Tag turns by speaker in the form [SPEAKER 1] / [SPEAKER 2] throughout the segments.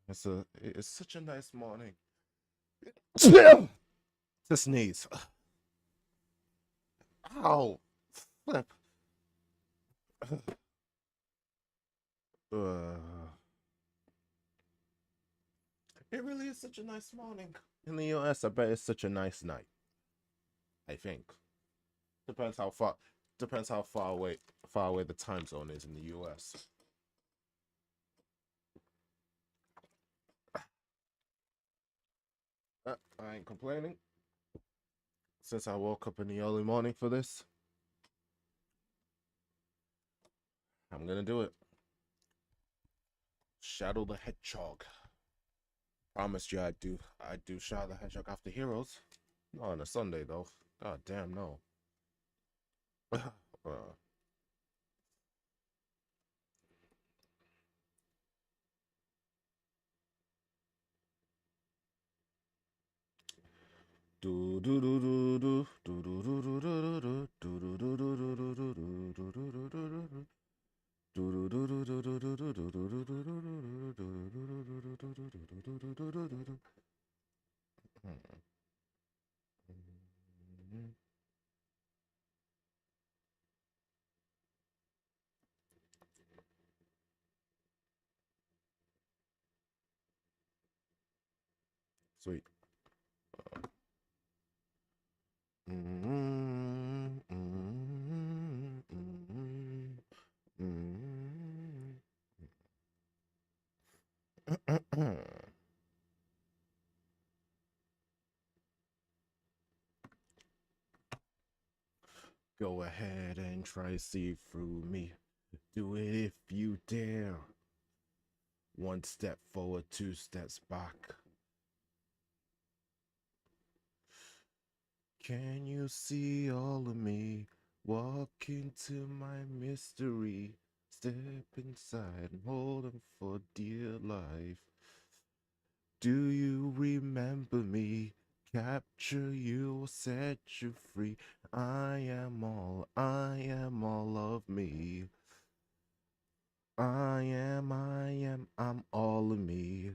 [SPEAKER 1] It's such a nice morning to sneeze. Ow, flip. Uh, it really is such a nice morning in the US. I bet it's such a nice night. I think depends how far depends how far away the time zone is in the US. I ain't complaining since I woke up in the early morning for this. I'm gonna do it. Shadow the Hedgehog. Promised you I'd do Shadow the Hedgehog after Heroes. Not on a Sunday though. God damn no. uh, do do do do do do do do do do do do do do do do do do do Sweet. Go ahead and try see through me. Do it if you dare. One step forward, two steps back. Can you see all of me? Walk into my mystery. Step inside and hold on for dear life. Do you remember me? Capture you, set you free. I am all of me. I'm all of me.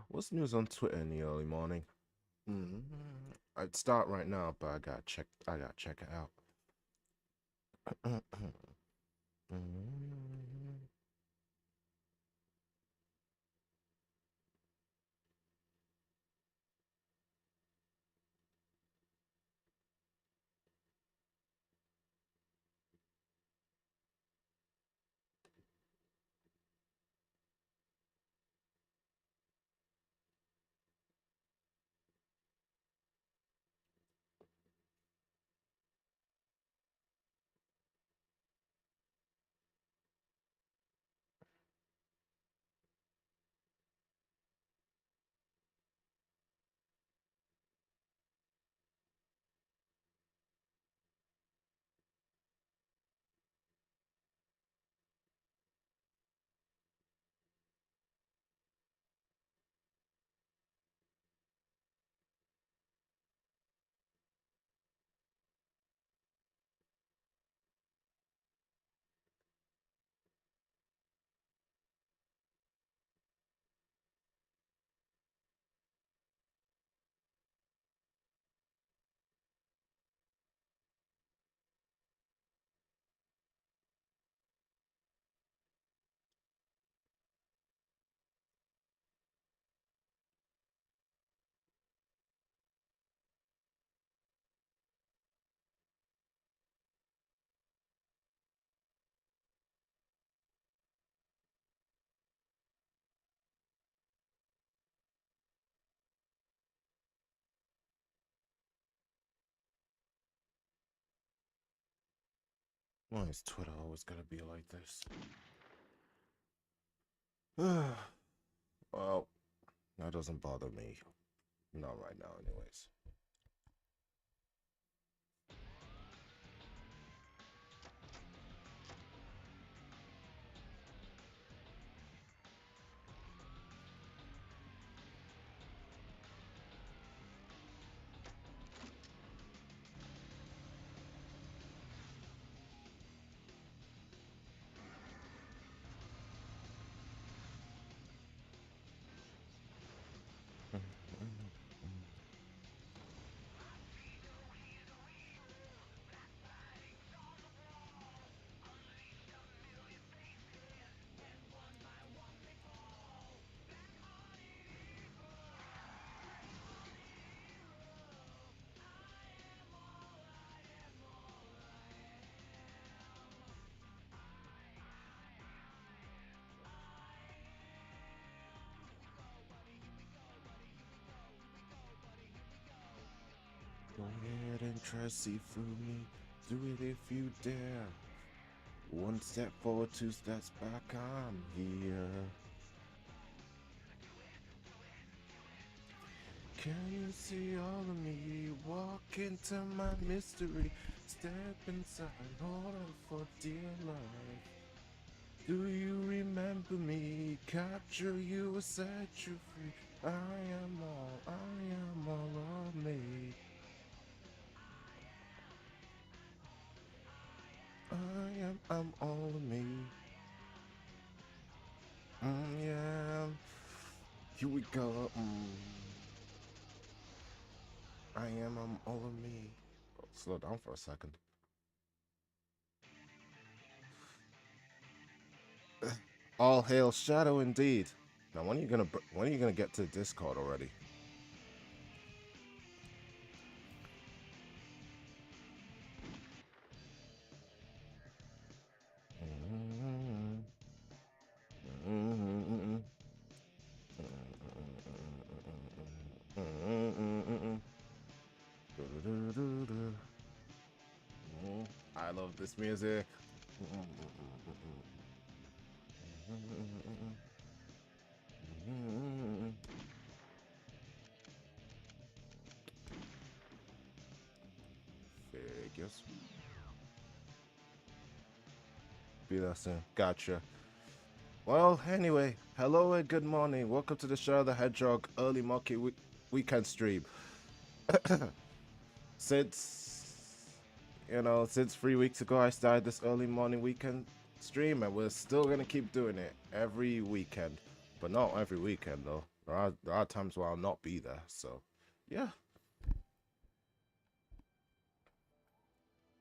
[SPEAKER 1] What's news on Twitter in the early morning? I'd start right now, but I gotta check it out. Why is Twitter always gonna be like this? Well, that doesn't bother me. Not right now, anyways. Go ahead and try to see through me. Do it if you dare. One step forward, two steps back, I'm here. Can you see all of me? Walk into my mystery. Step inside, hold on for dear life. Do you remember me? Capture you, set you free. I am all of me. I'm all of me. Yeah. Here we go. I'm all of me. Oh, slow down for a second. All hail Shadow indeed. Now when are you gonna get to Discord already? I love this music. Figures. Be that soon. Gotcha. Well, anyway, hello and good morning. Welcome to the show, the Hedgehog early market weekend stream. Since 3 weeks ago, I started this early morning weekend stream, and we're still gonna keep doing it every weekend, but not every weekend though. There are times where I'll not be there. So, yeah.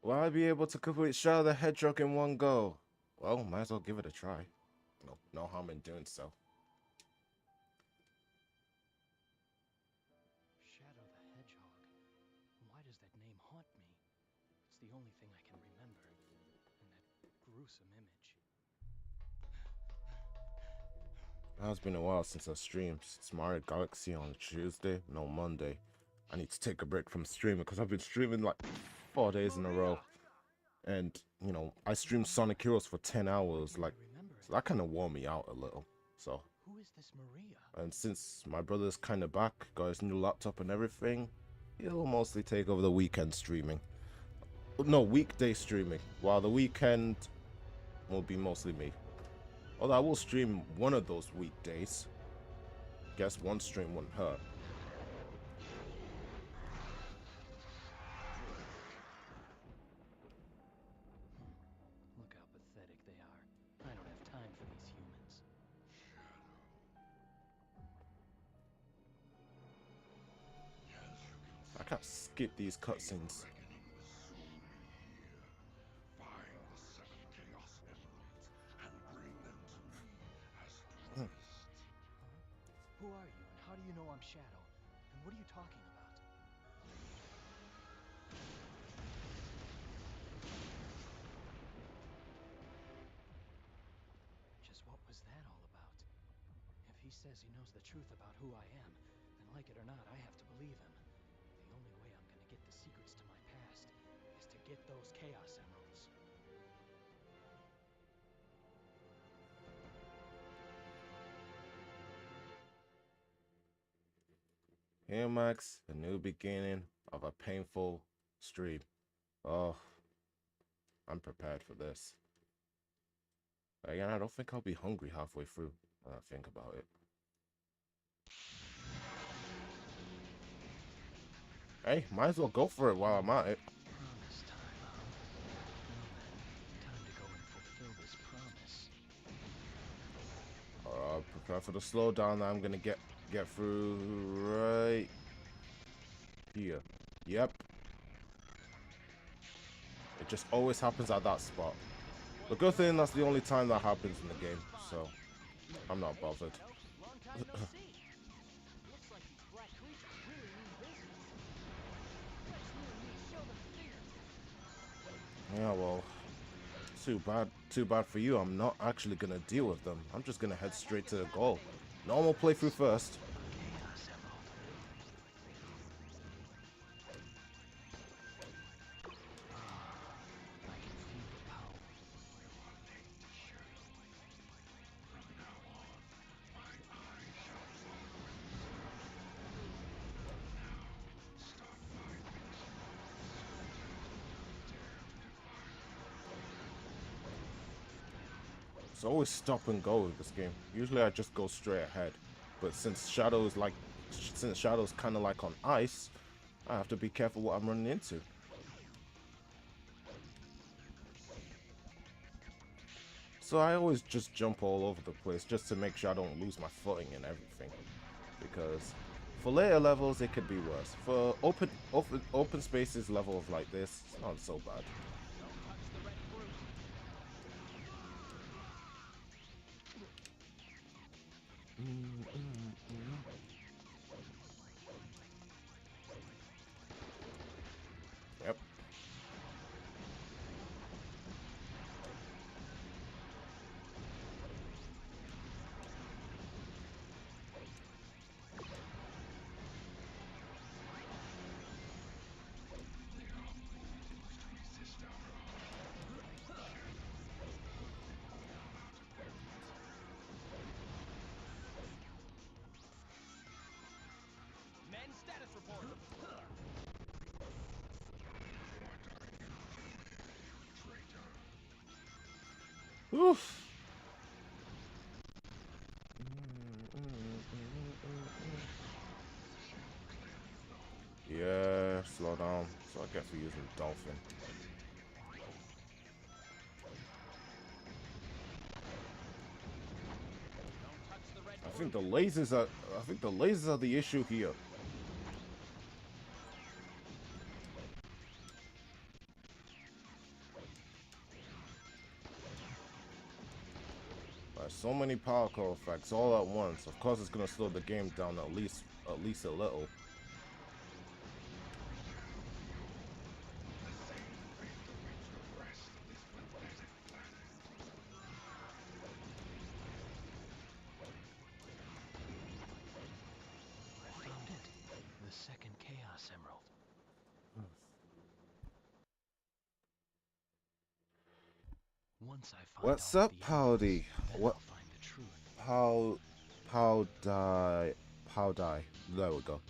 [SPEAKER 1] Will I be able to complete Shadow the Hedgehog in one go? Well, might as well give it a try. No harm in doing so.
[SPEAKER 2] Shadow the Hedgehog. Why does that name haunt me? It's the only thing I can remember. And that gruesome image.
[SPEAKER 1] It's been a while since I streamed. It's Mario Galaxy on Tuesday, no Monday. I need to take a break from streaming because I've been streaming like 4 days in a row. And, I streamed Sonic Heroes for 10 hours. Like, so that kind of wore me out a little. So.
[SPEAKER 2] Who is this Maria?
[SPEAKER 1] And since my brother's kind of back, got his new laptop and everything, he'll mostly take over the weekend streaming. No, weekday streaming. While the weekend will be mostly me. Although I will stream one of those weekdays. Guess one stream wouldn't hurt.
[SPEAKER 2] Look how pathetic they are. I don't have time for these humans.
[SPEAKER 1] I can't skip these cutscenes.
[SPEAKER 2] Who are you, and how do you know I'm Shadow? And what are you talking about? Just what was that all about? If he says he knows the truth about who I am, then like it or not, I have to believe him. The only way I'm gonna get the secrets to my past is to get those Chaos Emeralds.
[SPEAKER 1] Here marks a new beginning of a painful stream. Oh, I'm prepared for this. Again, I don't think I'll be hungry halfway through when I think about it. Hey, might as well go for it while I'm at it.
[SPEAKER 2] Promise time, huh? Well then, time to go and fulfill this promise.
[SPEAKER 1] Prepare for the slowdown that I'm gonna get through right here. Yep. It just always happens at that spot. The good thing that's the only time that happens in the game, so I'm not bothered.
[SPEAKER 3] Long time no see. Looks like these black creatures really mean business. Let's you and me show them fear.
[SPEAKER 1] Yeah, well, too bad for you. I'm not actually gonna deal with them. I'm just gonna head straight to the goal. Normal playthrough first.
[SPEAKER 2] Chaos Emerald. I can feel the power.
[SPEAKER 1] It's always stop and go with this game. Usually I just go straight ahead, but since Shadow's kind of like on ice, I have to be careful what I'm running into. So I always just jump all over the place just to make sure I don't lose my footing and everything. Because for later levels it could be worse. For open spaces level of like this, it's not so bad. Yep.
[SPEAKER 3] Men status report.
[SPEAKER 1] Oof. Yeah, slow down. So I get for using Dolphin. I think the lasers are the issue here. So many power core effects all at once. Of course, it's gonna slow the game down at least a little.
[SPEAKER 2] I found it. The second Chaos Emerald. Once I find
[SPEAKER 1] What's
[SPEAKER 2] all
[SPEAKER 1] up,
[SPEAKER 2] the
[SPEAKER 1] Powdy?
[SPEAKER 2] evidence, then
[SPEAKER 1] What?
[SPEAKER 2] I'll find the truth.
[SPEAKER 1] Pow die. There we go.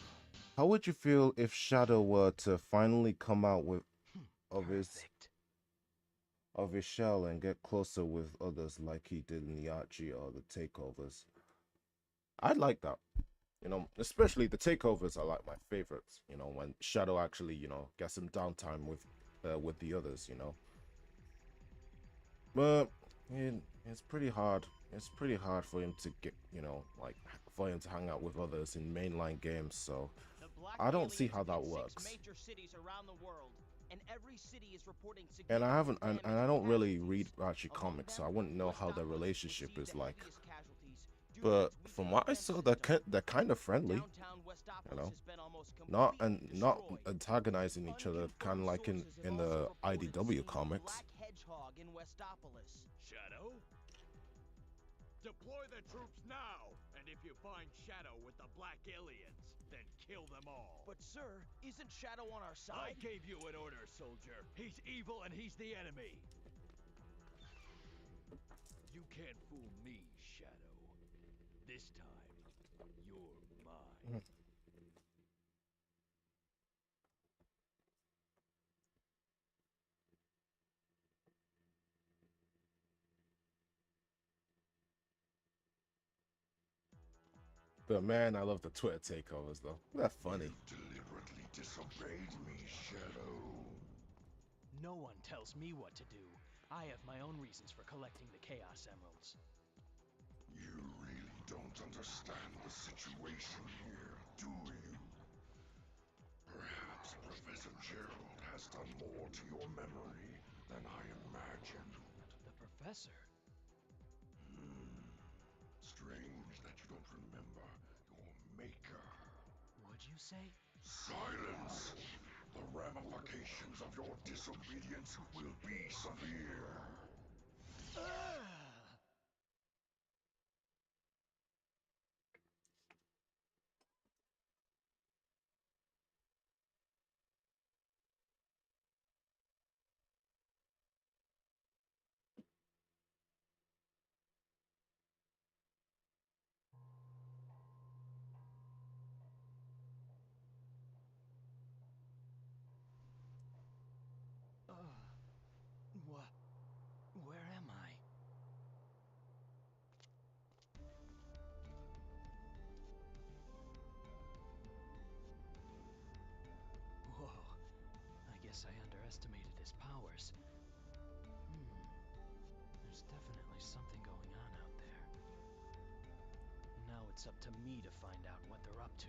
[SPEAKER 1] How would you feel if Shadow were to finally come out with of his
[SPEAKER 2] Perfect.
[SPEAKER 1] of his shell and get closer with others like he did in the Archie or the takeovers? I'd like that. You know, especially the takeovers are like my favorites. You know, when Shadow actually, gets some downtime with the others. But it's pretty hard. It's pretty hard for him to get, like for him to hang out with others in mainline games. So
[SPEAKER 3] The black
[SPEAKER 1] I don't see
[SPEAKER 3] aliens
[SPEAKER 1] how
[SPEAKER 3] have
[SPEAKER 1] that
[SPEAKER 3] hit 6
[SPEAKER 1] works.
[SPEAKER 3] major cities around the world, and every city is reporting
[SPEAKER 1] And I
[SPEAKER 3] significant
[SPEAKER 1] haven't, and
[SPEAKER 3] damage
[SPEAKER 1] I don't really read
[SPEAKER 3] casualties.
[SPEAKER 1] Archie
[SPEAKER 3] Among
[SPEAKER 1] comics, so
[SPEAKER 3] them,
[SPEAKER 1] I wouldn't know how their
[SPEAKER 3] Westopolis
[SPEAKER 1] relationship
[SPEAKER 3] received
[SPEAKER 1] is
[SPEAKER 3] the
[SPEAKER 1] like.
[SPEAKER 3] heaviest casualties due to
[SPEAKER 1] But
[SPEAKER 3] its
[SPEAKER 1] from
[SPEAKER 3] weakened
[SPEAKER 1] what I
[SPEAKER 3] defense
[SPEAKER 1] saw,
[SPEAKER 3] system.
[SPEAKER 1] they're kind of friendly.
[SPEAKER 3] Downtown
[SPEAKER 1] You
[SPEAKER 3] Westopolis
[SPEAKER 1] know,
[SPEAKER 3] has been almost
[SPEAKER 1] not
[SPEAKER 3] completely
[SPEAKER 1] not
[SPEAKER 3] destroyed.
[SPEAKER 1] antagonizing each other, kind of
[SPEAKER 3] Unconfirmed
[SPEAKER 1] like
[SPEAKER 3] sources have
[SPEAKER 1] in
[SPEAKER 3] also
[SPEAKER 1] the
[SPEAKER 3] reported
[SPEAKER 1] IDW
[SPEAKER 3] seeing a
[SPEAKER 1] comics.
[SPEAKER 3] black hedgehog in Westopolis.
[SPEAKER 4] Shadow? Deploy the troops now! And if you find Shadow with the black aliens, then kill them all.
[SPEAKER 3] But sir, isn't Shadow on our
[SPEAKER 4] I
[SPEAKER 3] side?
[SPEAKER 4] gave you an order, soldier. He's evil and he's the enemy. You can't fool me, Shadow. This time, you're mine.
[SPEAKER 1] But man, I love the Twitter takeovers though. They're funny.
[SPEAKER 5] You deliberately disobeyed me, Shadow.
[SPEAKER 2] No one tells me what to do. I have my own reasons for collecting the Chaos Emeralds.
[SPEAKER 5] You really don't understand the situation here, do you? Perhaps Professor Gerald has done more to your memory than I imagined.
[SPEAKER 2] The Professor?
[SPEAKER 5] Strange that you don't remember your maker.
[SPEAKER 2] Would you say?
[SPEAKER 5] Silence! The ramifications of your disobedience will be severe.
[SPEAKER 2] What? Where am I? Whoa. I guess I underestimated his powers. There's definitely something going on out there. Now it's up to me to find out what they're up to.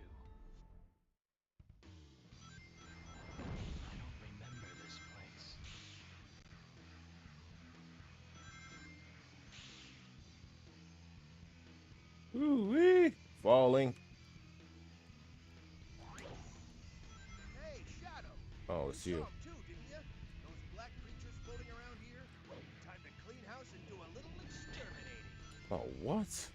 [SPEAKER 2] I don't remember this place.
[SPEAKER 1] Ooh-wee! Falling.
[SPEAKER 4] Hey, Shadow!
[SPEAKER 1] Oh,
[SPEAKER 4] You
[SPEAKER 1] it's
[SPEAKER 4] saw
[SPEAKER 1] you.
[SPEAKER 4] 'em too, didn't you? Those black creatures floating around here? Time to clean house and do a little exterminating.
[SPEAKER 1] Oh, what?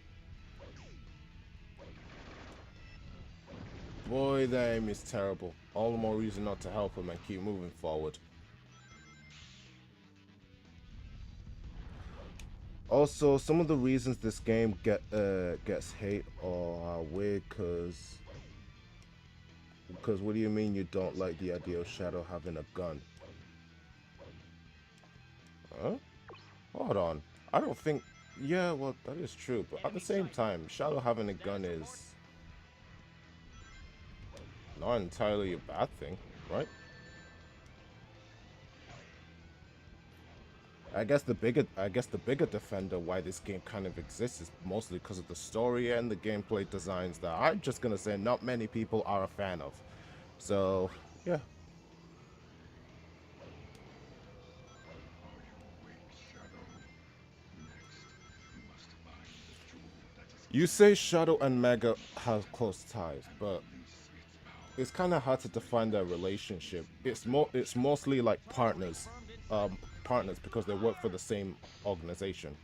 [SPEAKER 1] Boy, that aim is terrible. All the more reason not to help him and keep moving forward. Also, some of the reasons this game gets hate are weird, because what do you mean you don't like the idea of Shadow having a gun? Huh? Hold on. I don't think... Yeah, well, that is true, but at the same time, Shadow having a gun is not entirely a bad thing, right? I guess the bigger defender why this game kind of exists is mostly because of the story and the gameplay designs that I'm just gonna say not many people are a fan of. So yeah.
[SPEAKER 5] Are you awake, Shadow? Next, you must find the jewel that is
[SPEAKER 1] You say Shadow and Mega have close ties,
[SPEAKER 5] and
[SPEAKER 1] but
[SPEAKER 5] release its power.
[SPEAKER 1] it's kind of hard to define their relationship. It's mostly like partners because they work for the same organization,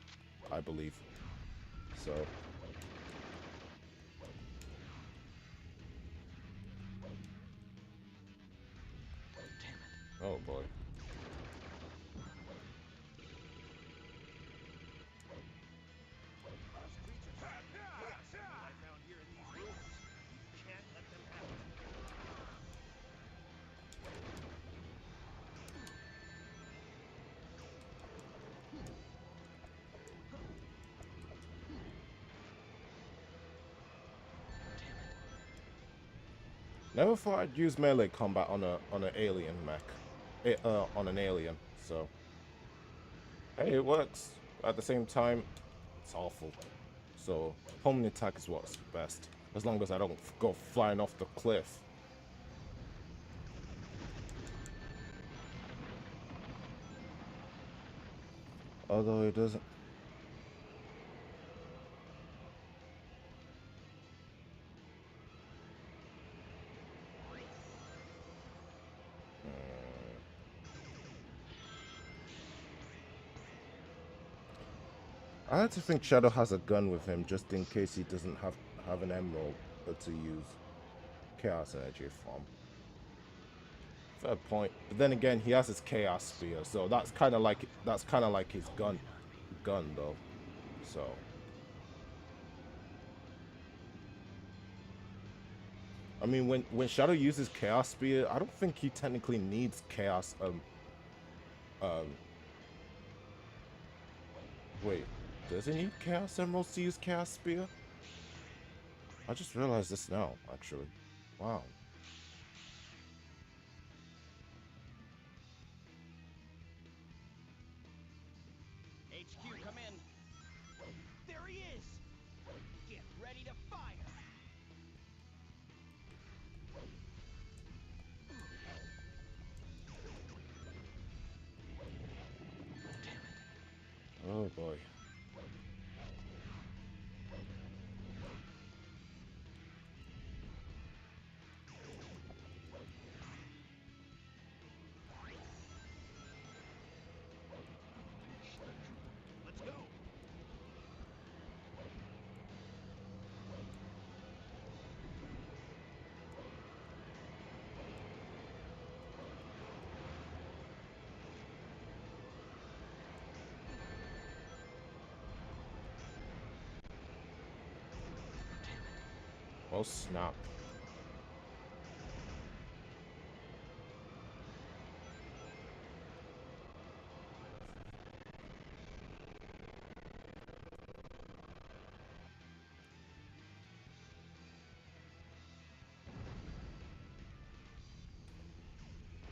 [SPEAKER 1] I believe. So
[SPEAKER 2] Damn it.
[SPEAKER 1] oh boy.
[SPEAKER 4] Those creatures are after the Chaos Emerald I found here in these ruins. We can't let them have it.
[SPEAKER 1] Never thought I'd use melee combat on an alien mech, on an alien. So hey, it works. At the same time, it's awful. So homing attack is what's best, as long as I don't go flying off the cliff. Although it doesn't. I like to think Shadow has a gun with him just in case he doesn't have an emerald to use chaos energy from. Fair point. But then again, he has his chaos spear, so that's kind of like his gun though. So I mean, when Shadow uses chaos spear, I don't think he technically needs chaos. Um. Wait, does he need chaos emeralds to use chaos spear? I just realized this now, actually. Wow.
[SPEAKER 4] HQ, come in. There he is! Get ready to fire!
[SPEAKER 1] Oh boy.
[SPEAKER 4] Let's go!
[SPEAKER 1] Oh snap.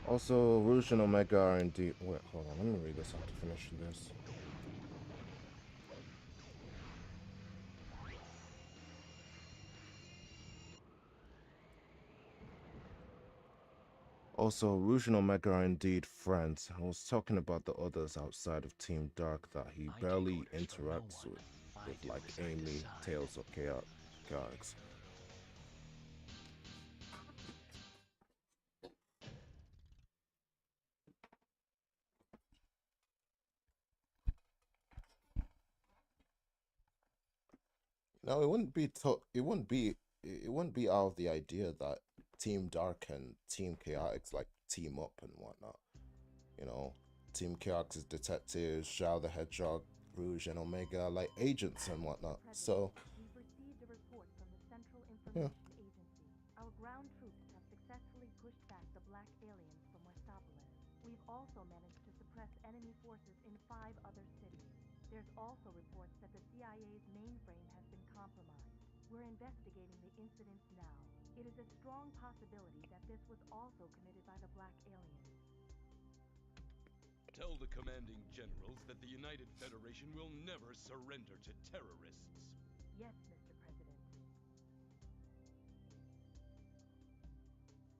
[SPEAKER 1] Also, Rouge and Omega are indeed. Wait, hold on. Let me read this after finishing this. Also, Rouge and Omega are indeed friends. I was talking about the others outside of Team Dark that he
[SPEAKER 2] I take
[SPEAKER 1] barely
[SPEAKER 2] orders from no
[SPEAKER 1] interacts
[SPEAKER 2] one. I
[SPEAKER 1] with
[SPEAKER 2] do
[SPEAKER 1] like
[SPEAKER 2] as I
[SPEAKER 1] Amy,
[SPEAKER 2] decide.
[SPEAKER 1] Tails, or Chaos. No, it wouldn't be out of the idea that Team Dark and Team Chaotix like team up and whatnot. You know, Team Chaotix is detectives, Shao the Hedgehog, Rouge and Omega like agents and whatnot. So
[SPEAKER 6] We've received a report from the Central
[SPEAKER 1] yeah.
[SPEAKER 6] Information Agency. Our ground troops have successfully pushed back the black aliens from Westopolis. We've also managed to suppress enemy forces in 5 other cities. There's also reports that the CIA's mainframe has been compromised. We're investigating the incidents now. It is a strong possibility that this was also committed by the black aliens.
[SPEAKER 7] Tell the commanding generals that the United Federation will never surrender to terrorists.
[SPEAKER 6] Yes, Mr. President.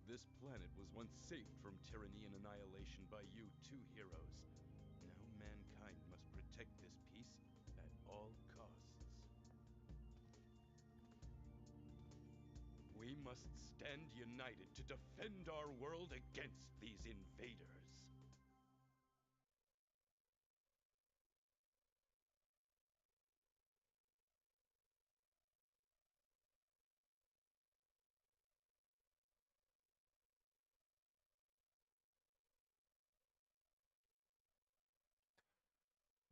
[SPEAKER 7] This planet was once saved from tyranny and annihilation by you two heroes. Now mankind must protect this peace at all costs. We must stand united to defend our world against these invaders.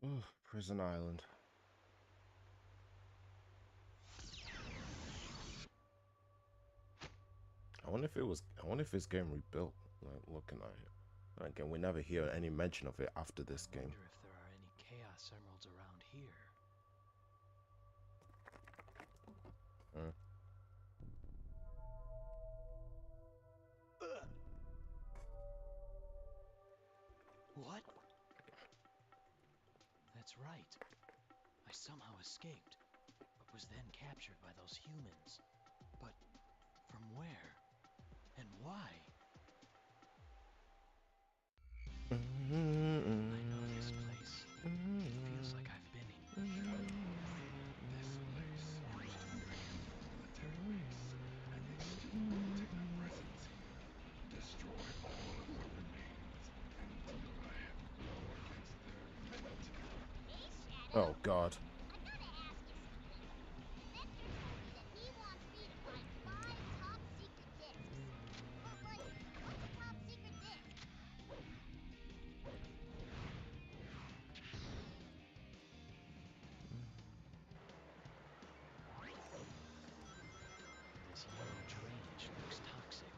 [SPEAKER 1] Ugh, Prison Island. I wonder if this game rebuilt. Like looking at it. Again, we never hear any mention of it after this
[SPEAKER 2] I
[SPEAKER 1] game.
[SPEAKER 2] wonder if there are any Chaos Emeralds around here.
[SPEAKER 1] Uh,
[SPEAKER 2] What? That's right. I somehow escaped, but was then captured by those humans. But from where? And why? I know this place. It feels like I've been in this place.
[SPEAKER 5] The terrorists. I think we should locate their presence here. Destroy all of the remains and deal a heavy blow against their pet.
[SPEAKER 8] Hey, Shadow.
[SPEAKER 1] oh God.
[SPEAKER 8] I gotta ask you something. Vector told me that he wants me to find 5 top secret discs. But what's a top secret disc?
[SPEAKER 2] This yellow drainage looks toxic.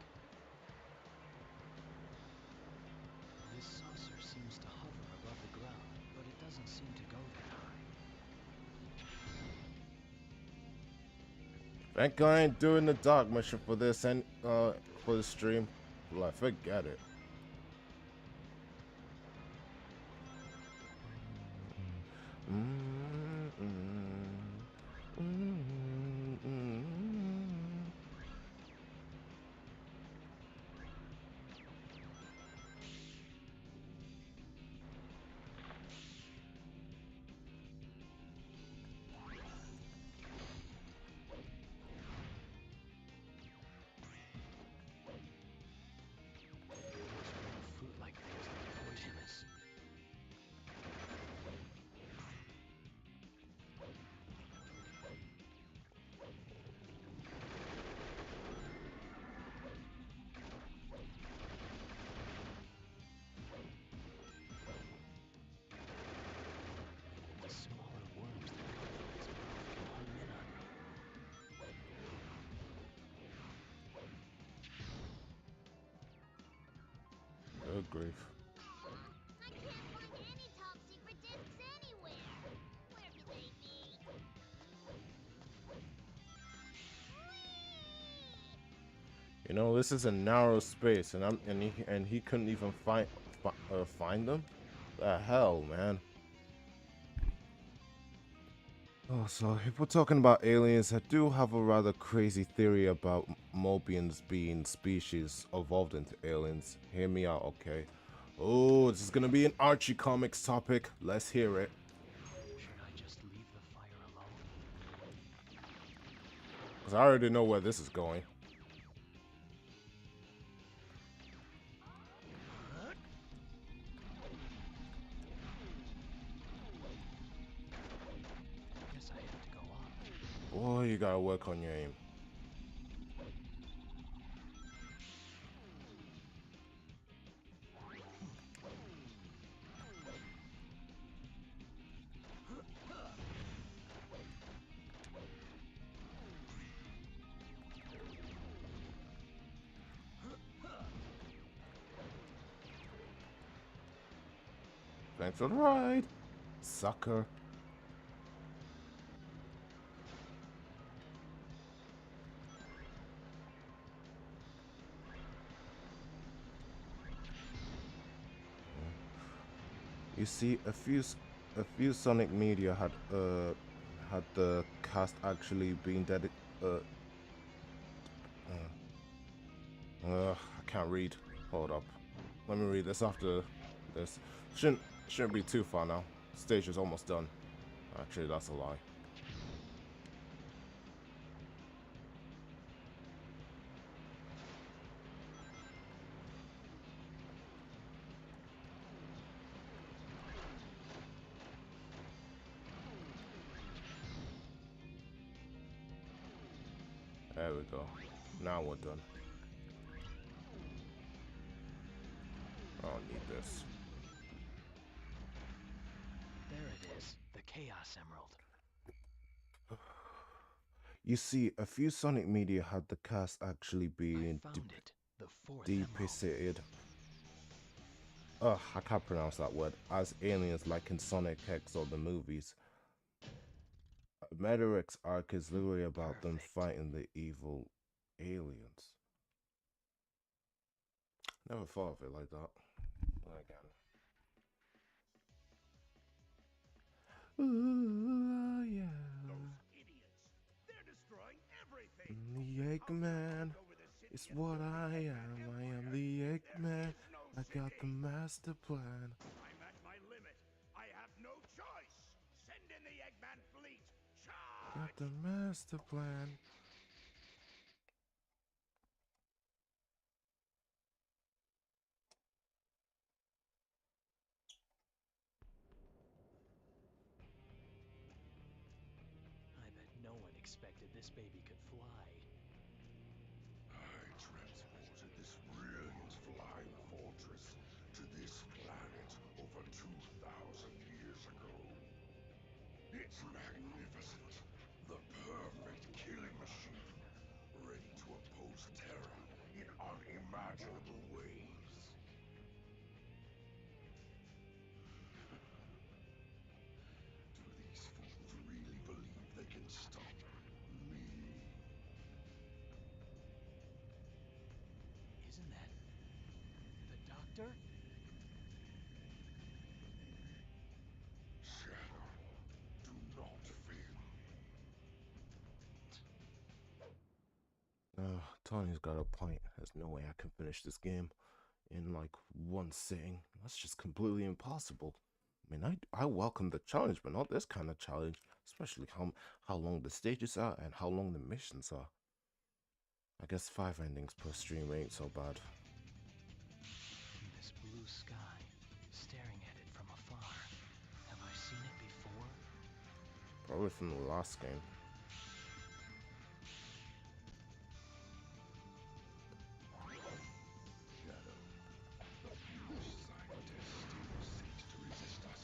[SPEAKER 2] This saucer seems to hover above the ground, but it doesn't seem to go that high.
[SPEAKER 1] Thank God I ain't doing the dark mission for this and for the stream. Like, forget it.
[SPEAKER 2] Those fruit-like things look poisonous. The smaller worms that come from its mouth can home in on me.
[SPEAKER 1] Good grief.
[SPEAKER 8] I can't find any top secret discs anywhere. Where can they be?
[SPEAKER 1] You know, this is a narrow space, and he couldn't even find them. The hell, man. Oh, so if we're talking about aliens, I do have a rather crazy theory about Mobians being species evolved into aliens. Hear me out, okay? Oh, this is gonna be an Archie Comics topic. Let's hear it.
[SPEAKER 2] Should I just leave the fire alone?
[SPEAKER 1] Because I already know where this is going.
[SPEAKER 2] Guess I have to go up.
[SPEAKER 1] Boy, you gotta work on your aim. Thanks for the ride, sucker. You see, a few Sonic media had the cast actually being dedicated. I can't read. Hold up. Let me read this after this. Shouldn't be too far now. Stage is almost done. Actually, that's a lie. There we go. Now we're done. I don't need this.
[SPEAKER 2] There it is, the Chaos Emerald.
[SPEAKER 1] You see, a few Sonic media had the cast actually
[SPEAKER 2] I
[SPEAKER 1] being
[SPEAKER 2] found it, the fourth emerald.
[SPEAKER 1] depicted. Ugh, I can't pronounce that word. As aliens like in Sonic X or the movies. Meteorix arc is literally about them
[SPEAKER 2] Perfect.
[SPEAKER 1] fighting the evil aliens. Never thought of it like that. Again. Ooh, yeah.
[SPEAKER 4] Those idiots. They're destroying everything.
[SPEAKER 1] The
[SPEAKER 4] How
[SPEAKER 1] Eggman
[SPEAKER 4] over the city
[SPEAKER 1] is
[SPEAKER 4] and
[SPEAKER 1] what
[SPEAKER 4] build the
[SPEAKER 1] I
[SPEAKER 4] Eggman
[SPEAKER 1] am. I am
[SPEAKER 4] Empire.
[SPEAKER 1] the
[SPEAKER 4] There
[SPEAKER 1] Eggman.
[SPEAKER 4] is no
[SPEAKER 1] I got the
[SPEAKER 4] city.
[SPEAKER 1] master plan.
[SPEAKER 4] I'm at my limit. I have no choice. Send in the Eggman fleet.
[SPEAKER 1] Got
[SPEAKER 4] Charge!
[SPEAKER 1] the master plan.
[SPEAKER 2] I bet no one expected this baby could fly.
[SPEAKER 5] I transported this brilliant flying fortress to this planet over 2,000 years ago. It's magnificent, the perfect killing machine, ready to oppose terror in unimaginable ways. Do these fools really believe they can stop me?
[SPEAKER 2] Victor?
[SPEAKER 5] Shadow, do not fail.
[SPEAKER 1] Tony's got a point. There's no way I can finish this game in like one sitting. That's just completely impossible. I mean, I welcome the challenge, but not this kind of challenge. Especially how long the stages are and how long the missions are. I guess 5 endings per stream ain't so bad.
[SPEAKER 2] This blue sky, staring at it from afar. Have I seen it before?
[SPEAKER 1] Probably from the last game.
[SPEAKER 5] Shadow, the foolish scientist still seeks to resist us.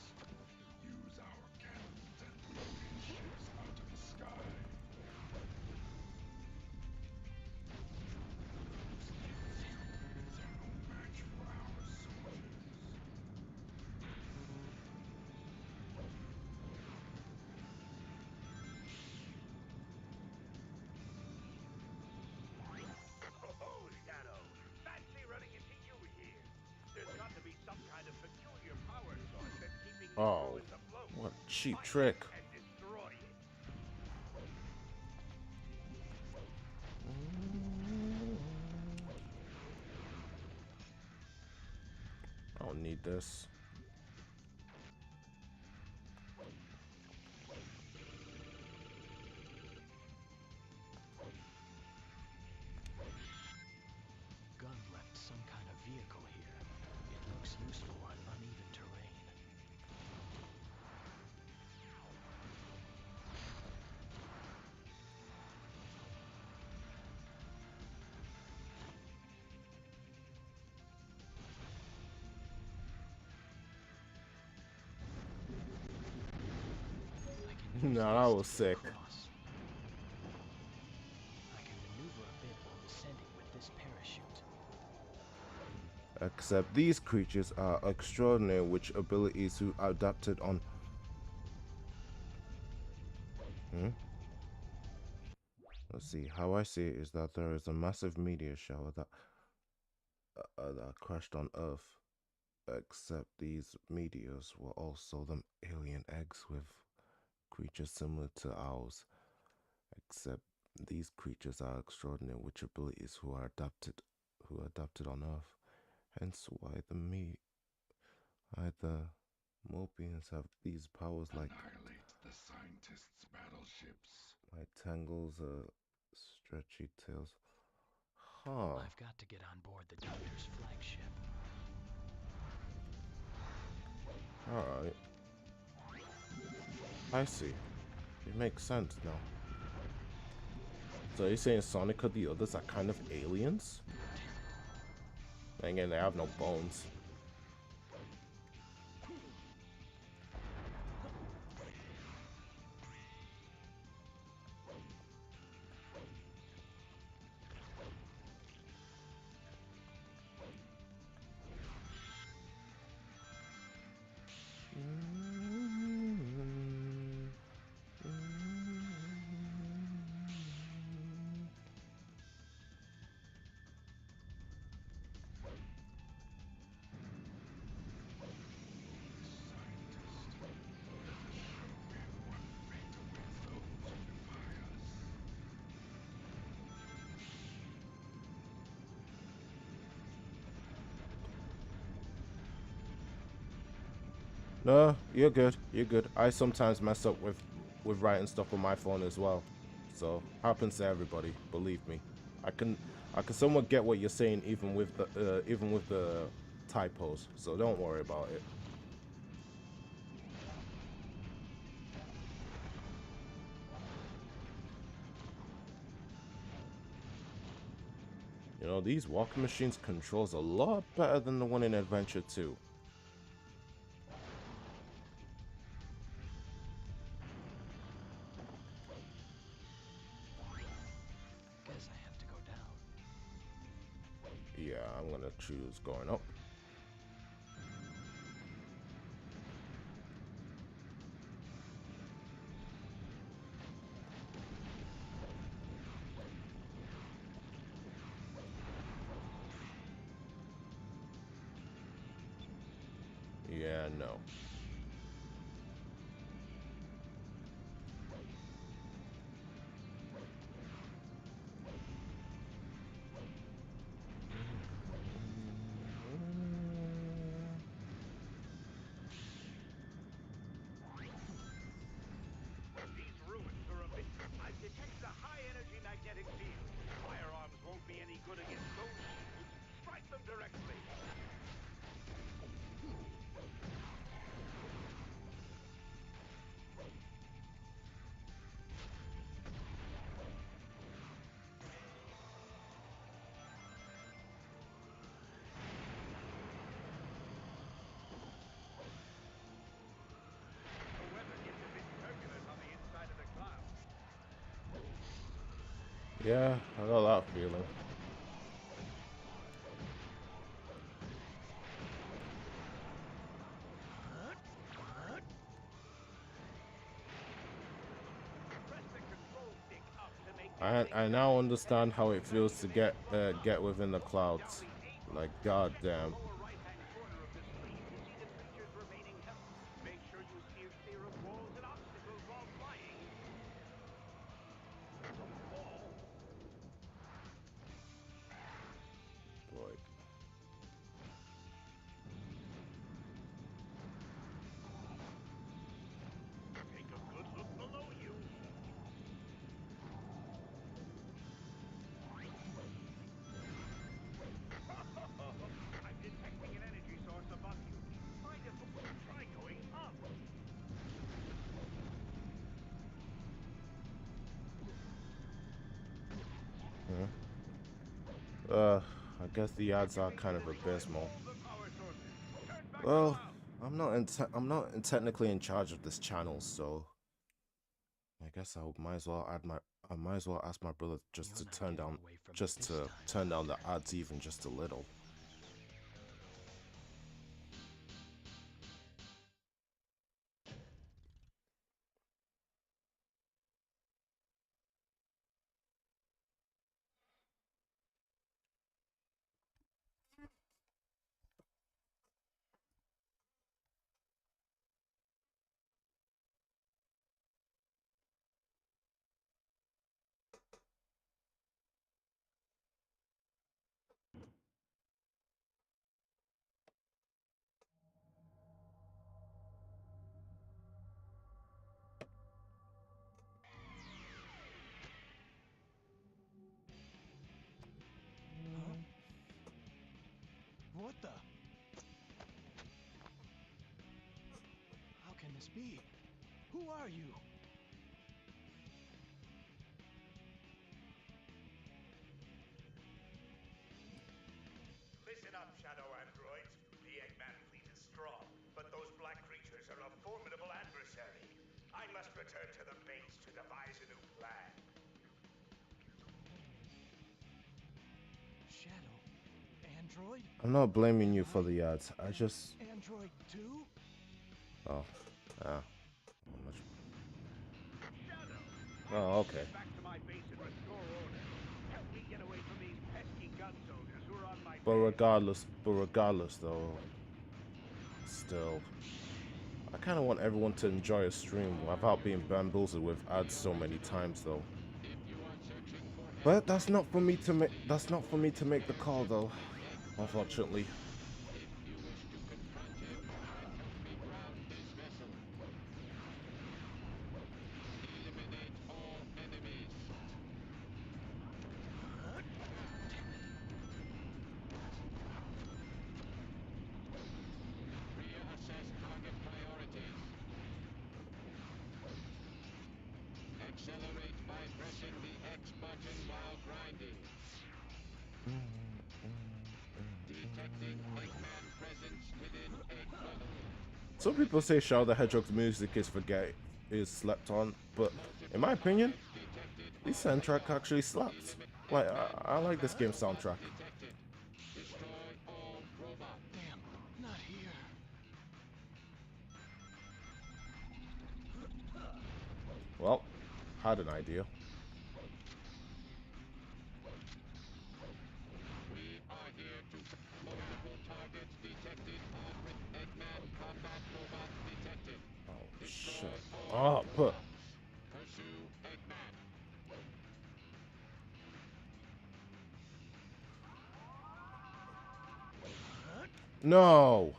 [SPEAKER 5] Use our cannons and blow his ships out of the sky. Those instruments are no match for our soldiers.
[SPEAKER 4] Oh, Shadow! Fancy running into you here. There's got to be some kind of peculiar power source that's keeping these
[SPEAKER 1] Oh,
[SPEAKER 4] ruins afloat.
[SPEAKER 1] what a cheap
[SPEAKER 4] Find
[SPEAKER 1] trick.
[SPEAKER 4] it and destroy it.
[SPEAKER 1] I don't need this.
[SPEAKER 2] Gun left some kind of vehicle here. It looks useful on uneven terrain. I can use
[SPEAKER 1] Nah,
[SPEAKER 2] this
[SPEAKER 1] that
[SPEAKER 2] to
[SPEAKER 1] was
[SPEAKER 2] get
[SPEAKER 1] sick.
[SPEAKER 2] across. I can maneuver a bit while descending with this parachute.
[SPEAKER 1] Except these creatures are extraordinary, which abilities who adapted on. Let's see. How I see it is that there is a massive meteor shower that crashed on Earth. Except these meteors were also the alien eggs with creatures similar to ours. Except these creatures are extraordinary, which abilities who adapted on Earth. Hence why the Mobians have these powers like
[SPEAKER 5] Annihilate the scientists' battleships.
[SPEAKER 1] my tangles, stretchy tails. Huh.
[SPEAKER 2] I've got to get on board the doctor's flagship.
[SPEAKER 1] Alright. I see. It makes sense now. So you're saying Sonic or the others are kind of aliens? And again, they have no bones. No, you're good. You're good. I sometimes mess up with writing stuff on my phone as well. So happens to everybody. Believe me. I can somewhat get what you're saying even with the typos. So don't worry about it. You know, these walking machines controls a lot better than the one in Adventure 2.
[SPEAKER 2] Guess I have to go down.
[SPEAKER 1] Yeah, I'm gonna choose going up. Yeah, no.
[SPEAKER 4] These ruins are a bit... I've detected a high-energy magnetic field. Firearms won't be any good against those shields. Strike them directly. The weather gets a bit turbulent on the inside of the cloud.
[SPEAKER 1] Yeah, I got that feeling.
[SPEAKER 4] Press the control stick up to make
[SPEAKER 1] I now understand how it feels to get within the clouds.
[SPEAKER 4] down the A
[SPEAKER 1] Like,
[SPEAKER 4] button. Check the
[SPEAKER 1] goddamn.
[SPEAKER 4] lower right-hand corner of the screen to see the creature's remaining health. Make sure you steer clear of walls and obstacles while flying. Don't fall.
[SPEAKER 1] Boy.
[SPEAKER 4] Take a good look below you. I'm detecting an energy source above you. Try going up.
[SPEAKER 1] I guess the odds are kind of
[SPEAKER 4] Destroy
[SPEAKER 1] abysmal.
[SPEAKER 4] all the power sources. Turn back
[SPEAKER 1] Well,
[SPEAKER 4] around.
[SPEAKER 1] I'm not technically in charge of this channel, so I guess I might as well ask my brother
[SPEAKER 2] You're not getting away from me this time.
[SPEAKER 1] turn down the odds even just a little.
[SPEAKER 2] Huh? What the? How can this be? Who are you?
[SPEAKER 4] Listen up, Shadow Androids. The Eggman fleet is strong, but those black creatures are a formidable adversary. I must return to the base to devise a new plan.
[SPEAKER 2] Shadow? Android?
[SPEAKER 1] I'm not blaming
[SPEAKER 2] Am
[SPEAKER 1] you for
[SPEAKER 2] I
[SPEAKER 1] the odds. I just
[SPEAKER 2] Android 2?
[SPEAKER 1] oh ah much.
[SPEAKER 4] Shadow, I
[SPEAKER 1] Oh,
[SPEAKER 4] need to
[SPEAKER 1] okay.
[SPEAKER 4] get back to my base and restore order. Help me get away from these pesky gun soldiers who are on my tail.
[SPEAKER 1] But regardless though, still I kind of want everyone to enjoy a stream without being bamboozled with ads so many times though. But that's not for me to make. That's not for me to make the call though, unfortunately. Some people say Shadow the Hedgehog's music is slept on, but in my opinion, this soundtrack actually slaps. Like I like this game's soundtrack.
[SPEAKER 2] Damn, not here.
[SPEAKER 1] Well, had an idea. Oh, put.
[SPEAKER 5] Pursue Eggman.
[SPEAKER 1] No.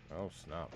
[SPEAKER 1] Oh, snap.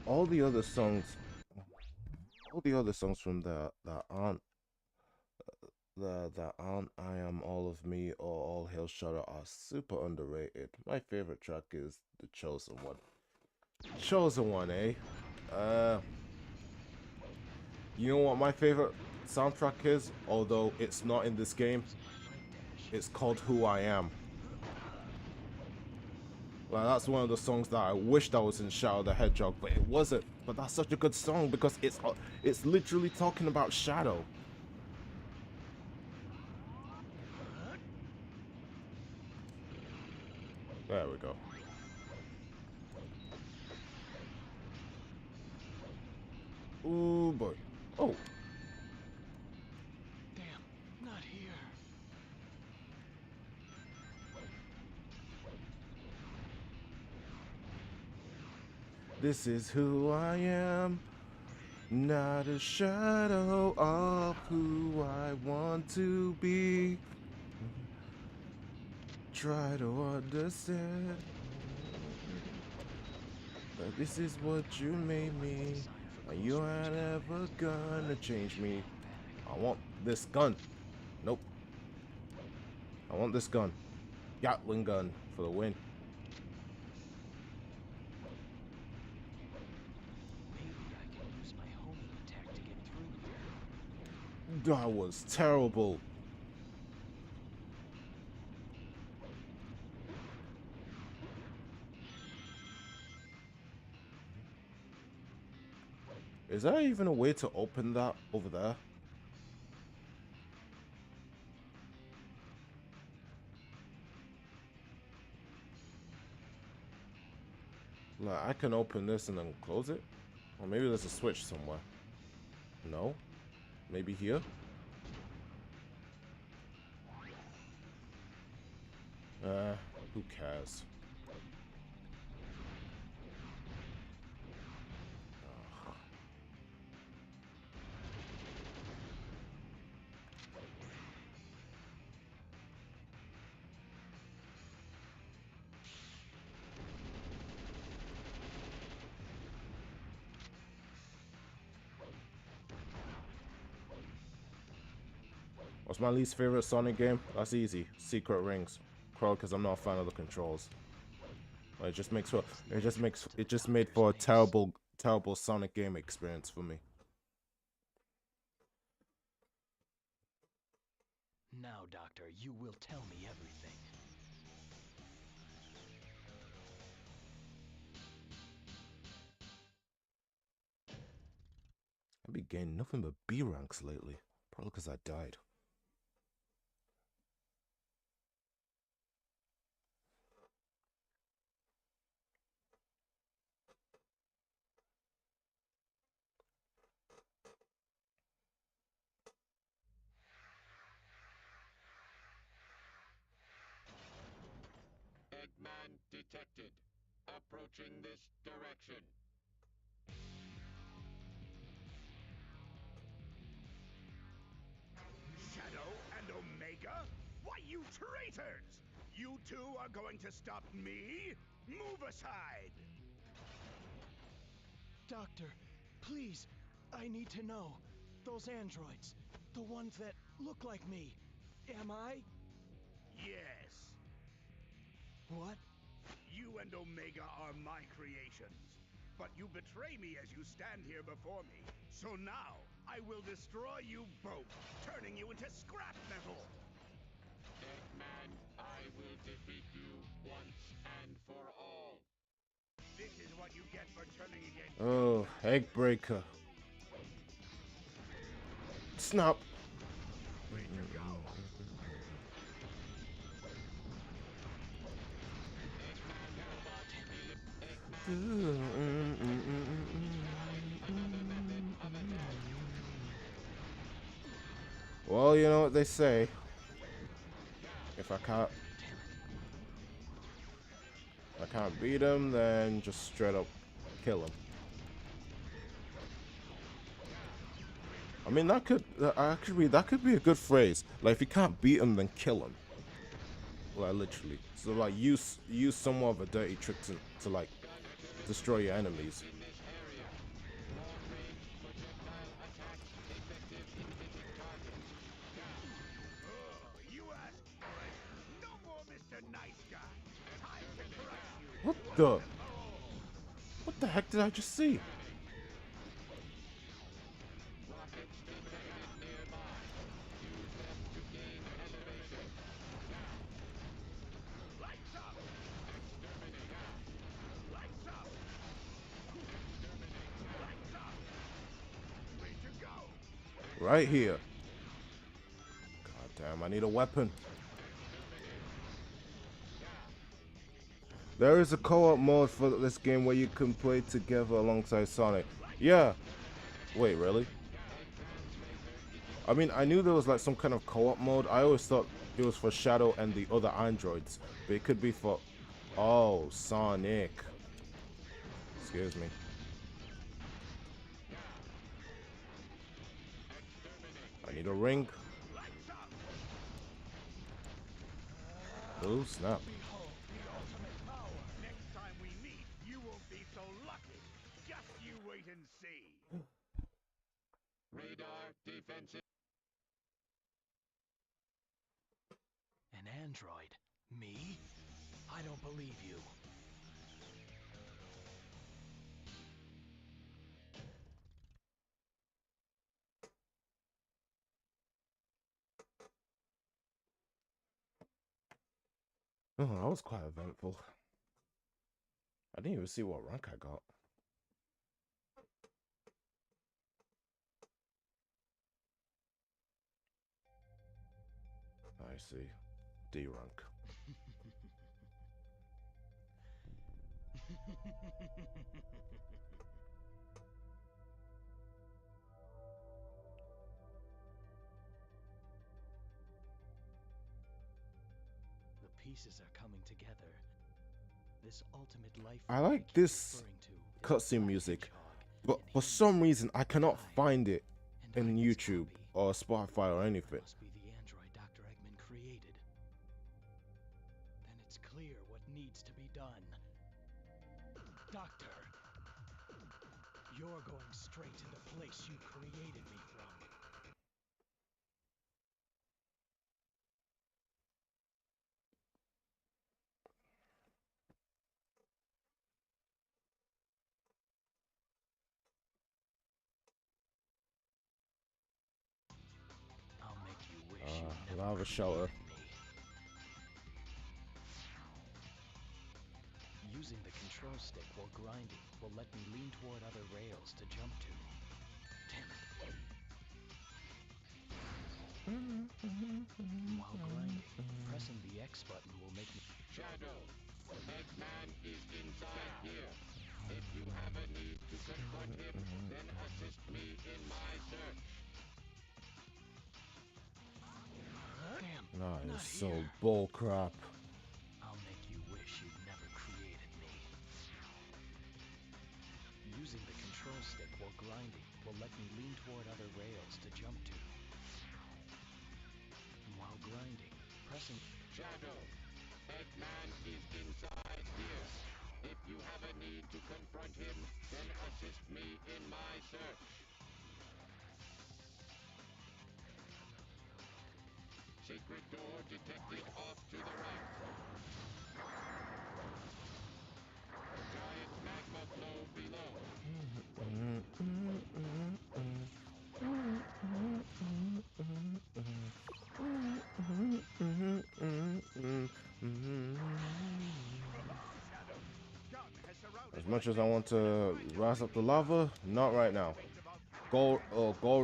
[SPEAKER 1] All the other songs, all the other songs from that aren't that aren't I Am All of Me or All Hail Shadow are super underrated. My favorite track is The Chosen One. Chosen One, eh? Uh, you know what my favorite soundtrack is? Although it's not in this game, it's called Who I Am. Like, that's one of the songs that I wished I was in Shadow the Hedgehog, but it wasn't. But that's such a good song because it's literally talking about Shadow. There we go. Ooh boy. Oh.
[SPEAKER 2] Damn, not here.
[SPEAKER 1] This is who I am. Not a shadow of who I want to be. Try to understand that this is what you made me. And you ain't ever gonna change me. I want this gun. Nope. I want this gun. Gatling gun for the win.
[SPEAKER 2] Maybe I can use my homing attack to get through here.
[SPEAKER 1] That was terrible. Is there even a way to open that over there? Like, I can open this and then close it? Or maybe there's a switch somewhere. No? Maybe here? Who cares? What's my least favorite Sonic game? That's easy. Secret Rings. Probably because I'm not a fan of the controls. It just makes for it just made for a terrible Sonic game experience for me.
[SPEAKER 2] Now, Doctor, you will tell me everything.
[SPEAKER 1] I've been getting nothing but B ranks lately. Probably because I died.
[SPEAKER 5] Eggman detected. Approaching this direction.
[SPEAKER 4] you traitors! You two are going to stop me? Move aside!
[SPEAKER 2] Doctor, please, I need to know. Those androids, the ones that look like me, am I?
[SPEAKER 4] Yes.
[SPEAKER 2] What?
[SPEAKER 4] You and Omega are my creations. But you betray me as you stand here before me. So now, I will destroy you both, turning you into scrap metal!
[SPEAKER 5] Eggman, I will defeat you once and for all.
[SPEAKER 4] This is what you get for turning against
[SPEAKER 1] Oh, egg breaker. Snap.
[SPEAKER 4] Way to go!
[SPEAKER 1] Well, you know what they say. If I can't beat him, then just straight up kill him. I mean, that could be a good phrase. Like, if you can't beat him, then kill him. Like, literally. So, like, use somewhat of a dirty trick to like destroy your enemies.
[SPEAKER 4] You asked for it. No more Mr. Nice Guy. Time to crush you.
[SPEAKER 1] What
[SPEAKER 4] Once
[SPEAKER 1] the?
[SPEAKER 4] and for all.
[SPEAKER 1] What the heck did I just see?
[SPEAKER 4] Lights up! Lights up! Lights up! Way to go!
[SPEAKER 1] Right here. God damn, I need a weapon. There is a co-op mode for this game where you can play together alongside Sonic. Yeah. Wait, really? I mean, I knew there was like some kind of co-op mode. I always thought it was for Shadow and the other androids, but it could be for... Oh, Sonic. Excuse me. I need a ring. Oh, snap.
[SPEAKER 4] Behold the ultimate power. Next time we meet, you won't be so lucky. Just you wait and see.
[SPEAKER 5] Radar defensive.
[SPEAKER 2] An android? Me? I don't believe you.
[SPEAKER 1] Oh, that was quite eventful. I didn't even see what rank I got. I see. D rank.
[SPEAKER 2] The pieces are coming together. This ultimate life
[SPEAKER 1] I
[SPEAKER 2] form
[SPEAKER 1] like
[SPEAKER 2] keep
[SPEAKER 1] this
[SPEAKER 2] referring to is the
[SPEAKER 1] cutscene
[SPEAKER 2] Black
[SPEAKER 1] music,
[SPEAKER 2] Hedgehog,
[SPEAKER 1] but
[SPEAKER 2] and
[SPEAKER 1] for
[SPEAKER 2] he,
[SPEAKER 1] some reason I cannot
[SPEAKER 2] I,
[SPEAKER 1] find it
[SPEAKER 2] and
[SPEAKER 1] in
[SPEAKER 2] I'm his
[SPEAKER 1] YouTube
[SPEAKER 2] copy.
[SPEAKER 1] or Spotify or anything.
[SPEAKER 2] Must be the android Dr. Eggman created. Then it's clear what needs to be done. Doctor, you're going straight to the place you created me from. I'll make you wish you never
[SPEAKER 1] Lava shower.
[SPEAKER 2] created me. Using the control stick while grinding will let me lean toward other rails to jump to. Damn it. While grinding, pressing the X button will make me...
[SPEAKER 5] Shadow, Eggman is inside here. If you have a need to confront him, then assist me in my search.
[SPEAKER 2] Damn,
[SPEAKER 1] That
[SPEAKER 2] not
[SPEAKER 1] is so
[SPEAKER 2] here.
[SPEAKER 1] bullcrap.
[SPEAKER 2] I'll make you wish you'd never created me. Using the control stick while grinding will let me lean toward other rails to jump to. While grinding, suppressing.
[SPEAKER 9] Shadow, Eggman is inside here. If you have a need to confront him, then assist me in my search. Secret door detected off to the right. Giant magma flow below.
[SPEAKER 1] As much as I want to rise up the lava, not right now. Gold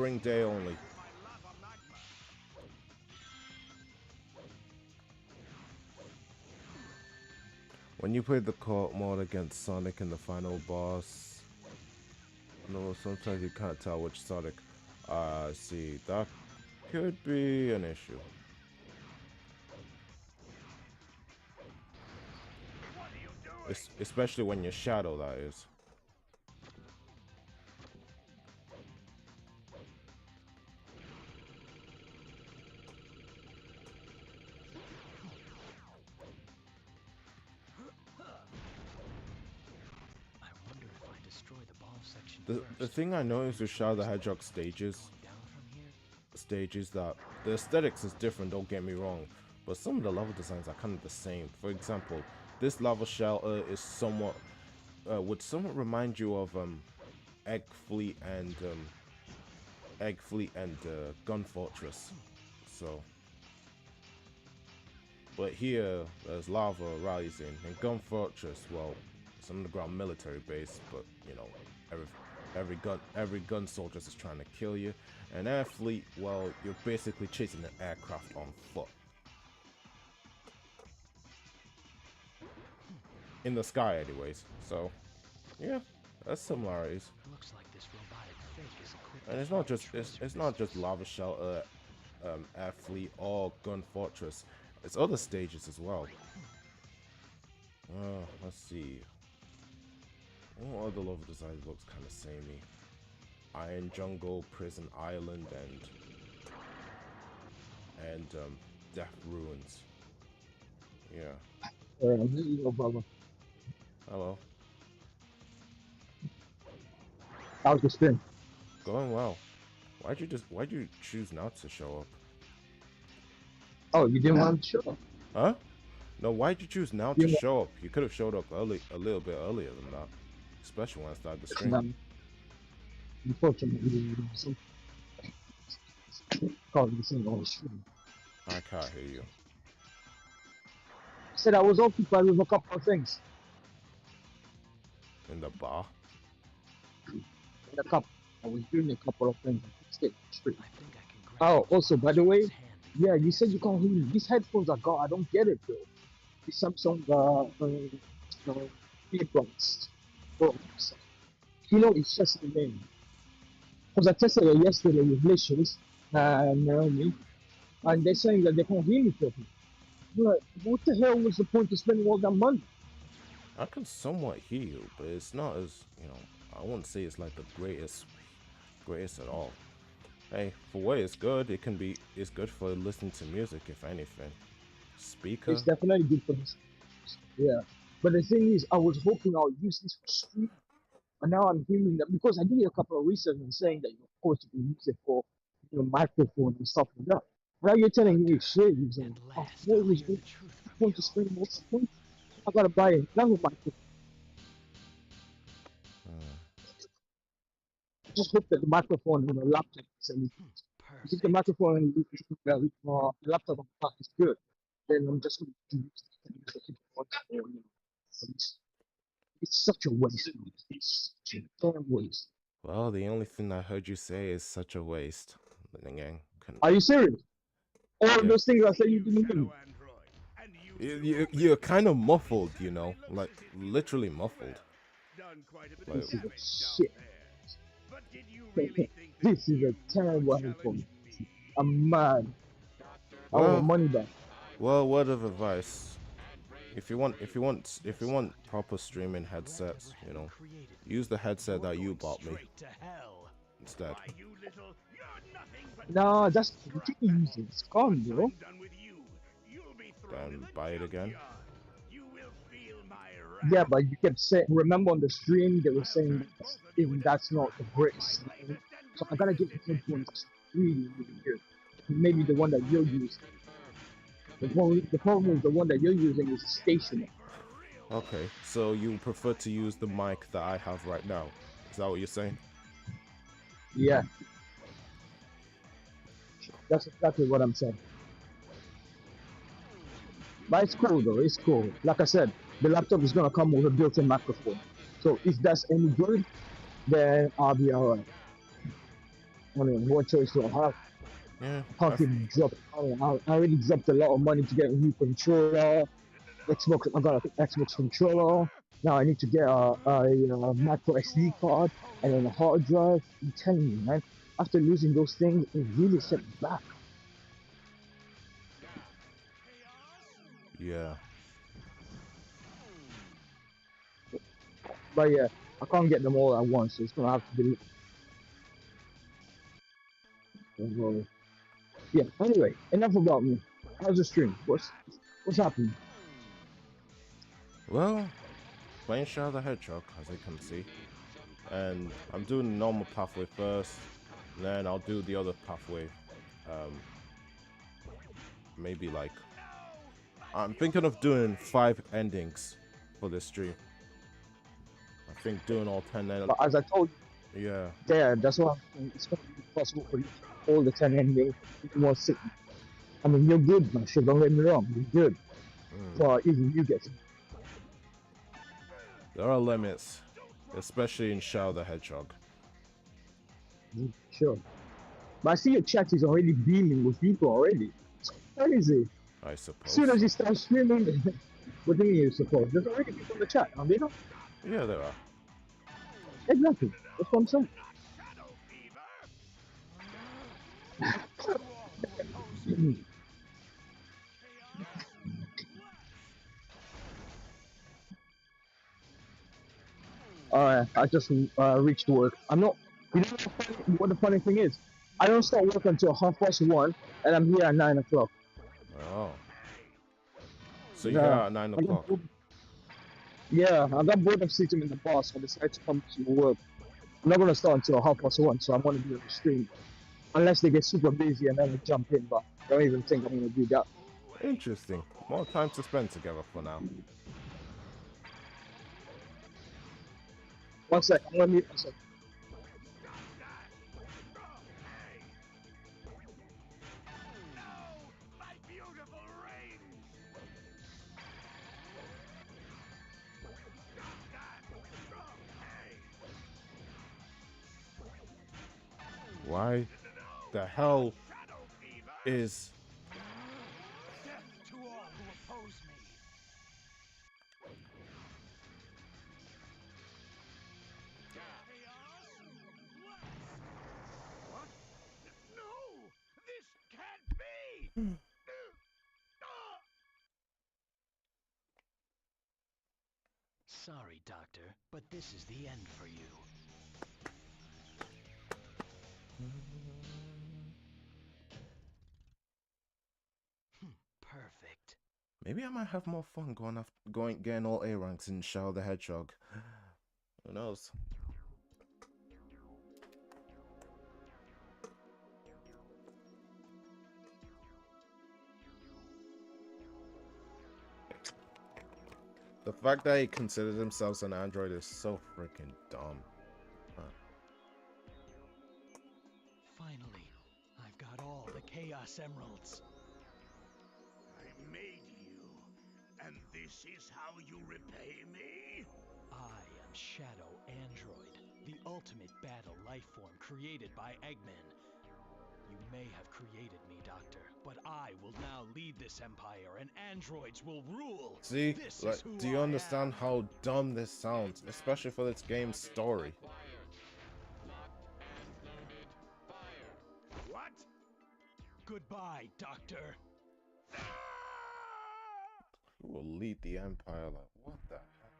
[SPEAKER 1] ring day only. When you played the co-op mode against Sonic in the final boss, no, sometimes you can't tell which Sonic. See, that could be an issue. Especially when you're Shadow, that is.
[SPEAKER 2] I wonder if I destroy the ball section
[SPEAKER 1] The thing I noticed with Shadow the Hedgehog stages that the aesthetics is different, don't get me wrong, but some of the level designs are kind of the same. For example, this lava shelter is somewhat would somewhat remind you of Egg Fleet and Gun Fortress. So, but here there's lava rising, and Gun Fortress, well, it's an underground military base, but you know, every gun soldier is trying to kill you. And Air Fleet, well, you're basically chasing an aircraft on foot. In the sky anyways. So yeah, that's similarities.
[SPEAKER 2] Looks like this robotic fake is equipped.
[SPEAKER 1] And it's not just lava shelter, Air Fleet or Gun Fortress. It's other stages as well. Let's see. All other level design looks kind of samey. Iron Jungle, Prison Island, and Death Ruins. Yeah.
[SPEAKER 10] No problem.
[SPEAKER 1] Hello.
[SPEAKER 10] How's the spin?
[SPEAKER 1] Going well. Why'd you choose not to show up?
[SPEAKER 10] Oh, you didn't want to show up?
[SPEAKER 1] Huh? No, why'd you choose now to show up? You could have showed up a little bit earlier than that. Especially when I started the stream.
[SPEAKER 10] Unfortunately, causing the same on the stream.
[SPEAKER 1] I can't hear you.
[SPEAKER 10] Said I was occupied with a couple of things.
[SPEAKER 1] In the bar?
[SPEAKER 10] I was doing a couple of things. Straight. Oh, also, by the way, yeah, you said you can't hear me. These headphones I got, I don't get it though. The Samsung earbuds. Oh, you know, it's just the name. Because I tested it yesterday with Licious and Naomi, and they're saying that they can't hear me properly. But what the hell was the point of spending all that money?
[SPEAKER 1] I can somewhat hear you, but it's not as, you know, I wouldn't say it's like the greatest at all. Hey, for what it's good, it's good for listening to music, if anything. Speaker?
[SPEAKER 10] It's definitely good for this. Yeah. But the thing is, I was hoping I would use this for stream, and now I'm hearing that because I did a couple of research and saying that you're supposed to use it for microphone and stuff like that. Now you're telling me shit using what was the point to spend more money? I gotta buy another microphone. Just hope that the microphone on the laptop is anything. If the microphone and the laptop is good, then I'm just going to use it. It's such a waste. It's such a damn waste.
[SPEAKER 1] Well, the only thing I heard you say is such a waste.
[SPEAKER 10] Are you serious? All those things I said you didn't
[SPEAKER 1] mean. You're kind of muffled, you know, like literally muffled.
[SPEAKER 10] Like, this is a shit. This is a terrible headphone. I'm mad. I want my money back.
[SPEAKER 1] Well, word of advice: if you want proper streaming headsets, you know, use the headset that you bought me instead.
[SPEAKER 10] Nah, that's ridiculous. It's gone, bro.
[SPEAKER 1] Then buy it again.
[SPEAKER 4] You will feel my
[SPEAKER 10] Yeah,
[SPEAKER 4] wrath.
[SPEAKER 10] but you kept saying, remember on the stream, they were saying
[SPEAKER 4] Turn
[SPEAKER 10] that's,
[SPEAKER 4] both of you into
[SPEAKER 10] that's not the
[SPEAKER 4] scraps of my
[SPEAKER 10] greatest thing.
[SPEAKER 4] latest and
[SPEAKER 10] So I gotta get
[SPEAKER 4] greatest
[SPEAKER 10] the headphone
[SPEAKER 4] invention.
[SPEAKER 10] that's really, really good. Maybe the one that you're
[SPEAKER 9] Target
[SPEAKER 10] using.
[SPEAKER 9] confirmed.
[SPEAKER 10] The problem is the one that you're using is
[SPEAKER 4] Get
[SPEAKER 10] stationary.
[SPEAKER 4] ready for a real
[SPEAKER 1] Okay, so you prefer to use the mic that I have right now? Is that what you're saying?
[SPEAKER 10] Yeah, that's exactly what I'm saying. But it's cool though, it's cool. Like I said, the laptop is gonna come with a built-in microphone. So if that's any good, then I'll be alright. I mean, what choice do I have?
[SPEAKER 1] Yeah,
[SPEAKER 10] I can't keep dropping. I already dropped a lot of money to get a new controller. Xbox, I got an Xbox controller. Now I need to get a micro SD card and then a hard drive. I'm telling you, man, after losing those things, it really set me back.
[SPEAKER 1] yeah.
[SPEAKER 10] But yeah, I can't get them all at once, so it's gonna have to be. Yeah. Anyway, enough about me. How's the stream? What's happening?
[SPEAKER 1] Well, playing Shadow the Hedgehog, as you can see. And I'm doing the normal pathway first, then I'll do the other pathway. Maybe like, I'm thinking of doing 5 endings for this stream. I think doing all 10
[SPEAKER 10] But as I told
[SPEAKER 1] yeah.
[SPEAKER 10] you, there, that's why it's gonna be impossible for you to get all the 10 endings in one sitting. I mean, you're good, man. Sure, don't get me wrong, you're good. But even you get
[SPEAKER 1] There are limits, especially in Shadow the Hedgehog.
[SPEAKER 10] sure. But I see your chat is already beaming with people already. It's crazy.
[SPEAKER 1] I
[SPEAKER 10] As soon
[SPEAKER 1] suppose.
[SPEAKER 10] as you start streaming, what do you mean you suppose? There's already people in the chat, are they not?
[SPEAKER 1] Yeah, there are.
[SPEAKER 10] Exactly. That's what I'm saying.
[SPEAKER 4] shadow fever.
[SPEAKER 2] To all who oppose me,
[SPEAKER 10] Alright, I just reached work. I'm not. You know what the funny thing is? I don't start work until 1:30, and I'm here at 9 o'clock.
[SPEAKER 1] Oh. So you're here
[SPEAKER 10] Yeah,
[SPEAKER 1] at 9
[SPEAKER 10] I got
[SPEAKER 1] o'clock.
[SPEAKER 10] bored. Yeah, I got bored of sitting in the bus. So I decided to come to work. I'm not gonna start until 1:30, so I'm gonna be on the stream. Unless they get super busy and then I jump in, but I don't even think I'm gonna do that.
[SPEAKER 1] Interesting. More time to spend together for now.
[SPEAKER 10] One sec, I'm gonna mute myself.
[SPEAKER 4] My beautiful rings!
[SPEAKER 1] Why the hell
[SPEAKER 4] Shadow fever!
[SPEAKER 1] is...
[SPEAKER 2] death to all who oppose me.
[SPEAKER 4] What? No! This can't be!
[SPEAKER 2] Sorry, Doctor, but this is the end for you. Perfect.
[SPEAKER 1] Maybe I might have more fun getting all A ranks in Shadow the Hedgehog. Who knows? The fact that he considers themselves an android is so freaking dumb.
[SPEAKER 2] Finally, I've got all the Chaos Emeralds.
[SPEAKER 4] I made you, and this is how you repay me?
[SPEAKER 2] I am Shadow Android, the ultimate battle life form created by Eggman. You may have created me, Doctor, but I will now lead this empire and androids will rule.
[SPEAKER 1] See,
[SPEAKER 2] This
[SPEAKER 1] like,
[SPEAKER 2] is who
[SPEAKER 1] do you
[SPEAKER 2] I
[SPEAKER 1] understand
[SPEAKER 2] am.
[SPEAKER 1] how dumb this sounds, especially for this game's story?
[SPEAKER 4] What?
[SPEAKER 2] Goodbye, Doctor.
[SPEAKER 1] Who will lead the empire? Like, what the heck?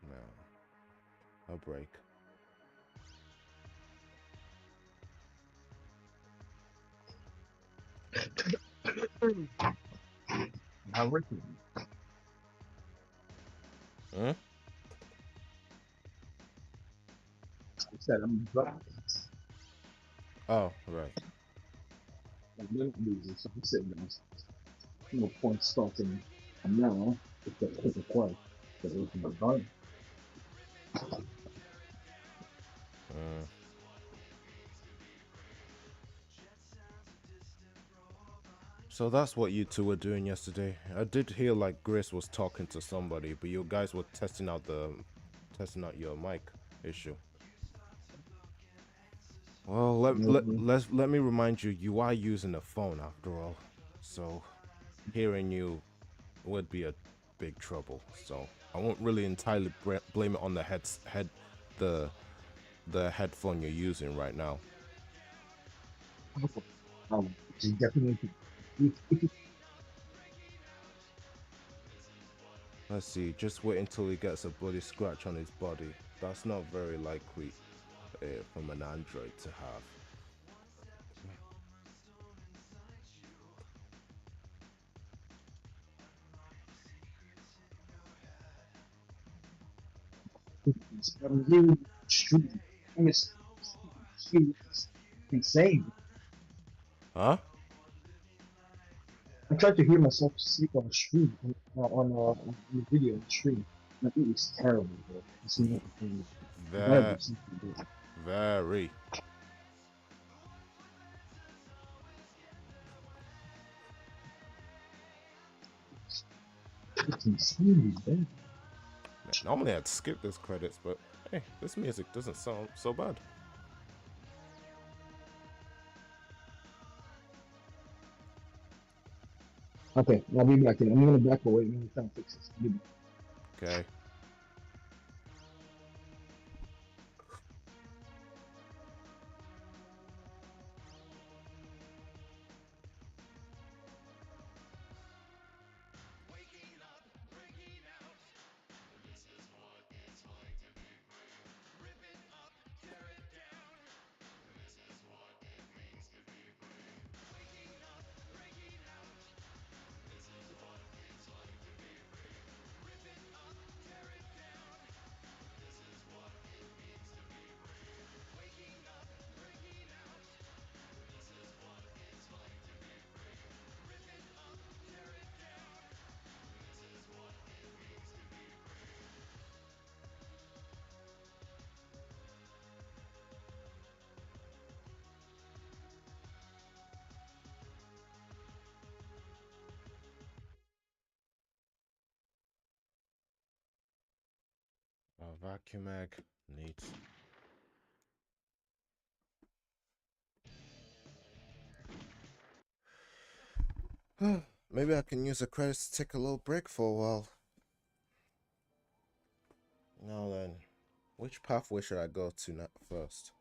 [SPEAKER 1] No. A break.
[SPEAKER 10] I reckon.
[SPEAKER 1] Hmm?
[SPEAKER 10] I said I'm black.
[SPEAKER 1] Oh, right.
[SPEAKER 10] I'm not losing. So I'm sitting down. No point starting now if they take a play. They're looking at time.
[SPEAKER 1] Mm. So that's what you two were doing yesterday. I did hear like Grace was talking to somebody, but you guys were testing out your mic issue. Well, let me remind you, you are using a phone after all, so hearing you would be a big trouble. So I won't really entirely blame it on the the the headphone you're using right now.
[SPEAKER 10] Definitely. If
[SPEAKER 1] Let's see, just wait until he gets a bloody scratch on his body. That's not very likely from an android to have.
[SPEAKER 10] I'm really street. I'm just insane.
[SPEAKER 1] Huh?
[SPEAKER 10] I tried to hear myself speak on the stream on the video on the stream. And it was terrible, bro. It's not gotta
[SPEAKER 1] Very,
[SPEAKER 10] do something, bro.
[SPEAKER 1] very.
[SPEAKER 10] It's insane, bro.
[SPEAKER 1] Normally I'd skip this credits, but hey, this music doesn't sound so bad.
[SPEAKER 10] Okay, I'll be back in. I'm gonna back away. I'm gonna try and fix this. I'll be back.
[SPEAKER 1] Okay. A vacuum egg. Neat. Maybe I can use the credits to take a little break for a while. Now then, which pathway should I go to first?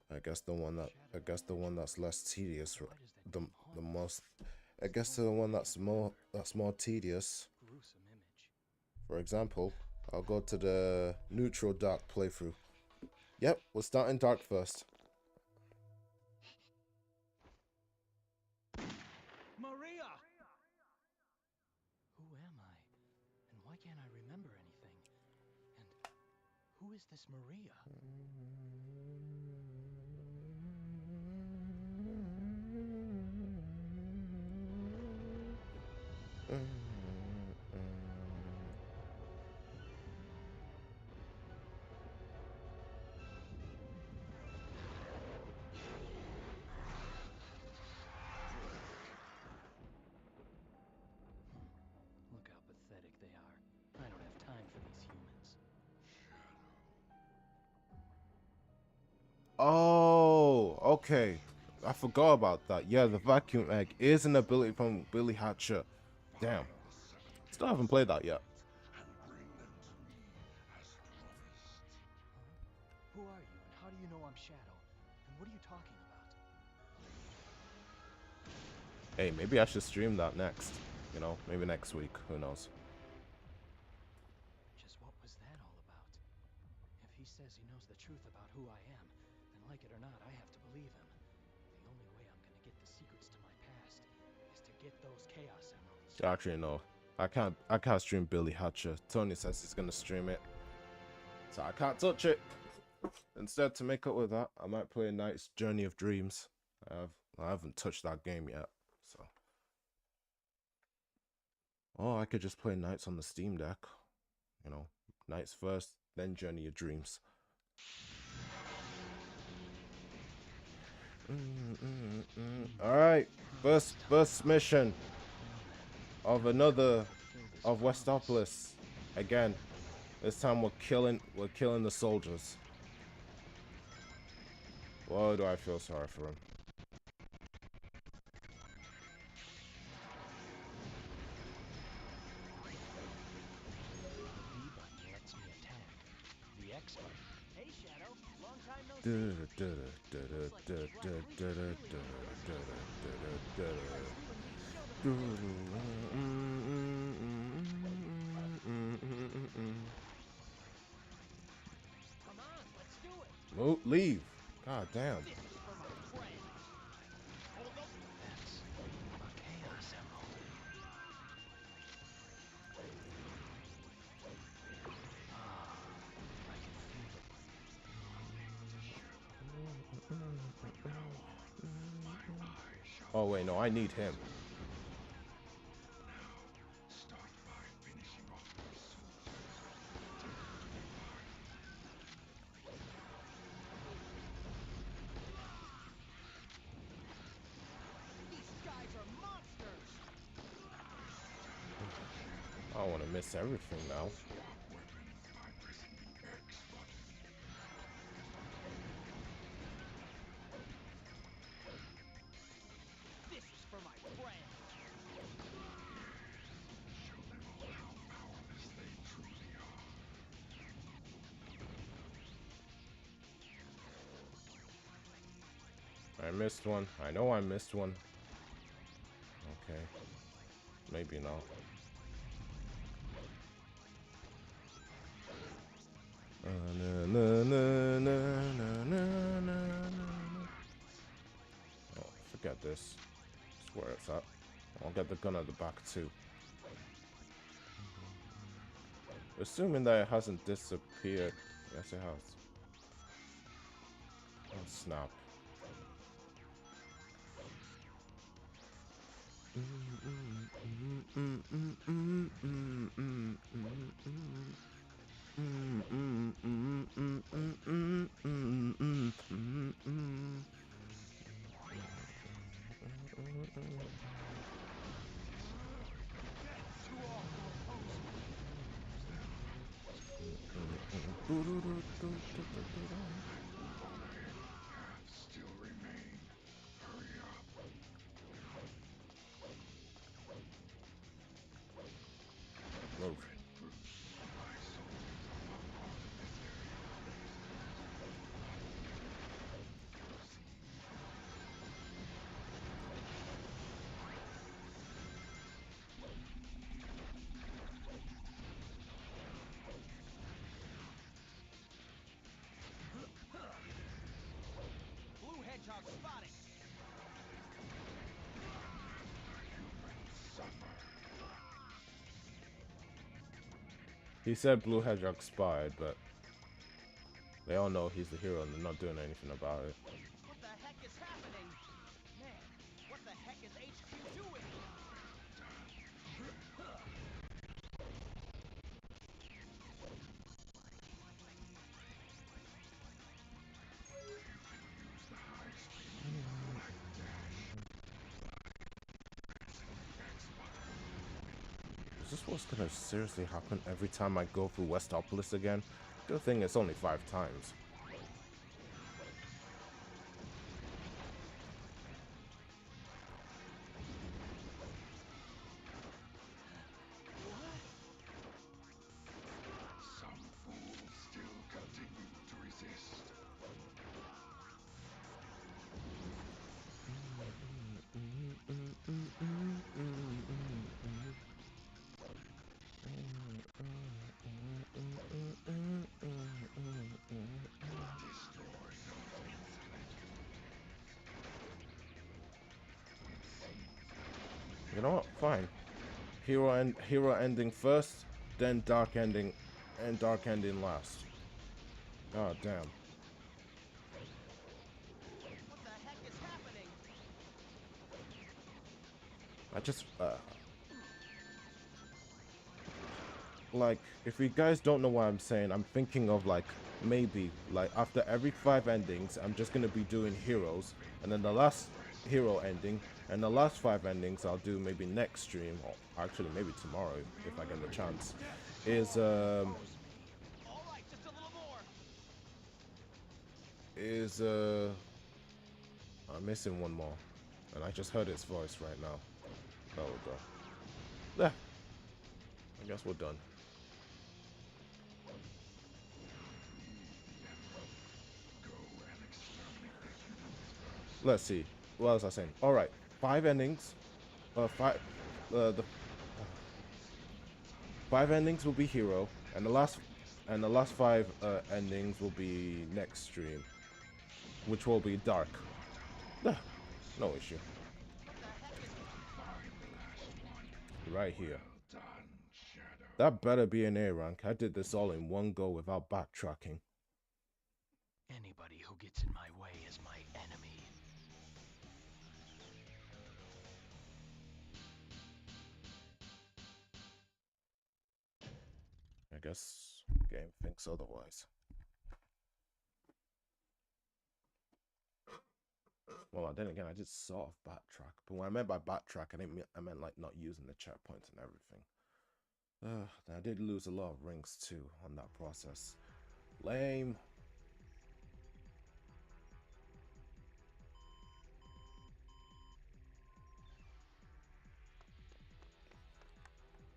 [SPEAKER 1] I guess the one that's less tedious. The the most. I guess the one that's more tedious.
[SPEAKER 2] Gruesome image.
[SPEAKER 1] For example, I'll go to the neutral dark playthrough. Yep, we're starting dark first.
[SPEAKER 2] Maria! Who am I? And why can't I remember anything? And who is this Maria? Look how pathetic they are. I don't have time for these humans.
[SPEAKER 1] Oh, okay. I forgot about that. Yeah, the vacuum egg is an ability from Billy Hatcher. Damn. Still haven't played that yet.
[SPEAKER 5] And bring them to me as promised.
[SPEAKER 2] Huh? Who are you, and how do you know I'm Shadow? And what are you talking about?
[SPEAKER 1] Hey, maybe I should stream that next. You know, maybe next week. Who knows?
[SPEAKER 2] Just what was that all about? If he says he knows the truth about who I am, then And like it or not, I have to believe him. The only way I'm gonna get the secrets to my past is to get those Chaos Emeralds.
[SPEAKER 1] Actually, no. I can't stream Billy Hatcher. Tony says he's gonna stream it, so I can't touch it. Instead, to make up with that, I might play Knight's Journey of Dreams. I haven't touched that game yet, so. Oh, I could just play Knights on the Steam Deck. You know, Knights first, then Journey of Dreams. All right, first mission of another of Westopolis. Again, this time we're killing the soldiers. Why do I feel sorry for him?
[SPEAKER 2] The B button lets me attack. The X button.
[SPEAKER 3] Hey, Shadow. Long time no see. Looks like the black creature's really on your business. Let's you and me show them the Come on, let's do it.
[SPEAKER 1] Move, leave. God damn.
[SPEAKER 3] This is for my friend. Hold up.
[SPEAKER 2] That's a Chaos Emerald. Ah, I can feel it.
[SPEAKER 1] Oh wait, no, I need him.
[SPEAKER 5] Start by finishing off those soldiers.
[SPEAKER 3] These guys are monsters.
[SPEAKER 1] I don't want to miss everything now.
[SPEAKER 5] Swap weapons by pressing the X button.
[SPEAKER 3] This is for my friend.
[SPEAKER 5] Show them all how powerless they truly are.
[SPEAKER 1] I missed one. I know I missed one. Okay. Maybe not. Oh, forget this. That's where it's at. I'll get the gun at the back too. Assuming that it hasn't disappeared. Yes, it has. Oh, snap.
[SPEAKER 5] Paths still remain. Hurry up.
[SPEAKER 1] Move.
[SPEAKER 5] My soldiers are bombarding this area.
[SPEAKER 3] Blue Hedgehog spotted.
[SPEAKER 1] He said Blue Hedgehog spied, but they all know he's the hero and they're not doing anything about it.
[SPEAKER 3] What the heck is happening? Man, what the heck is HQ doing?
[SPEAKER 5] Use the high speed black dash. X button.
[SPEAKER 1] Is this what's gonna seriously happen every time I go through Westopolis again? Good thing it's only 5 times.
[SPEAKER 5] Some fools still continue to resist.
[SPEAKER 1] You know what? Fine. Hero ending first, then dark ending, and dark ending last. Oh damn.
[SPEAKER 3] What the heck is happening?
[SPEAKER 1] I just like, if you guys don't know what I'm saying, I'm thinking of like maybe like after every 5 endings, I'm just gonna be doing heroes, and then the last hero ending, and the last 5 endings I'll do maybe next stream, or actually maybe tomorrow if I get the chance. Is
[SPEAKER 3] All right, just a little more.
[SPEAKER 1] is I'm missing one more, and I just heard its voice right now. There we go. Yeah, I guess we're done. Let's see. What was I saying? All right, 5 endings. Five. The 5 endings will be hero, and the last 5 endings will be next stream, which will be dark. No issue. Right here. That better be an A rank. I did this all in one go without backtracking.
[SPEAKER 2] Anybody who gets in my way is my enemy.
[SPEAKER 1] I guess game thinks otherwise. Well, then again, I did sort of backtrack, but when I meant by backtrack, I meant like not using the checkpoints and everything. I did lose a lot of rings too on that process. Lame.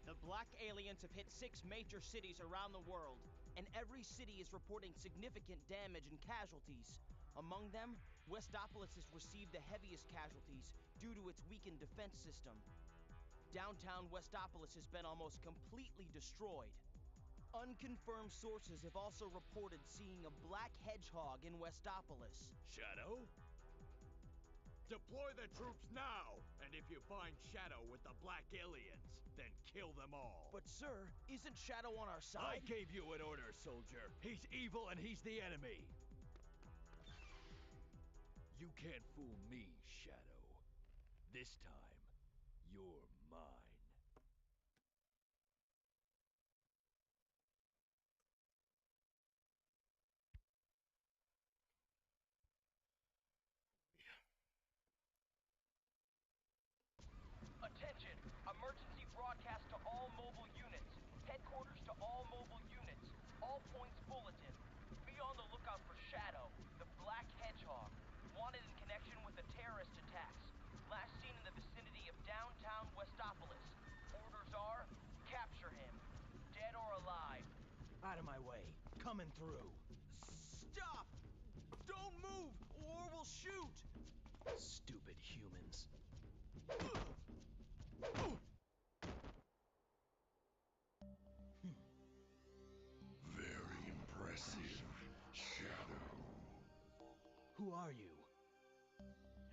[SPEAKER 3] The Black Aliens have hit 6 major cities around the world, and every city is reporting significant damage and casualties. Among them, Westopolis has received the heaviest casualties due to its weakened defense system. Downtown Westopolis has been almost completely destroyed. Unconfirmed sources have also reported seeing a black hedgehog in Westopolis.
[SPEAKER 4] Shadow? Deploy the troops now! And if you find Shadow with the Black Aliens, then kill them all.
[SPEAKER 3] But sir, isn't Shadow on our
[SPEAKER 4] I
[SPEAKER 3] side?
[SPEAKER 4] gave you an order, soldier. He's evil and he's the enemy. You can't fool me, Shadow. This time, you're mine.
[SPEAKER 3] Attention! Emergency broadcast to all mobile units. Headquarters to all mobile units. All points bulletin. Be on the lookout for Shadow, the Black Hedgehog. Wanted in connection with the terrorist attacks. Last seen in the vicinity of downtown Westopolis. Orders are, capture him. Dead or alive.
[SPEAKER 2] Out of my way. Coming through.
[SPEAKER 3] Stop! Don't move, or we'll shoot!
[SPEAKER 2] Stupid humans.
[SPEAKER 5] Very impressive, Shadow.
[SPEAKER 2] Who are you?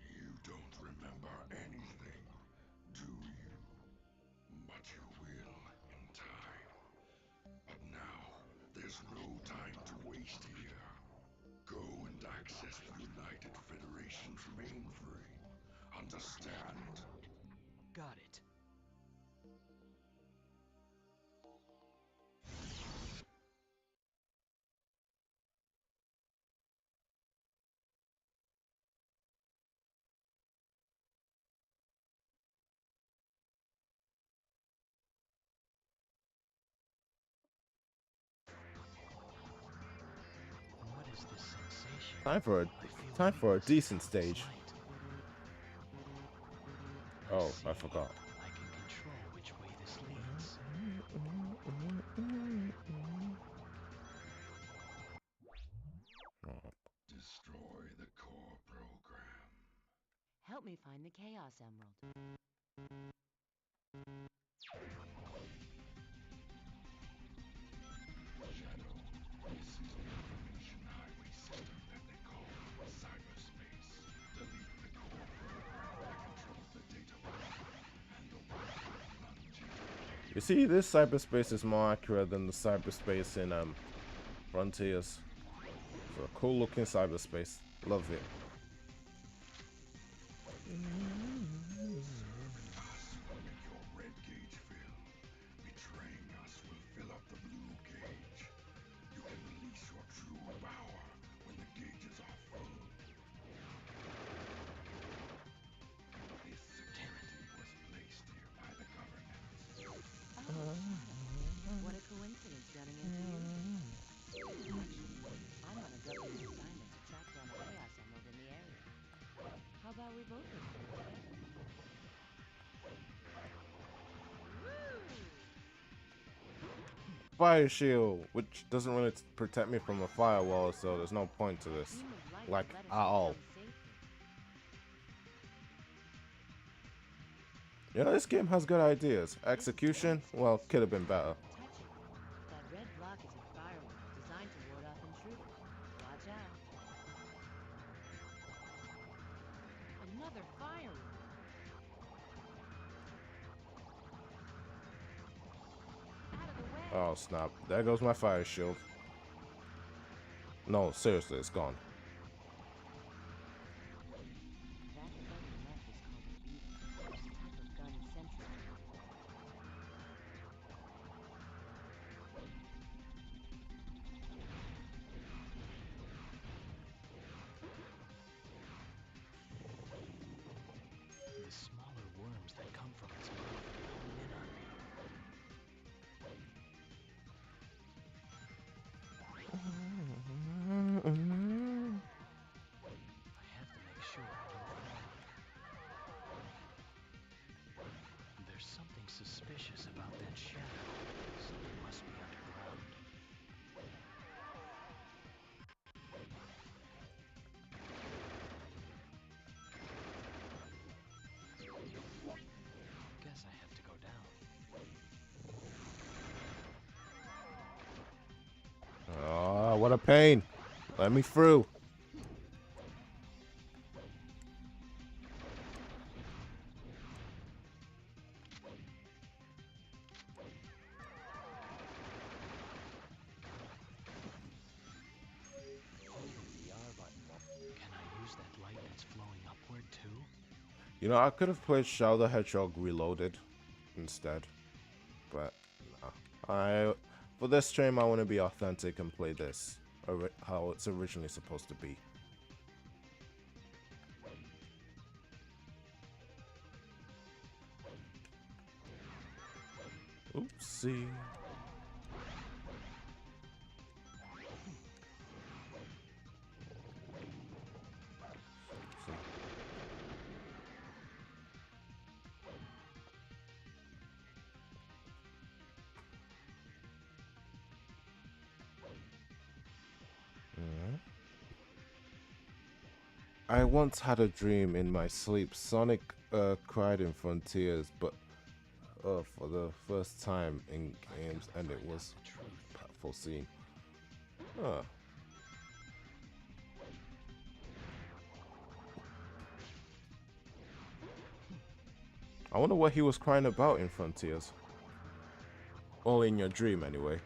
[SPEAKER 5] You don't remember anything, do you? But you will in time. But now, there's no time to waste here. Go and access the United Federation's mainframe. Understand?
[SPEAKER 2] Got it. What is this sensation?
[SPEAKER 1] Time for a
[SPEAKER 2] I feel
[SPEAKER 1] time for a
[SPEAKER 2] wings
[SPEAKER 1] decent
[SPEAKER 2] against
[SPEAKER 1] stage.
[SPEAKER 2] light.
[SPEAKER 1] Oh,
[SPEAKER 2] See,
[SPEAKER 1] I forgot.
[SPEAKER 2] I can control which way this leads.
[SPEAKER 1] Oh,
[SPEAKER 5] Destroy the core program.
[SPEAKER 6] Help me find the Chaos Emerald.
[SPEAKER 5] Shadow, this is the information highway system that they call cyberspace. Delete the core program that controls the data router and the
[SPEAKER 1] You see, this cyberspace is more accurate than the cyberspace in Frontiers. It's a cool looking cyberspace. Love it.
[SPEAKER 5] Serving us will make your red gauge fill. Betraying us will fill up the blue gauge. You can release your true power when the gauges are full. This security was placed here by the government.
[SPEAKER 6] What a coincidence running into you. Actually, I'm on a government assignment to track down a Chaos Emerald in the area. How about we both look for it together?
[SPEAKER 1] Fire shield, which doesn't really protect me from a firewall, so there's no point to this.
[SPEAKER 6] Beam of light
[SPEAKER 1] Like,
[SPEAKER 6] will let us
[SPEAKER 1] at all.
[SPEAKER 6] get down safely.
[SPEAKER 1] You know, this game has good ideas. Execution, well, could have been better.
[SPEAKER 6] Touch it. That red block is a firewall designed to ward off intruders. Watch out. Another firewall. Out of the way.
[SPEAKER 1] Oh snap, there goes my fire shield. No, seriously, it's gone.
[SPEAKER 6] That button left is called a beater. It's a type of gun sentry gun.
[SPEAKER 2] The smaller worms that come from its mouth hone in on me. I have to make sure I don't fall. There's something suspicious about that shadow, so it must be underground. Guess I have to go down.
[SPEAKER 1] Oh, what a pain. Let me through.
[SPEAKER 2] Holding the R button. Can I use that light that's flowing upward too?
[SPEAKER 1] You know, I could have played Shadow the Hedgehog Reloaded instead. But, nah. For this stream, I want to be authentic and play this how it's originally supposed to be. Oopsie. I once had a dream in my sleep. Sonic cried in Frontiers, but for the first time in games, and it was a powerful scene. Huh. I wonder what he was crying about in Frontiers. Or in your dream, anyway.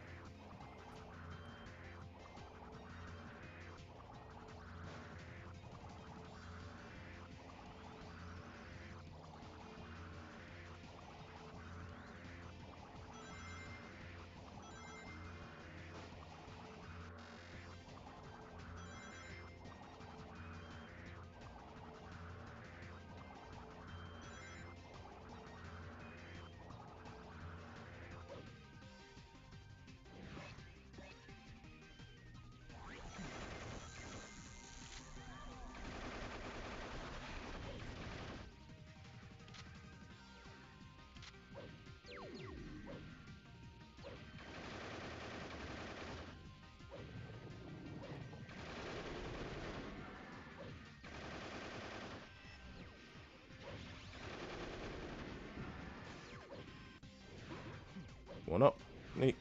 [SPEAKER 1] One up. Neat.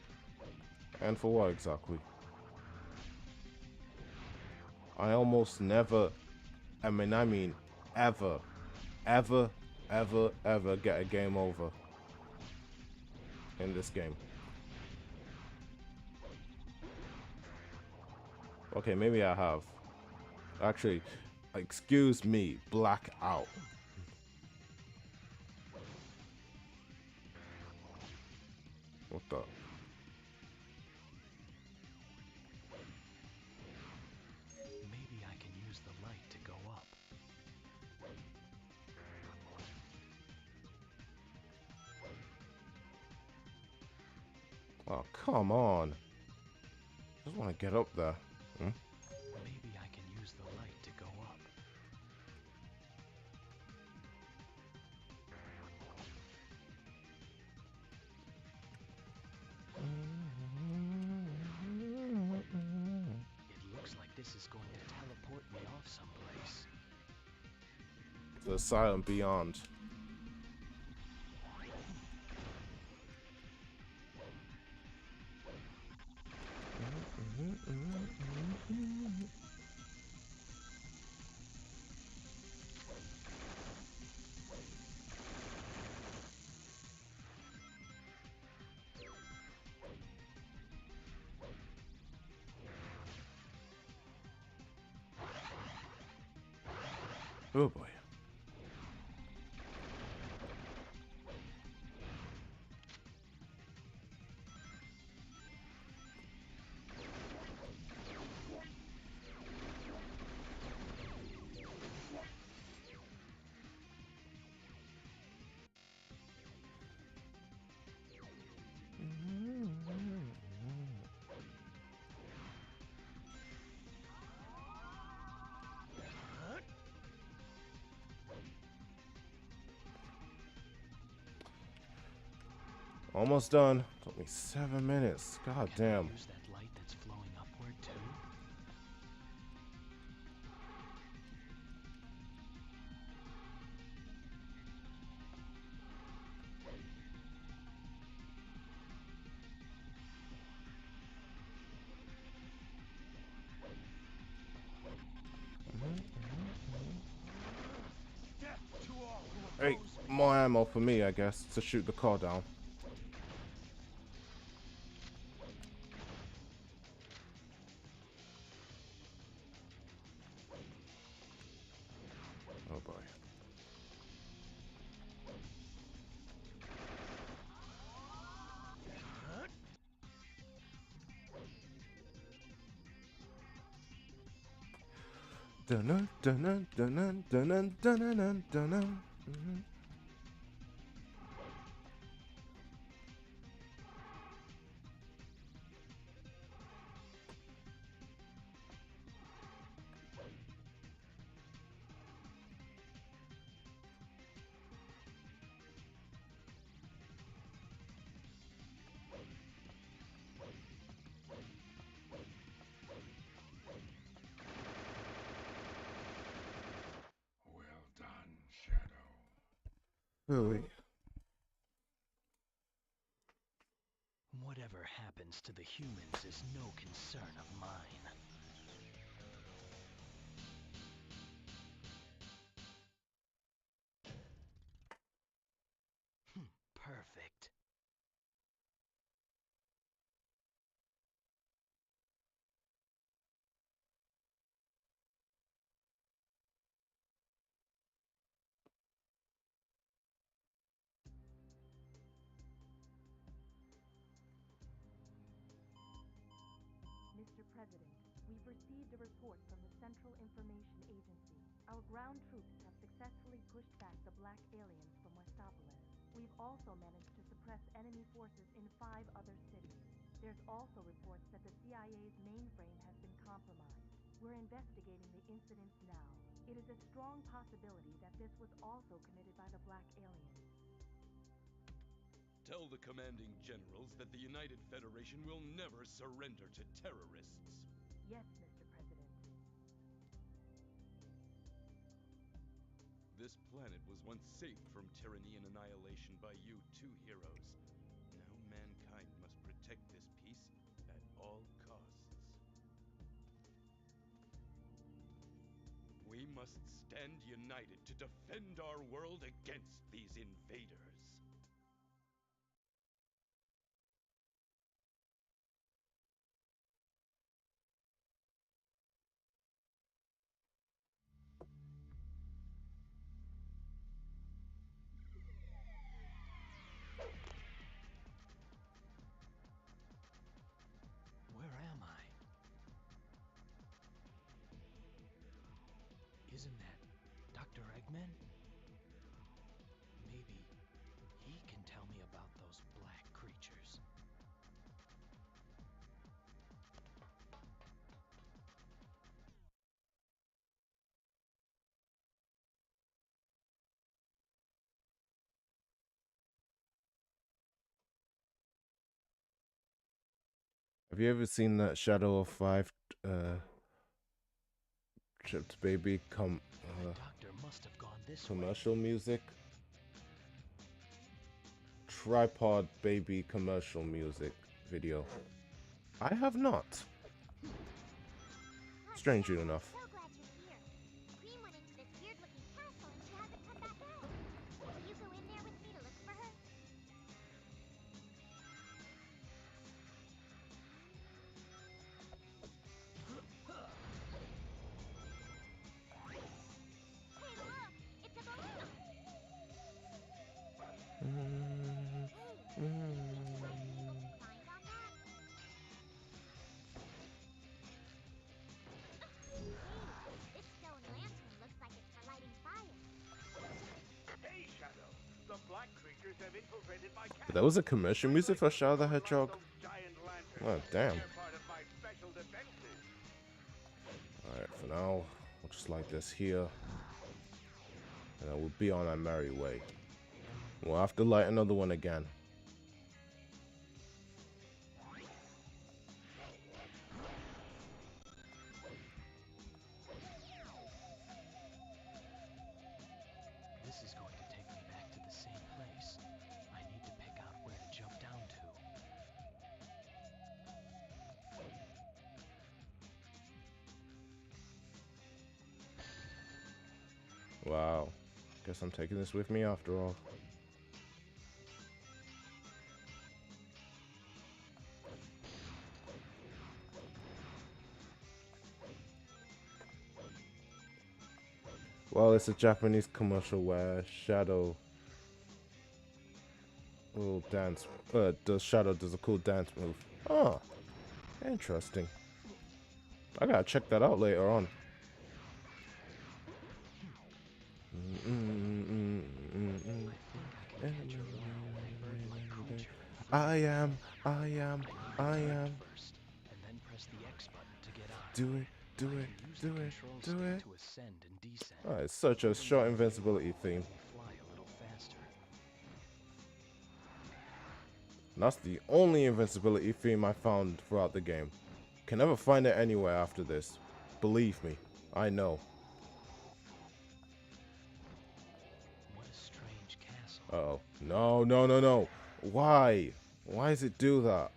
[SPEAKER 1] And for what exactly? I almost never, I mean, ever get a game over. in this game. Okay, maybe I have. Actually, excuse me, blackout. What the?
[SPEAKER 2] Maybe I can use the light to go up.
[SPEAKER 1] Oh, come on. Just want to get up there. Hmm?
[SPEAKER 2] Maybe I can use the light to go up. It looks like this is going to teleport me off someplace.
[SPEAKER 1] The silent beyond. Oh boy. Almost done. Took me 7 minutes. God
[SPEAKER 2] Can I
[SPEAKER 1] damn.
[SPEAKER 2] use that light that's flowing upward too?
[SPEAKER 1] Hey, more ammo for me, I guess, to shoot the car down. Oh boy. Dun dun dun dun dun dun dun dun dun.
[SPEAKER 5] Well done, Shadow.
[SPEAKER 1] Really?
[SPEAKER 2] Whatever happens to the humans is no concern of mine. Perfect.
[SPEAKER 6] Mr. President, we've received a report from the Central Information Agency. Our ground troops have successfully pushed back the black aliens from Westopolis. We've also managed to suppress enemy forces in 5 other cities. There's also reports that the CIA's mainframe has been compromised. We're investigating the incidents now. It is a strong possibility that this was also committed by the black aliens.
[SPEAKER 7] Tell the commanding generals that the United Federation will never surrender to terrorists.
[SPEAKER 6] Yes, Mr. President.
[SPEAKER 7] This planet was once safe from tyranny and annihilation by you two heroes. Now mankind must protect this peace at all costs. We must stand united to defend our world against these invaders.
[SPEAKER 2] Isn't that Dr. Eggman? Maybe he can tell me about those black creatures.
[SPEAKER 1] Have you ever seen that Shadow of 5 Chipped Baby
[SPEAKER 2] That doctor must have gone this
[SPEAKER 1] commercial music? Tripod Baby commercial music video. I have not. Strangely enough.
[SPEAKER 8] So glad you're here. Cream went into this weird-looking castle and she hasn't come back out. Will you go in there with me to look for her? Hey, look! It's a balloon! Hey, did you guys be able to find on that? Hey, this stone lantern looks like it's for lighting fire.
[SPEAKER 4] Hey, Shadow. The black creatures have infiltrated my castle.
[SPEAKER 1] But that was a commercial music for Shadow the Hedgehog?
[SPEAKER 4] Giant lanterns.
[SPEAKER 1] Oh, damn.
[SPEAKER 4] They're part of my special defenses.
[SPEAKER 1] Alright, for now, we'll just light this here. And then we'll be on our merry way. We'll have to light another one again.
[SPEAKER 2] This is going to take me back to the same place. I need to pick out where to jump down to.
[SPEAKER 1] Wow. Guess I'm taking this with me after all. Well, it's a Japanese commercial where Shadow will dance. Shadow does a cool dance move. Oh, interesting. I gotta check that out later on. I am.
[SPEAKER 2] First, and then press the X button to get on.
[SPEAKER 1] Do it.
[SPEAKER 2] Use the control stick to ascend and descend.
[SPEAKER 1] Oh, it's such a short invincibility theme.
[SPEAKER 2] Fly a little faster.
[SPEAKER 1] And that's the only invincibility theme I found throughout the game. Can never find it anywhere after this. Believe me, I know.
[SPEAKER 2] What a strange castle.
[SPEAKER 1] Uh-oh. No. Why? Why does it do that?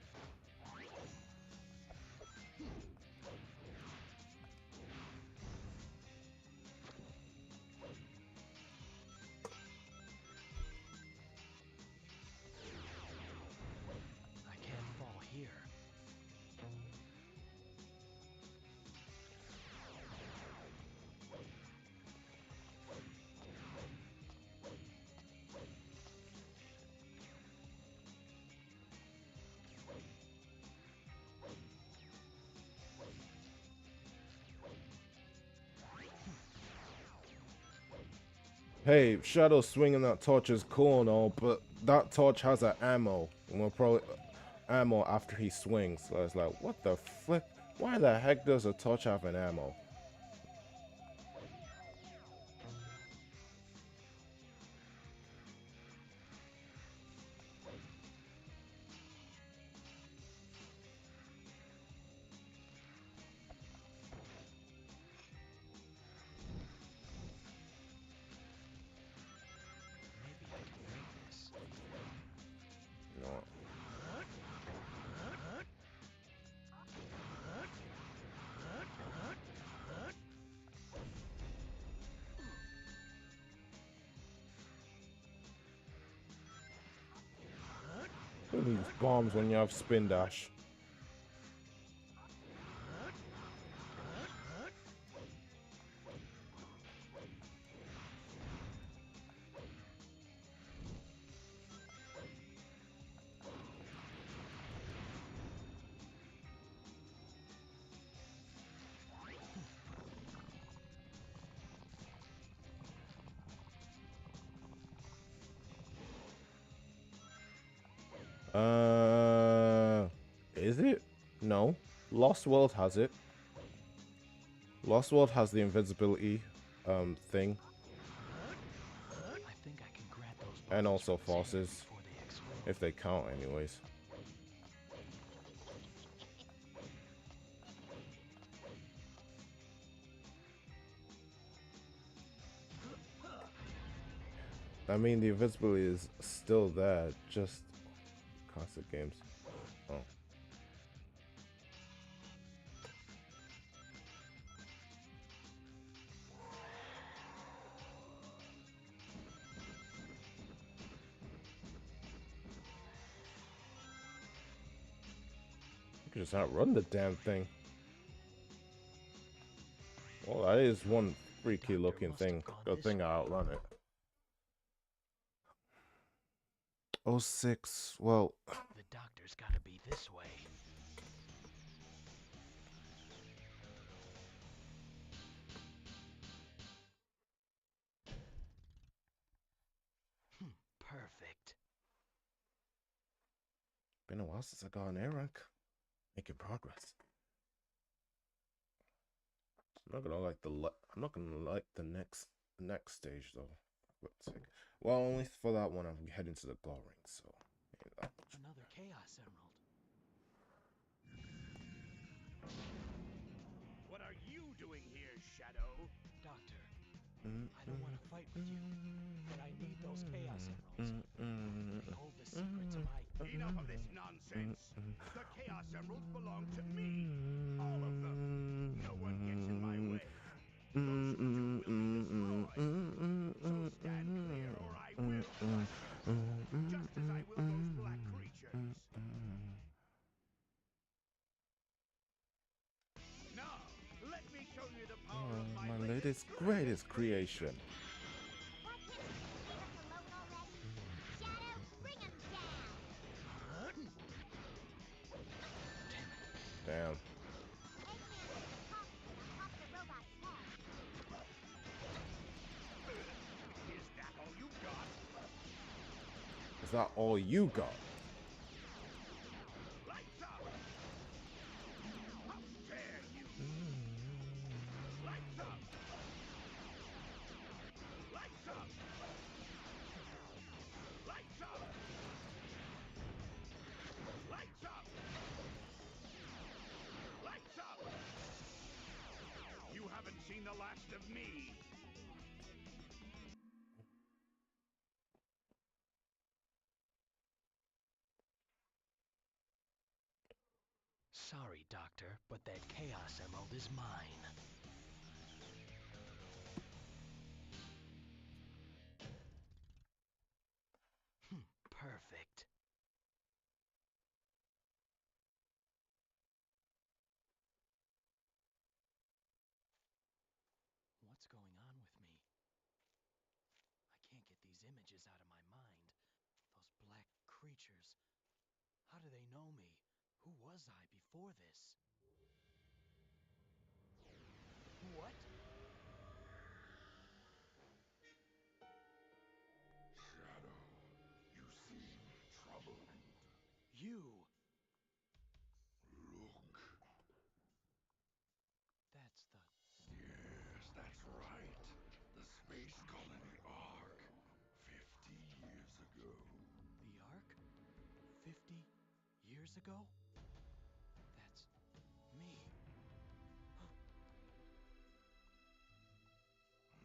[SPEAKER 2] I can't fall here.
[SPEAKER 1] Hey, Shadow swinging that torch is cool and all, but that torch has an ammo. And we'll probably ammo after he swings. So I was like, what the flip? Why the heck does a torch have an ammo?
[SPEAKER 2] Maybe I can break this.
[SPEAKER 1] You know what? Who needs bombs when you have spin dash? Uh, is it? No. Lost World has it. Lost World has the invincibility thing,
[SPEAKER 2] I think I can grant those
[SPEAKER 1] and
[SPEAKER 2] bullets
[SPEAKER 1] also
[SPEAKER 2] from this area
[SPEAKER 1] forces,
[SPEAKER 2] before they explode.
[SPEAKER 1] if they count, anyways. I mean, the invincibility is still there, just classic games. Oh. You can just outrun the damn thing. Well, that is one freaky looking thing. Good thing I outrun it. Oh, 06. Well,
[SPEAKER 2] The doctor's gotta be this way. Perfect.
[SPEAKER 1] been a while since I got an A rank. Making progress. I'm not gonna like I'm not gonna like the next stage though. Well, only for that one I'm heading to the glow ring, so
[SPEAKER 2] Another Chaos Emerald.
[SPEAKER 4] What are you doing here, Shadow?
[SPEAKER 2] Doctor, I don't want to fight with you, but I need those Chaos Emeralds. They hold the secret to my...
[SPEAKER 4] Enough of this nonsense. The Chaos Emeralds belong to me. All of them. No one gets in my way. Those who do will be destroyed. So stand clear or I will crush you. Just as I will those black creatures. Now, let me show you the power of
[SPEAKER 1] my latest greatest creation.
[SPEAKER 8] Why can't you just leave us alone already? Shadow, bring him down!
[SPEAKER 1] Damn.
[SPEAKER 8] Eggman is talking on top of the robot's head.
[SPEAKER 4] Is that all you got?
[SPEAKER 1] Is that all you got?
[SPEAKER 4] Lights up! How dare you! Lights up! Lights up! Lights up! Lights up! Lights up! You haven't seen the last of me!
[SPEAKER 2] Sorry, Doctor, but that Chaos Emerald is mine. Perfect. What's going on with me? I can't get these images out of my mind. Those black creatures. How do they know me? Who was I before this? What?
[SPEAKER 5] Shadow, you seem troubled.
[SPEAKER 2] You!
[SPEAKER 5] Look.
[SPEAKER 2] That's the...
[SPEAKER 5] Yes, that's right. The space colony Ark. 50 years ago.
[SPEAKER 2] The Ark? 50 years ago? That's me.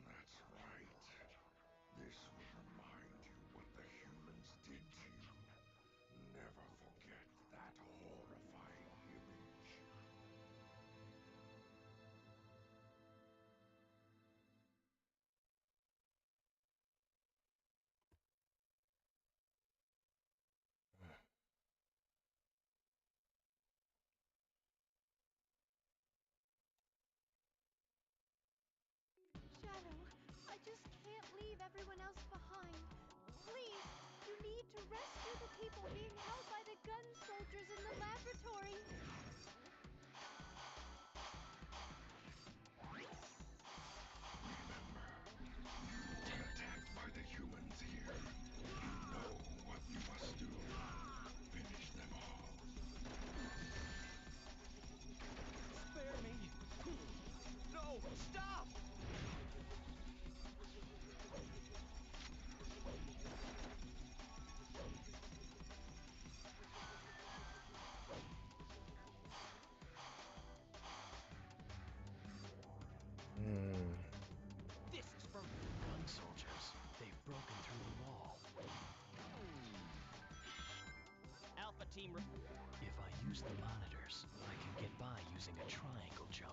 [SPEAKER 5] That's right. This will remind you what the humans did to you. Never forget that horrifying image.
[SPEAKER 8] Shadow, I just can't leave everyone else behind. Please, you need to rescue the people being held by the gun soldiers in the laboratory.
[SPEAKER 5] Attacked by the humans here. You know what you must do.
[SPEAKER 3] team.
[SPEAKER 2] If I use the monitors, I can get by using a triangle jump.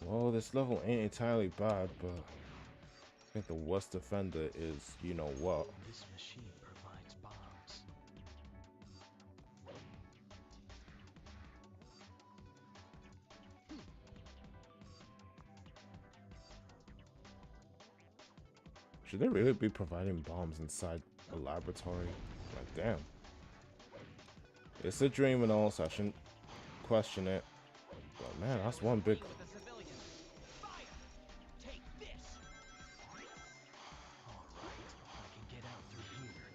[SPEAKER 1] Well, this level ain't entirely bad, but I think the worst offender is you know what.
[SPEAKER 2] This machine provides bombs.
[SPEAKER 1] Should they really be providing bombs inside a laboratory? Like, damn. It's a dream and all, so I shouldn't question it. But man, that's one big.
[SPEAKER 3] With a civilian. Fire! Take this!
[SPEAKER 2] Alright, I can get out through here.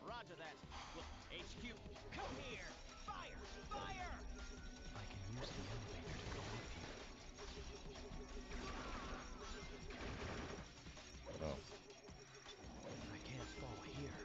[SPEAKER 3] Roger that. Look, HQ, come here! Fire! Fire!
[SPEAKER 2] I can use the elevator to go up here.
[SPEAKER 1] Oh.
[SPEAKER 2] I can't fall here.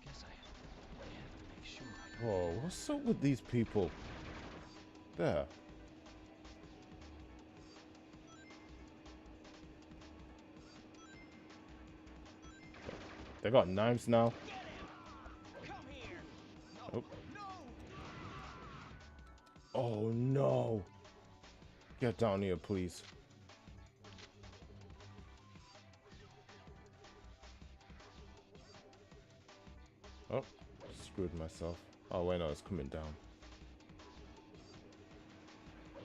[SPEAKER 2] Guess I have to make sure I don't.
[SPEAKER 1] Whoa, what's up with these people? There. They got knives now.
[SPEAKER 3] Get him! Come here! No!
[SPEAKER 1] Oh.
[SPEAKER 3] No!
[SPEAKER 1] Oh no! Get down here, please. Oh, screwed myself. Oh wait, no, it's coming down.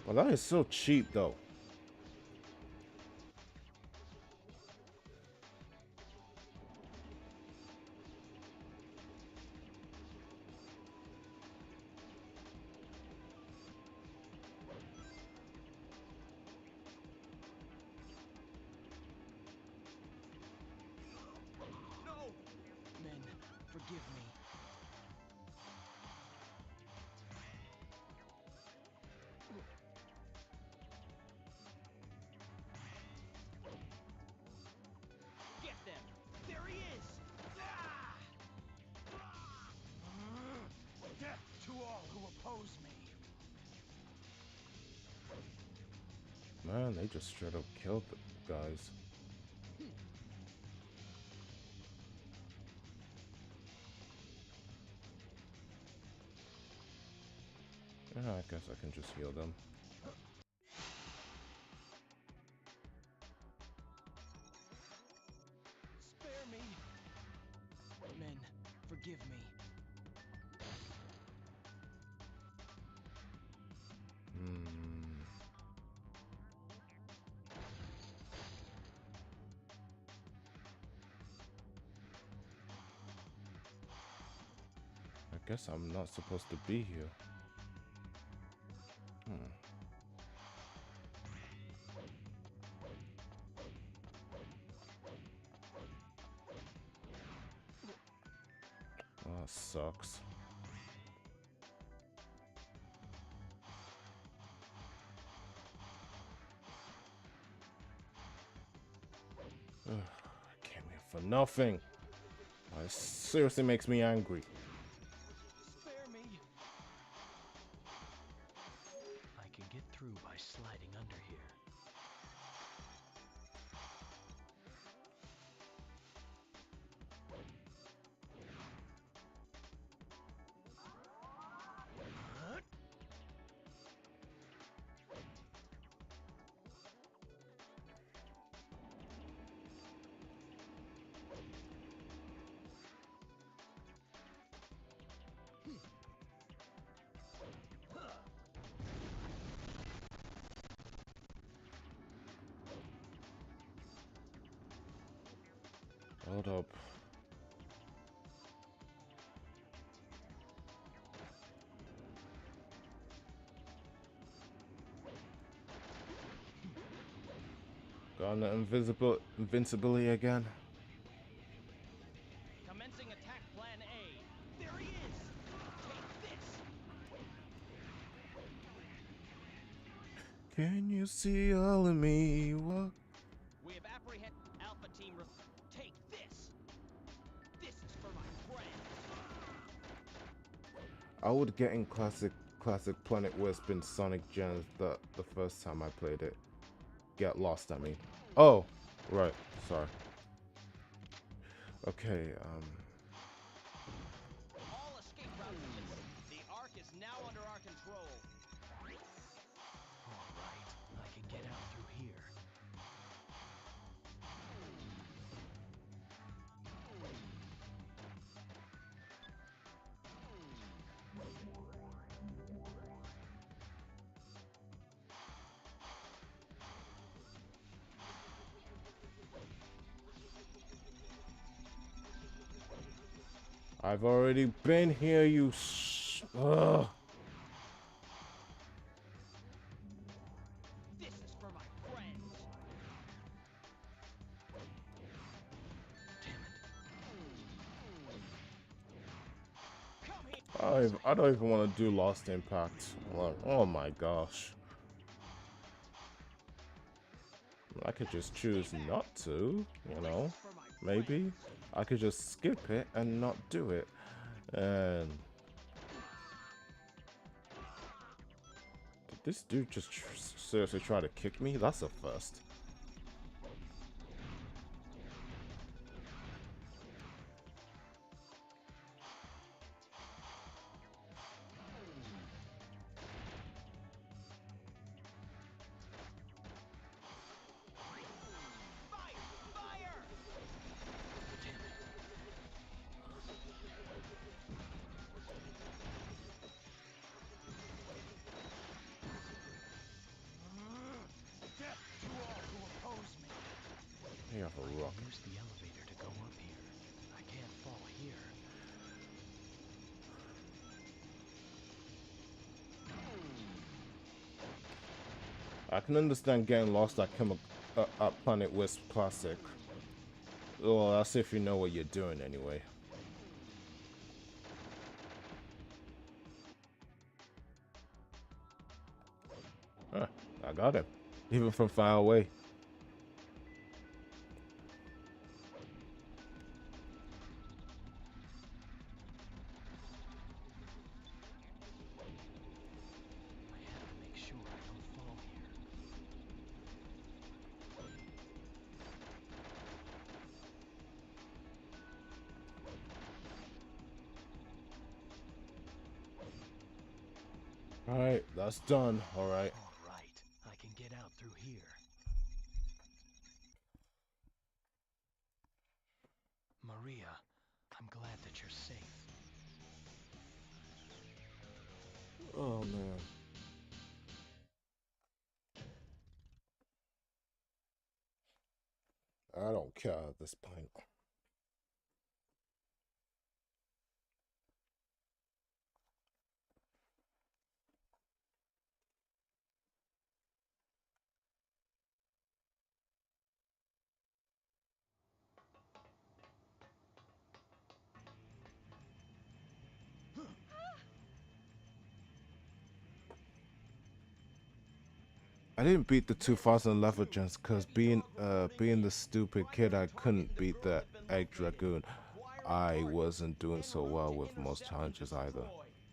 [SPEAKER 1] Well, that is so cheap, though.
[SPEAKER 3] No!
[SPEAKER 2] Men, forgive me.
[SPEAKER 3] Get them! There he is! Ah!
[SPEAKER 4] Death to all who oppose me.
[SPEAKER 1] Man, they just straight up killed the guys. Yeah, I guess I can just heal them.
[SPEAKER 2] Spare me. Men, forgive me.
[SPEAKER 1] I guess I'm not supposed to be here. Oh, that sucks. Ugh, I came here for nothing. It seriously makes me angry.
[SPEAKER 2] Spare me. I can get through by sliding under here.
[SPEAKER 1] Hold up. On the invincibility again.
[SPEAKER 3] Commencing attack plan A. There he is! Take this!
[SPEAKER 1] Can you see all of me? What?
[SPEAKER 3] We have apprehended Alpha Team. Take this! This is for my friends!
[SPEAKER 1] I would get in classic Planet Wisp in Sonic Gens the first time I played it. Get lost, I mean. Oh, right. Sorry. Okay,
[SPEAKER 3] All escape routes have been... The Ark is now under our control.
[SPEAKER 2] All right, I can get out through here.
[SPEAKER 1] I've already been here, you Ugh.
[SPEAKER 3] This is for my friends! Come here!
[SPEAKER 1] I don't even want to do Lost Impact. Like, oh my gosh. I could just choose not to, you know. Maybe I could just skip it and not do it. And did this dude just seriously try to kick me? That's a first. You have a rock.
[SPEAKER 2] Use the elevator to go up here. I can't fall here.
[SPEAKER 1] I can understand getting lost at Planet Wisp Classic. Well, that's if you know what you're doing anyway. Huh, I got him. Even from far away.
[SPEAKER 2] I have to make sure I don't fall here.
[SPEAKER 1] Alright, that's done. Alright.
[SPEAKER 2] All right, I can get out through here. Maria, I'm glad that you're safe.
[SPEAKER 1] Oh man. I don't care at this point. I didn't beat the 2011 gens because being the stupid kid, I couldn't beat the Egg Dragoon. I wasn't doing so well with most challenges either.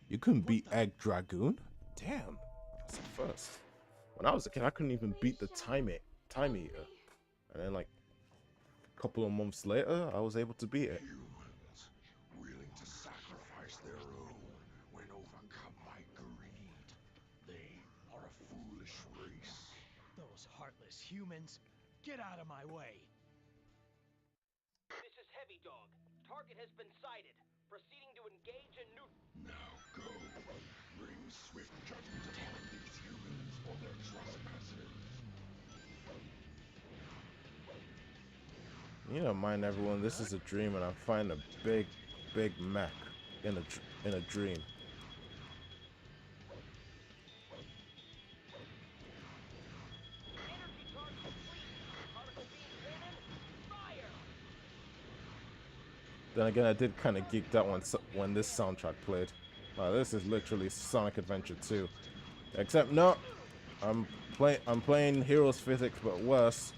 [SPEAKER 1] You couldn't beat Egg Dragoon? Damn, that's a first. When I was a kid, I couldn't even beat the Time Eater. And then like a couple of months later, I was able to beat it.
[SPEAKER 5] Humans willing to sacrifice their own when overcome by greed. They are a foolish race.
[SPEAKER 2] Those heartless humans, get out of my way.
[SPEAKER 3] This is Hedgehog. Target has been sighted. Proceeding to engage and
[SPEAKER 5] Now go. Bring swift judgment upon these humans for their trespasses.
[SPEAKER 1] You don't mind everyone, this is a dream and I'm fighting a big mech in a dream. Then again, I did kind of geeked out when this soundtrack played. Wow, this is literally Sonic Adventure 2. Except no, I'm playing Heroes Physics, but worse.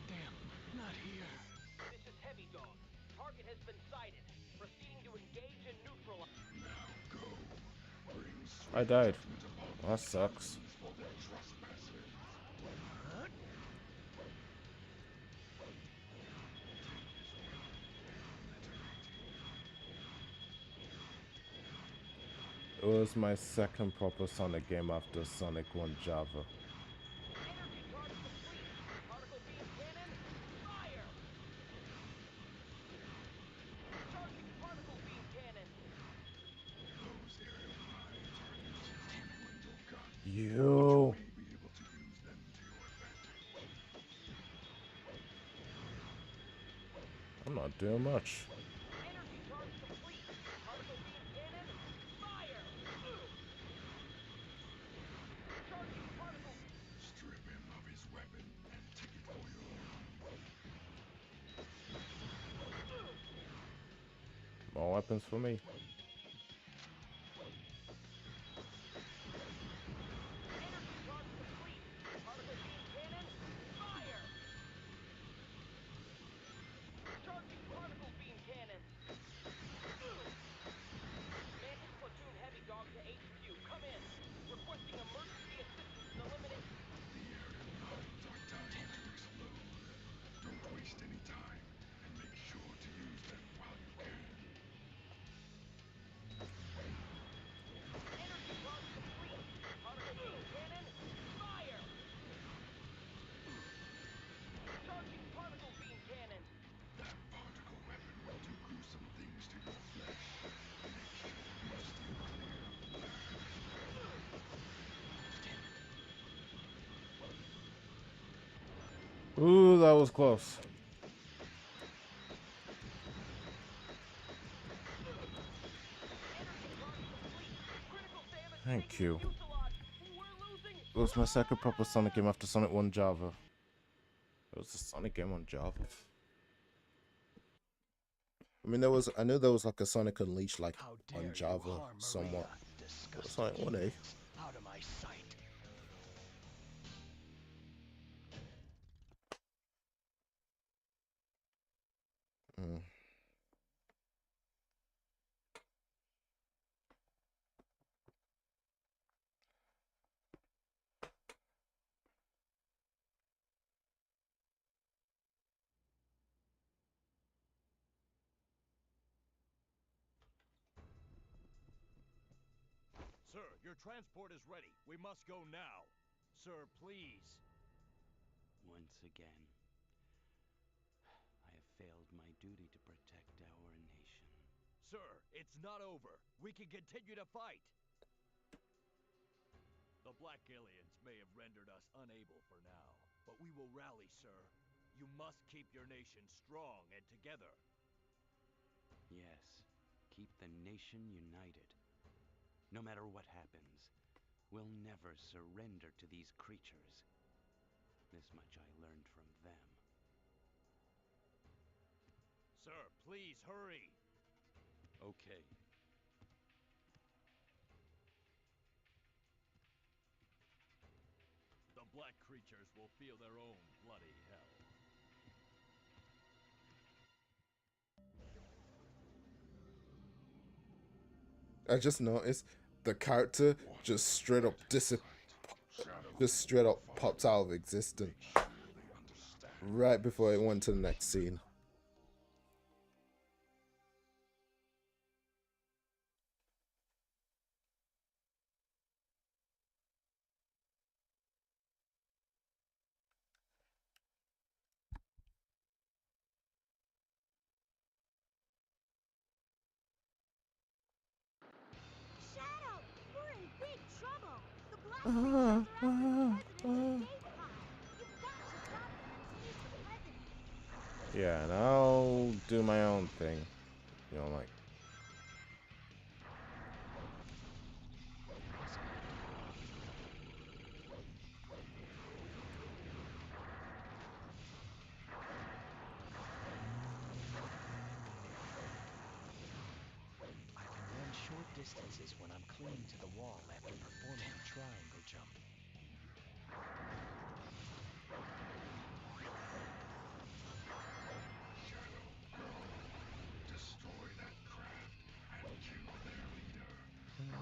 [SPEAKER 2] Damn, not here.
[SPEAKER 3] This is Heavy Dog. Target has been sighted. Proceeding to engage and neutralize.
[SPEAKER 5] Now go. Bring
[SPEAKER 1] I
[SPEAKER 5] swift
[SPEAKER 1] died.
[SPEAKER 5] judgment upon
[SPEAKER 1] That
[SPEAKER 5] these
[SPEAKER 1] sucks.
[SPEAKER 5] humans for their trespasses. Take this weapon. Obliterate.
[SPEAKER 1] It was my second proper Sonic game after Sonic 1 Java.
[SPEAKER 3] Energy charge complete. Particle beam cannon. Fire! Charging particle beam cannon.
[SPEAKER 5] Those aerial knives are a nuisance to you and your gun. But you
[SPEAKER 1] You.
[SPEAKER 5] may be able to use them to your advantage.
[SPEAKER 1] I'm not doing much.
[SPEAKER 3] Energy charge complete. Particle beam cannon. Fire! Charging particle.
[SPEAKER 5] Strip him of his weapon and take it for your own.
[SPEAKER 1] More weapons for me.
[SPEAKER 3] Energy charge complete. Particle beam cannon. Fire! Charging particle beam cannon. Mantis platoon Heavy Dog to HQ. Come in. Requesting emergency assistance in eliminating.
[SPEAKER 5] The aerial knives are timed to explode. Don't waste any time and make sure to use them while you can.
[SPEAKER 3] Energy charge complete. Particle beam cannon. Fire! Charging particle beam cannon.
[SPEAKER 5] That particle weapon will do gruesome things to your flesh. Make sure you steer clear of the blast.
[SPEAKER 1] Ooh, that was close.
[SPEAKER 3] Energy charge complete. Critical damage
[SPEAKER 1] Thank
[SPEAKER 3] taken to
[SPEAKER 1] you.
[SPEAKER 3] fuselage. We're losing.
[SPEAKER 1] It was my second proper Sonic game after Sonic 1 Java. It was a Sonic game on Java. I mean, I knew there was like a Sonic Unleashed like
[SPEAKER 2] How
[SPEAKER 1] on
[SPEAKER 2] dare you
[SPEAKER 1] Java
[SPEAKER 2] harm
[SPEAKER 1] somewhat.
[SPEAKER 2] Maria,
[SPEAKER 1] But
[SPEAKER 2] disgusting
[SPEAKER 1] Sonic 1A.
[SPEAKER 2] humans. Out of my sight.
[SPEAKER 1] Mm.
[SPEAKER 4] Sir, your transport is ready. We must go now. Sir, please.
[SPEAKER 2] Once again, I have failed my duty to protect our nation.
[SPEAKER 4] Sir, it's not over. We can continue to fight. The Black Aliens may have rendered us unable for now, but we will rally, sir. You must keep your nation strong and together.
[SPEAKER 2] Yes, keep the nation united. No matter what happens, we'll never surrender to these creatures. This much I learned from them.
[SPEAKER 4] Sir, please hurry.
[SPEAKER 7] Okay.
[SPEAKER 4] The black creatures will feel their own bloody hell.
[SPEAKER 1] I just noticed the character
[SPEAKER 5] What
[SPEAKER 1] just straight up
[SPEAKER 5] sight. Shadow
[SPEAKER 1] just straight up
[SPEAKER 5] follow.
[SPEAKER 1] popped out of existence
[SPEAKER 5] Make sure they understand.
[SPEAKER 1] right before it went to the next scene.
[SPEAKER 8] Shadow, we're in big trouble. The black creatures are after the president's escape pod. You've got to stop them and save the
[SPEAKER 1] Yeah, and I'll do my own thing. You know, like.
[SPEAKER 2] This can't go on. I can run short distances when I'm clinging to the wall after performing a triangle jump.
[SPEAKER 5] Shadow, go. Destroy that craft and kill their leader. Then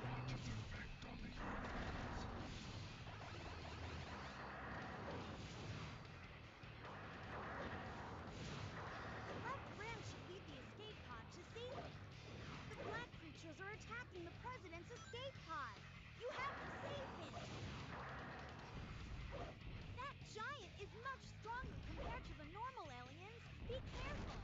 [SPEAKER 5] watch its effect on the humans.
[SPEAKER 8] The left branch should lead the escape pod to safety. The black creatures are attacking the president's escape pod. You have to save him. That giant is much stronger compared to the normal aliens. Be careful.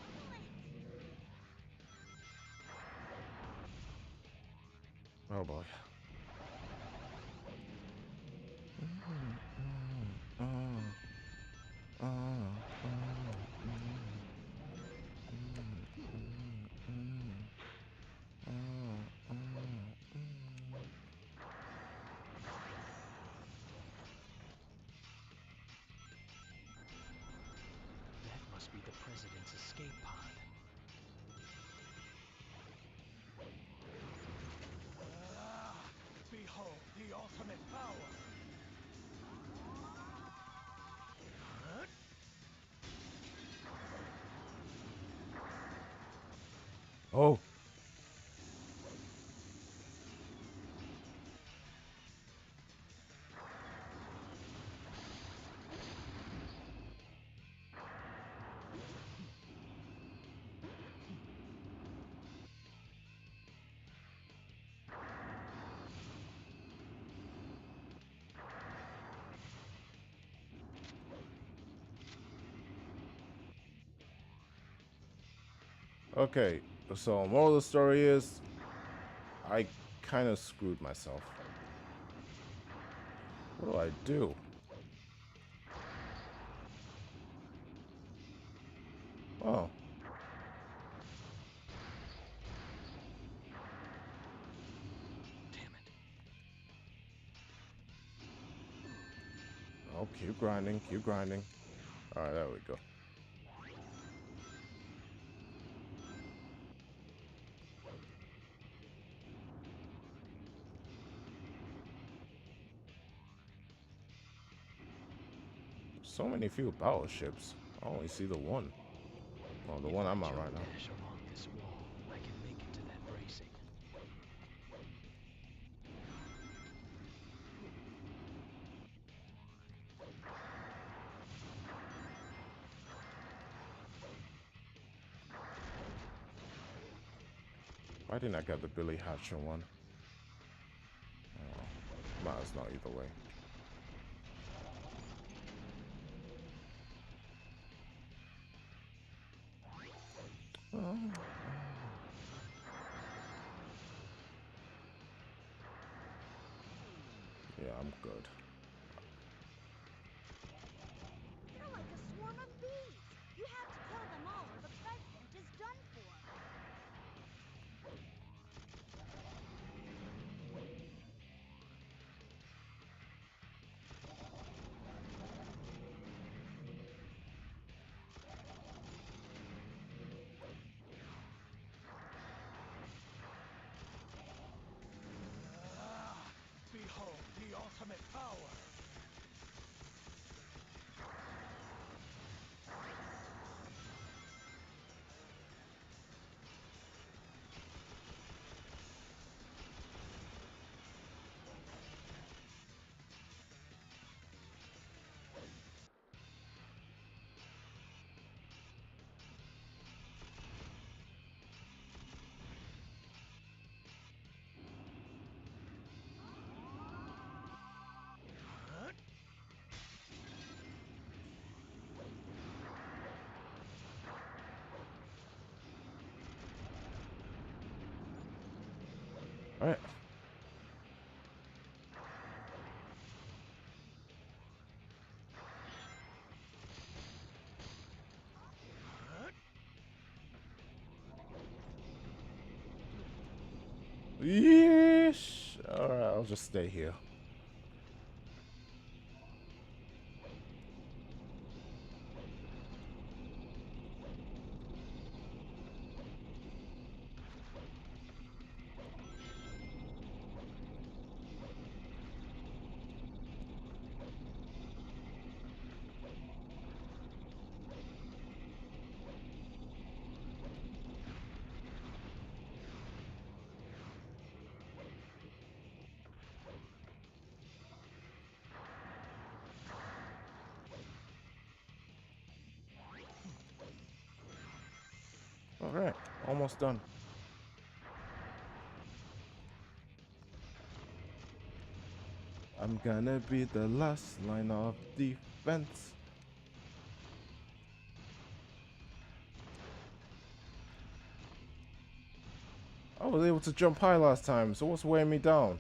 [SPEAKER 8] Excellent!
[SPEAKER 1] Oh boy.
[SPEAKER 2] That must be the president's escape pod.
[SPEAKER 4] Behold the ultimate power!
[SPEAKER 1] Oh. Okay, so moral of the story is I kind of screwed myself. What do I do? Oh,
[SPEAKER 2] Damn it.
[SPEAKER 1] oh, keep grinding, keep grinding. All right, there we go. So many few battleships. I only see the one. Well, the
[SPEAKER 2] If
[SPEAKER 1] one
[SPEAKER 2] I
[SPEAKER 1] I'm on
[SPEAKER 2] jump
[SPEAKER 1] right now.
[SPEAKER 2] dash along this wall, I can make it to that bracing.
[SPEAKER 1] Why didn't I get the Billy Hatcher one? Oh, might as not either way. Yeah, I'm good.
[SPEAKER 8] They're like a swarm of bees. You have to kill them all or the president is done for.
[SPEAKER 4] Behold the ultimate power!
[SPEAKER 1] Alright. Yeesh. Alright, I'll just stay here. Alright, almost done. I'm gonna be the last line of defense. I was able to jump high last time, so what's weighing me down?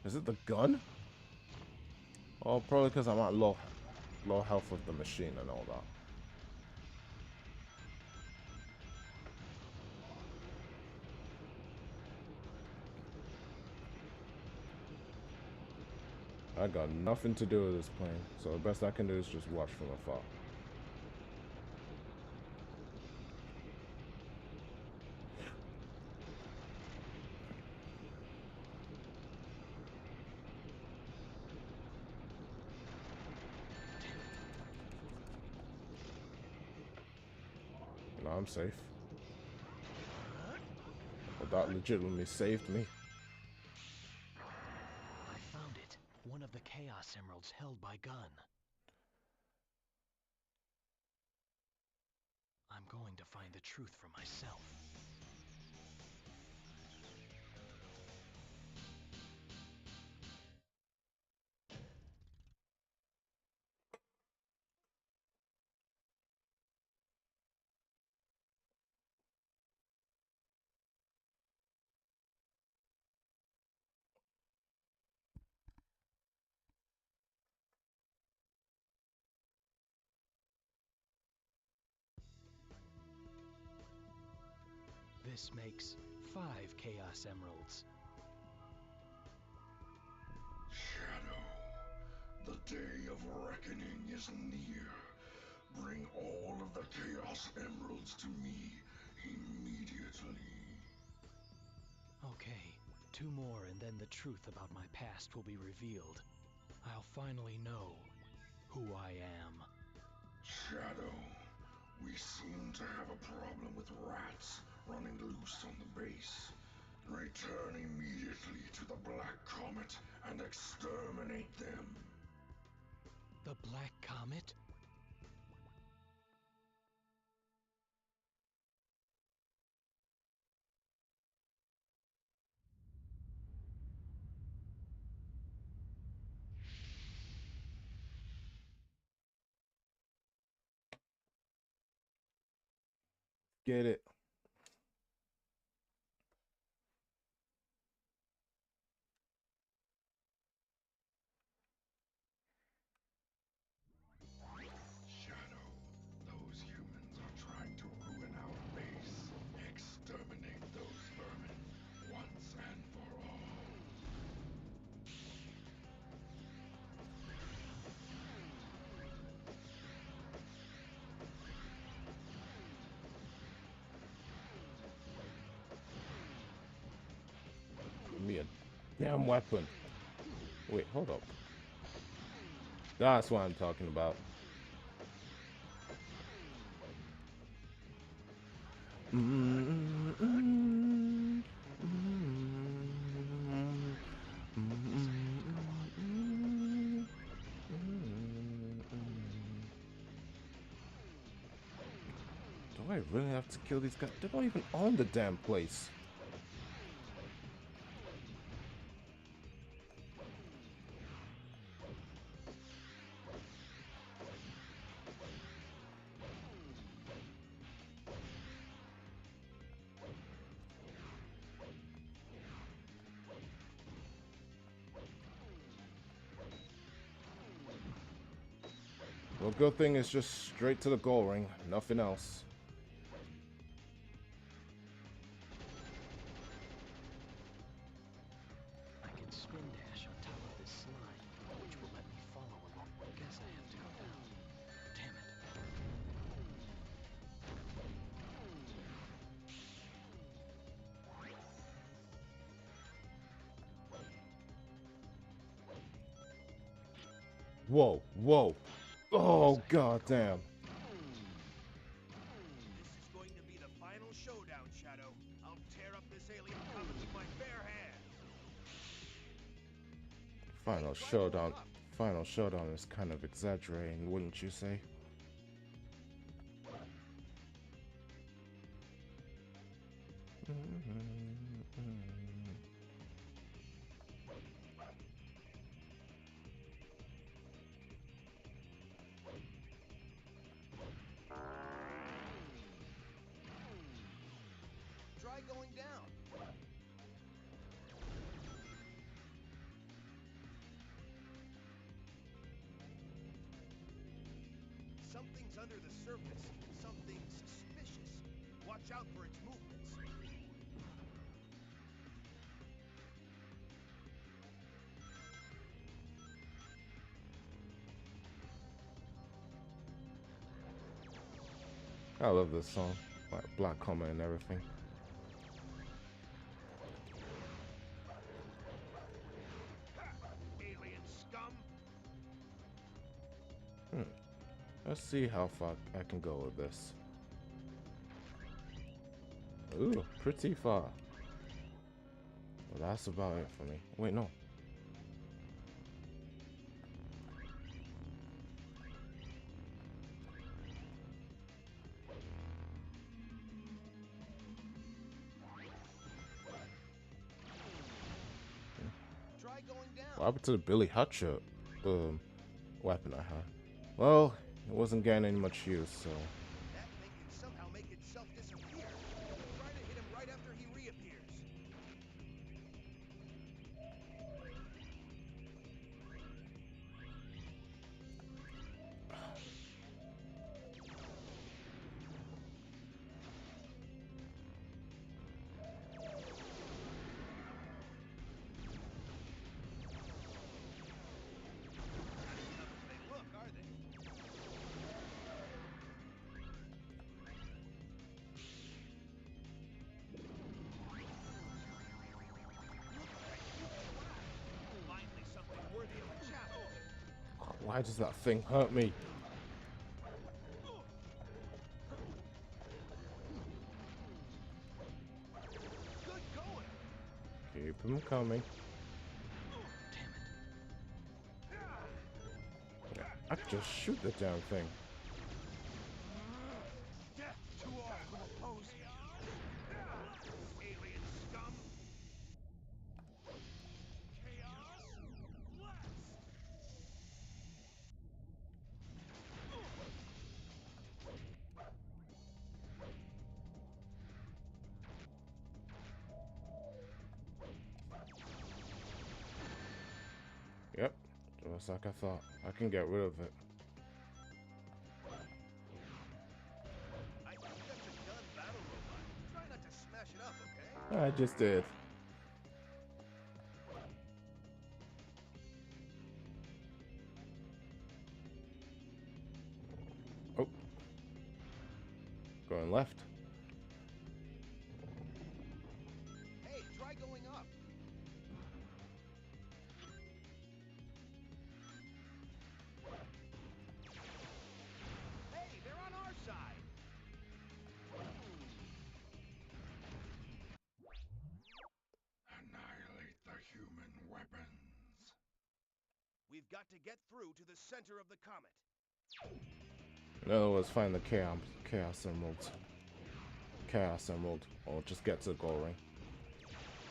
[SPEAKER 1] Is it the gun? Oh, probably because I'm at low health with the machine and all that. I got nothing to do with this plane, so the best I can do is just watch from afar. You know, I'm safe. But that legitimately saved me.
[SPEAKER 2] I found it. One of the Chaos Emeralds held by Gun. I'm going to find the truth for myself. This makes 5 Chaos Emeralds.
[SPEAKER 5] Shadow, the day of reckoning is near. Bring all of the Chaos Emeralds to me immediately.
[SPEAKER 2] Okay, 2 more and then the truth about my past will be revealed. I'll finally know who I am.
[SPEAKER 5] Shadow, we seem to have a problem with rats running loose on the base. Return immediately to the Black Comet and exterminate them.
[SPEAKER 2] The Black Comet?
[SPEAKER 1] Get it.
[SPEAKER 5] Shadow, those humans are trying to ruin our base. Exterminate those vermin once and for all.
[SPEAKER 1] Give me a damn weapon. Wait, hold up. That's what I'm talking about. Do I really have to kill these guys? They don't even own the damn place. Well, good thing it's just straight to the goal ring, nothing else.
[SPEAKER 2] I can spin dash on top of this slime, which will let me follow along. Guess I have to go down. Damn it.
[SPEAKER 1] Whoa, whoa. Oh, goddamn.
[SPEAKER 4] This is going to be the final showdown, Shadow. I'll tear up this alien comet with my bare hands.
[SPEAKER 1] Final showdown. Final showdown is kind of exaggerating, wouldn't you say?
[SPEAKER 4] Try going down. Something's under the surface. Something suspicious. Watch out for its movements.
[SPEAKER 1] I love this song. Like Black Comet and everything.
[SPEAKER 4] Ha! Alien scum!
[SPEAKER 1] Let's see how far I can go with this. Ooh, pretty far. Well, that's about it for me. Wait, no.
[SPEAKER 4] Try going down.
[SPEAKER 1] What happened to the Billy Hatcher weapon I had? Well, it wasn't getting much use, so...
[SPEAKER 4] That thing can somehow make itself disappear. Try to hit him right after he reappears. They look, are they? Finally, something worthy of a challenge.
[SPEAKER 1] Why does that thing hurt me?
[SPEAKER 4] Good going.
[SPEAKER 1] Keep him coming. Yeah, I could just shoot the damn thing.
[SPEAKER 4] Death to all who oppose me. Alien scum. Chaos blast.
[SPEAKER 1] Yep, just like I thought. I can get rid of it.
[SPEAKER 4] I think that's a gun battle robot. Try not to smash it up, okay?
[SPEAKER 1] I just did. Oh. Going left.
[SPEAKER 4] Hey, try going up. Hey, they're on our side.
[SPEAKER 5] Annihilate the human weapons.
[SPEAKER 4] We've got to get through to the center of the comet.
[SPEAKER 1] In other words, find the Chaos Emerald. Chaos Emerald. Or just get to the goal ring.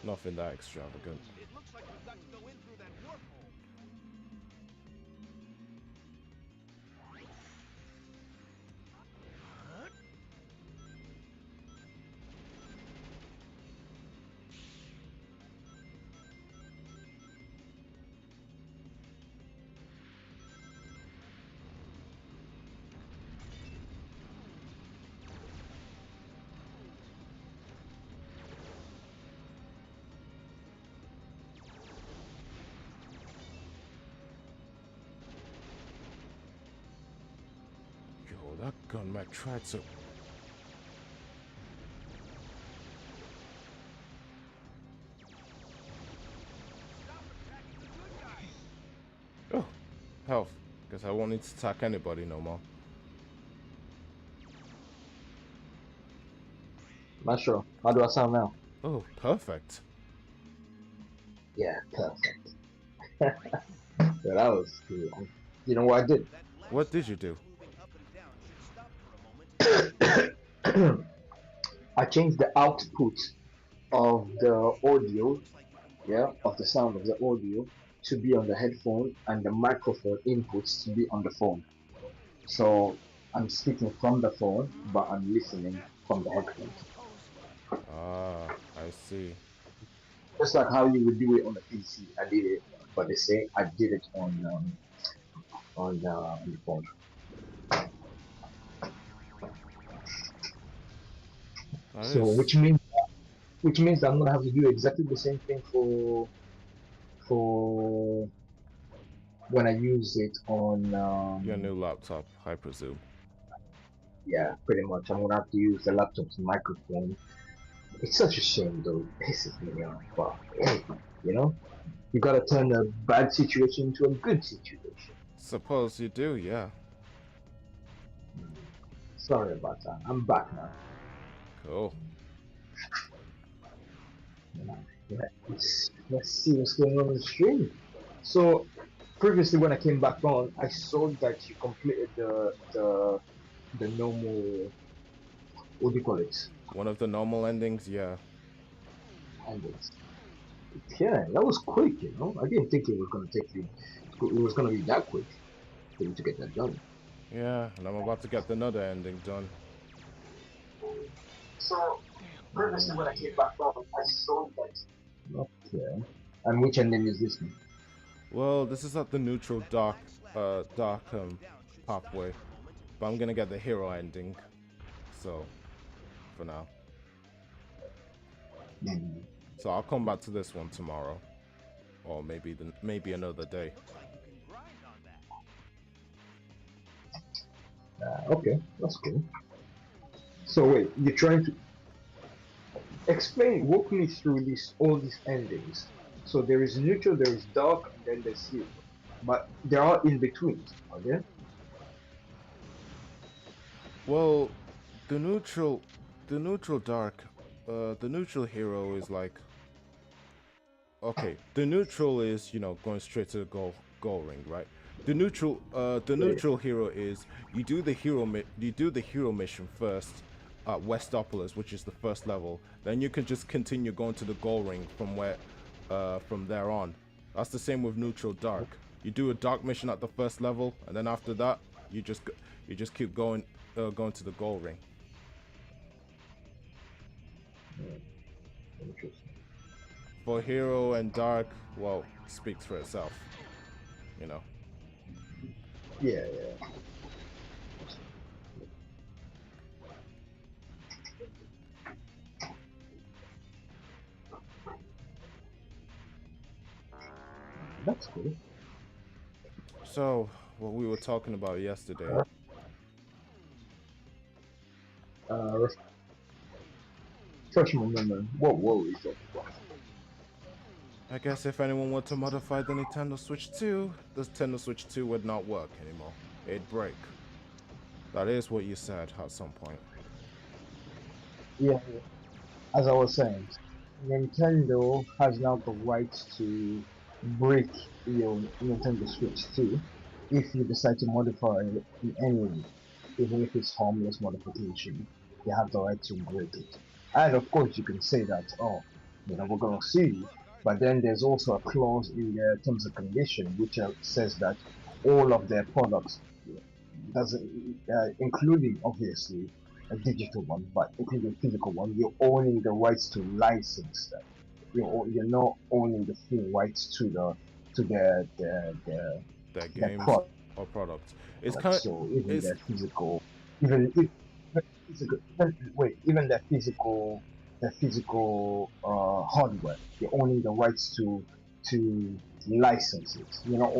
[SPEAKER 1] Nothing that extravagant.
[SPEAKER 4] It looks like we've got to go in through that wormhole.
[SPEAKER 1] that gun might try to. Oh, health. Guess I won't need to attack anybody no more.
[SPEAKER 10] Not sure. How do I sound now?
[SPEAKER 1] Oh, perfect.
[SPEAKER 10] Yeah, perfect. Yeah, that was cool. You know what I did?
[SPEAKER 3] That black
[SPEAKER 1] What did you
[SPEAKER 3] spot
[SPEAKER 1] do?
[SPEAKER 3] that's moving up and down should stop for a moment and take a look.
[SPEAKER 10] I changed the output of the audio,
[SPEAKER 3] Looks like you can
[SPEAKER 10] yeah,
[SPEAKER 3] grind on
[SPEAKER 10] of the
[SPEAKER 3] that.
[SPEAKER 10] sound of the audio to be on the headphone and the microphone inputs to be on the phone. So I'm speaking from the phone, but I'm listening from the headphones.
[SPEAKER 1] Ah, I see.
[SPEAKER 10] Just like how you would do it on a PC. I did it, but the same. I did it on the phone.
[SPEAKER 1] That
[SPEAKER 10] So
[SPEAKER 1] is
[SPEAKER 10] which means I'm gonna have to do exactly the same thing for when I use it on
[SPEAKER 1] your new laptop, I presume.
[SPEAKER 10] yeah, pretty much. I'm gonna have to use the laptop's microphone. It's such a shame though. It pisses me off, but hey, you know, you gotta turn a bad situation into a good situation.
[SPEAKER 1] Suppose you do, yeah.
[SPEAKER 10] Sorry about that. I'm back now.
[SPEAKER 1] Cool.
[SPEAKER 10] Yeah, let's see what's going on the stream. So previously when I came back on, I saw that you completed the normal, what do you call it?
[SPEAKER 1] One of the normal endings, yeah.
[SPEAKER 10] Endings. Yeah, that was quick, you know. I didn't think it was gonna take you. It was gonna be that quick for you to get that done.
[SPEAKER 1] Yeah, and I'm about to get another ending done.
[SPEAKER 10] So previously when I came back on, I saw that. Okay. And which ending is this one?
[SPEAKER 1] Well, this is at the neutral
[SPEAKER 3] That
[SPEAKER 1] dark
[SPEAKER 3] black slab that's moving up
[SPEAKER 1] dark
[SPEAKER 3] and down should stop
[SPEAKER 1] pathway.
[SPEAKER 3] for a moment and
[SPEAKER 1] But I'm
[SPEAKER 3] take
[SPEAKER 1] gonna
[SPEAKER 3] a
[SPEAKER 1] get the
[SPEAKER 3] look.
[SPEAKER 1] hero ending. So for now.
[SPEAKER 10] Mm.
[SPEAKER 1] So I'll come back to this one tomorrow. Or maybe another day.
[SPEAKER 3] Looks like you can grind on that.
[SPEAKER 10] Okay, that's cool. So wait, you're trying to walk me through all these endings. So there is neutral, there is dark, and then there's hero. But there are in betweens, are there?
[SPEAKER 1] Well, the neutral the neutral dark the neutral hero is like, okay, the neutral is, going straight to the goal ring, right? The
[SPEAKER 10] Yeah.
[SPEAKER 1] neutral hero is you do the hero mission first at Westopolis, which is the first level. Then you can just continue going to the goal ring from there on. That's the same with neutral dark. You do a dark mission at the first level, and then after that, you just keep going to the goal ring.
[SPEAKER 10] Interesting.
[SPEAKER 1] For hero and dark, well, speaks for itself, you know.
[SPEAKER 10] Yeah, yeah. That's cool.
[SPEAKER 1] So, what we were talking about yesterday,
[SPEAKER 10] Uh, refresh my memory. What were we talking about?
[SPEAKER 1] I guess if anyone were to modify the Nintendo Switch 2, the Nintendo Switch 2 would not work anymore. It'd break. That is what you said at some point.
[SPEAKER 10] Yeah, yeah. As I was saying, Nintendo has now the right to break your Nintendo Switch 2 if you decide to modify it in any way, even if it's harmless modification. They have the right to break it. And of course, you can say that, oh, we're going to sue you. But then there's also a clause in their terms and condition which says that all of their products, doesn't, including obviously a digital one, but including a physical one, you're owning the rights to license them. You're not owning the full rights to
[SPEAKER 1] Their
[SPEAKER 10] their
[SPEAKER 1] games
[SPEAKER 10] product.
[SPEAKER 1] or products. It's kind of,
[SPEAKER 10] So even
[SPEAKER 1] it's,
[SPEAKER 10] their physical, even if even their physical hardware, you're owning the rights to license it. You're not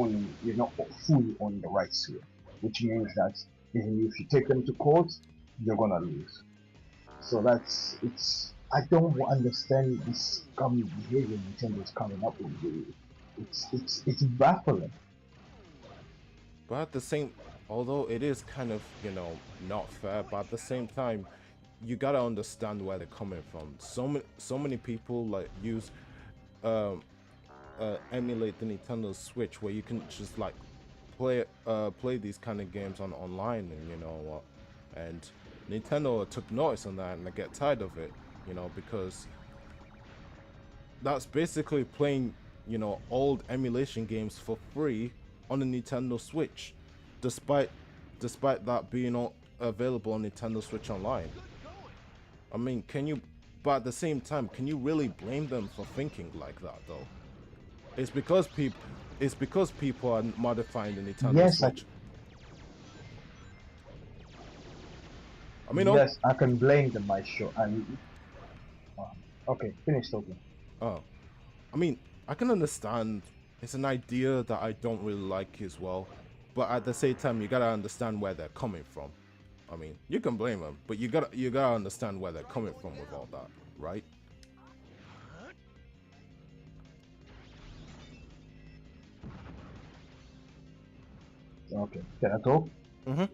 [SPEAKER 10] fully owning the rights to it, which means that Even if you take them to court, you're gonna lose. So that's it's. I don't understand this scummy behavior Nintendo's coming up with. Really. It's baffling.
[SPEAKER 1] But at the same, although it is kind of, not fair, but at the same time, you gotta understand where they're coming from. So many people like use um emulate the Nintendo Switch where you can just like play these kind of games on online, and you know what, and Nintendo took notice on that, and I get tired of it, because that's basically playing, old emulation games for free on the Nintendo Switch, despite despite that being available on Nintendo Switch Online. I mean, can you? But at the same time, can you really blame them for thinking like that, though? It's because people, it's because people are modifying the Nintendo
[SPEAKER 10] Yes,
[SPEAKER 1] Switch. I mean, oh,
[SPEAKER 10] I can blame them. I sure. And okay, finish talking.
[SPEAKER 1] oh, I mean, I can understand. It's an idea that I don't really like as well, but at the same time, you gotta understand where they're coming from. I mean, you can blame them, but you gotta understand where they're coming from with all that, right?
[SPEAKER 10] Okay, can I talk?
[SPEAKER 1] Mm-hmm.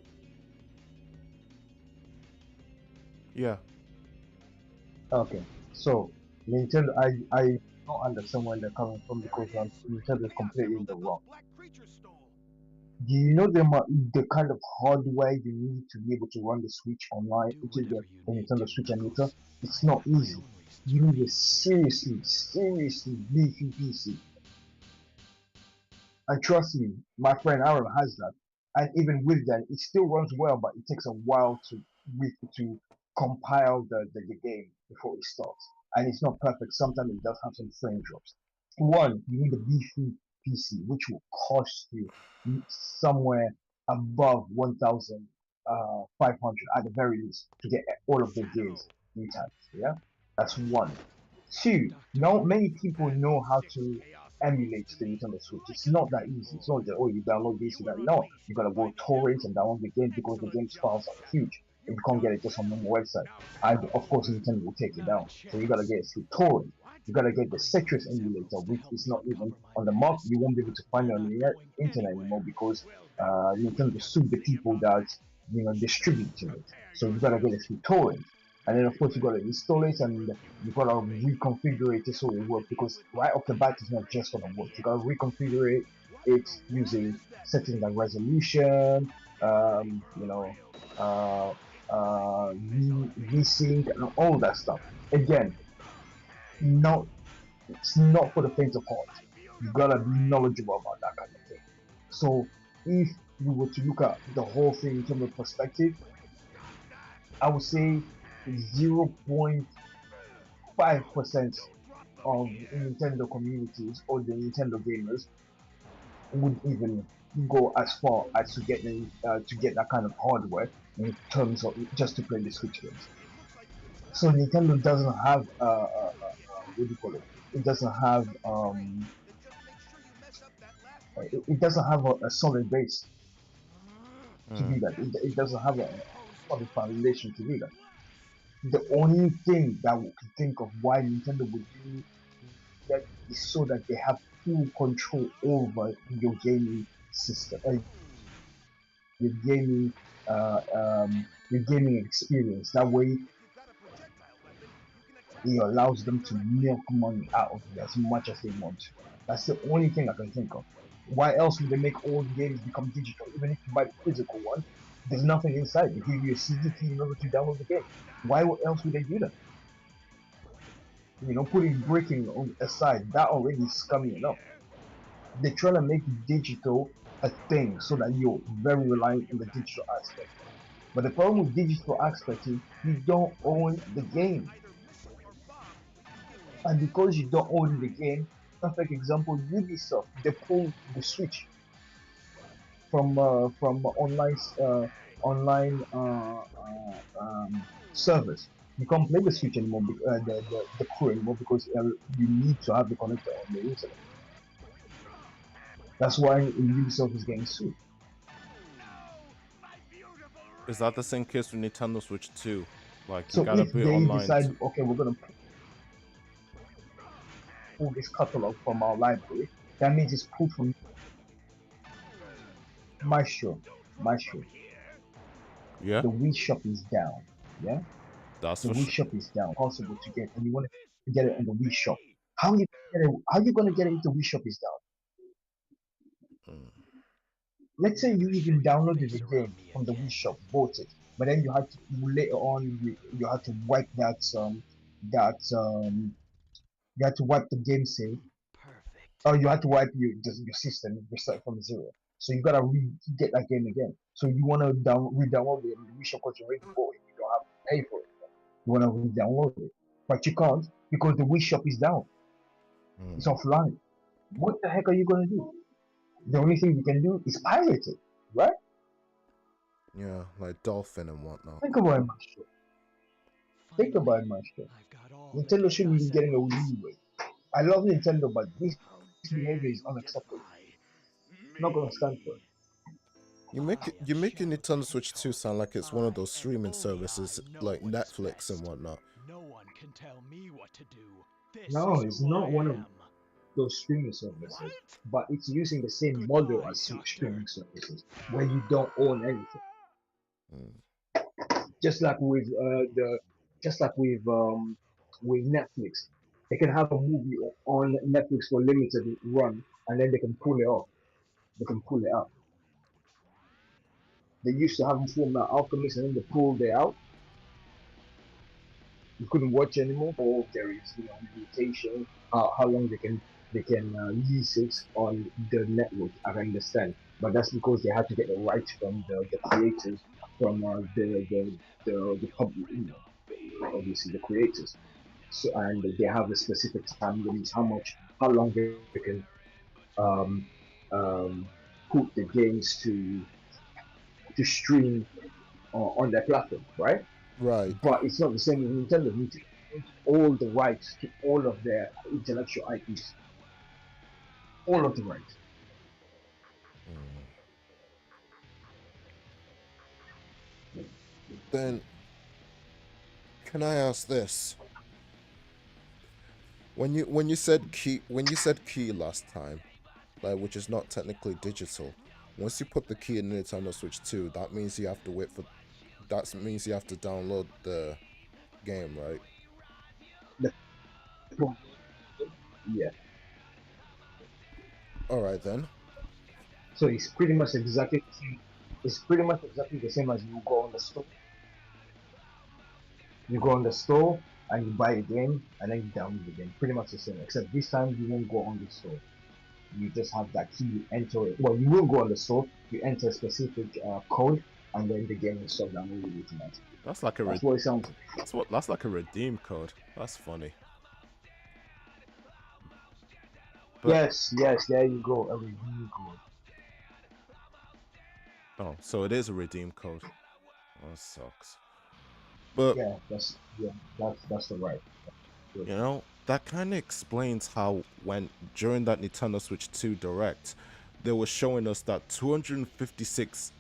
[SPEAKER 1] Yeah.
[SPEAKER 10] Okay, so Nintendo, I don't understand where they're coming from because Nintendo is completely in the wrong. Do you know the kind of hardware you need to be able to run the Switch online,
[SPEAKER 2] Do
[SPEAKER 10] which is
[SPEAKER 2] whatever you
[SPEAKER 10] the
[SPEAKER 2] need
[SPEAKER 10] Nintendo
[SPEAKER 2] to,
[SPEAKER 10] Switch emulator?
[SPEAKER 2] Knuckles.
[SPEAKER 10] It's
[SPEAKER 2] I
[SPEAKER 10] not
[SPEAKER 2] have my
[SPEAKER 10] easy.
[SPEAKER 2] own reasons
[SPEAKER 10] You
[SPEAKER 2] for
[SPEAKER 10] need a
[SPEAKER 2] being here.
[SPEAKER 10] seriously beefy PC. And trust me, my friend Aaron has that. And even with that, it still runs well, but it takes a while to compile the game before it starts. And it's not perfect. Sometimes it does have some frame drops. One, you need a beefy PC, which will cost you somewhere above 1,500 at the very least to get all of those games intact. Yeah, that's one. Two,
[SPEAKER 2] Doctor,
[SPEAKER 10] not many people
[SPEAKER 4] That
[SPEAKER 10] know
[SPEAKER 4] means
[SPEAKER 10] how
[SPEAKER 4] 6
[SPEAKER 10] to
[SPEAKER 4] Chaos Emeralds
[SPEAKER 10] emulate
[SPEAKER 4] to
[SPEAKER 10] the
[SPEAKER 4] me.
[SPEAKER 10] Nintendo Switch.
[SPEAKER 4] Like
[SPEAKER 10] It's
[SPEAKER 4] a
[SPEAKER 10] not that easy. It's
[SPEAKER 4] miracle.
[SPEAKER 10] not that, oh, you download this, you
[SPEAKER 4] You
[SPEAKER 10] that.
[SPEAKER 4] were
[SPEAKER 10] No,
[SPEAKER 4] unleashed
[SPEAKER 10] you
[SPEAKER 4] to
[SPEAKER 10] gotta go
[SPEAKER 4] find the
[SPEAKER 10] torrent and
[SPEAKER 4] emeralds.
[SPEAKER 10] download the game because the
[SPEAKER 4] Excellent
[SPEAKER 10] game's
[SPEAKER 4] job,
[SPEAKER 10] files are
[SPEAKER 4] Shadow.
[SPEAKER 10] huge and you
[SPEAKER 4] You've
[SPEAKER 10] can't get
[SPEAKER 4] done
[SPEAKER 10] it just on the
[SPEAKER 4] well.
[SPEAKER 10] website.
[SPEAKER 4] Now
[SPEAKER 10] And
[SPEAKER 4] pass
[SPEAKER 10] of
[SPEAKER 4] the
[SPEAKER 10] course,
[SPEAKER 4] rest.
[SPEAKER 10] Nintendo will take it
[SPEAKER 2] not a
[SPEAKER 10] down. So you gotta
[SPEAKER 2] chance.
[SPEAKER 10] get it through torrent.
[SPEAKER 4] What?
[SPEAKER 10] You gotta get the
[SPEAKER 2] I need
[SPEAKER 10] Citrus
[SPEAKER 2] these
[SPEAKER 10] emulator,
[SPEAKER 2] emeralds to
[SPEAKER 10] which
[SPEAKER 2] help
[SPEAKER 10] is
[SPEAKER 2] me
[SPEAKER 10] not even
[SPEAKER 2] uncover my
[SPEAKER 10] on the market.
[SPEAKER 2] past.
[SPEAKER 10] You won't be able to find
[SPEAKER 2] They're
[SPEAKER 10] it on
[SPEAKER 2] not
[SPEAKER 10] the
[SPEAKER 2] going
[SPEAKER 10] internet anymore
[SPEAKER 2] anywhere.
[SPEAKER 10] because
[SPEAKER 4] Well then, we
[SPEAKER 10] Nintendo
[SPEAKER 4] got to
[SPEAKER 10] sued the
[SPEAKER 4] see
[SPEAKER 10] people
[SPEAKER 4] about
[SPEAKER 10] that
[SPEAKER 4] that. Shadow,
[SPEAKER 10] distributed it.
[SPEAKER 4] prepare
[SPEAKER 10] So you gotta get
[SPEAKER 4] yourself.
[SPEAKER 10] it through torrent. And then of
[SPEAKER 4] Very
[SPEAKER 10] course you
[SPEAKER 4] well.
[SPEAKER 10] gotta install it and
[SPEAKER 4] Prove you
[SPEAKER 10] you
[SPEAKER 4] can
[SPEAKER 10] gotta
[SPEAKER 4] obey.
[SPEAKER 10] reconfigure it so it
[SPEAKER 4] Time to
[SPEAKER 10] works
[SPEAKER 4] deal
[SPEAKER 10] because
[SPEAKER 4] with
[SPEAKER 10] right
[SPEAKER 4] my
[SPEAKER 10] off the bat it's not just gonna work. You gotta
[SPEAKER 4] idiot.
[SPEAKER 10] reconfigure
[SPEAKER 4] What in
[SPEAKER 10] it
[SPEAKER 4] the world
[SPEAKER 10] using
[SPEAKER 4] is that
[SPEAKER 10] settings
[SPEAKER 4] thing?
[SPEAKER 10] like resolution,
[SPEAKER 4] Get ready for a real
[SPEAKER 10] uh,
[SPEAKER 4] exciting
[SPEAKER 10] VSync and all that stuff. Again, no, it's not for the faint of heart.
[SPEAKER 4] My
[SPEAKER 10] You
[SPEAKER 4] beautiful
[SPEAKER 10] gotta be
[SPEAKER 4] brain.
[SPEAKER 10] knowledgeable about that kind of thing. So if we were to look at the whole thing in terms of perspective,
[SPEAKER 4] Stop that!
[SPEAKER 10] I would say 0.5%
[SPEAKER 4] Don't drop them
[SPEAKER 10] of
[SPEAKER 4] here.
[SPEAKER 10] Nintendo communities or the Nintendo gamers would even go as far as to get that kind of hardware in terms of just to play the Switch games.
[SPEAKER 4] It looks like you
[SPEAKER 10] So
[SPEAKER 4] collapsed.
[SPEAKER 10] Nintendo doesn't have
[SPEAKER 4] Get some
[SPEAKER 10] what do you call it? It doesn't
[SPEAKER 4] get
[SPEAKER 10] have
[SPEAKER 4] something straight. Then just make sure you mess up that last rail.
[SPEAKER 10] it doesn't have a solid base to
[SPEAKER 1] Mm.
[SPEAKER 10] do that.
[SPEAKER 4] That's
[SPEAKER 10] It doesn't have a
[SPEAKER 4] supposed to
[SPEAKER 10] solid foundation to do that.
[SPEAKER 4] collapse.
[SPEAKER 10] The only thing that we can think of why Nintendo would do that is so that they have full control over your gaming system, your gaming, your gaming experience. That way,
[SPEAKER 4] If you've got a projectile weapon, you can attack
[SPEAKER 10] it
[SPEAKER 4] the
[SPEAKER 10] allows
[SPEAKER 4] target
[SPEAKER 10] them to
[SPEAKER 4] indirectly.
[SPEAKER 10] milk money out of you as much as they want to. That's the only thing I can think of. Why else would they make all the games become digital? Even if you buy the physical one, there's nothing inside. They give you a CD key in order to download the game. Why else would they do that? Putting breaking aside, that already is
[SPEAKER 4] Drop them
[SPEAKER 10] scummy enough.
[SPEAKER 4] here.
[SPEAKER 10] They're trying to make digital a thing so that you're very
[SPEAKER 4] Now
[SPEAKER 10] reliant on
[SPEAKER 4] you
[SPEAKER 10] the
[SPEAKER 4] have
[SPEAKER 10] digital
[SPEAKER 4] the
[SPEAKER 10] aspect.
[SPEAKER 4] brain.
[SPEAKER 10] But the problem with digital aspect is you don't own the
[SPEAKER 4] Like
[SPEAKER 10] game.
[SPEAKER 4] either missile or bomb, you give me
[SPEAKER 10] And because you
[SPEAKER 4] no
[SPEAKER 10] don't own the
[SPEAKER 4] surprise.
[SPEAKER 10] game, perfect example, Ubisoft, they pulled the Switch from online servers. You can't play the Switch anymore, the crew anymore because you need to have the connector on the internet. That's why Ubisoft is getting sued.
[SPEAKER 4] No, my beautiful
[SPEAKER 1] Is that the same case with Nintendo Switch 2? Like you
[SPEAKER 10] So
[SPEAKER 1] gotta
[SPEAKER 10] if
[SPEAKER 1] be
[SPEAKER 10] they
[SPEAKER 1] online.
[SPEAKER 10] decide, okay, we're gonna pull this catalog from our library, that means it's pulled from Maestro. Maestro.
[SPEAKER 1] Yeah,
[SPEAKER 10] The Wii Shop is down. Yeah,
[SPEAKER 1] that's
[SPEAKER 10] the
[SPEAKER 1] for
[SPEAKER 10] Wii
[SPEAKER 1] sure.
[SPEAKER 10] Shop is down. Possible to get, and you want to get it on the Wii Shop. How you get it? How you gonna get it if the Wii Shop is down?
[SPEAKER 1] Mm.
[SPEAKER 10] Let's say you
[SPEAKER 2] Show
[SPEAKER 10] even
[SPEAKER 2] your
[SPEAKER 10] downloaded the
[SPEAKER 2] face
[SPEAKER 10] game
[SPEAKER 2] around me
[SPEAKER 10] from the Wii
[SPEAKER 2] again.
[SPEAKER 10] Shop, bought it, but then you had to later on you had to wipe that you had to wipe the game save,
[SPEAKER 2] Perfect.
[SPEAKER 10] or you had to wipe your system, restart from zero. So you gotta get that game again. So you wanna re-download it on the Wii Shop because you already bought it. You don't have to pay for it. You wanna re-download it, but you can't because the Wii Shop is down. It's
[SPEAKER 1] Mm.
[SPEAKER 10] offline. What the heck are you gonna do? The only thing you can do is pirate it, right?
[SPEAKER 1] Yeah, like Dolphin and whatnot.
[SPEAKER 10] Think about it, Master. Think
[SPEAKER 2] Finally,
[SPEAKER 10] about it, Master.
[SPEAKER 2] I've got all the
[SPEAKER 10] Nintendo shouldn't be
[SPEAKER 2] Chaos
[SPEAKER 10] getting a
[SPEAKER 2] Emeralds.
[SPEAKER 10] leeway. I love Nintendo, but this
[SPEAKER 4] How
[SPEAKER 10] behavior
[SPEAKER 4] dare
[SPEAKER 10] is
[SPEAKER 4] you
[SPEAKER 10] unacceptable.
[SPEAKER 4] defy
[SPEAKER 10] Not gonna stand for
[SPEAKER 4] me?
[SPEAKER 10] it.
[SPEAKER 2] I am
[SPEAKER 1] You make your
[SPEAKER 2] Shadow the
[SPEAKER 1] Nintendo Switch 2
[SPEAKER 2] Hedgehog.
[SPEAKER 1] sound like it's one of
[SPEAKER 2] I
[SPEAKER 1] those
[SPEAKER 2] and
[SPEAKER 1] streaming
[SPEAKER 2] only I
[SPEAKER 1] services
[SPEAKER 2] know
[SPEAKER 1] like
[SPEAKER 2] what is
[SPEAKER 1] Netflix and
[SPEAKER 2] best.
[SPEAKER 1] whatnot.
[SPEAKER 2] No one can tell me what to do. This
[SPEAKER 10] No,
[SPEAKER 2] is
[SPEAKER 10] it's
[SPEAKER 2] who I
[SPEAKER 10] not one of
[SPEAKER 2] am.
[SPEAKER 10] those streaming services,
[SPEAKER 4] What?
[SPEAKER 10] but it's using the same model
[SPEAKER 2] Goodbye,
[SPEAKER 10] as
[SPEAKER 2] Doctor.
[SPEAKER 10] streaming services, where you don't own anything.
[SPEAKER 1] Mm.
[SPEAKER 10] Just like with just like with Netflix, they can have a movie on Netflix for limited run, and then they can pull it off. They can pull it out. They used to have them film that Alchemist, and then they pulled it out. You couldn't watch anymore, or there is limitation how long they can lease it on the network. I understand, but that's because they had to get the rights from the creators, from the public, obviously the creators. So and they have a specific time limit, how long they can um, um, put the games to stream on their platform, right?
[SPEAKER 1] Right.
[SPEAKER 10] But it's not the same with Nintendo. Nintendo owns all the rights to all of their intellectual IPs, all of the rights.
[SPEAKER 1] Mm. Then can I ask this? When you said key last time, like which is not technically digital, once you put the key in Nintendo Switch 2, that means you have to wait for that means you have to download the game, right?
[SPEAKER 10] The full game, yeah.
[SPEAKER 1] All right then.
[SPEAKER 10] So it's pretty much exactly the same. It's pretty much exactly the same as you go on the store. You go on the store and you buy a game and then you download the game. Pretty much the same, except this time you won't go on the store. You just have that key. You enter it. Well, you will go on the store. You enter a specific code, and then the game will stop downloading automatically.
[SPEAKER 1] That's like a
[SPEAKER 10] That's what it sounds like.
[SPEAKER 1] that's like a redeem code. That's funny. But
[SPEAKER 10] Yes, yes, there you go. A review code.
[SPEAKER 1] oh, so it is a redeem code. Oh, that sucks. But
[SPEAKER 10] Yeah, that's the right. Good.
[SPEAKER 1] you know, that kind of explains how when during that Nintendo Switch 2 Direct, they were showing us that 256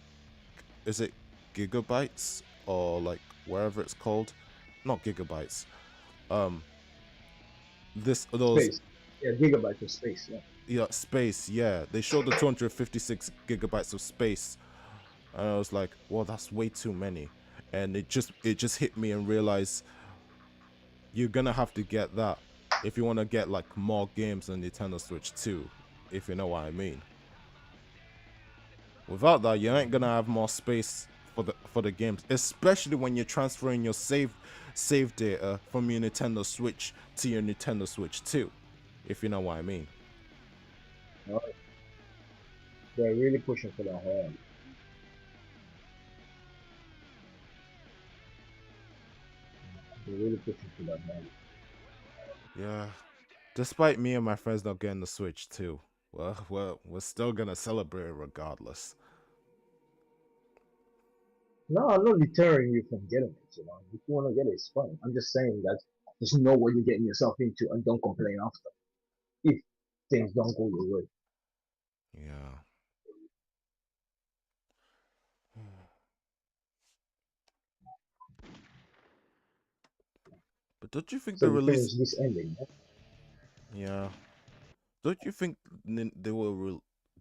[SPEAKER 1] is it gigabytes or like wherever it's called, not gigabytes. Um, this those
[SPEAKER 10] Space. Yeah, gigabyte of space. Yeah.
[SPEAKER 1] yeah space. Yeah, they showed the 256 gigabytes of space, and I was like, well, that's way too many. And it just hit me and realized you're gonna have to get that if you want to get like more games on Nintendo Switch 2, if you know what I mean. Without that, you ain't gonna have more space for the games, especially when you're transferring your save data from your Nintendo Switch to your Nintendo Switch 2, if you know what I mean.
[SPEAKER 10] No, they're really pushing for that hard. They're really pushing for that hard.
[SPEAKER 1] Yeah. Despite me and my friends not getting the Switch 2, we're still gonna celebrate it regardless.
[SPEAKER 10] No, I'm not deterring you from getting it. If you want to get it, it's fine. I'm just saying that just know what you're getting yourself into and don't complain after if things don't go your way.
[SPEAKER 1] Yeah. But don't you think
[SPEAKER 10] So
[SPEAKER 1] the
[SPEAKER 10] you
[SPEAKER 1] release?
[SPEAKER 10] finished this ending, yeah?
[SPEAKER 1] Yeah. Don't you think they were?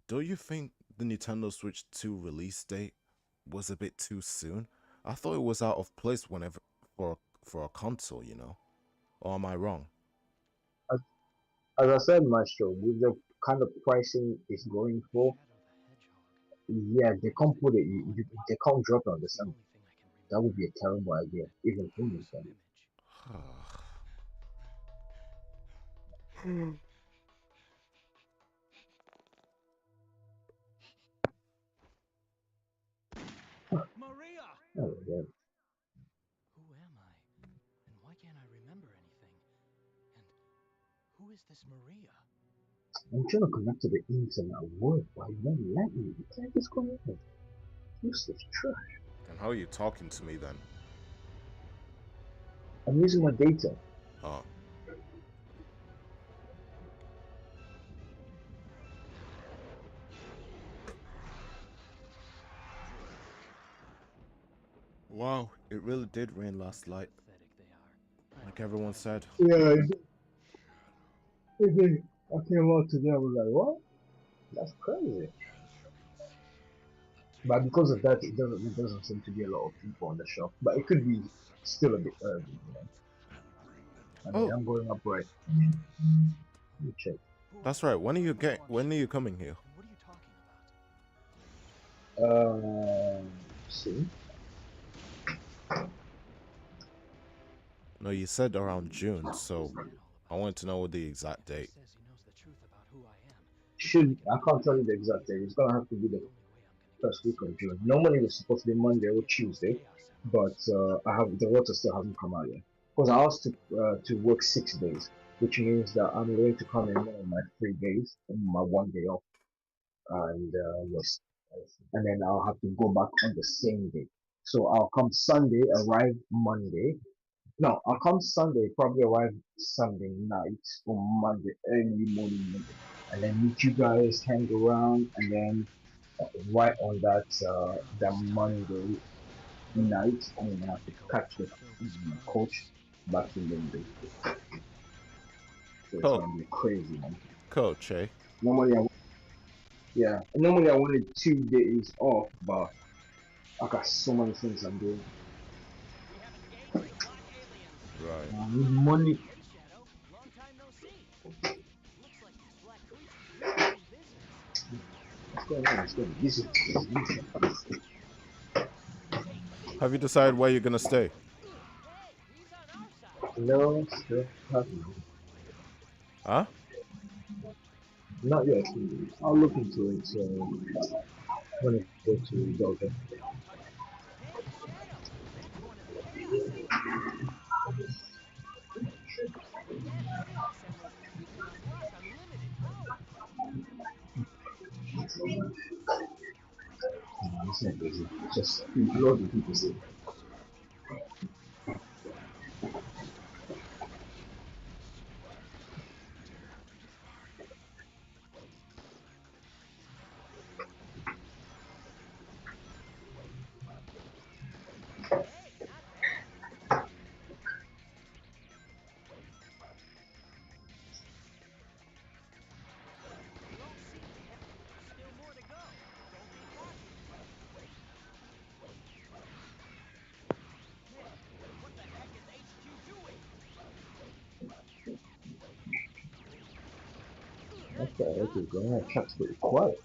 [SPEAKER 1] Don't you think the Nintendo Switch 2 release date was a bit too soon? I thought it was out of place whenever for for a console, you know. Or am I wrong?
[SPEAKER 10] As, as I said, Maestro, with the kind of pricing it's going for,
[SPEAKER 2] Shadow the Hedgehog.
[SPEAKER 10] yeah, they can't put it.
[SPEAKER 2] Call it
[SPEAKER 10] They can't drop it on
[SPEAKER 2] the
[SPEAKER 10] December.
[SPEAKER 2] only thing I can
[SPEAKER 10] That
[SPEAKER 2] remember.
[SPEAKER 10] would be a terrible idea, even for
[SPEAKER 2] Gruesome
[SPEAKER 10] Nintendo.
[SPEAKER 2] image. Maria!
[SPEAKER 10] Oh, yeah.
[SPEAKER 2] Who am I? And why can't I remember anything? And who is this Maria?
[SPEAKER 10] I'm trying to connect to the internet word, but it won't let me. You can't disconnect it. Useless trash.
[SPEAKER 1] And how are you talking to me then?
[SPEAKER 10] I'm using my data.
[SPEAKER 1] Oh. Wow, it really did rain last
[SPEAKER 2] How
[SPEAKER 1] night,
[SPEAKER 2] pathetic they are. I
[SPEAKER 1] like
[SPEAKER 2] felt
[SPEAKER 1] everyone
[SPEAKER 2] tired.
[SPEAKER 1] said.
[SPEAKER 10] Yeah, I came out today. I was like, what? That's crazy. But because of that, it doesn't seem to be a lot of people on the shop. But it could be still a bit early, you know. Anyway,
[SPEAKER 1] Oh,
[SPEAKER 10] I'm going up right. Let me check.
[SPEAKER 2] Who are
[SPEAKER 1] that's
[SPEAKER 2] you?
[SPEAKER 1] right. When are you
[SPEAKER 2] What do you
[SPEAKER 1] get?
[SPEAKER 2] want
[SPEAKER 1] When
[SPEAKER 2] from
[SPEAKER 1] are
[SPEAKER 2] me?
[SPEAKER 1] you coming here?
[SPEAKER 2] And what are you talking about?
[SPEAKER 10] See.
[SPEAKER 1] No, you said around June,
[SPEAKER 2] What's
[SPEAKER 1] so
[SPEAKER 2] that
[SPEAKER 1] I
[SPEAKER 2] all
[SPEAKER 1] wanted
[SPEAKER 2] about?
[SPEAKER 1] to know the exact
[SPEAKER 2] If he
[SPEAKER 1] date.
[SPEAKER 2] says he knows the truth about who I am, then
[SPEAKER 10] Should
[SPEAKER 2] like it
[SPEAKER 10] I
[SPEAKER 2] or not,
[SPEAKER 10] can't tell you
[SPEAKER 2] I
[SPEAKER 10] the
[SPEAKER 2] have to
[SPEAKER 10] exact date.
[SPEAKER 2] believe
[SPEAKER 10] It's
[SPEAKER 2] him.
[SPEAKER 10] gonna have to be
[SPEAKER 2] The
[SPEAKER 10] the
[SPEAKER 2] only way I'm gonna get
[SPEAKER 10] first
[SPEAKER 2] the
[SPEAKER 10] week of
[SPEAKER 2] secrets to
[SPEAKER 10] June.
[SPEAKER 2] my
[SPEAKER 10] Normally it was
[SPEAKER 2] past
[SPEAKER 10] supposed to be
[SPEAKER 2] is
[SPEAKER 10] Monday
[SPEAKER 2] to
[SPEAKER 10] or
[SPEAKER 2] get those
[SPEAKER 10] Tuesday,
[SPEAKER 2] Chaos
[SPEAKER 10] but
[SPEAKER 2] Emeralds.
[SPEAKER 10] I have the water still hasn't come out yet. Because I asked to work 6 days, which means that I'm going to come in on my 3 days and my 1 day off, and yes, and then I'll have to go back on the same day. So I'll come Sunday, arrive Monday. No, I'll come Sunday, probably arrive Sunday night or Monday, early morning Monday, and then meet you guys, hang around, and then right on that Monday night, I'm gonna have to catch the
[SPEAKER 2] Fulfill this
[SPEAKER 10] coach
[SPEAKER 2] promise.
[SPEAKER 10] back to Liverpool. So it's
[SPEAKER 1] Co-
[SPEAKER 10] gonna be crazy, man.
[SPEAKER 1] Coach, eh?
[SPEAKER 10] Normally, yeah, normally I wanted 2 days off, but I got so many things I'm doing.
[SPEAKER 3] We have engaged the black aliens.
[SPEAKER 1] Right.
[SPEAKER 10] I need money.
[SPEAKER 3] Hey, Shadow. Long time no see. Looks like these black creatures really mean business.
[SPEAKER 10] What's going on? What's going on? This is
[SPEAKER 1] Have you decided where you're gonna stay?
[SPEAKER 3] Hey, he's on our side.
[SPEAKER 10] no still happening.
[SPEAKER 1] Huh?
[SPEAKER 10] Not yet. I'll look into it when I go to Belgium.
[SPEAKER 3] Hey, Shadow. That's one of the Chaos Emeralds. That Chaos Emerald gives Russ unlimited power.
[SPEAKER 10] It's not busy. Just load the people say.
[SPEAKER 3] Hey, not bad. We're all seeing it. Still more to go. Don't be cocky. Man, what the heck is HQ doing?
[SPEAKER 10] Okay,
[SPEAKER 3] Good job,
[SPEAKER 10] okay, going on.
[SPEAKER 3] Shadow.
[SPEAKER 10] Chat's pretty quiet.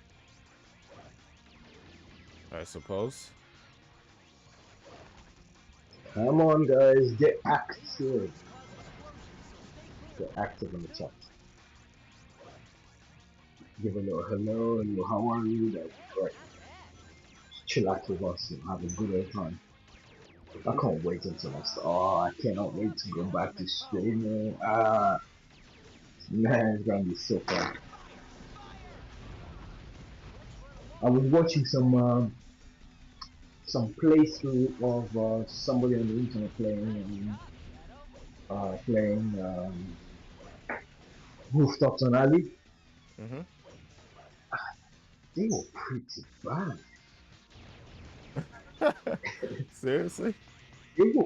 [SPEAKER 1] I suppose.
[SPEAKER 10] Come on, guys, get active.
[SPEAKER 3] These cause explosions, so stay clear
[SPEAKER 10] Get
[SPEAKER 3] of them.
[SPEAKER 10] active in the chat. Give a little hello, a little how are you? That'd be
[SPEAKER 3] Hey,
[SPEAKER 10] great.
[SPEAKER 3] not bad.
[SPEAKER 10] Chill out with us and have a good old time. I can't wait until I start. Oh, I cannot
[SPEAKER 3] Keep
[SPEAKER 10] wait
[SPEAKER 3] up
[SPEAKER 10] to
[SPEAKER 3] the
[SPEAKER 10] go back to
[SPEAKER 3] ultimate power.
[SPEAKER 10] streaming. Man, it's gonna be so fun.
[SPEAKER 3] Fire! Looks run
[SPEAKER 10] I
[SPEAKER 3] along
[SPEAKER 10] was
[SPEAKER 3] with the
[SPEAKER 10] watching
[SPEAKER 3] black aliens.
[SPEAKER 10] some playthrough of somebody on the internet
[SPEAKER 3] Nice job, Shadow.
[SPEAKER 10] playing rooftops on alley.
[SPEAKER 1] Mm-hmm.
[SPEAKER 10] They were pretty bad.
[SPEAKER 1] Seriously?
[SPEAKER 10] They were,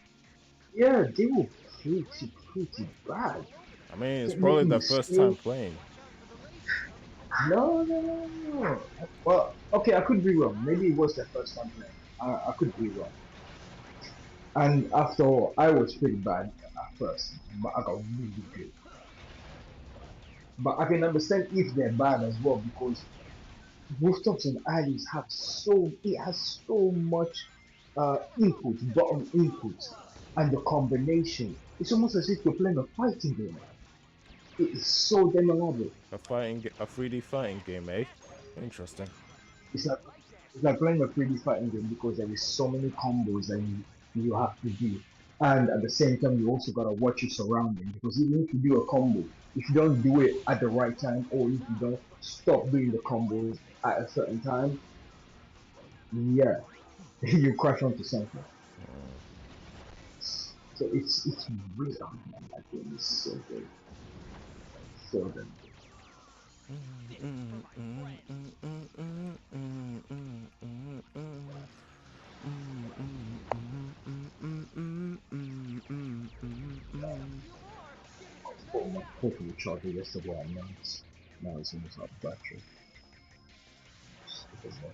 [SPEAKER 10] yeah, they were. pretty bad.
[SPEAKER 1] I mean, it's
[SPEAKER 10] Get
[SPEAKER 1] probably
[SPEAKER 10] making
[SPEAKER 1] their
[SPEAKER 10] you
[SPEAKER 1] first time
[SPEAKER 10] scared.
[SPEAKER 1] playing.
[SPEAKER 10] No, no, no, no. Well, okay, I could be wrong. Maybe it was their first time playing. I could be wrong. And after all, I was pretty bad at first, but I got really good. But I can understand if they're bad as well because rooftops and alleys have it has so much input, button inputs, and the combination. It's almost as if you're playing a fighting game. It is so damn elaborate.
[SPEAKER 1] A 3D fighting game, eh? Interesting.
[SPEAKER 10] It's like it's like playing a 3D fighting game because there is so many combos that you have to do. And at the same time, you also gotta watch your surrounding because even if you do a combo, if you don't do it at the right time or if you don't stop doing the combos at a certain time, yeah, you crash onto something. So it's really oh man, that game is so good, so good. Oh my portable charger yesterday at night. Now it's almost out of battery. Stupid thing.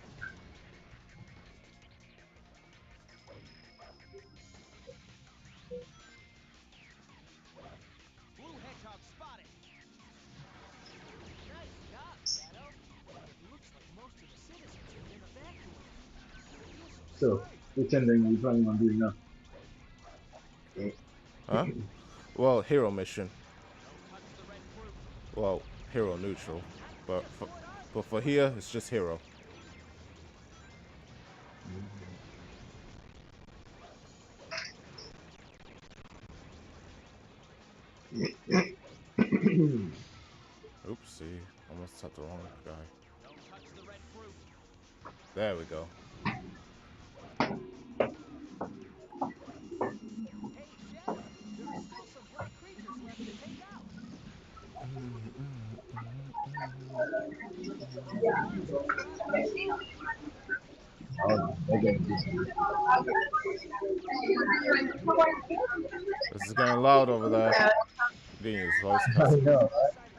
[SPEAKER 3] Blue Hedgehog spotted.
[SPEAKER 2] Nice job, Shadow. It looks like most of the citizens have been evacuated. I feel so
[SPEAKER 10] So,
[SPEAKER 2] sorry for
[SPEAKER 10] which
[SPEAKER 2] them.
[SPEAKER 10] ending are you planning on doing now?
[SPEAKER 1] Huh? Well, hero mission.
[SPEAKER 3] Don't touch the red fruit.
[SPEAKER 1] Well, hero neutral.
[SPEAKER 2] How
[SPEAKER 1] But for,
[SPEAKER 2] good are
[SPEAKER 1] but
[SPEAKER 2] these
[SPEAKER 1] for
[SPEAKER 2] fruits?
[SPEAKER 1] here, it's just hero. Oopsie. Almost tapped the wrong guy.
[SPEAKER 3] Don't touch the red fruit.
[SPEAKER 1] There we go.
[SPEAKER 2] Hey, Shadow, there are still some black creatures left to take out. Why don't you clear out a few of them?
[SPEAKER 10] Oh, they're getting busy.
[SPEAKER 1] This is getting loud over there. I'm getting his voice
[SPEAKER 10] I
[SPEAKER 1] cut.
[SPEAKER 10] know.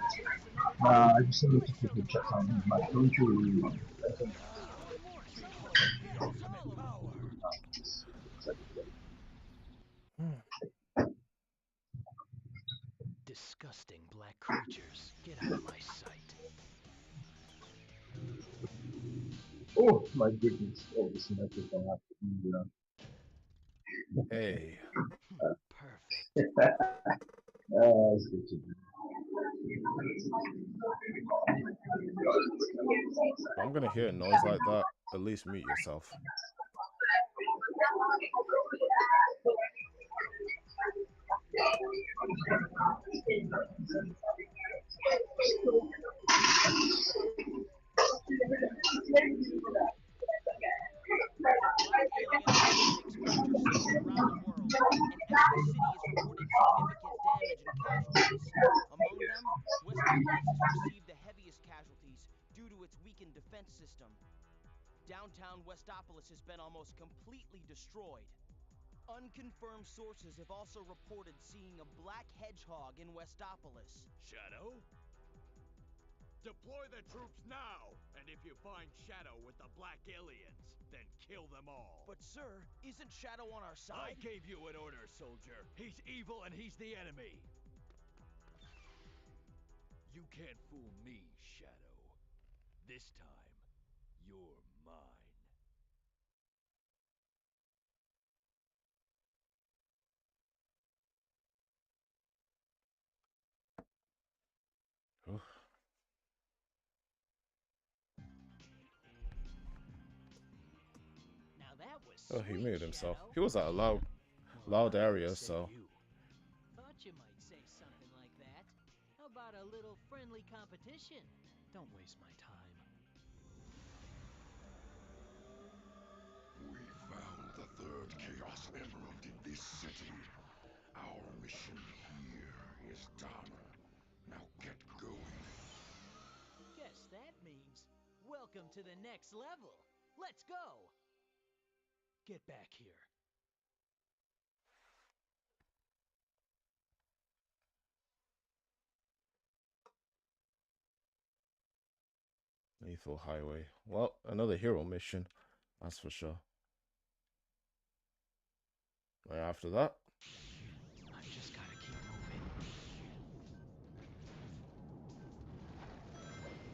[SPEAKER 2] Decided to give us another
[SPEAKER 10] I
[SPEAKER 2] chance.
[SPEAKER 10] just need to
[SPEAKER 2] Let's
[SPEAKER 10] keep
[SPEAKER 2] show
[SPEAKER 10] in
[SPEAKER 2] them
[SPEAKER 10] check
[SPEAKER 2] who's
[SPEAKER 10] on
[SPEAKER 2] top.
[SPEAKER 10] my don't you
[SPEAKER 2] One more chance.
[SPEAKER 7] Behold the
[SPEAKER 2] It's
[SPEAKER 7] ultimate
[SPEAKER 2] all of them.
[SPEAKER 7] power!
[SPEAKER 2] Disgusting black creatures. Get out of my sight.
[SPEAKER 10] Oh my goodness. Oh, this microphone has to be
[SPEAKER 1] Hey.
[SPEAKER 2] Perfect.
[SPEAKER 10] it's good to be.
[SPEAKER 1] If I'm gonna hear a noise like that, at least mute yourself.
[SPEAKER 3] The black aliens have hit 6 major cities around the world, and every city is reporting significant damage and casualties. Among them, Westopolis has received the heaviest casualties due to its weakened defense system. Downtown Westopolis has been almost completely destroyed. Unconfirmed sources have also reported seeing a black hedgehog in Westopolis.
[SPEAKER 7] Shadow? Deploy the troops now! And if you find Shadow with the black aliens, then kill them all.
[SPEAKER 3] But sir, isn't Shadow on our
[SPEAKER 7] I
[SPEAKER 3] side?
[SPEAKER 7] gave you an order, soldier. He's evil and he's the enemy. You can't fool me, Shadow. This time, you're mine.
[SPEAKER 2] Now that was
[SPEAKER 1] Oh, he
[SPEAKER 2] sweet,
[SPEAKER 1] muted himself.
[SPEAKER 2] Shadow.
[SPEAKER 1] He was at a
[SPEAKER 2] Well,
[SPEAKER 1] loud
[SPEAKER 2] I would
[SPEAKER 1] area,
[SPEAKER 2] say
[SPEAKER 1] so
[SPEAKER 2] you. Thought you might say something like that. How about a little friendly competition? Don't waste my time.
[SPEAKER 5] We found the third Chaos Emerald in this city. Our mission here is done. Now get going.
[SPEAKER 2] Guess that means welcome to the next level. Let's go. Get back here.
[SPEAKER 1] Lethal Highway. Well, another hero mission, that's for sure. Right after that.
[SPEAKER 2] I just gotta keep moving.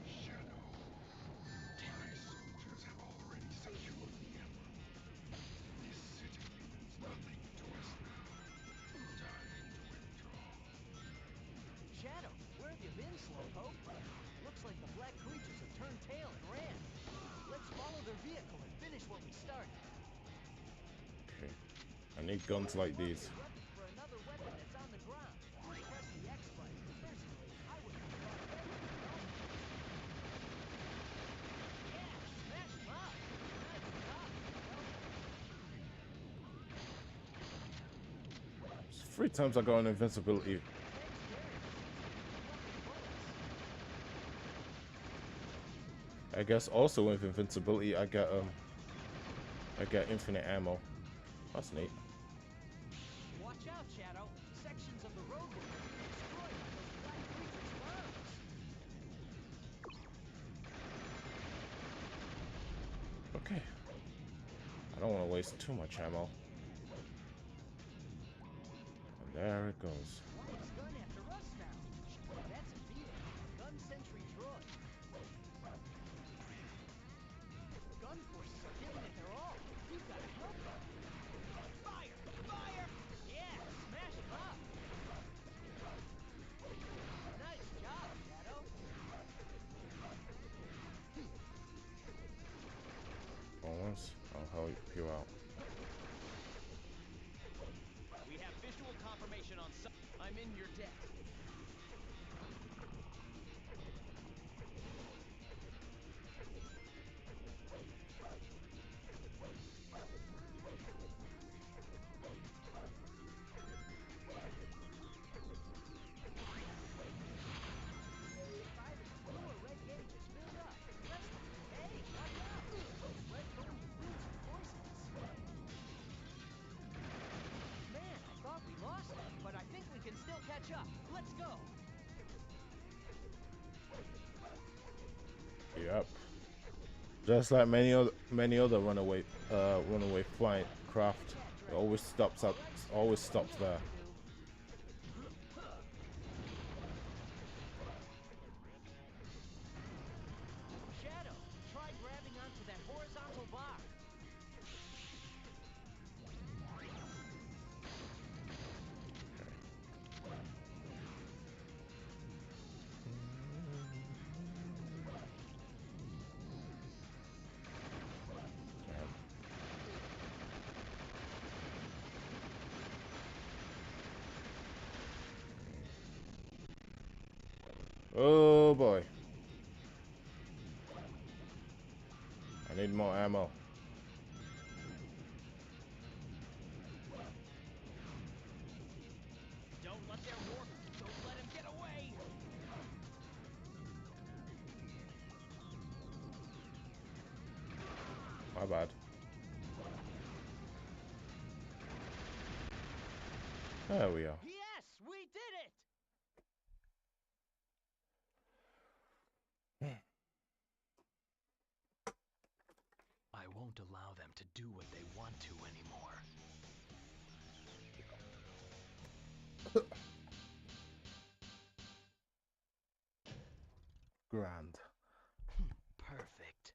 [SPEAKER 5] Shadow, my soldiers have already secured the emerald. This city means nothing to us now. Time to withdraw.
[SPEAKER 3] Shadow, where have you been, Slowpoke? Looks like the black creatures have turned tail and ran. Let's follow their vehicle and finish what we started.
[SPEAKER 1] Okay. I need guns like these.
[SPEAKER 3] For another weapon that's on the ground. Press the X button. Personally, I would prefer a heavy, you know? Yeah, smash him up. Nice job, Shadow.
[SPEAKER 1] It's 3 times I got an invincibility. I guess also with invincibility I get infinite ammo. That's neat.
[SPEAKER 3] Watch out, Shadow. Sections of the roadway are being destroyed by those black creatures' bombs.
[SPEAKER 1] Okay. I don't want to waste too much ammo. And there it goes.
[SPEAKER 3] Why is Gun after us now? That's a beating. Gun sentry droid. Gun forces are giving it their all. We've got to help them. Fire! Fire! Yeah, smash him up. Nice job, Shadow.
[SPEAKER 1] Once, I'll help you out.
[SPEAKER 3] We have visual confirmation on some. I'm in your debt. Catch up. Let's go.
[SPEAKER 1] Yep. Just like many other runaway flying craft, it always stops there.
[SPEAKER 3] Shadow, try grabbing onto that horizontal bar.
[SPEAKER 1] Oh boy. I need more ammo.
[SPEAKER 3] Don't let their warp. Don't let him get away.
[SPEAKER 1] My bad. There we are.
[SPEAKER 3] Yes, we did it.
[SPEAKER 2] I won't allow them to do what they want to anymore.
[SPEAKER 1] Grand.
[SPEAKER 2] Perfect.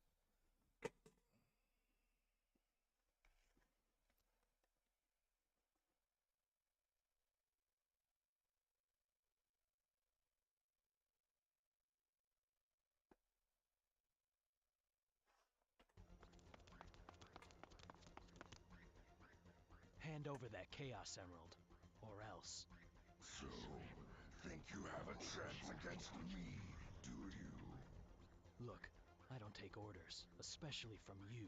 [SPEAKER 2] Hand over that Chaos Emerald, or else.
[SPEAKER 5] So, think you have a chance against me, do you?
[SPEAKER 2] Look, I don't take orders, especially from you.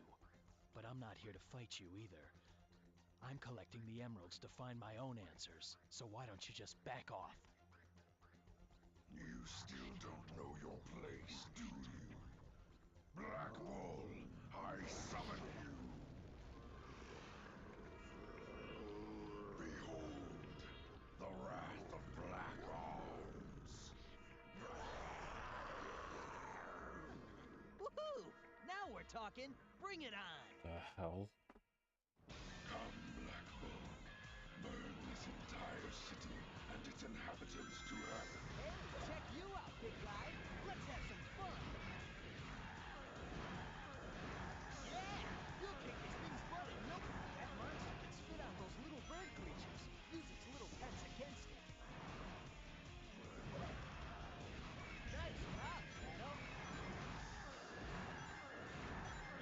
[SPEAKER 2] But I'm not here to fight you either. I'm collecting the emeralds to find my own answers, so why don't you just back off?
[SPEAKER 5] You still don't know your place, do you? Black Bull, I summon you! Behold, the wrath of Black Arms!
[SPEAKER 2] talking. Bring it on.
[SPEAKER 1] The hell?
[SPEAKER 5] Come, Black Bull. Burn this entire city and its inhabitants to hell.
[SPEAKER 2] Hey, check you out, big guy. Let's have some fun. Yeah, you'll kick this thing's butt and no... That monster can spit out those little bird creatures. Use its little pets against it. Nice job, Shadow.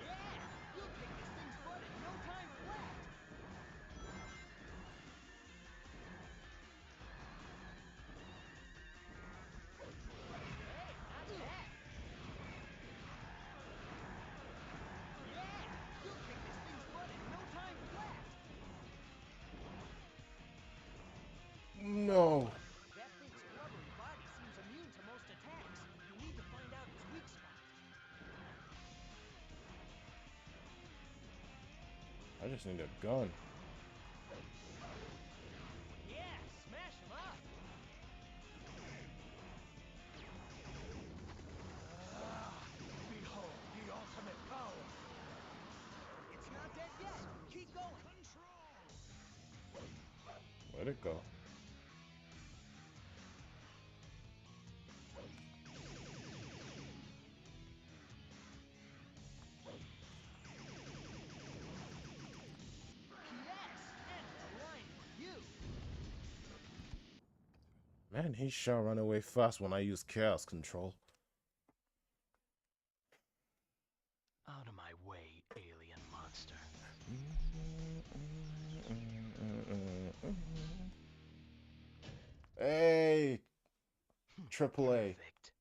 [SPEAKER 2] Yeah, you'll kick this thing's butt in no time flat. Hey, not bad. Yeah, you'll kick this thing's butt in no time flat.
[SPEAKER 1] No.
[SPEAKER 2] That thing's blubbery body seems immune to most attacks. You need to find out its weak spot.
[SPEAKER 1] I just need a gun.
[SPEAKER 2] Yeah, smash him up. Behold the ultimate power. It's not dead yet. Keep going.
[SPEAKER 1] Where'd it go?
[SPEAKER 2] Yes, and a line for you.
[SPEAKER 1] Man, he sure run away fast when I use chaos control.
[SPEAKER 2] Out of my way, alien monster.
[SPEAKER 1] Hey, Triple A.
[SPEAKER 2] Perfect.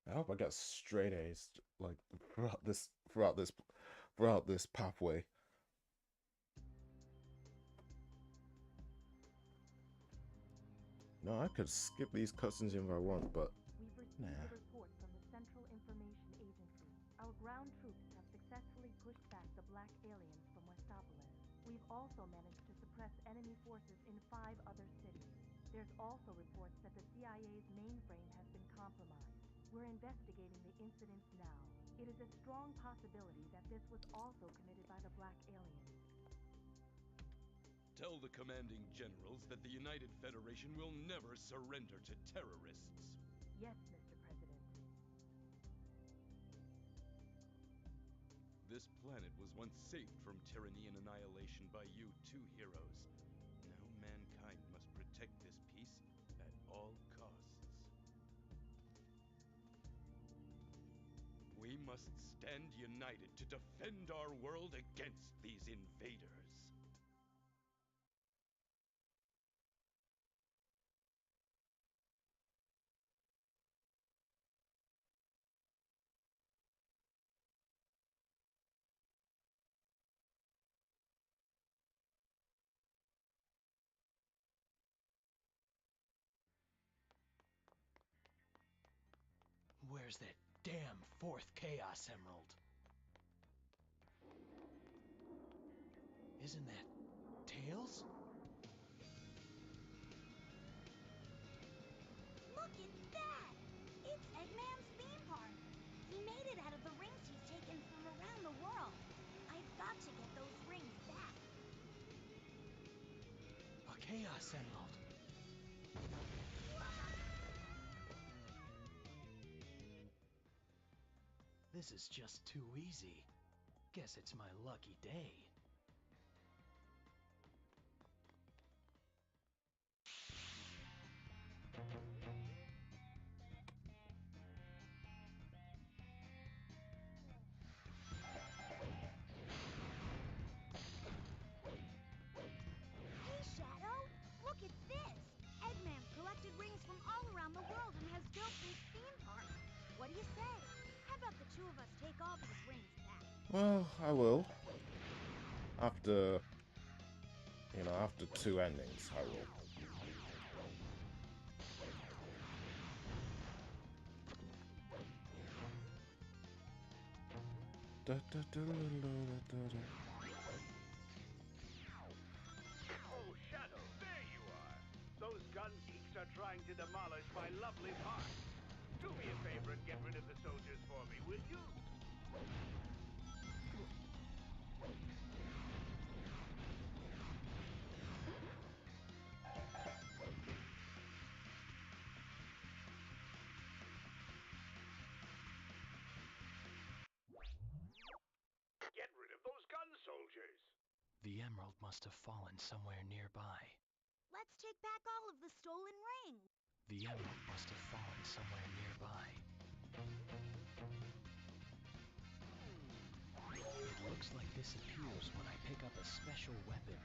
[SPEAKER 1] I hope I got straight A's like throughout this pathway. No, I could skip these cutscenes if I want, but
[SPEAKER 6] We've received a report from the Central Information Agency. Our ground troops have successfully pushed back the black aliens from Westopolis. We've also managed to suppress enemy forces in 5 other cities. There's also reports that the CIA's mainframe has been compromised. We're investigating the incidents now. It is a strong possibility that this was also committed by the black aliens.
[SPEAKER 7] Tell the commanding generals that the United Federation will never surrender to terrorists.
[SPEAKER 6] Yes, Mr. President.
[SPEAKER 7] This planet was once safe from tyranny and annihilation by you two heroes. Now mankind must protect this peace at all costs. We must stand united to defend our world against these invaders.
[SPEAKER 2] Where's that damn 4th Chaos Emerald? Isn't that Tails?
[SPEAKER 8] Look at that! It's Eggman's theme park. He made it out of the rings he's taken from around the world. I've got to get those rings back.
[SPEAKER 2] A Chaos Emerald. This is just too easy. Guess it's my lucky day.
[SPEAKER 8] Hey, Shadow! Look at this! Eggman's collected rings from all around the world and has built this theme park. What do you say? How about the two of us take all these rings back?
[SPEAKER 1] well, I will. After, after 2 endings, I will. Da, da, da, da, da, da.
[SPEAKER 4] Oh, Shadow, there you are. Those guys gun geeks are trying to demolish my lovely park. Do me a favor and get rid of the soldiers for me, will you? Get rid of those gun soldiers.
[SPEAKER 2] The emerald must have fallen somewhere nearby.
[SPEAKER 8] Let's take back all of the stolen rings.
[SPEAKER 2] The emerald must have fallen somewhere nearby. It looks like this appears when I pick up a special weapon.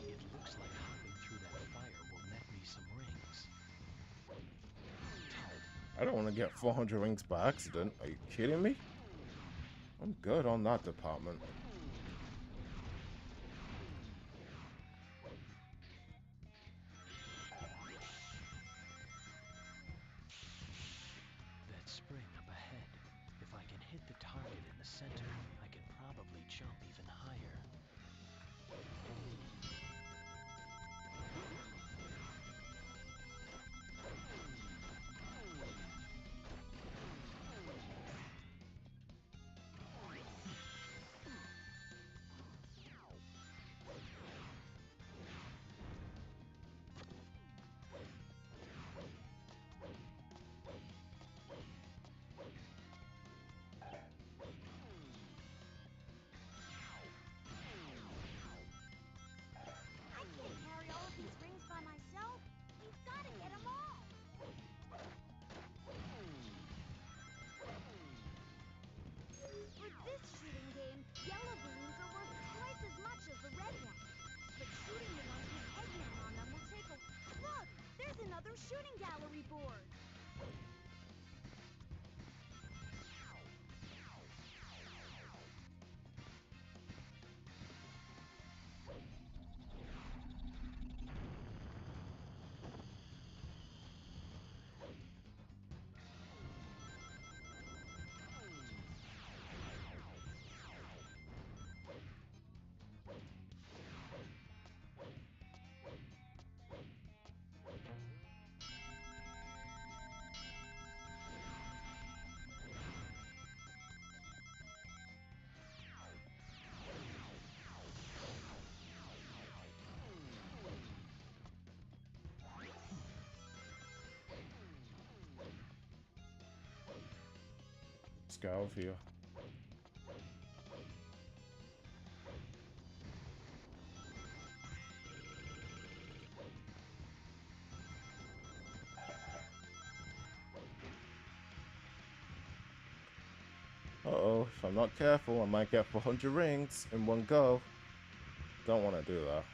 [SPEAKER 2] It looks like hopping through that fire will net me some rings.
[SPEAKER 1] I don't want to get 400 rings by accident. Are you kidding me? I'm good on that department.
[SPEAKER 2] That spring up ahead. If I can hit the target in the center, I can probably jump even higher.
[SPEAKER 8] I can't carry all of these rings by myself. We've got to get them all. For this shooting game, yellow balloons are worth twice as much as the red ones. But shooting the ones with Eggman on them will take a... Look! There's another shooting gallery board!
[SPEAKER 1] Let's get over here. Uh-oh, if I'm not careful, I might get 400 rings in one go. Don't want to do that.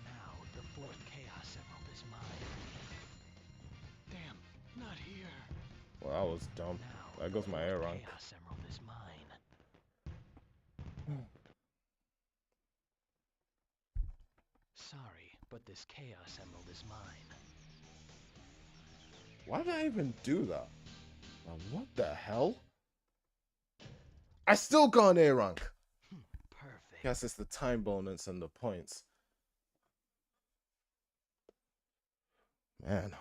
[SPEAKER 2] Now, the fourth Chaos Emerald is mine. Damn, not here.
[SPEAKER 1] Well, that was dumb.
[SPEAKER 2] Now,
[SPEAKER 1] There
[SPEAKER 2] the
[SPEAKER 1] goes my
[SPEAKER 2] fourth
[SPEAKER 1] A rank.
[SPEAKER 2] Chaos Emerald is mine. Sorry, but this Chaos Emerald is mine.
[SPEAKER 1] Why did I even do that? What the hell? I still got an A rank.
[SPEAKER 2] Perfect.
[SPEAKER 1] Guess it's the time bonus and the points. Man.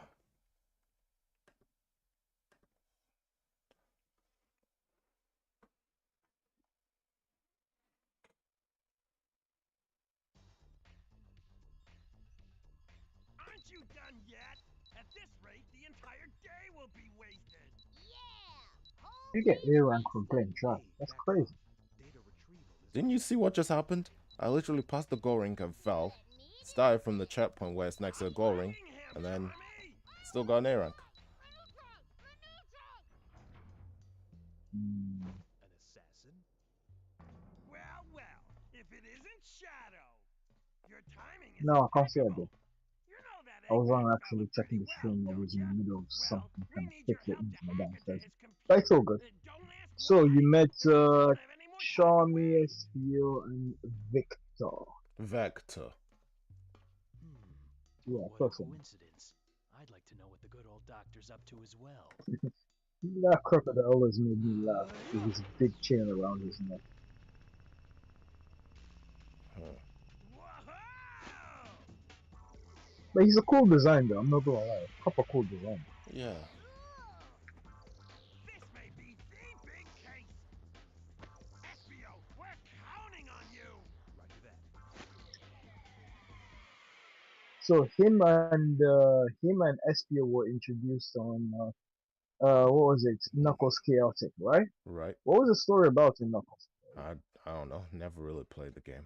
[SPEAKER 4] Aren't you done yet? At this rate, the entire day will be wasted.
[SPEAKER 8] Yeah!
[SPEAKER 10] You get A rank for playing trash. That's crazy.
[SPEAKER 1] Didn't you see what just happened? I literally passed the goal ring and fell. Started from the checkpoint where it's next to the goal ring, and then still got an A rank.
[SPEAKER 10] Mm.
[SPEAKER 4] An assassin? Well, well, if it isn't Shadow. Your timing is
[SPEAKER 10] No, I can't say I did.
[SPEAKER 4] You know that
[SPEAKER 10] I was on
[SPEAKER 4] Eggman
[SPEAKER 10] actually
[SPEAKER 4] fella
[SPEAKER 10] checking
[SPEAKER 4] pretty
[SPEAKER 10] the
[SPEAKER 4] well,
[SPEAKER 10] stream. I
[SPEAKER 4] don't
[SPEAKER 10] was in
[SPEAKER 4] ya?
[SPEAKER 10] the middle of
[SPEAKER 4] Well,
[SPEAKER 10] something
[SPEAKER 4] we
[SPEAKER 10] trying to
[SPEAKER 4] need
[SPEAKER 10] fix
[SPEAKER 4] your
[SPEAKER 10] the
[SPEAKER 4] help to
[SPEAKER 10] internet
[SPEAKER 4] hack into
[SPEAKER 10] downstairs.
[SPEAKER 4] his
[SPEAKER 10] But
[SPEAKER 4] computer.
[SPEAKER 10] it's all good.
[SPEAKER 4] Don't ask
[SPEAKER 10] So
[SPEAKER 4] why.
[SPEAKER 10] you met
[SPEAKER 4] Don't have any more time to
[SPEAKER 10] Sean,
[SPEAKER 4] waste.
[SPEAKER 10] Theo, and Vic. So
[SPEAKER 1] Vector.
[SPEAKER 2] Hmm.
[SPEAKER 10] yeah,
[SPEAKER 2] What a
[SPEAKER 10] person.
[SPEAKER 2] coincidence. I'd like to know what the good old doctor's up to as well.
[SPEAKER 10] That crocodile always made me laugh with his big chain around his neck.
[SPEAKER 1] Huh.
[SPEAKER 10] But he's a cool design though, I'm not gonna lie. Proper cool design.
[SPEAKER 1] Yeah.
[SPEAKER 4] This may be the big case. Espio, we're counting on you.
[SPEAKER 2] Roger that.
[SPEAKER 10] So him and Espio were introduced on what was it? Knuckles Chaotic, right?
[SPEAKER 1] Right.
[SPEAKER 10] What was the story about in Knuckles?
[SPEAKER 1] I I don't know. Never really played the game.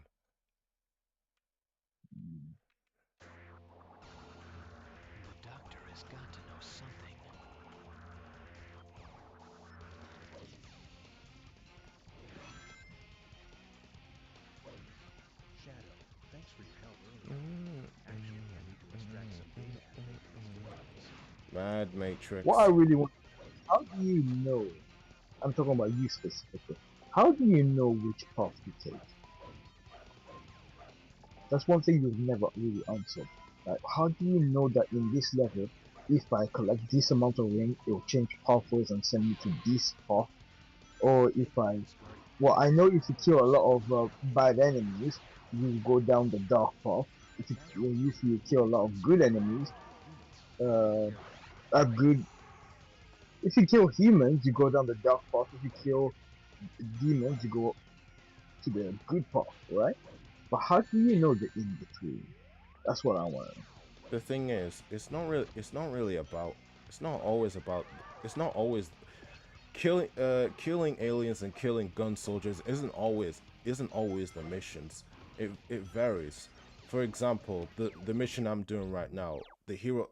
[SPEAKER 2] The doctor has got to know something. Shadow, thanks for your help earlier. Actually, I need to extract some data and make things work.
[SPEAKER 1] Mad
[SPEAKER 10] What I
[SPEAKER 1] Matrix.
[SPEAKER 10] really want, how do you know? I'm talking about you specifically. How do you know which path to take? That's one thing you've never really answered. Like, how do you know that in this level, if I collect this amount of ring, it will change pathways and send me to this path? Or if I, well, I know if you kill a lot of bad enemies, you go down the dark path. If you kill a lot of good enemies, uh, a good, if you kill humans, you go down the dark path. If you kill demons, you go to the good path, right? But how do you know the in between? That's what I want to know.
[SPEAKER 1] The thing is, it's not really about it's not always about it's not always killing aliens and killing gun soldiers isn't always the missions. It varies. For example, the mission I'm doing right now, the hero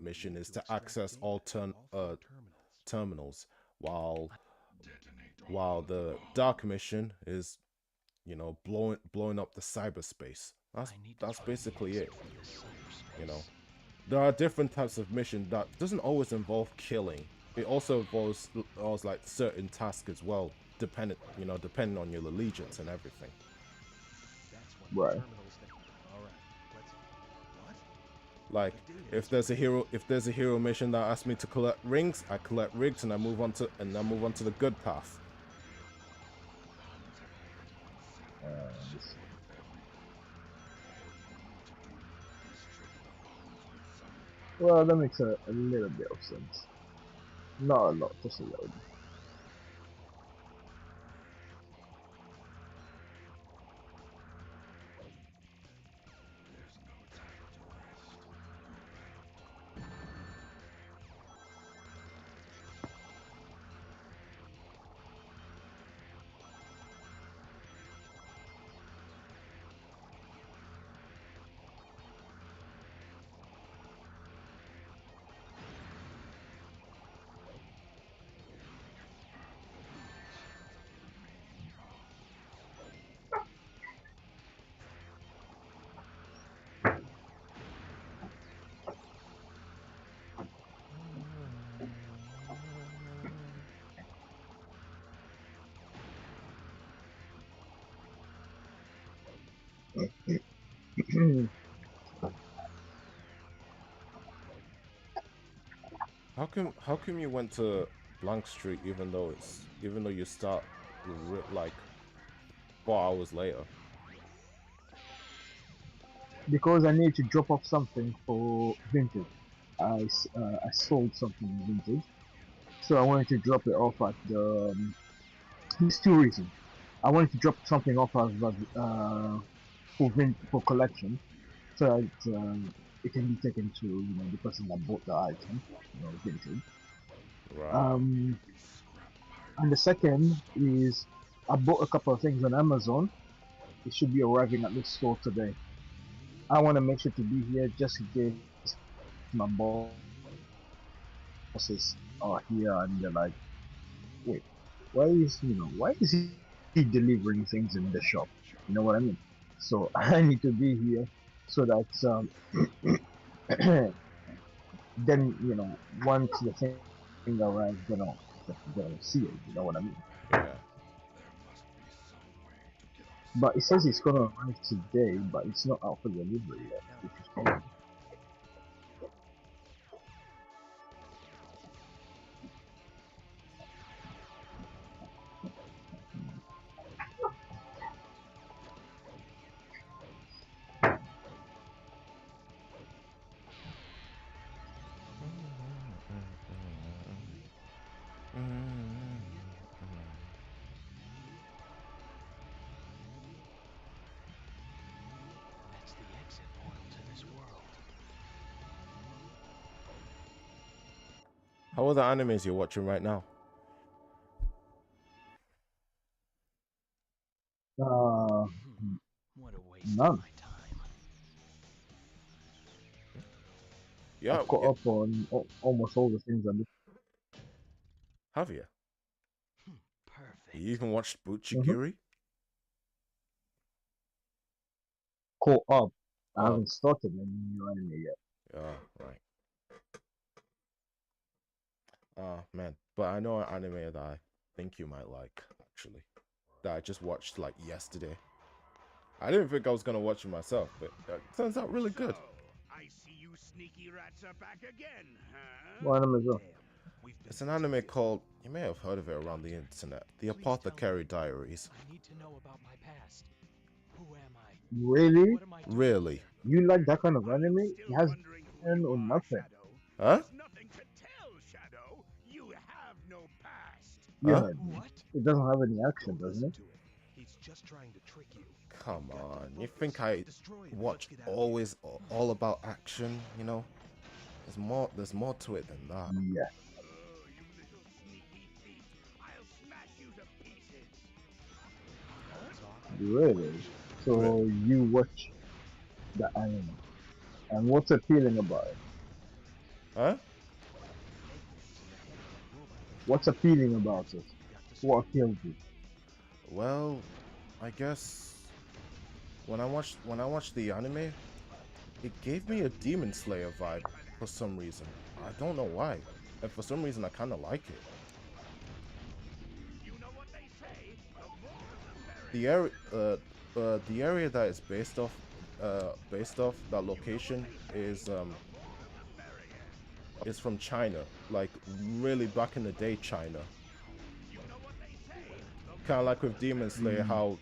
[SPEAKER 1] mission is to access all terminals, while
[SPEAKER 5] Detonate all
[SPEAKER 1] while
[SPEAKER 5] of the
[SPEAKER 1] the dark
[SPEAKER 5] bombs.
[SPEAKER 1] mission is, blowing up the cyberspace. That's basically it. You know, there are different types of mission that doesn't always involve killing. It also involves like certain tasks as well, depending on your allegiance and everything.
[SPEAKER 2] That's one of the
[SPEAKER 10] Right.
[SPEAKER 2] terminals that. Alright, let's. What?
[SPEAKER 1] Like
[SPEAKER 2] The data
[SPEAKER 1] if
[SPEAKER 2] is
[SPEAKER 1] there's a
[SPEAKER 2] correct.
[SPEAKER 1] hero mission that asks me to collect rings, I collect rings and I move on to the good path.
[SPEAKER 10] This-
[SPEAKER 5] Save them. All you need to do is triple the bombs with some fire.
[SPEAKER 10] well, that makes a little bit of sense. Not a lot, just a little bit.
[SPEAKER 5] There's no time to rest. Go back.
[SPEAKER 1] How come you went to Blank Street even though you start like 4 hours later?
[SPEAKER 10] Because I need to drop off something for vintage. I sold something vintage, so I wanted to drop it off at the. There's two reasons. I wanted to drop something off as for collection, so that it can be taken to the person that bought the item, vintage.
[SPEAKER 1] Right.
[SPEAKER 10] Um,
[SPEAKER 5] We scrap
[SPEAKER 10] and the
[SPEAKER 5] pirates and
[SPEAKER 10] second
[SPEAKER 5] start
[SPEAKER 10] is I bought a
[SPEAKER 5] cities.
[SPEAKER 10] couple of things on Amazon. It should be arriving at the store today. I want to make sure to be here just in case my bosses are here and they're like, wait, why is he delivering things in the shop? You know what I mean? So I need to be here so that then once the thing arrives, gonna see it. You know what I mean?
[SPEAKER 1] Yeah.
[SPEAKER 5] There must be some way to get our
[SPEAKER 10] But But it says it's gonna arrive today, but it's not out for delivery yet, which is weird.
[SPEAKER 2] That's the exit portal to this world.
[SPEAKER 1] How are the animes you're watching right now?
[SPEAKER 2] What a waste of
[SPEAKER 10] None.
[SPEAKER 2] my time.
[SPEAKER 1] Yeah,
[SPEAKER 10] I've caught up on almost all the things I looked.
[SPEAKER 1] have you?
[SPEAKER 2] Perfect.
[SPEAKER 1] You even watched Buchigiri?
[SPEAKER 10] Caught up. I
[SPEAKER 1] Oh,
[SPEAKER 10] haven't started any new anime yet.
[SPEAKER 1] yeah, right. Oh man, but I know an anime that I think you might like actually. That I just watched like yesterday. I didn't think I was gonna watch it myself, but it turns out really good.
[SPEAKER 4] So, I see you sneaky rats are back again, huh?
[SPEAKER 10] What anime is that?
[SPEAKER 1] It's an anime called, you may have heard of it around the internet, The Apothecary Diaries.
[SPEAKER 2] I need to know about my past. Who am I?
[SPEAKER 10] Really?
[SPEAKER 2] What am I doing
[SPEAKER 1] Really?
[SPEAKER 2] here?
[SPEAKER 10] You like that kind of
[SPEAKER 4] Are you
[SPEAKER 10] anime?
[SPEAKER 4] still
[SPEAKER 10] It has
[SPEAKER 4] wondering who
[SPEAKER 10] ten
[SPEAKER 4] you
[SPEAKER 10] or
[SPEAKER 4] are,
[SPEAKER 10] nothing.
[SPEAKER 4] Shadow?
[SPEAKER 1] Huh?
[SPEAKER 4] There's nothing to tell, Shadow. You have no past.
[SPEAKER 10] You
[SPEAKER 1] Huh?
[SPEAKER 10] heard me.
[SPEAKER 2] What?
[SPEAKER 10] It doesn't have any action,
[SPEAKER 2] Don't
[SPEAKER 10] doesn't
[SPEAKER 2] listen
[SPEAKER 10] it?
[SPEAKER 2] to him. He's just trying to trick you.
[SPEAKER 1] Come on, you think I watch always all about action, you know? There's more to it than that.
[SPEAKER 10] Yeah.
[SPEAKER 4] Oh, you little sneaky thief. I'll smash you to pieces.
[SPEAKER 10] Really? So you watch the anime. And what's appealing about it?
[SPEAKER 1] Huh?
[SPEAKER 10] What's appealing about it? What appeals you?
[SPEAKER 1] Well, I guess when I watched the anime, it gave me a Demon Slayer vibe for some reason. I don't know why. And for some reason I kinda like it.
[SPEAKER 4] You know what they say?
[SPEAKER 1] The area that it's based off, that location is from China. Like really back in the day China. Kinda like with Demon Slayer, how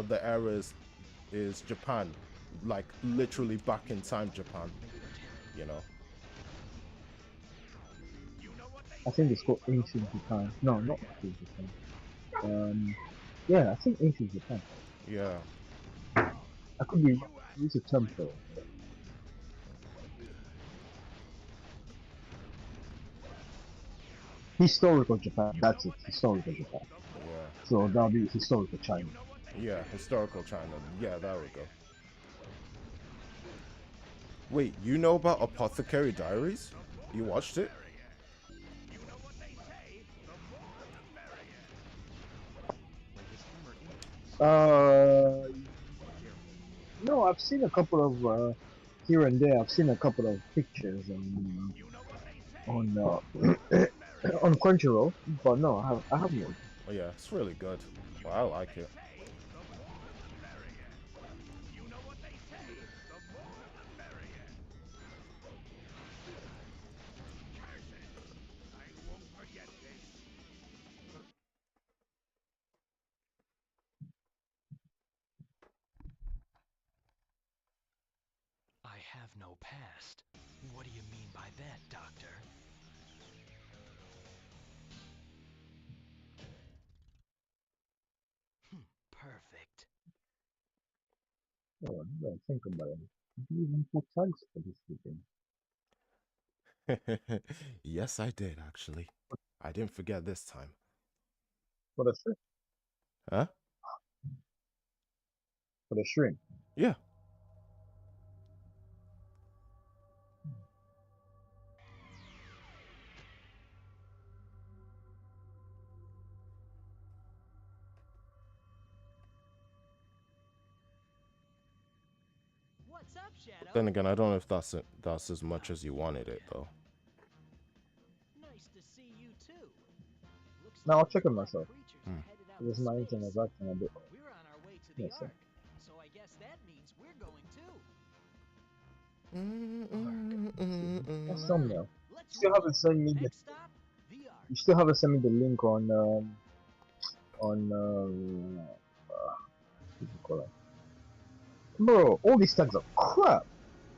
[SPEAKER 1] the era is Japan. Like literally back in time Japan. You know?
[SPEAKER 10] I think it's called Ancient Japan. No, not Ancient Japan. Yeah, I think Ancient Japan.
[SPEAKER 1] Yeah.
[SPEAKER 10] I could be wrong. Use a term for it. Historical Japan. That's it. Historical Japan.
[SPEAKER 1] Yeah.
[SPEAKER 10] So that'll be historical China.
[SPEAKER 1] Yeah, historical China. Yeah, there we go. Wait, you know about Apothecary Diaries? You watched it?
[SPEAKER 10] Uh, no, I've seen a couple of here and there. I've seen a couple of pictures on on Crunchyroll, but no, I haven't.
[SPEAKER 1] Oh yeah, it's really good. Well, I like it.
[SPEAKER 2] I have no past. What do you mean by that, Doctor? Perfect.
[SPEAKER 10] Oh, I gotta think about it. Do you even put tags for this thing?
[SPEAKER 1] Yes, I did actually. I didn't forget this time.
[SPEAKER 10] For the shrimp?
[SPEAKER 1] Huh?
[SPEAKER 10] For the shrimp?
[SPEAKER 1] Yeah.
[SPEAKER 3] What's up, Shadow?
[SPEAKER 1] Then again, I don't know if that's as much as you wanted it though.
[SPEAKER 3] Nice to see you too. Looks
[SPEAKER 10] Now
[SPEAKER 3] like
[SPEAKER 10] I'll check
[SPEAKER 3] those
[SPEAKER 10] it
[SPEAKER 3] black
[SPEAKER 10] myself.
[SPEAKER 3] creatures are headed out
[SPEAKER 10] Because
[SPEAKER 3] to
[SPEAKER 10] my
[SPEAKER 3] space.
[SPEAKER 10] internet's acting a bit.
[SPEAKER 3] We're on our way to
[SPEAKER 2] to the Ark, so I guess that means we're going too.
[SPEAKER 10] That's
[SPEAKER 2] Come on,
[SPEAKER 10] thumbnail.
[SPEAKER 2] let's
[SPEAKER 10] Still
[SPEAKER 2] roll.
[SPEAKER 10] haven't sent me the.
[SPEAKER 2] Next stop, the Ark.
[SPEAKER 10] You still haven't sent me the link on what do you call it? Bro, all these tags are crap.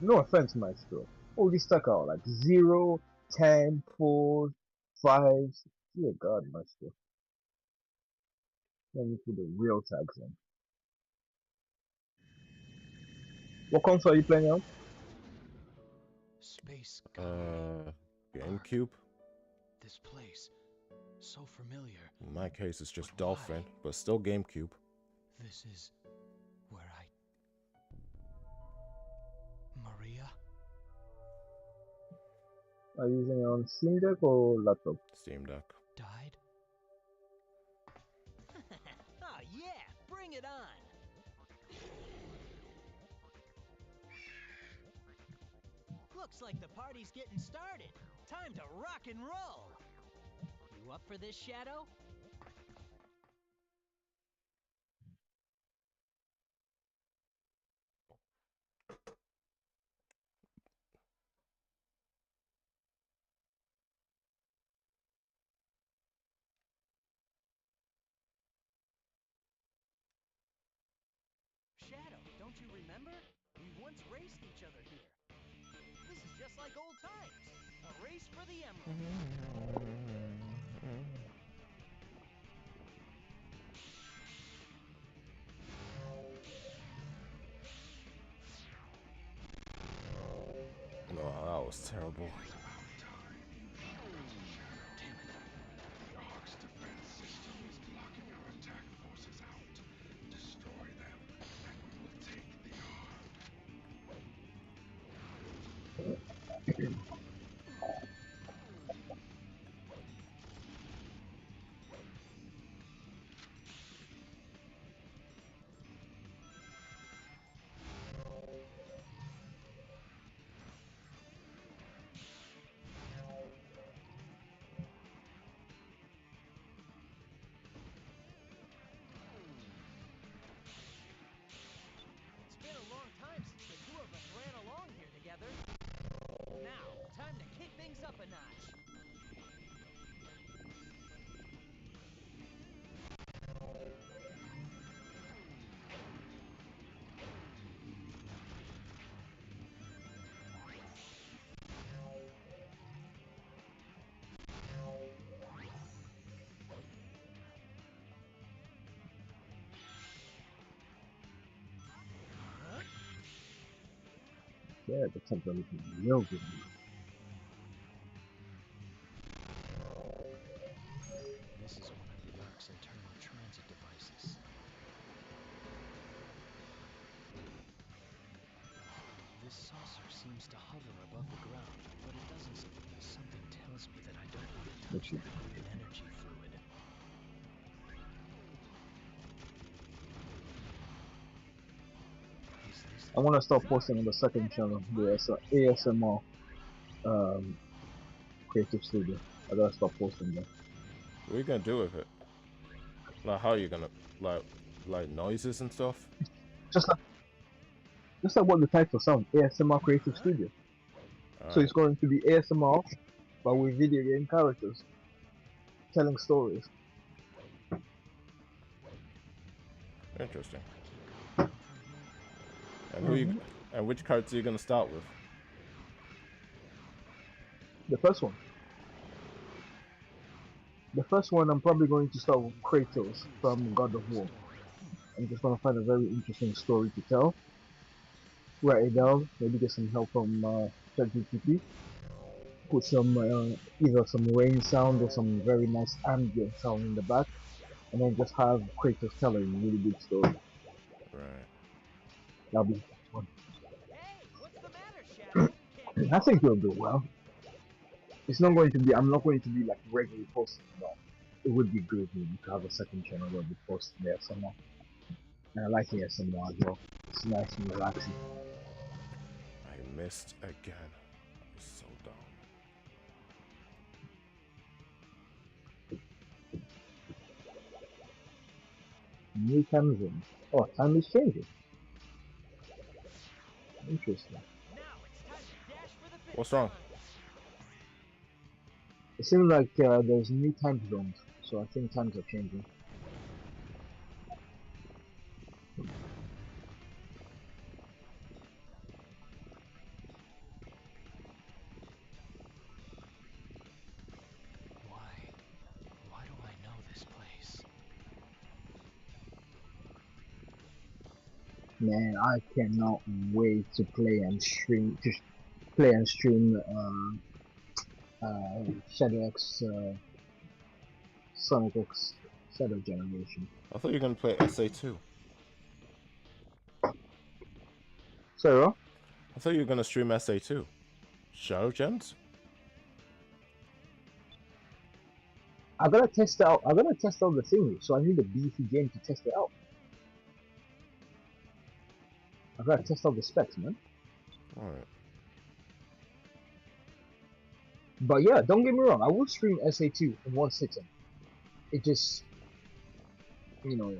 [SPEAKER 10] No offense, Maestro. All these tags are like 0, 10, 4, 5. Dear God, Maestro. Let me put the real tags in. What console are you playing on?
[SPEAKER 2] Space God.
[SPEAKER 1] GameCube.
[SPEAKER 2] This place, so familiar.
[SPEAKER 1] In my case, it's just
[SPEAKER 2] But why?
[SPEAKER 1] Dolphin, but still GameCube.
[SPEAKER 2] This is where Maria?
[SPEAKER 10] Are you using it on Steam Deck or laptop?
[SPEAKER 1] Steam Deck.
[SPEAKER 2] Died? Oh yeah, bring it on! Looks like the party's getting started. Time to rock and roll! You up for this, Shadow? Shadow, don't you remember? We once raced each other here. This is just like old times. A race for the emerald.
[SPEAKER 1] Oh, that was terrible.
[SPEAKER 2] Damn it.
[SPEAKER 5] The Ark's defense system is blocking our attack forces out. Destroy them, and we will take the Ark.
[SPEAKER 2] It's been a long time since the two of us ran along here together. Now, time to kick things up a notch.
[SPEAKER 10] Yeah, the tempo looking real good.
[SPEAKER 2] This is one of the Ark's internal transit devices. This saucer seems to hover above the ground, but it doesn't. Something tells me that I don't want to touch that green energy fluid. Is this
[SPEAKER 10] I want to start posting on the second channel, the ASMR creative studio. I gotta start posting there.
[SPEAKER 1] What are you gonna do with it? Like, how are you gonna like noises and stuff?
[SPEAKER 10] Just like what the title sounds, ASMR Creative Studio. So it's going to be ASMR, but with video game characters telling stories.
[SPEAKER 1] Interesting. And and which character are you gonna start with?
[SPEAKER 10] The first one. The first one, I'm probably going to start with Kratos from God of War. I'm just gonna find a very interesting story to tell. Write it down. Maybe get some help from ChatGPT. Put some either some rain sound or some very nice ambient sound in the back, and then just have Kratos telling a really good story.
[SPEAKER 1] Right.
[SPEAKER 10] That'll be fun.
[SPEAKER 2] Hey, what's the matter, Shadow? Can't keep
[SPEAKER 10] I think
[SPEAKER 2] up?
[SPEAKER 10] you'll do well. It's not going to be. I'm not going to be like regularly posting, but it would be good maybe to have a second channel where we post the ASMR. And I like the ASMR as well. It's nice and relaxing.
[SPEAKER 1] I missed again. I was so dumb.
[SPEAKER 10] New time zone. Oh, time is changing. Interesting.
[SPEAKER 3] Now it's time to dash for the
[SPEAKER 1] What's
[SPEAKER 3] finish
[SPEAKER 1] wrong?
[SPEAKER 3] line.
[SPEAKER 10] It seems like there's new time zones, so I think times are changing.
[SPEAKER 2] Why? Why do I know this place?
[SPEAKER 10] Man, I cannot wait to play and stream. To play and stream Shadow X, Sonic X, Shadow Generation.
[SPEAKER 1] I thought you were gonna play SA2.
[SPEAKER 10] So,
[SPEAKER 1] I thought you were gonna stream SA2. Shadow Gems?
[SPEAKER 10] I gotta test out. I gotta test out the thing. So I need a beefy game to test it out. I gotta test out the specs, man.
[SPEAKER 1] Alright.
[SPEAKER 10] But yeah, don't get me wrong. I will stream SA2 in one sitting. It just, you know,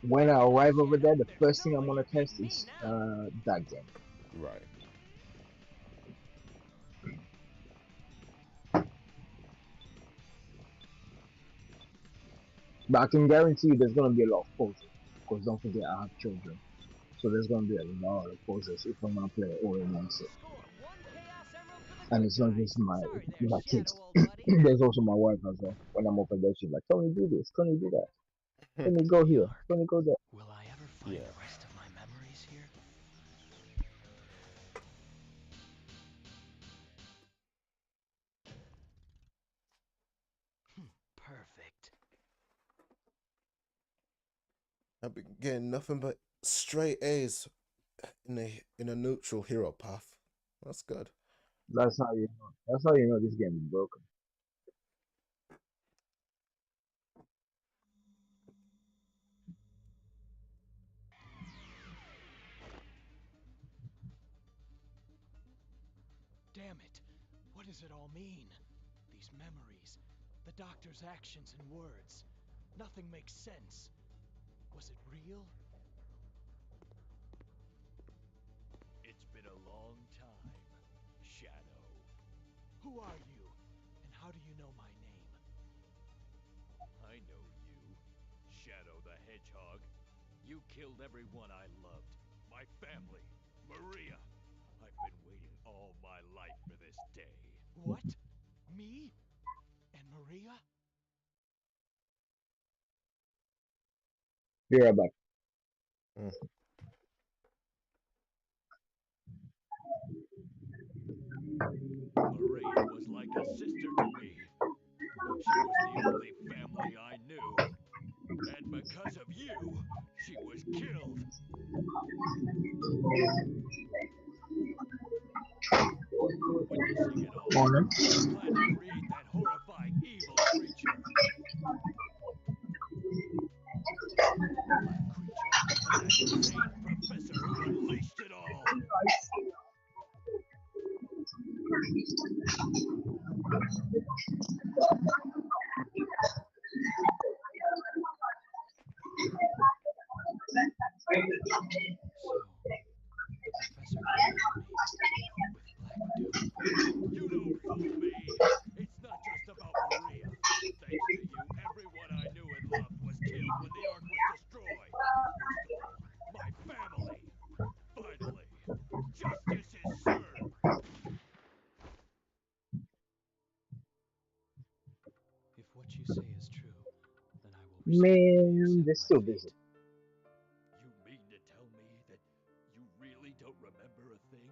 [SPEAKER 10] when I arrive over there, the
[SPEAKER 3] There's
[SPEAKER 10] first thing
[SPEAKER 3] no
[SPEAKER 10] I'm
[SPEAKER 3] way
[SPEAKER 10] gonna
[SPEAKER 3] you're
[SPEAKER 10] test
[SPEAKER 3] beating me
[SPEAKER 10] is
[SPEAKER 3] now.
[SPEAKER 10] that game.
[SPEAKER 1] Right.
[SPEAKER 10] But I can guarantee you, there's gonna be a lot of pauses. Because don't forget, I have children. So there's gonna be a lot of pauses if I'm gonna play it all in one sit.
[SPEAKER 3] Score one Chaos Emerald for the
[SPEAKER 10] And
[SPEAKER 3] good
[SPEAKER 10] it's not
[SPEAKER 3] guys.
[SPEAKER 10] just my
[SPEAKER 3] Sorry there,
[SPEAKER 10] kids.
[SPEAKER 3] Shadow, old buddy.
[SPEAKER 10] There's also my wife as well. When I'm over there, she's like, "Tony, do this. Tony, do that. Tony, go here.
[SPEAKER 2] Yark.
[SPEAKER 10] Tony, go there."
[SPEAKER 2] Will I ever find
[SPEAKER 1] Yeah.
[SPEAKER 2] the rest of my memories here? Perfect.
[SPEAKER 1] I've been getting nothing but straight A's in a neutral hero path. That's good.
[SPEAKER 10] That's how you know. That's how you know this game is broken.
[SPEAKER 2] Damn it. What does it all mean? These memories, the doctor's actions and words. Nothing makes sense. Was it real?
[SPEAKER 11] It's been a long time, Shadow.
[SPEAKER 2] Who are you? And how do you know my name?
[SPEAKER 11] I know you, Shadow the Hedgehog. You killed everyone I loved. My family, Maria. I've been waiting all my life for this day.
[SPEAKER 2] What? Me? And Maria?
[SPEAKER 10] Be right back.
[SPEAKER 1] Mm.
[SPEAKER 11] Maria was like a sister to me. She was the only family I knew. And because of you, she was killed. Witnessing it all,
[SPEAKER 10] Morning.
[SPEAKER 11] I plan to create that horrifying evil creature. That creature and that insane professor who unleashed it all.
[SPEAKER 2] So, the professor created me with Black Doom.
[SPEAKER 11] You don't fool me! It's not just about Maria. Thanks to you, everyone I knew and loved was killed when the Ark was destroyed. Worst of all, my family. Finally, justice is served.
[SPEAKER 2] If what you say is true, then I will respectfully
[SPEAKER 10] Man,
[SPEAKER 2] accept
[SPEAKER 10] they're
[SPEAKER 2] my
[SPEAKER 10] still
[SPEAKER 2] fate.
[SPEAKER 10] busy.
[SPEAKER 11] You mean to tell me that you really don't remember a thing?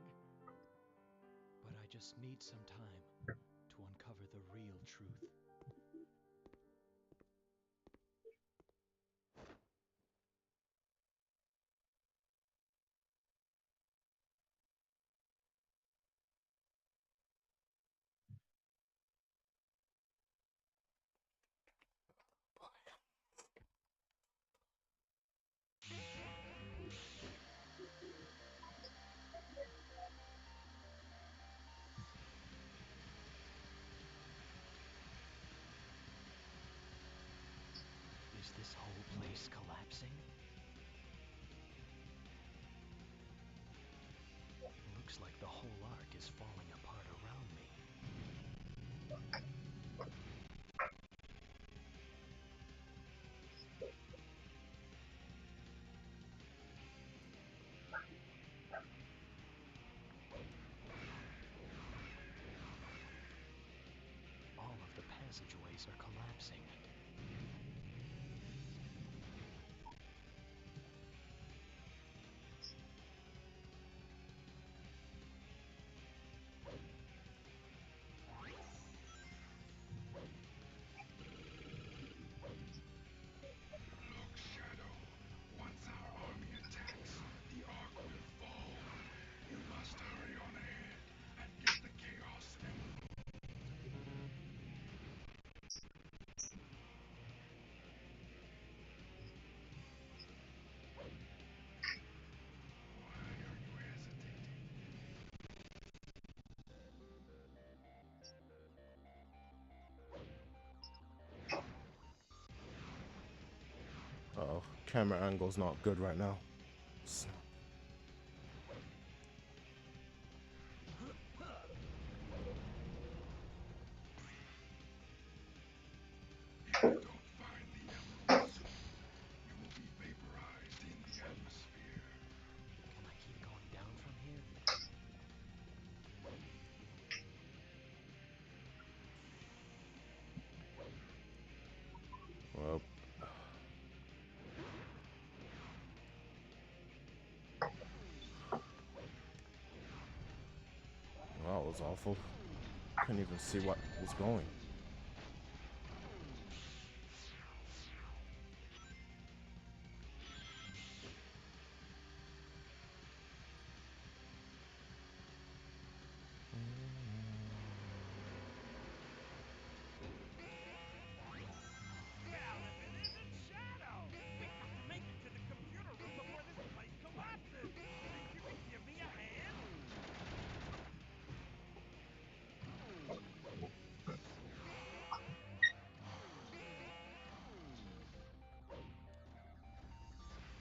[SPEAKER 2] But I just need some time to uncover the real truth. Is this whole place collapsing? Looks like the whole arc is falling apart around me. All of the passageways are collapsing.
[SPEAKER 5] Look, Shadow. Once our army attacks, the Ark will fall. You must hurry on ahead and get the Chaos Emerald. Why are you hesitating?
[SPEAKER 1] Oh, camera angle's not good right now. Snap.
[SPEAKER 5] If you don't find the emerald soon, you will be vaporized in the atmosphere.
[SPEAKER 2] Can I keep going down from here?
[SPEAKER 1] Well, that was awful. Couldn't even see what was going.
[SPEAKER 11] Well, if it isn't Shadow! We have to make it to the computer room before this place collapses! Think you could give me a hand?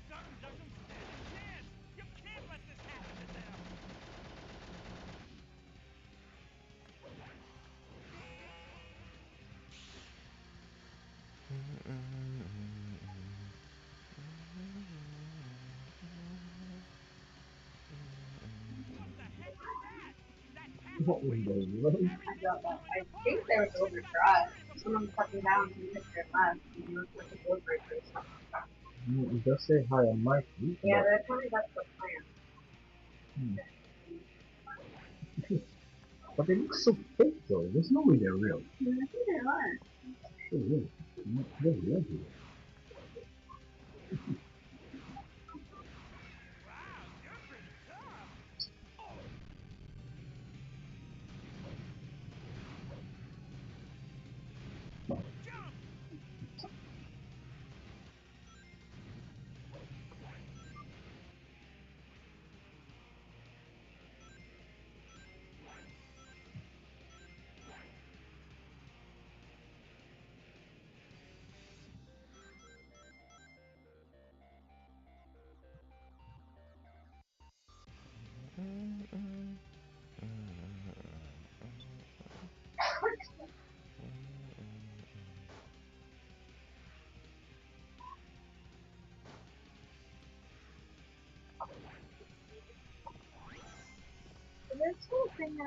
[SPEAKER 11] Dutton doesn't stand a chance! You can't let this happen to them! What the heck is that? That
[SPEAKER 10] What was
[SPEAKER 11] passageway is...
[SPEAKER 10] the road?
[SPEAKER 8] I
[SPEAKER 11] Everything's
[SPEAKER 8] don't know.
[SPEAKER 11] falling
[SPEAKER 8] I think
[SPEAKER 11] apart!
[SPEAKER 8] there was
[SPEAKER 11] We've got to
[SPEAKER 8] overdrive.
[SPEAKER 11] hurry before
[SPEAKER 8] Someone
[SPEAKER 11] the
[SPEAKER 8] cut
[SPEAKER 11] Ark
[SPEAKER 8] me down to
[SPEAKER 11] explodes!
[SPEAKER 8] hit their left, and there was like a road breaker or something.
[SPEAKER 10] It does say hi on my feet,
[SPEAKER 8] Yeah,
[SPEAKER 10] but
[SPEAKER 8] that told me that's the plan.
[SPEAKER 10] but they look so fake though. There's no way they're real.
[SPEAKER 8] Yeah, I think they are.
[SPEAKER 10] Sure is. They're real here.
[SPEAKER 11] Wow, you're pretty tough! Oh! Jump!
[SPEAKER 8] So this whole thing,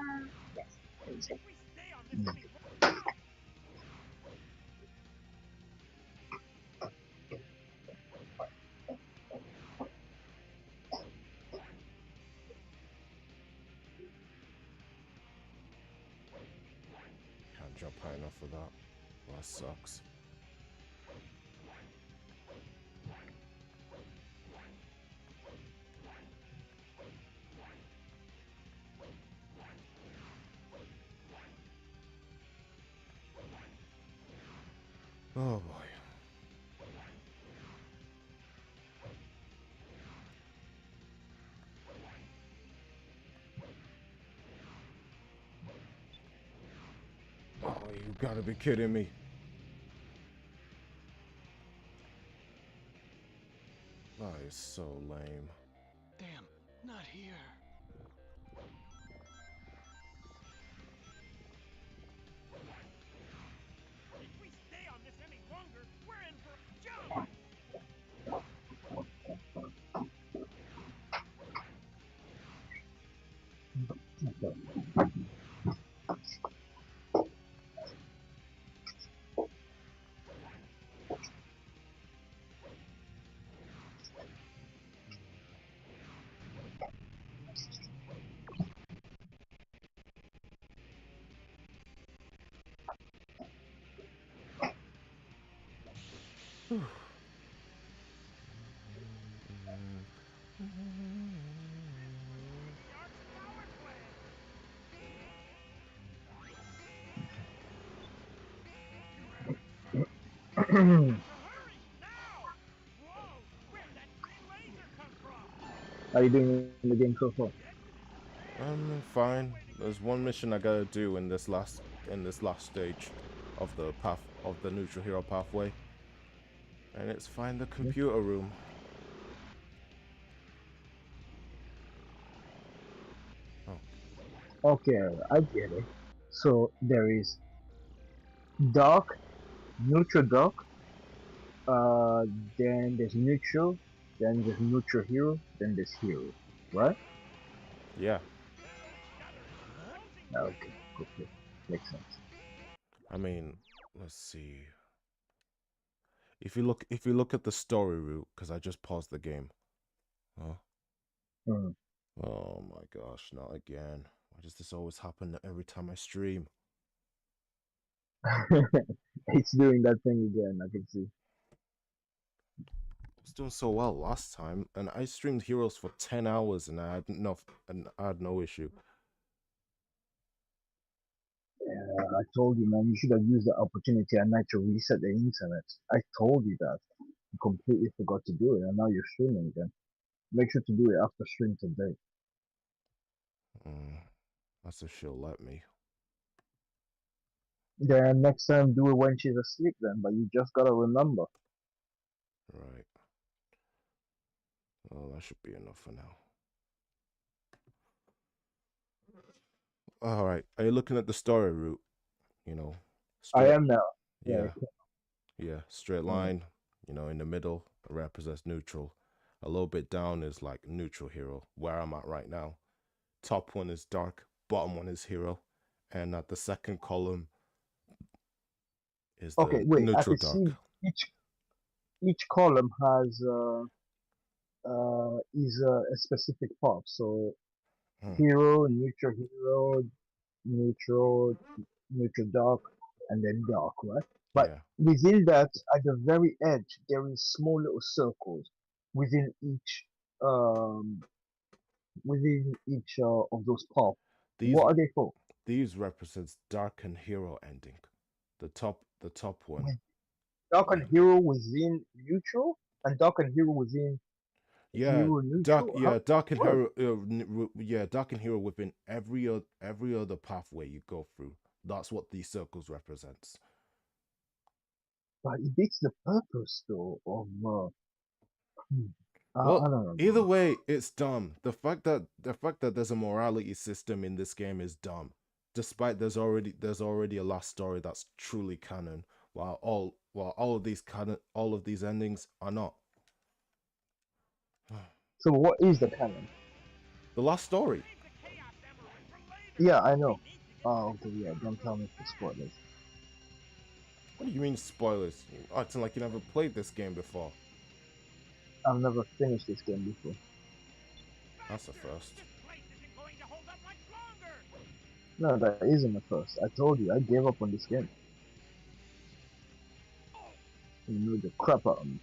[SPEAKER 8] yes.
[SPEAKER 11] If we stay on this any longer... Oh!
[SPEAKER 1] Can't jump high enough for that. Well, that sucks. Oh boy. Oh, you gotta be kidding me. That is so lame.
[SPEAKER 2] Damn, not here.
[SPEAKER 11] If we stay on this any longer, we're in for a jump! The Ark's power plant!
[SPEAKER 5] You haven't found
[SPEAKER 11] Got to hurry! Now! Whoa! Where'd that green laser come from?
[SPEAKER 10] How you doing in the game so far?
[SPEAKER 11] The exit is there!
[SPEAKER 1] I'm
[SPEAKER 11] Find a
[SPEAKER 1] fine.
[SPEAKER 11] way to
[SPEAKER 1] There's
[SPEAKER 11] get
[SPEAKER 1] one
[SPEAKER 11] through!
[SPEAKER 1] mission I gotta do in this last stage of the path of the neutral hero pathway, and it's find the computer room. Oh,
[SPEAKER 10] Okay, I get it. So there is dark, neutral dark, uh, then there's neutral, then there's neutral hero, then there's hero, right?
[SPEAKER 1] yeah.
[SPEAKER 11] Shutter is closing
[SPEAKER 10] Okay,
[SPEAKER 11] quick!
[SPEAKER 10] okay, makes sense.
[SPEAKER 1] I mean, let's see. If you look at the story route, because I just paused the game. Huh?
[SPEAKER 10] Mm.
[SPEAKER 1] Oh my gosh, not again. Why does this always happen every time I stream?
[SPEAKER 10] It's doing that thing again. I can see.
[SPEAKER 1] I was doing so well last time, and I streamed Heroes for 10 hours, and I had no issue.
[SPEAKER 10] I told you, man, you should have used the opportunity at night to reset the internet. I told you that. You completely forgot to do it, and now you're streaming again. Make sure to do it after stream today.
[SPEAKER 1] Mm, that's if she'll let me.
[SPEAKER 10] Then next time, do it when she's asleep. Then, but you just gotta remember.
[SPEAKER 1] Right. Well, that should be enough for now. All right. Are you looking at the story route? You know,
[SPEAKER 10] I
[SPEAKER 1] straight.
[SPEAKER 10] am now. Yeah.
[SPEAKER 1] Yeah. Yeah. Straight
[SPEAKER 10] Mm.
[SPEAKER 1] line. In the middle represents neutral. A little bit down is like neutral hero, where I'm at right now. Top one is dark. Bottom one is hero. And at the second column is
[SPEAKER 10] Okay,
[SPEAKER 1] the
[SPEAKER 10] wait. I
[SPEAKER 1] neutral
[SPEAKER 10] can see
[SPEAKER 1] dark.
[SPEAKER 10] each column has is a specific part. So
[SPEAKER 1] Hmm.
[SPEAKER 10] hero, neutral, neutral dark, and then dark, right? But
[SPEAKER 1] Yeah.
[SPEAKER 10] within that, at the very edge, there is small little circles within um each of those paths.
[SPEAKER 1] These
[SPEAKER 10] What are they for?
[SPEAKER 1] these represents dark and hero ending. The top one.
[SPEAKER 10] With dark
[SPEAKER 1] Yeah.
[SPEAKER 10] and hero within neutral, and dark and hero within
[SPEAKER 1] Yeah,
[SPEAKER 10] hero neutral. How does
[SPEAKER 1] dark
[SPEAKER 10] it
[SPEAKER 1] and
[SPEAKER 10] work?
[SPEAKER 1] hero, yeah, dark and hero within every other pathway you go through. That's what these circles represents.
[SPEAKER 10] But it beats the purpose though of hmm, I
[SPEAKER 1] Well,
[SPEAKER 10] don't know,
[SPEAKER 1] either
[SPEAKER 10] man.
[SPEAKER 1] way, it's dumb. The fact that there's a morality system in this game is dumb. Despite there's already a last story that's truly canon, while all of these endings are not.
[SPEAKER 10] So what is the canon?
[SPEAKER 1] The last story.
[SPEAKER 11] Save the Chaos Emerald for later!
[SPEAKER 10] Yeah, I
[SPEAKER 11] We
[SPEAKER 10] know.
[SPEAKER 11] need to get
[SPEAKER 10] Oh,
[SPEAKER 11] through
[SPEAKER 10] okay,
[SPEAKER 11] the
[SPEAKER 10] yeah. Don't tell
[SPEAKER 11] neutral
[SPEAKER 10] me for
[SPEAKER 11] dark!
[SPEAKER 10] spoilers.
[SPEAKER 1] What do you mean spoilers? You're acting like you never played this game before.
[SPEAKER 10] I've never finished this game before.
[SPEAKER 1] That's a
[SPEAKER 11] Faster!
[SPEAKER 1] first.
[SPEAKER 11] This place isn't going to hold up much longer!
[SPEAKER 10] No, that isn't the first. I told you, I gave up on this game. You know the crap out of me.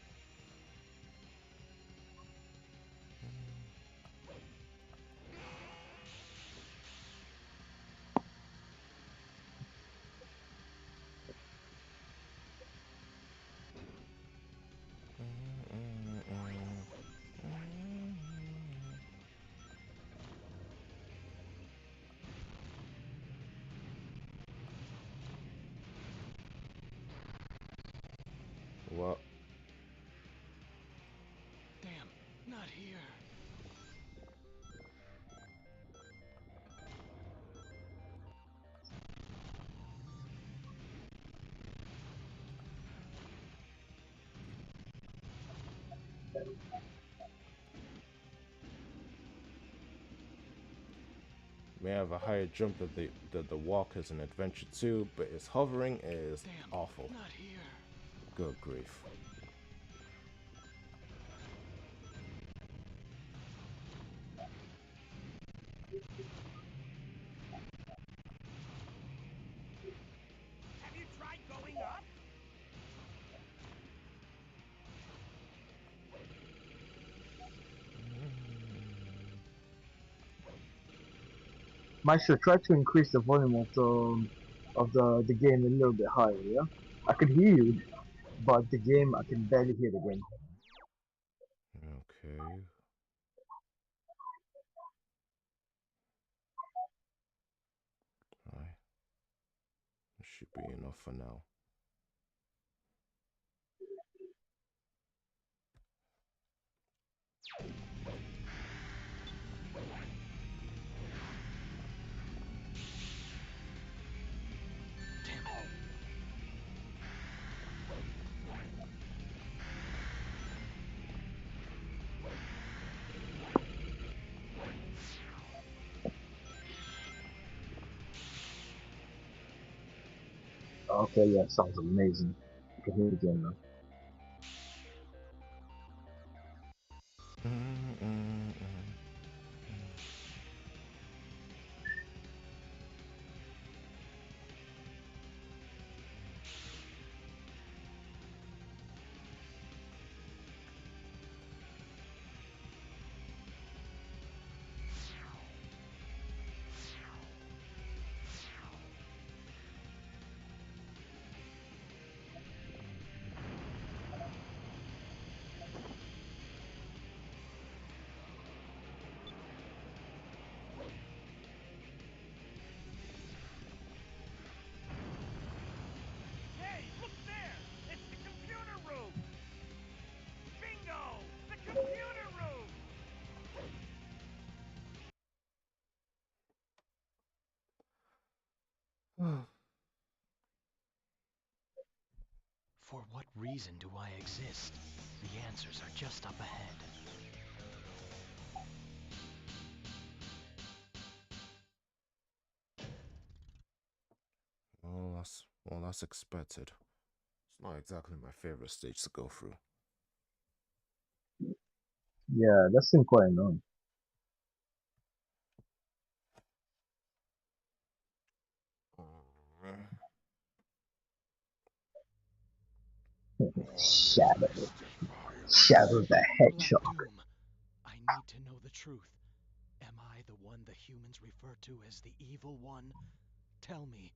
[SPEAKER 1] What?
[SPEAKER 2] Damn,
[SPEAKER 1] May have a higher jump than the walk is an adventure too, but its hovering is
[SPEAKER 2] Damn,
[SPEAKER 1] awful.
[SPEAKER 2] not here.
[SPEAKER 1] Good grief.
[SPEAKER 11] Have you tried going up?
[SPEAKER 10] Maestro, try to increase the volume of the game a little bit higher, yeah? I could hear you, but the game I can barely hear the game.
[SPEAKER 1] Okay. Alright. This should be enough for now.
[SPEAKER 2] Damn it.
[SPEAKER 10] Okay, yeah, sounds amazing. I can hear it again now.
[SPEAKER 11] Hey, look there! It's the computer room! Bingo! The computer room!
[SPEAKER 2] For what reason do I exist? The answers are just up ahead.
[SPEAKER 1] Well, that's expected. It's not exactly my favorite stage to go through.
[SPEAKER 10] Yeah, that seemed quite annoying. Shadow. Shadow the
[SPEAKER 2] Black
[SPEAKER 10] Hedgehog.
[SPEAKER 2] Doom, I need to know the truth. Am I the one the humans refer to as the evil one? Tell me.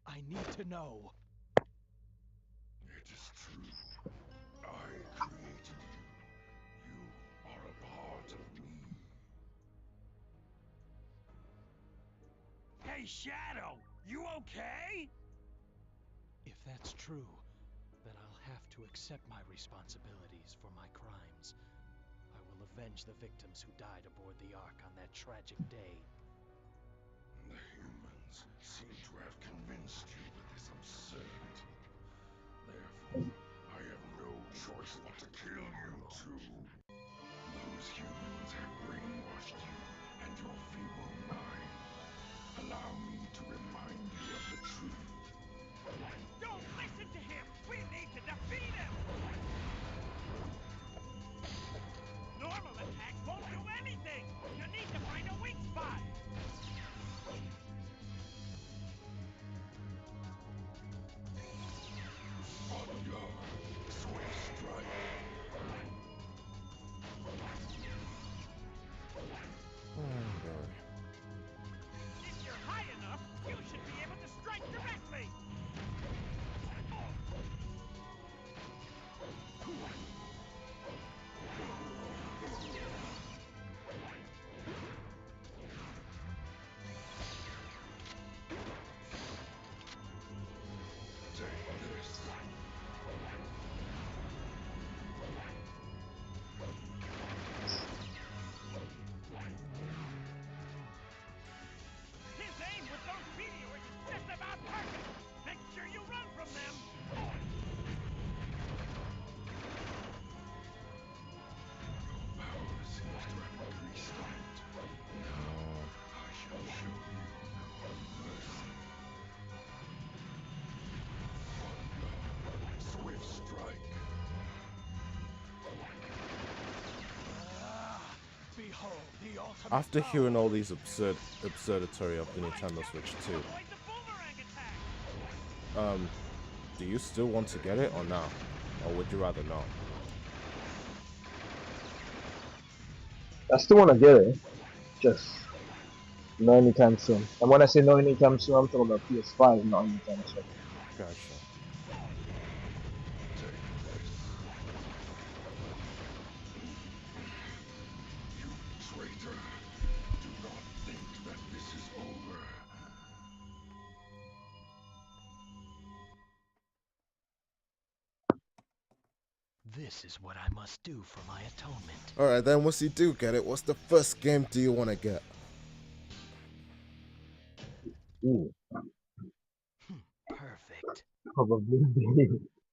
[SPEAKER 2] I need to know.
[SPEAKER 5] It is true. I created you. You are a part of me.
[SPEAKER 11] Hey, Shadow! You okay?
[SPEAKER 2] If that's true, then I'll have to accept my responsibilities for my crimes. I will avenge the victims who died aboard the Ark on that tragic day.
[SPEAKER 5] The humans seem to have convinced you with this absurdity. Therefore, I have no choice but to kill you too. Those humans have brainwashed you and your feeble mind. Allow me to remind you of the truth.
[SPEAKER 11] Don't listen to him! We need to defeat him! Normal attacks won't do anything! You need to find a weak spot! the ultimate
[SPEAKER 1] After
[SPEAKER 11] power.
[SPEAKER 1] hearing all these absurdatory of the Nintendo Switch 2,
[SPEAKER 11] Avoid the boomerang attack.
[SPEAKER 1] do you still want to get it or not? Or would you rather not?
[SPEAKER 10] I still want to get it, just not anytime soon. And when I say not anytime soon, I'm talking about PS5, not anytime soon.
[SPEAKER 1] Gotcha.
[SPEAKER 5] Take this. You traitor. Do not think that this is over.
[SPEAKER 2] This is what I must do for my atonement.
[SPEAKER 1] Alright, then once you do get it, what's the first game do you want to get?
[SPEAKER 10] Ooh,
[SPEAKER 2] Perfect.
[SPEAKER 10] probably be,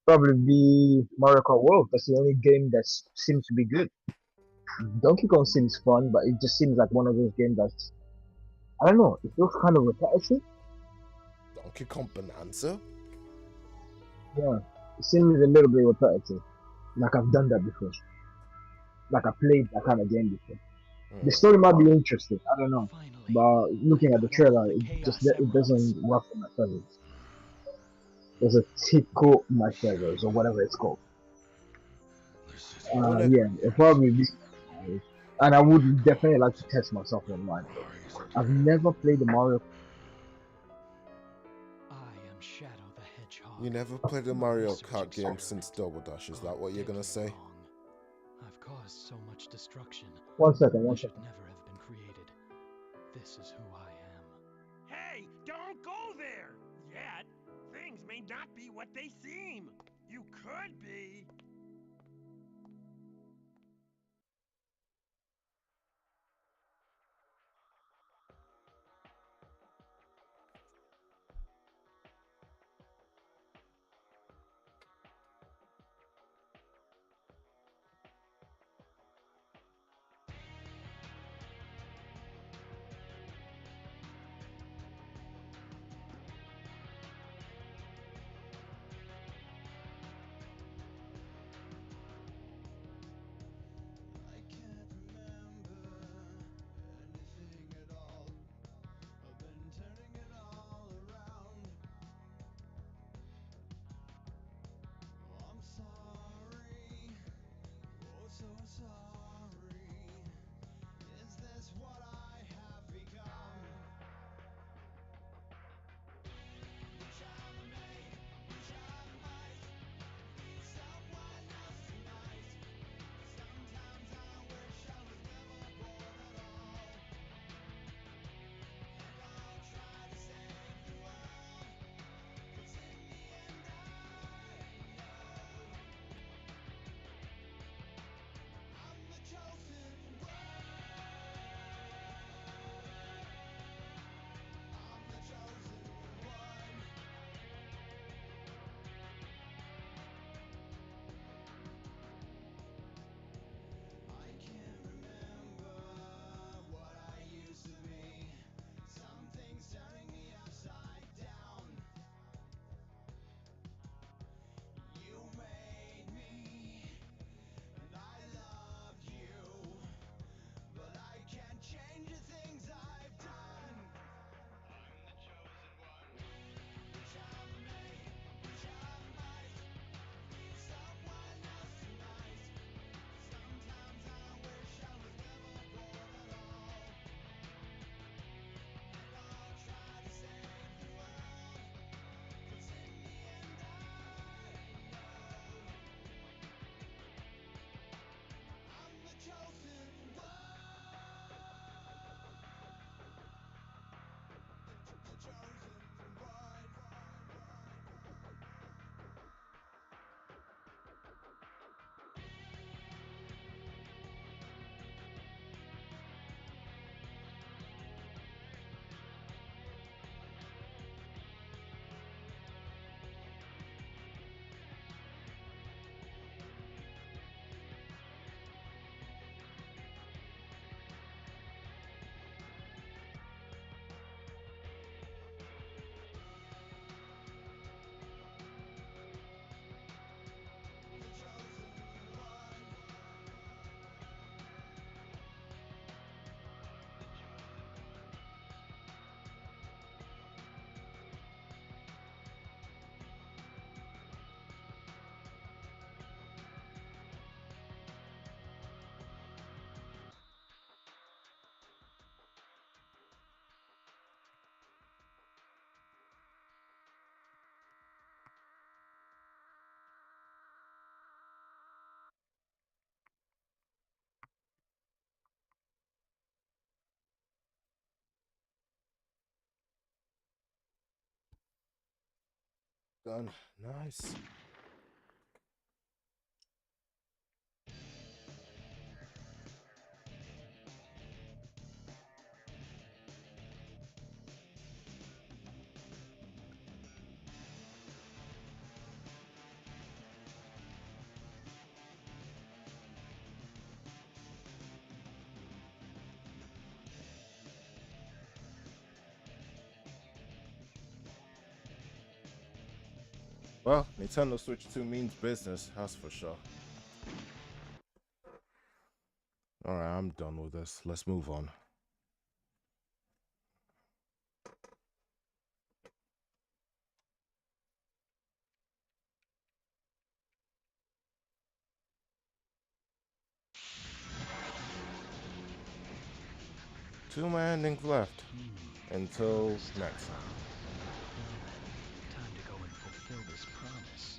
[SPEAKER 10] probably be Mario Kart World. That's the only game that seems to be good. Donkey Kong seems fun, but it just seems like one of those games that's, I don't know, it feels kind of repetitive.
[SPEAKER 1] Donkey Kong Bonanza?
[SPEAKER 10] Yeah, it seems a little bit repetitive. Like I've done that before. Like I played that kind of game before. The story might be interesting. I don't know,
[SPEAKER 2] Finally,
[SPEAKER 10] but
[SPEAKER 2] I
[SPEAKER 10] looking at the
[SPEAKER 2] got all
[SPEAKER 10] trailer,
[SPEAKER 2] the
[SPEAKER 10] it
[SPEAKER 2] Chaos
[SPEAKER 10] it
[SPEAKER 2] Emeralds.
[SPEAKER 10] doesn't ruffle my feathers. There's a tickle my feathers or whatever it's called.
[SPEAKER 5] This is
[SPEAKER 1] I want to.
[SPEAKER 10] Yeah, it'll
[SPEAKER 5] yet.
[SPEAKER 10] probably be, and I would definitely like to test myself online.
[SPEAKER 5] Rise
[SPEAKER 10] I've
[SPEAKER 5] again.
[SPEAKER 10] never played the Mario.
[SPEAKER 2] I am Shadow the Hedgehog.
[SPEAKER 1] You never played the Mario
[SPEAKER 2] Research
[SPEAKER 1] Kart game since
[SPEAKER 2] experiment
[SPEAKER 1] Double Dash, is that
[SPEAKER 2] gone
[SPEAKER 1] what you're gonna
[SPEAKER 2] deadly
[SPEAKER 1] say?
[SPEAKER 2] wrong. I've caused so much destruction.
[SPEAKER 10] One second,
[SPEAKER 2] I
[SPEAKER 10] one
[SPEAKER 2] should
[SPEAKER 10] second.
[SPEAKER 2] never have been created. This is who I am.
[SPEAKER 11] Hey, don't go there yet. Things may not be what they seem. You could be.
[SPEAKER 1] Done. Nice. Well, Nintendo Switch 2 means business, that's for sure. Alright, I'm done with this. Let's move on. Two more endings left until next time.
[SPEAKER 2] Time to go and fulfill this promise.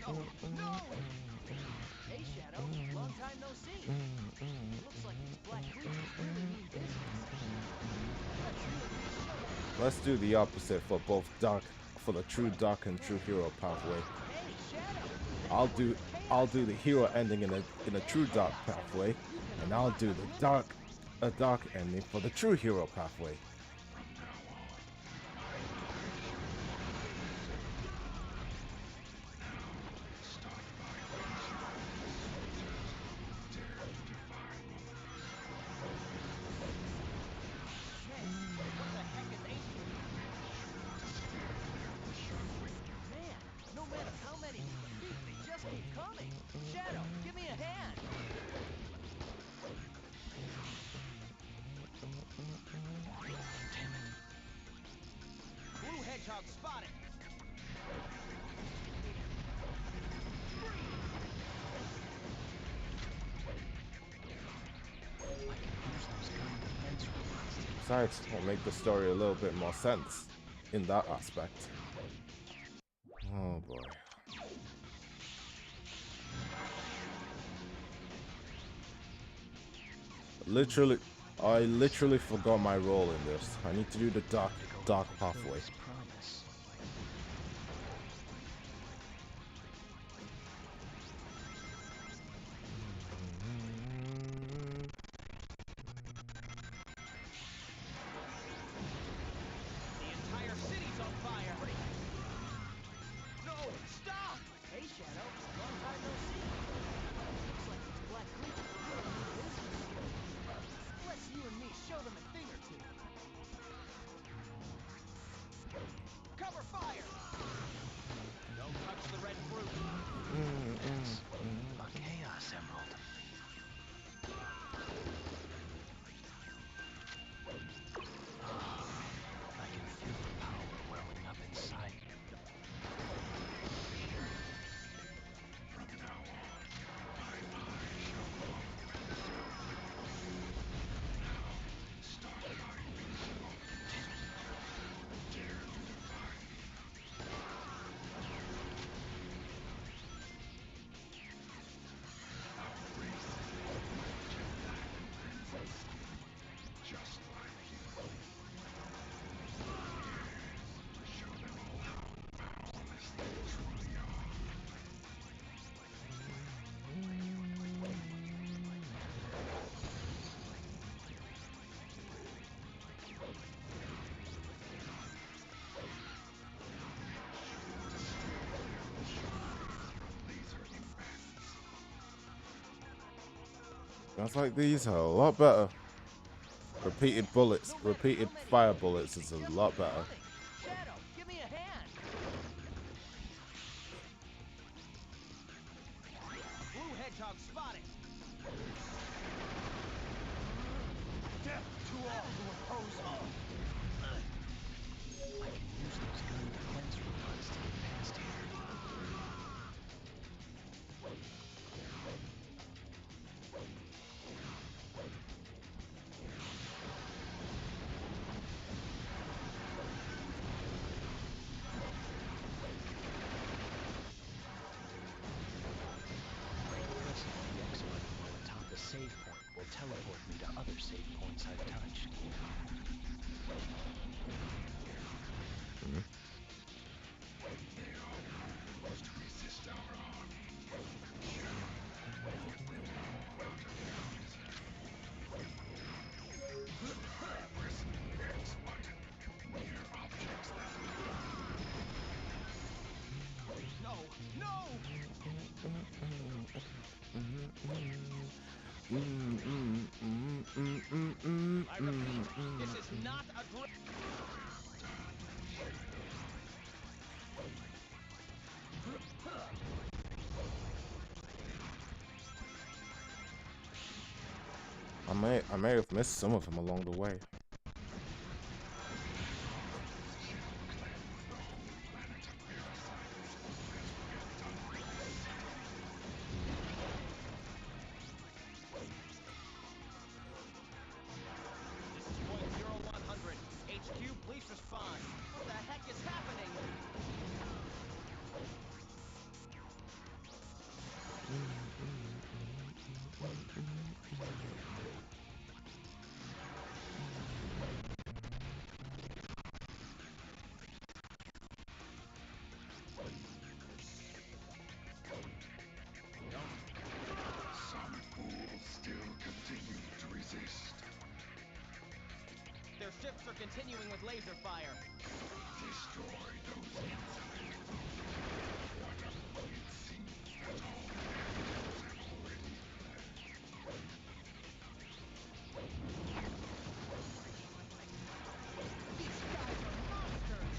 [SPEAKER 3] No, no! Hey, Shadow. Long time no see. Looks like these black creatures really mean business. Let's you and me show them.
[SPEAKER 1] Let's do the opposite for both dark, for the true dark and true hero pathway.
[SPEAKER 3] Hey, Shadow.
[SPEAKER 1] I'll do the hero ending in a true dark pathway, and I'll do the dark ending for the true hero pathway.
[SPEAKER 3] Man, no matter how many we defeat, they just keep coming. Shadow, give me a hand. Blue Hedgehog spotted.
[SPEAKER 1] Besides, it'll make the story a little bit more sense in that aspect. Oh boy. I literally forgot my role in this. I need to do the dark pathway.
[SPEAKER 3] The entire city's on fire. No, stop! Hey, Shadow. Long time no see. Looks like these black creatures really mean business. Let's you and me show them a thing or two. Cover fire! Don't touch the red fruit.
[SPEAKER 2] A Chaos Emerald. I can feel the power welling up inside you.
[SPEAKER 5] From now on, my life shall belong to myself. Now, start my invincible. Dare to defy me. I'll raise the just like you. Yes, to show them all how powerless they truly are.
[SPEAKER 1] Guns like these are a lot better. Repeated bullets, repeated fire bullets is a lot better.
[SPEAKER 3] Shadow, give me a hand. Blue Hedgehog spotted. Death to all who oppose me.
[SPEAKER 2] I can use those gun defense robots to get past here. save point will teleport me to other save points I've touched.
[SPEAKER 5] They are fools to resist our army. Shadow, give them all to their Press the X button near objects that
[SPEAKER 3] No! No! I repeat, this is not a drill.
[SPEAKER 1] I may have missed some of them along the way.
[SPEAKER 3] This is point 0100. HQ, please respond. What the heck is happening?
[SPEAKER 5] some fools still continue to resist.
[SPEAKER 3] Their ships are continuing with laser fire.
[SPEAKER 5] Destroy those insolent fools. It seems that all nations have already fled.
[SPEAKER 3] These guys are monsters!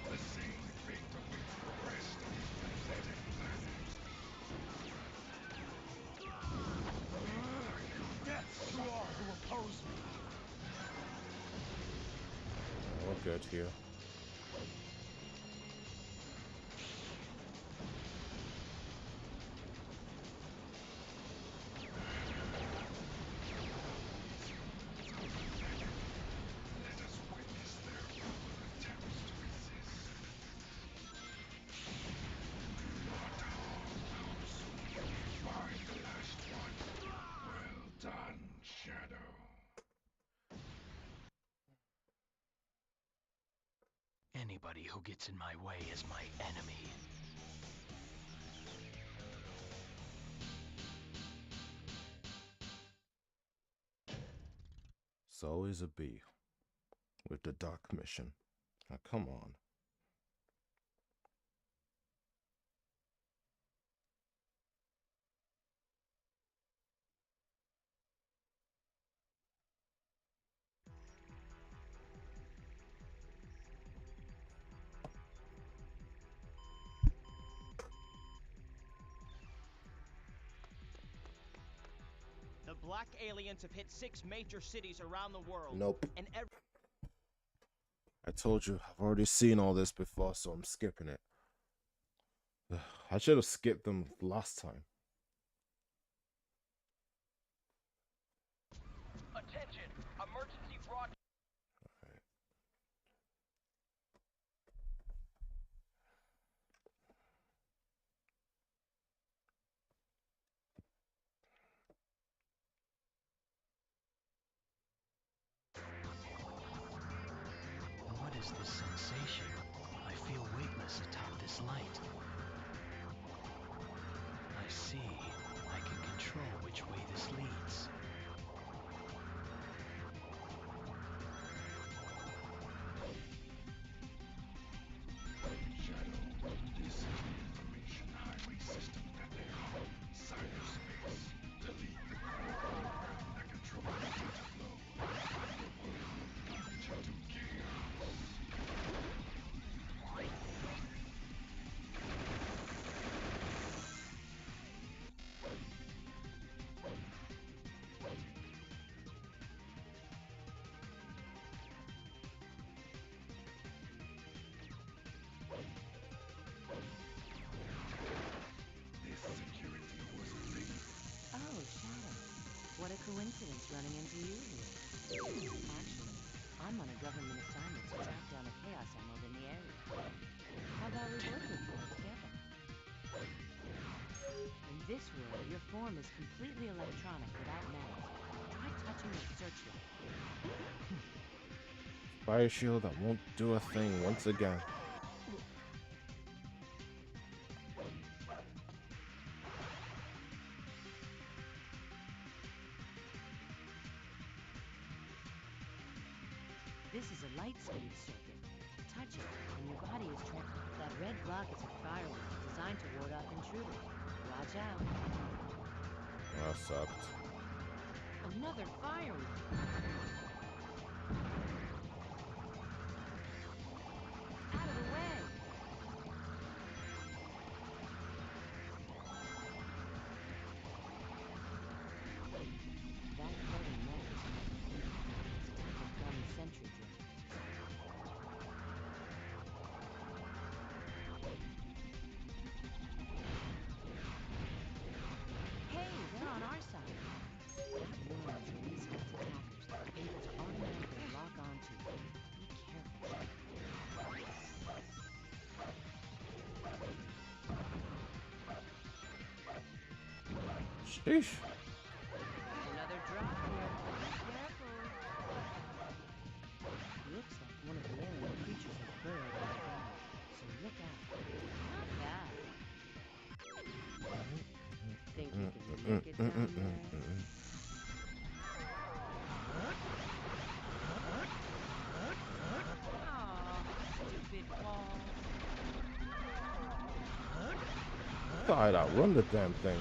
[SPEAKER 5] The same fate awaits the rest of this pathetic planet.
[SPEAKER 11] Death to all who oppose me!
[SPEAKER 1] We're good here.
[SPEAKER 5] Let us witness their futile attempts to resist. Not harm our soldiers. Find the last one. Well done, Shadow.
[SPEAKER 2] Anybody who gets in my way is my enemy.
[SPEAKER 1] It's always a B with the Dark Mission. Now, come on.
[SPEAKER 3] The black aliens have hit 6 major cities around the world.
[SPEAKER 1] Nope.
[SPEAKER 3] And
[SPEAKER 1] I told you, I've already seen all this before, so I'm skipping it. I should have skipped them last time.
[SPEAKER 3] Attention! Emergency broadcast.
[SPEAKER 2] What is this sensation? I feel weightless atop this light. I see. I can control which way this leads.
[SPEAKER 5] Shadow, this is the information highway system that they call cyberspace. Delete the core program that controls the data flow. The world will plunge into chaos.
[SPEAKER 6] Coincidence running into you here. Actually, I'm on a government assignment to track down a Chaos Emerald in the area. How about we both look for it together? In this world, your form is completely electronic without matter. Try touching the searchlight.
[SPEAKER 1] Fire shield that won't do a thing once again.
[SPEAKER 6] This is a light speed circuit. Touch it, and your body is That red block is a firewall designed to ward off intruders. Watch out.
[SPEAKER 1] That sucked.
[SPEAKER 6] Another firewall. Out of the way. That floating metal is another thing. It's a type of gun sentry drone. Hey, they're on our side. That worm is releasing its attackers, able to automatically lock onto you. Be careful.
[SPEAKER 1] Sheesh.
[SPEAKER 6] Another drop here. Be careful. Looks like one of the alien creatures has burrowed underground, so look out. Not bad. Think you can make it down there? Aw, stupid wall.
[SPEAKER 1] Thought I'd outrun the damn thing.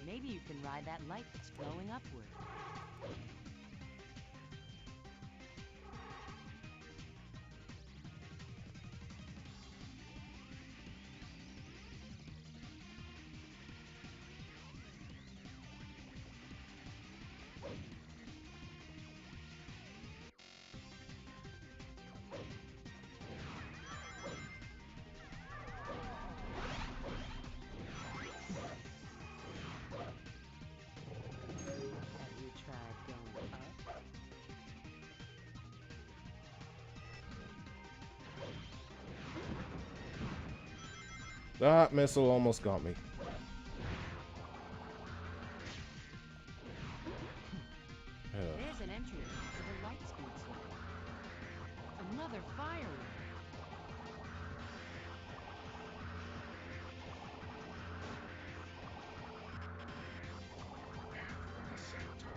[SPEAKER 6] Maybe you can ride that light that's glowing upward. Have you tried going up?
[SPEAKER 1] That missile almost got me.
[SPEAKER 6] There's an entry point to the light speed circuit. Another firewall.
[SPEAKER 5] In the center.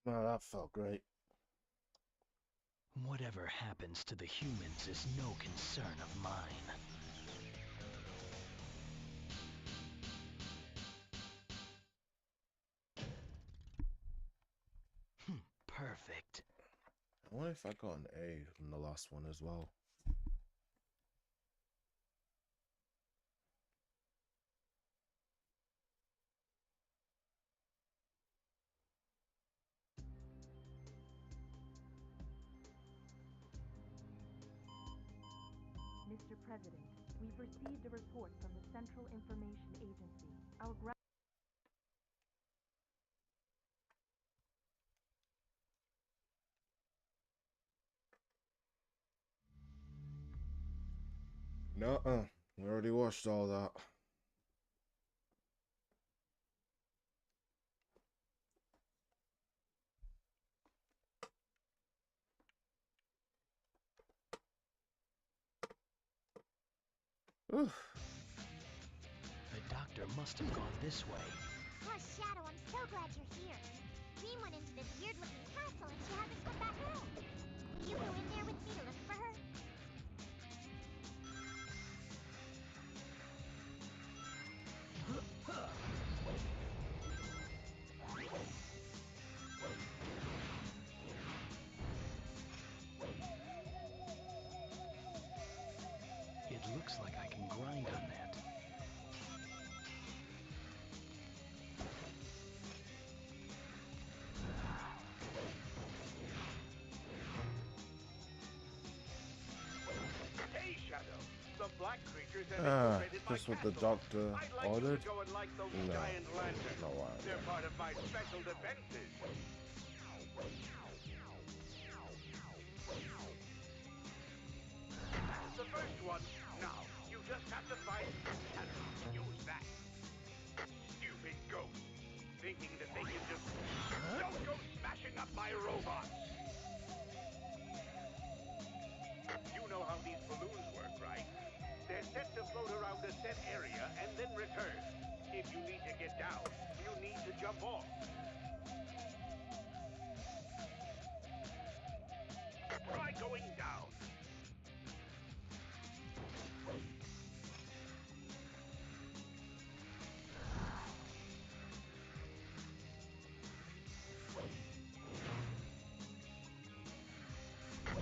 [SPEAKER 1] No, that felt great.
[SPEAKER 2] Whatever happens to the humans is no concern of mine. Perfect.
[SPEAKER 1] I wonder if I got an A from the last one as well.
[SPEAKER 6] Mr. President, we've received a report from the Central Information Agency. Our ground...
[SPEAKER 1] No, we already watched all that.
[SPEAKER 2] The doctor must have gone this way.
[SPEAKER 8] Oh, Shadow, I'm so glad you're here. Dream went into this weird-looking castle and she hasn't come back home. Will you go in there with me to look for her?
[SPEAKER 2] It looks like I can grind on that.
[SPEAKER 4] Hey, Shadow. The black creatures have infiltrated my
[SPEAKER 1] just what the
[SPEAKER 4] castle.
[SPEAKER 1] doctor
[SPEAKER 4] I'd like
[SPEAKER 1] ordered?
[SPEAKER 4] you to go and light those
[SPEAKER 1] No,
[SPEAKER 4] giant lanterns.
[SPEAKER 1] not why.
[SPEAKER 4] They're part of my special defenses. The first one. Now, you just have to find Shadow. Use that. Stupid ghosts. Thinking that they can just... Don't go smashing up my robots. You know how these balloons work, right? They're set to float around a set area and then return. If you need to get down, you need to jump off. Try going down.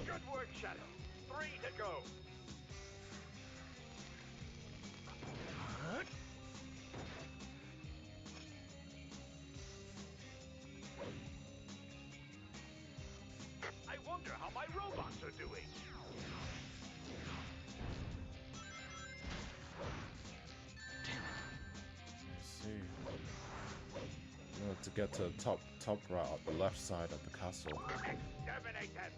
[SPEAKER 4] Good work, Shadow. 3 to go. I wonder how my robots are doing.
[SPEAKER 1] I see. No, to get to the top right of the left side of the castle.
[SPEAKER 4] Exterminate them.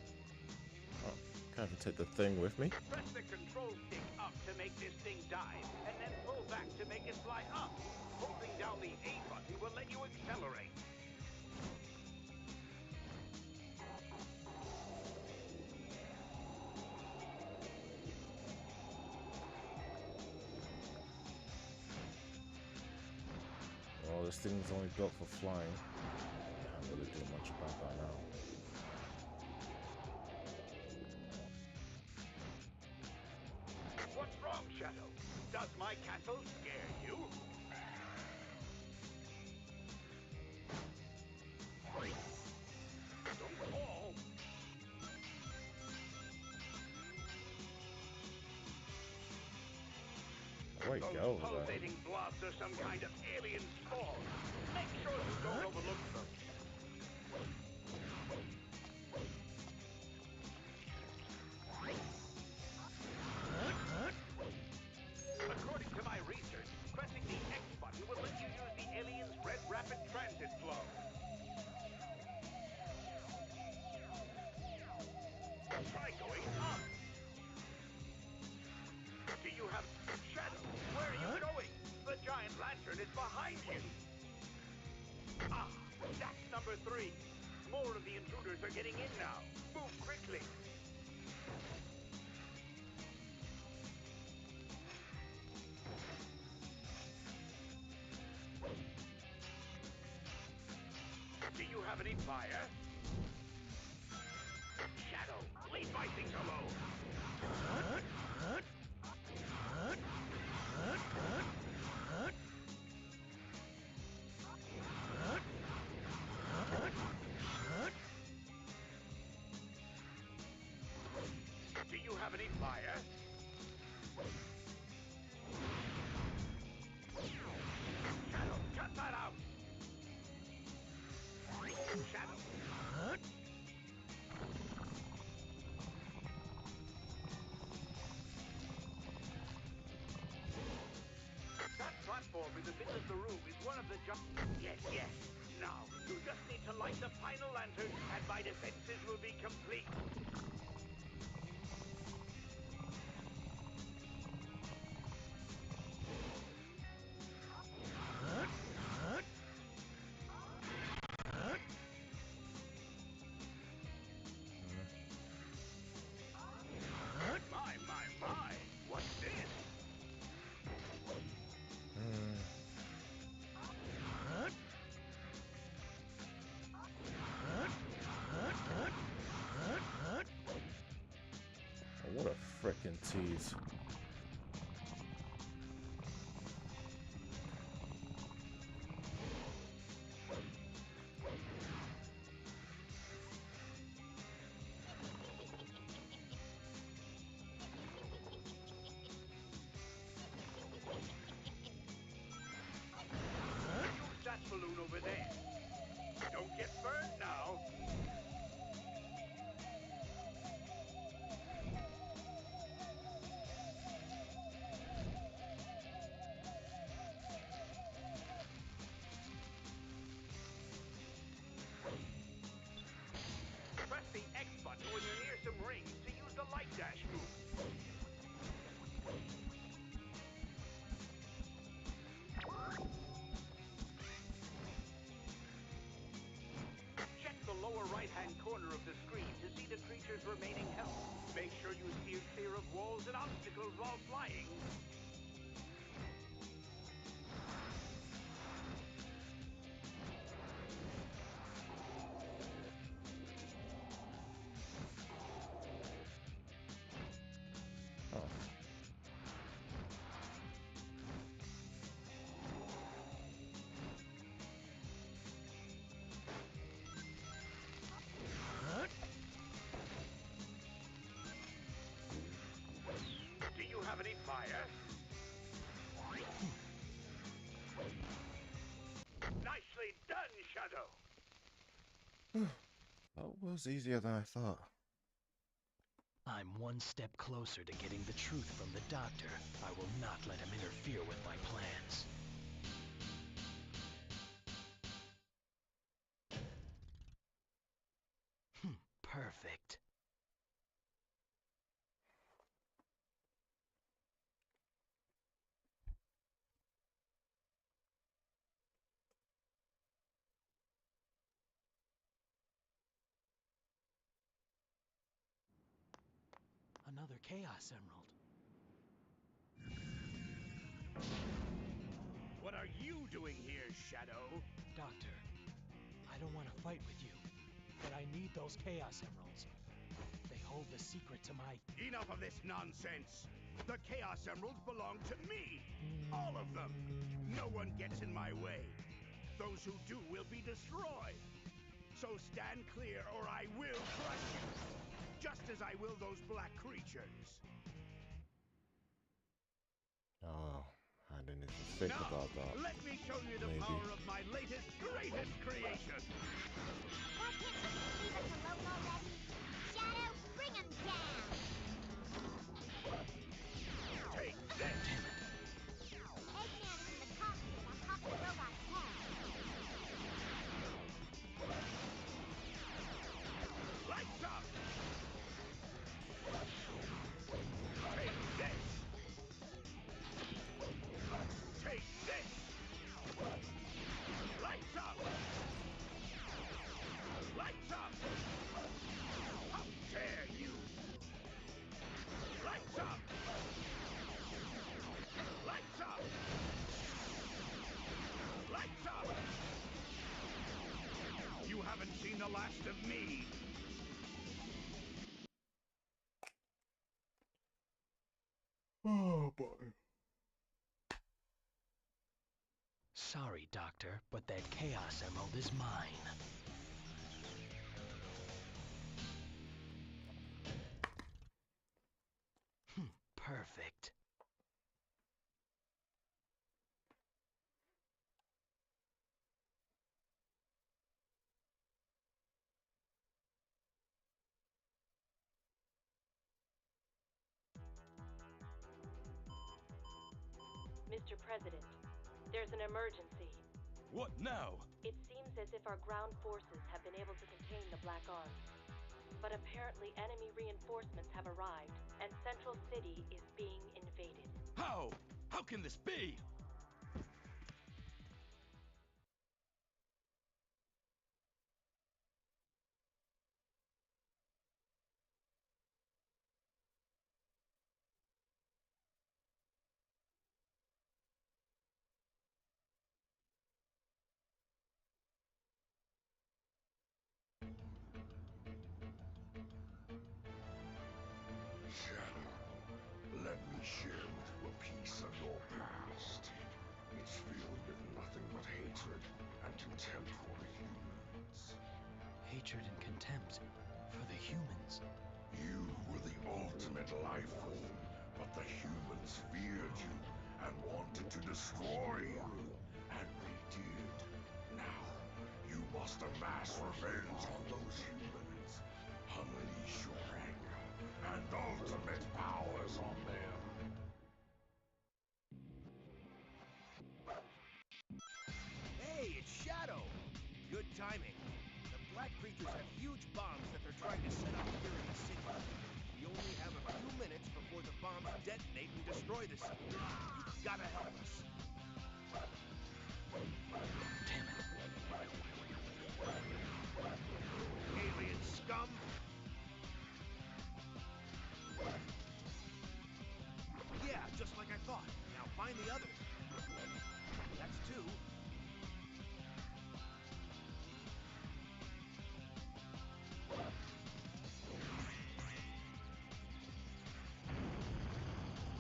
[SPEAKER 1] Oh, can't even take the thing with me.
[SPEAKER 4] Press the control stick up to make this thing dive, and then pull back to make it fly up. Holding down the A button will let you accelerate.
[SPEAKER 1] Well, this thing's only built for flying. Can't really do much about that now.
[SPEAKER 4] What's wrong, Shadow? Does my castle scare you? Don't fall.
[SPEAKER 1] Where you
[SPEAKER 4] Those
[SPEAKER 1] go with that?
[SPEAKER 4] pulsating blobs are some kind of alien spawn. Make sure you don't overlook them. According to my research, pressing the X button will let you use the alien's red rapid transit flow. Try going up. Do you have... Shadow, where are you going? The giant lantern is behind you. Ah, that's number 3. More of the intruders are getting in now. Move quickly. Do you have any
[SPEAKER 9] fire? Shadow, leave my things alone! Do you have any fire? Shadow, cut that out! Shadow! That platform in the middle of the room is one of the Yes, yes. Now, you just need to light the final lantern, and my defenses will be complete. My. What's this?
[SPEAKER 1] Oh, what a frickin' tease.
[SPEAKER 9] Use that balloon over there. Don't get burned now. Press the X button when you're near some rings to use the light dash move. Check the lower right-hand corner of the screen to see the creature's remaining health. Make sure you steer clear of walls and obstacles while flying.
[SPEAKER 1] Oh.
[SPEAKER 9] Do you have any fire? Nicely done, Shadow.
[SPEAKER 1] That was easier than I thought.
[SPEAKER 2] I'm one step closer to getting the truth from the doctor. I will not let him interfere with my plans. Perfect. Another Chaos Emerald.
[SPEAKER 9] What are you doing here, Shadow?
[SPEAKER 2] Doctor, I don't want to fight with you, but I need those Chaos Emeralds. They hold the secret to my...
[SPEAKER 9] Enough of this nonsense! The Chaos Emeralds belong to me! All of them! No one gets in my way. Those who do will be destroyed. So stand clear or I will crush you! Just as I will those black creatures.
[SPEAKER 1] Oh, I didn't even think
[SPEAKER 9] Now,
[SPEAKER 1] about that.
[SPEAKER 9] let me show you the
[SPEAKER 1] Maybe.
[SPEAKER 9] power of my latest, greatest creation!
[SPEAKER 8] Why can't you just leave us alone already? Shadow, bring him down!
[SPEAKER 9] Take this!
[SPEAKER 8] Eggman is in the cockpit on top of the robot's head.
[SPEAKER 9] Lights up! Take this! Take this! Lights up! taste of me!
[SPEAKER 1] Oh boy.
[SPEAKER 2] Sorry, Doctor, but that Chaos Emerald is mine. Perfect.
[SPEAKER 6] Mr. President, there's an emergency.
[SPEAKER 11] What now?
[SPEAKER 6] It seems as if our ground forces have been able to contain the Black Arms. But apparently enemy reinforcements have arrived, and Central City is being invaded.
[SPEAKER 11] How? How can this be?
[SPEAKER 5] Shadow, let me share with you a piece of your past. It's filled with nothing but hatred and contempt for the humans.
[SPEAKER 2] Hatred and contempt for the humans.
[SPEAKER 5] You were the ultimate life form, but the humans feared you and wanted to destroy you. And they did. Now, you must amass revenge on those humans. Unleash your anger and ultimate powers on them.
[SPEAKER 9] Hey, it's Shadow! Good timing. The black creatures have huge bombs that they're trying to set up here in the city. We only have a few minutes before the bombs detonate and destroy the city. You've gotta help us.
[SPEAKER 2] Damn it.
[SPEAKER 9] Alien scum! Yeah, just like I thought. Now find the others. That's two.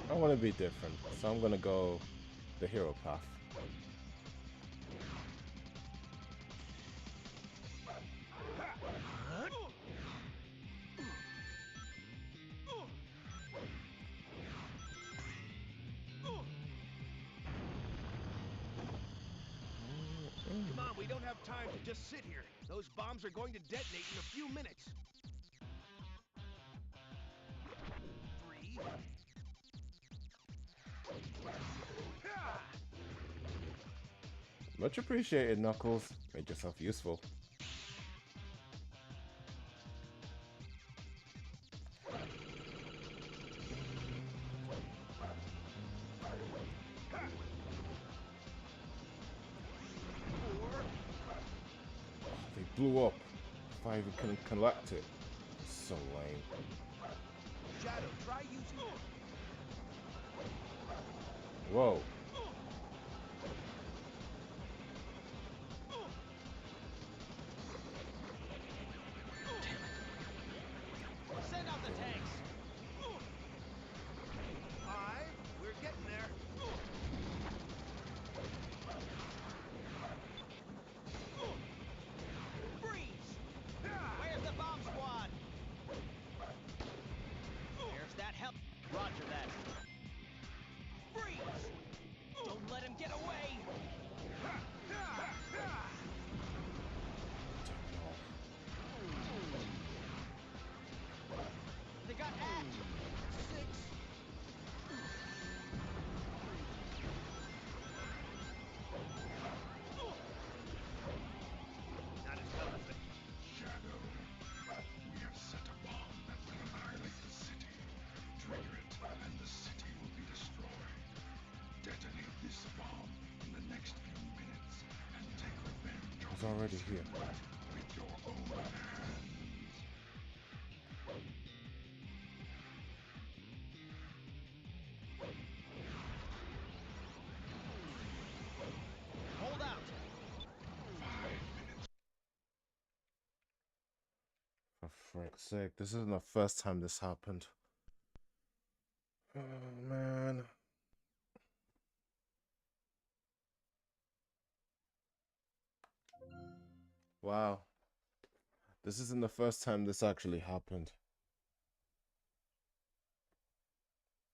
[SPEAKER 1] I want to be different, so I'm gonna go the hero path.
[SPEAKER 9] Come on, we don't have time to just sit here. Those bombs are going to detonate in a few minutes. 3.
[SPEAKER 1] Much appreciated, Knuckles. Made yourself useful. They blew up if I even can collect it. So lame.
[SPEAKER 9] Shadow, try using it.
[SPEAKER 1] Whoa.
[SPEAKER 3] Send out the tanks!
[SPEAKER 9] 5. We're getting there.
[SPEAKER 3] Freeze! Where's the bomb squad? There's that help. Roger that. Freeze! Don't let him get away! They got at!
[SPEAKER 9] 6. Not as tough as it.
[SPEAKER 5] Shadow, we have set a bomb that will annihilate the city. Trigger it, and the city will be destroyed. Detonate this bomb in the next few minutes, and take revenge on
[SPEAKER 1] It's already
[SPEAKER 5] those
[SPEAKER 1] here.
[SPEAKER 5] humans with your own hands.
[SPEAKER 3] Hold out!
[SPEAKER 5] 5 minutes.
[SPEAKER 1] frick's sake, this isn't the first time this happened. Oh, man. Wow. This isn't the first time this actually happened.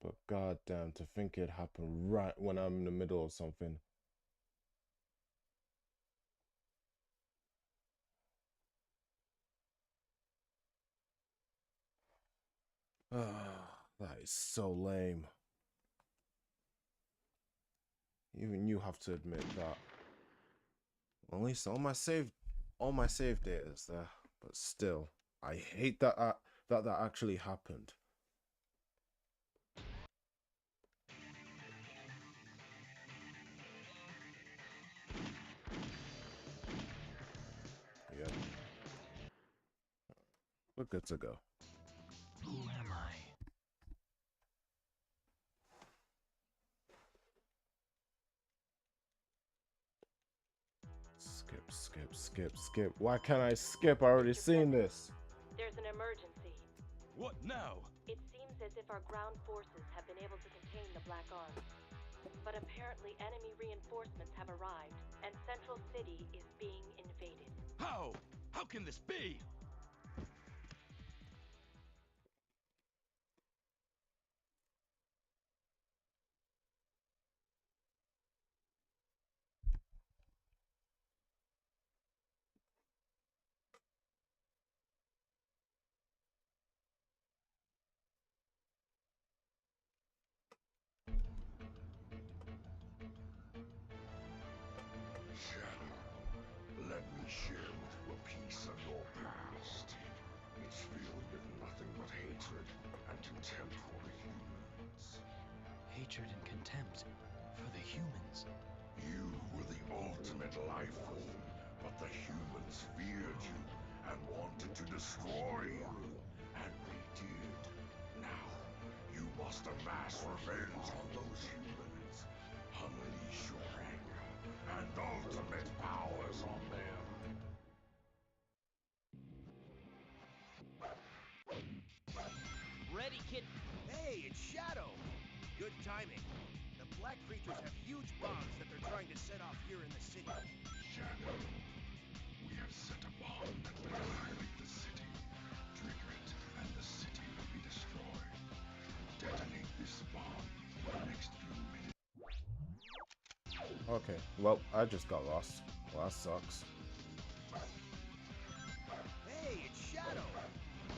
[SPEAKER 1] But goddamn, to think it happened right when I'm in the middle of something. That is so lame. Even you have to admit that. Well, at least all my save data is there. But still, I hate that that actually happened. Yep. We're good to go.
[SPEAKER 2] Who am I?
[SPEAKER 1] Skip. Why can't I skip? I already seen this.
[SPEAKER 6] There's an emergency.
[SPEAKER 11] What now?
[SPEAKER 6] It seems as if our ground forces have been able to contain the Black Arms. But apparently enemy reinforcements have arrived, and Central City is being invaded.
[SPEAKER 11] How? How can this be?
[SPEAKER 5] Shadow, let me share with you a piece of your past. It's filled with nothing but hatred and contempt for the humans.
[SPEAKER 2] Hatred and contempt for the humans.
[SPEAKER 5] You were the ultimate life form, but the humans feared you and wanted to destroy you. And they did. Now, you must amass revenge on those humans. Unleash your anger and ultimate powers on them.
[SPEAKER 3] Ready, kid?
[SPEAKER 9] Hey, it's Shadow! Good timing. The black creatures have huge bombs that they're trying to set off here in the city.
[SPEAKER 5] Shadow, we have set a bomb that will annihilate the city. Trigger it, and the city will be destroyed. Detonate this bomb in the next few minutes.
[SPEAKER 1] Okay, well, I just got lost. Well, that sucks.
[SPEAKER 9] Hey, it's Shadow!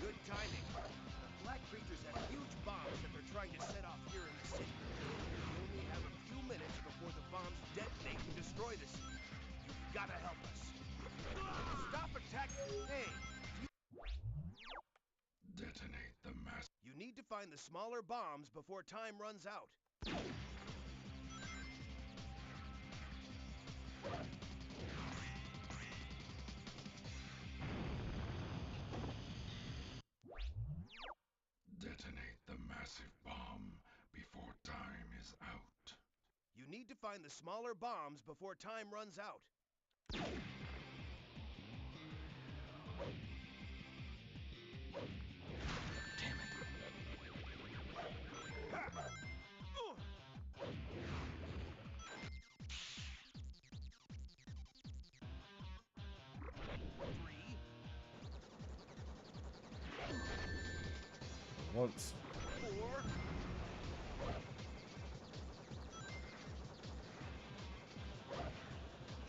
[SPEAKER 9] Good timing. The black creatures have huge bombs that they're trying to set off here in the city. We only have a few minutes before the bombs detonate and destroy the city. You've gotta help us. Stop attacking! Hey!
[SPEAKER 5] Detonate the mass.
[SPEAKER 9] You need to find the smaller bombs before time runs out.
[SPEAKER 5] Detonate the massive bomb before time is out.
[SPEAKER 9] You need to find the smaller bombs before time runs out.
[SPEAKER 2] Damn it.
[SPEAKER 9] Three,
[SPEAKER 1] Once.
[SPEAKER 9] 4.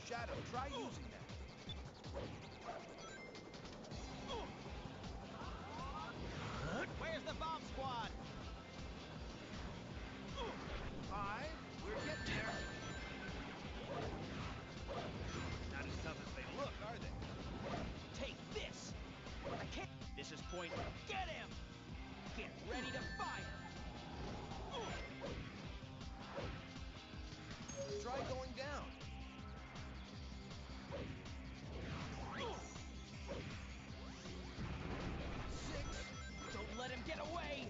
[SPEAKER 9] Shadow, try using that.
[SPEAKER 3] Where's the bomb squad?
[SPEAKER 9] 5. We're getting there. Not as tough as they look, are they?
[SPEAKER 3] Take this! I can't. This is point. Get him! Get ready to fire!
[SPEAKER 9] Try going down. 6.
[SPEAKER 3] Don't let him get away!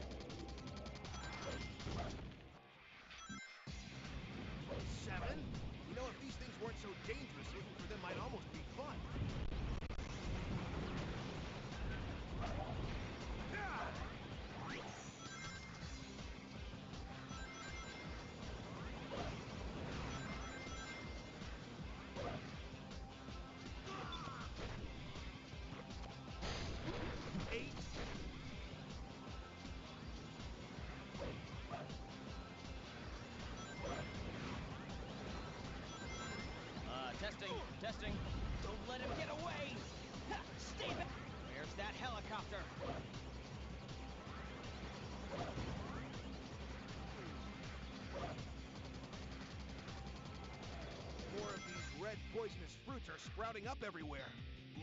[SPEAKER 9] fruits are sprouting up everywhere,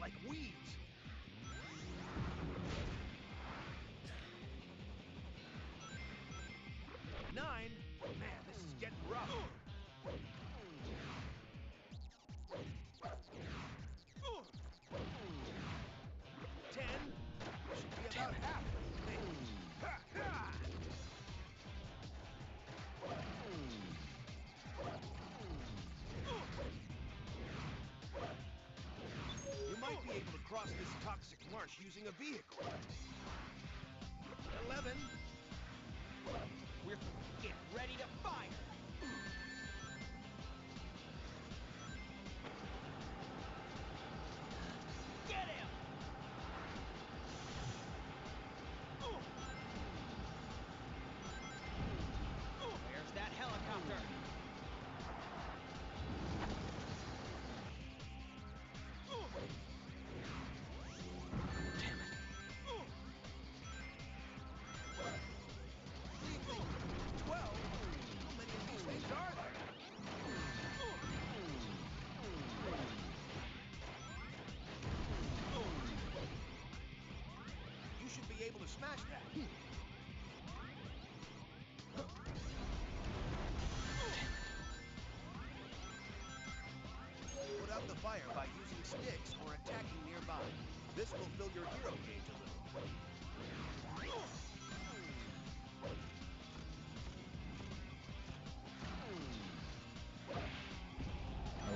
[SPEAKER 9] like weeds. Nine. Man, this is getting rough. 10. Should be about half. Ha, ha. You might be able to cross this toxic marsh using a vehicle. 11.
[SPEAKER 3] We're get ready to fire. Get him! There's that helicopter.
[SPEAKER 9] Leaving 12. How many of these things are there? You should be able to smash that. Put out the fire by using sticks or attacking nearby. This will fill your hero gauge a little.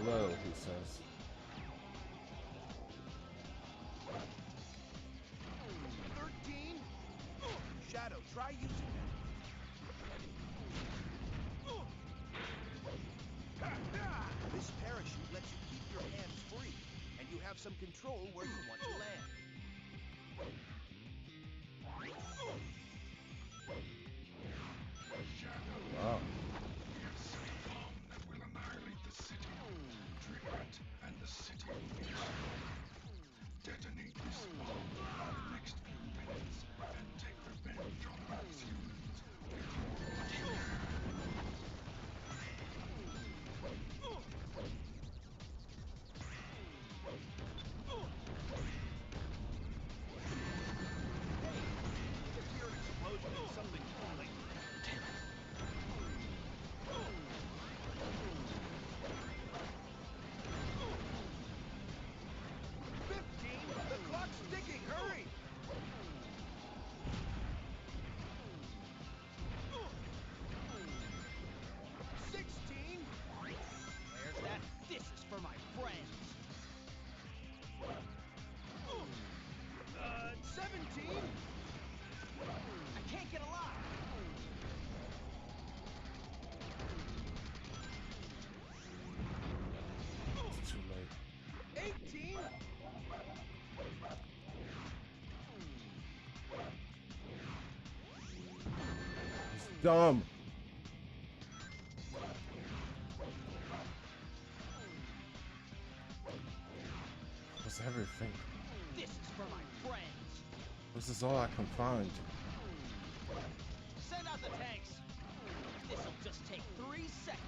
[SPEAKER 1] Hello, he says.
[SPEAKER 9] 13. Shadow, try using that. This parachute lets you keep your hands free, and you have some control where you want to land.
[SPEAKER 1] Wow.
[SPEAKER 5] We have set a bomb that will annihilate the city. Trigger it, and the city will be destroyed. Detonate this bomb in the next few minutes, and take revenge on these humans with your
[SPEAKER 9] Just hear an explosion and something falling. 15. The clock's ticking. Hurry! 16.
[SPEAKER 3] There's that. This is for my friends.
[SPEAKER 9] 17.
[SPEAKER 3] I can't get a lock.
[SPEAKER 1] It's too late.
[SPEAKER 9] 18.
[SPEAKER 1] It's dumb. What's everything?
[SPEAKER 3] This is for my friends.
[SPEAKER 1] This is all I can find.
[SPEAKER 3] Send out the tanks. This'll just take 3 seconds.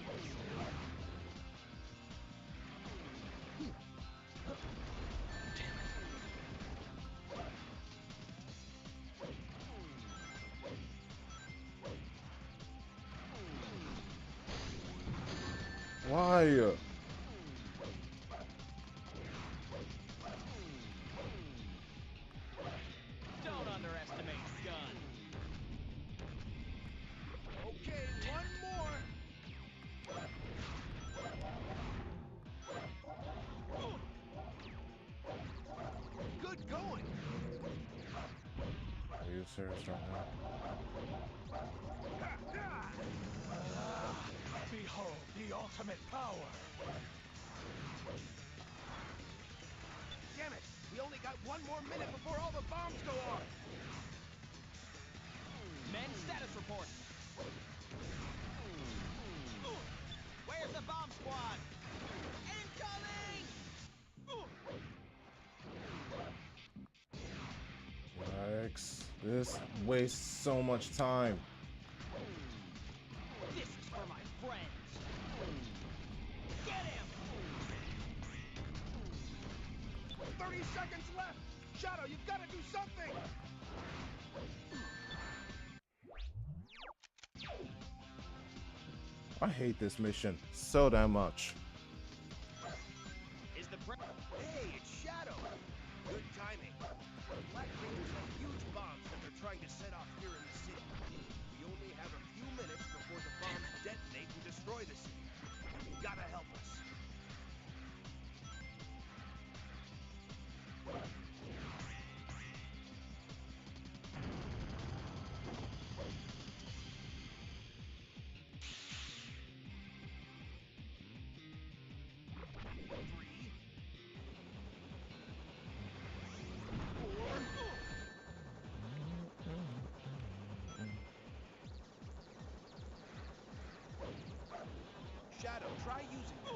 [SPEAKER 1] Why?
[SPEAKER 3] Don't underestimate gun.
[SPEAKER 9] Okay, one more. Good going.
[SPEAKER 1] Are you serious right now?
[SPEAKER 9] Behold the ultimate power. Damn it! We only got one more minute before all the bombs go off.
[SPEAKER 3] Men, status report. Where's the bomb squad? Incoming!
[SPEAKER 1] Yikes. This wastes so much time.
[SPEAKER 3] This is for my friends. Get him!
[SPEAKER 9] 30 seconds left! Shadow, you've got to do something!
[SPEAKER 1] I hate this mission so damn much.
[SPEAKER 3] Is the
[SPEAKER 9] Hey, it's Shadow! Good timing. The Black Rangers have huge bombs that they're trying to set off here in the city. We only have a few minutes before the bombs detonate and destroy the city. You gotta help us. Shadow, try using them.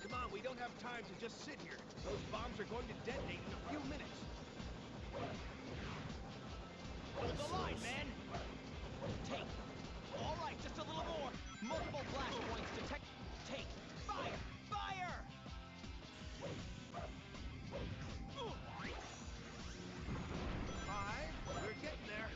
[SPEAKER 9] Come on, we don't have time to just sit here. Those bombs are going to detonate in a few minutes.
[SPEAKER 3] Hold the line, man! Take. All right, just a little more. Multiple blast points detect. Take. Fire! Fire!
[SPEAKER 9] 5, we're getting there.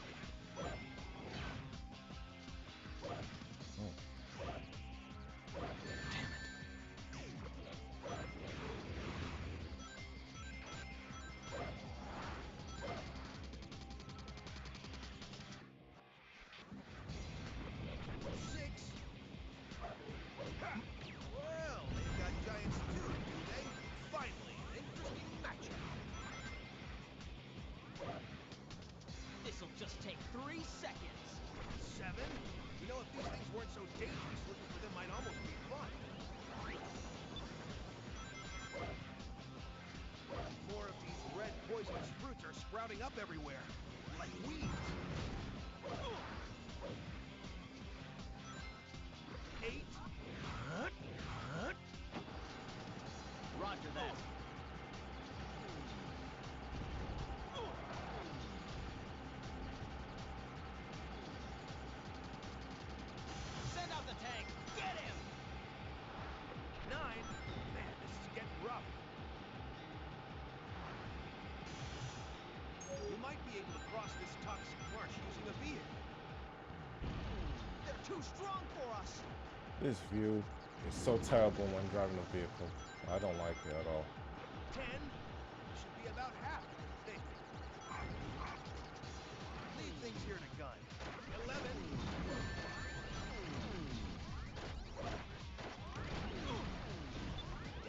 [SPEAKER 9] Well, they've got giants too, do they? Finally, an interesting matchup.
[SPEAKER 3] This'll just take 3 seconds.
[SPEAKER 9] 7? You know, if these things weren't so dangerous, looking for them might almost be fun. More of these red poisonous fruits are sprouting up everywhere, like weeds. 8.
[SPEAKER 3] Roger that. Send out the tank. Get him!
[SPEAKER 9] 9. Man, this is getting rough. We might be able to cross this toxic marsh using a vehicle.
[SPEAKER 3] They're too strong for us.
[SPEAKER 1] This view is so terrible when driving a vehicle. I don't like it at all.
[SPEAKER 9] 10. Should be about half, I think. Leave things here to gun. 11.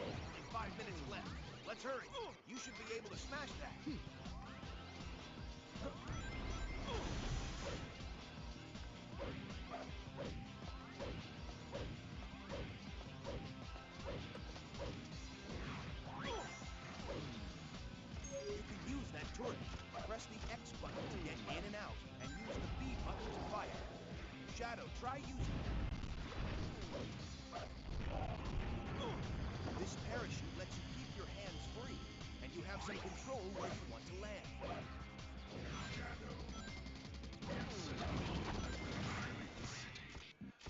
[SPEAKER 9] Only 5 minutes left. Let's hurry. You should be able to smash that. You can use that turret. Press the X button to get in and out, and use the B button to fire. Shadow, try using it. This parachute lets you keep your hands free, and you have some control where you want to land.
[SPEAKER 5] Shadow. Get set up. Annihilate the city.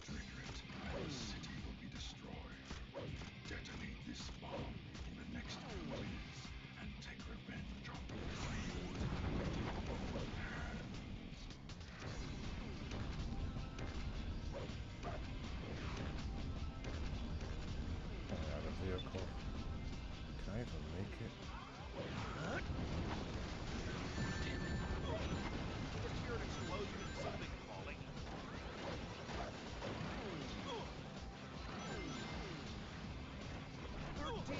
[SPEAKER 5] Trigger it, and the city will be destroyed. Detonate this bomb in the next few minutes, and take revenge on the field with your own hands.
[SPEAKER 1] I got a vehicle. Can I even make it?
[SPEAKER 9] Just hear an explosion and something falling. 13.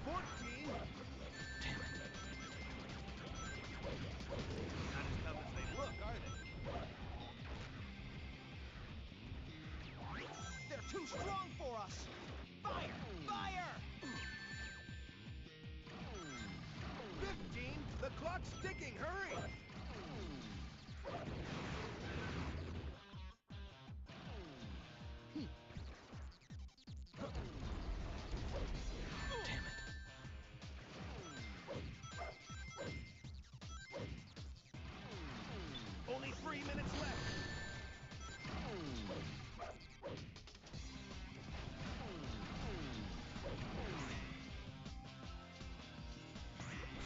[SPEAKER 9] 14. Not as tough as they look, are they?
[SPEAKER 3] They're too strong for us. Fire! Fire!
[SPEAKER 9] 15. The clock's ticking. Hurry! 30 minutes left.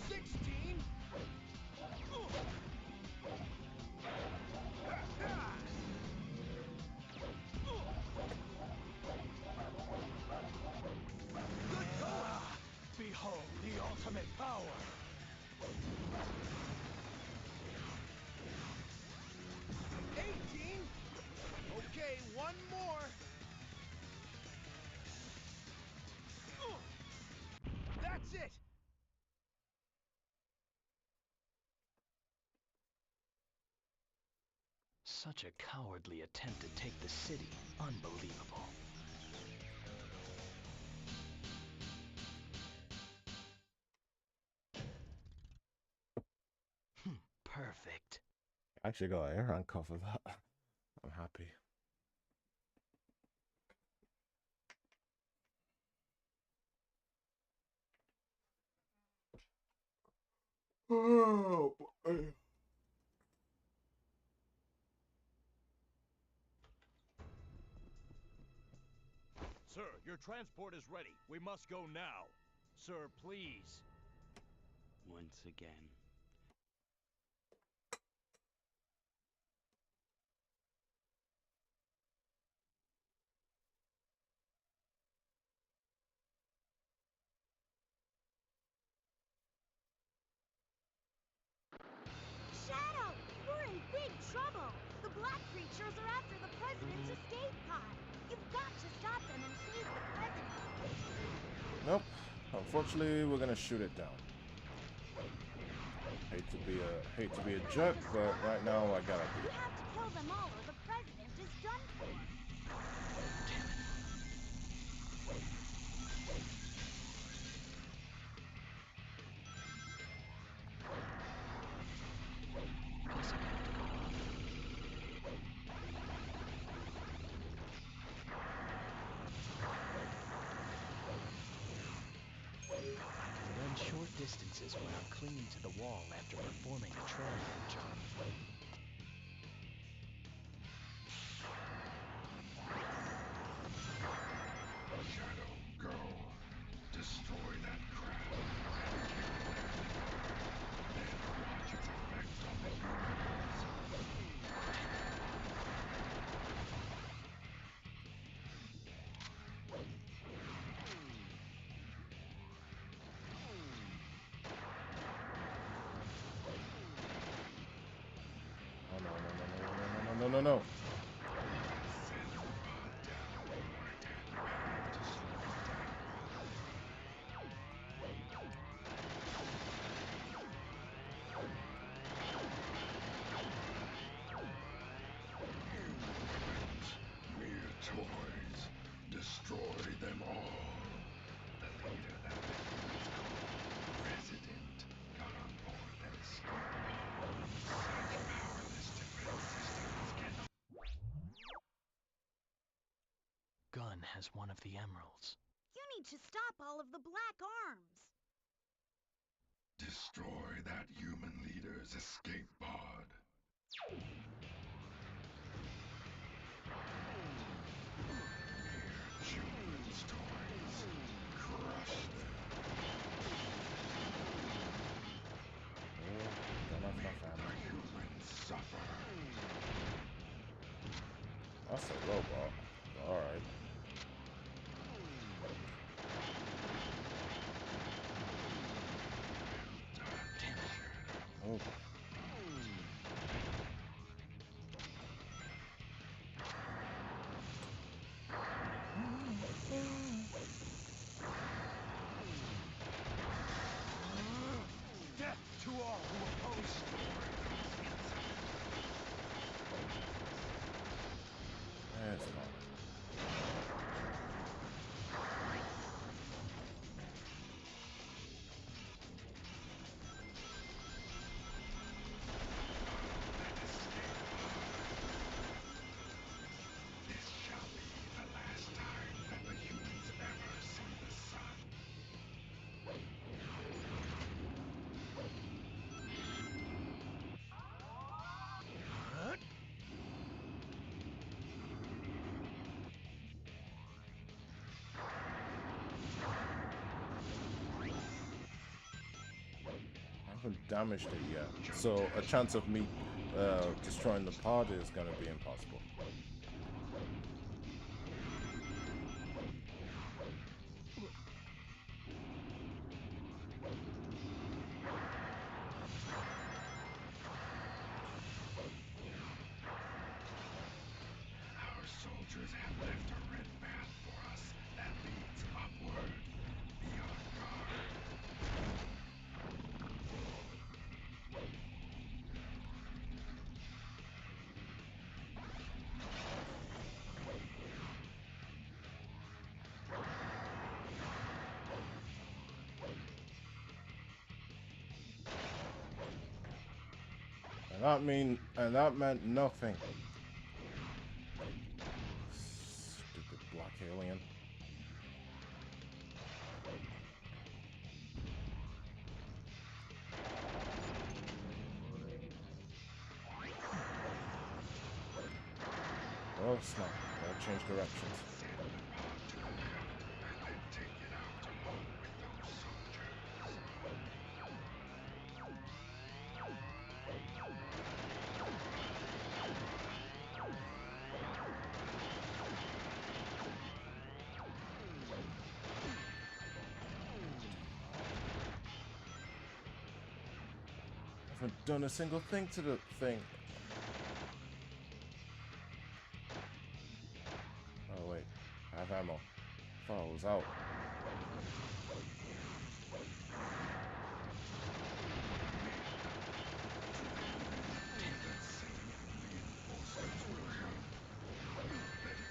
[SPEAKER 9] 16. Good going.
[SPEAKER 11] Behold the ultimate power.
[SPEAKER 9] 18. Okay, one more. That's it.
[SPEAKER 2] Such a cowardly attempt to take the city. Unbelievable. Perfect.
[SPEAKER 1] I actually got an air rank off of that. I'm happy. Oh boy.
[SPEAKER 11] Sir, your transport is ready. We must go now. Sir, please.
[SPEAKER 7] Once again.
[SPEAKER 8] Shadow, we're in big trouble. The black creatures are after the president's escape pod. You've got to stop them and save the president.
[SPEAKER 1] Nope. Unfortunately, we're gonna shoot it down. Hate to be a jerk, but right now I gotta be.
[SPEAKER 8] You have to kill them all or the president is done for.
[SPEAKER 2] Run short distances without clinging to the wall after performing a trailhead jump.
[SPEAKER 5] Shadow, go. Destroy that crab and kill it. Then watch its effect on the humans.
[SPEAKER 1] Oh no no no no no no no no no!
[SPEAKER 5] Send Rod down my dead man to slow it down. Mere toys. Destroy them all. The leader that the humans call President got on board that escape pod. Such powerless defense systems can
[SPEAKER 2] Gun has one of the emeralds.
[SPEAKER 8] You need to stop all of the black arms.
[SPEAKER 5] destroy that human leader's escape pod. Mere children's toys. Crush them.
[SPEAKER 1] Oh, don't have enough
[SPEAKER 5] The
[SPEAKER 1] ammo.
[SPEAKER 5] humans suffer.
[SPEAKER 1] That's a robot. All right. Oh. haven't damaged it yet, so a chance of me destroying the pod is gonna be impossible.
[SPEAKER 5] Our soldiers have left a red path for us that leads upward. Be on guard.
[SPEAKER 1] And that meant nothing. Stupid black alien. Oh snap! Gotta change directions.
[SPEAKER 5] Send the pod to the map and then take it out along with those soldiers.
[SPEAKER 1] I haven't done a single thing to the thing. Oh wait, I have ammo. I thought I was out.
[SPEAKER 5] Reinforcements will come. Ready.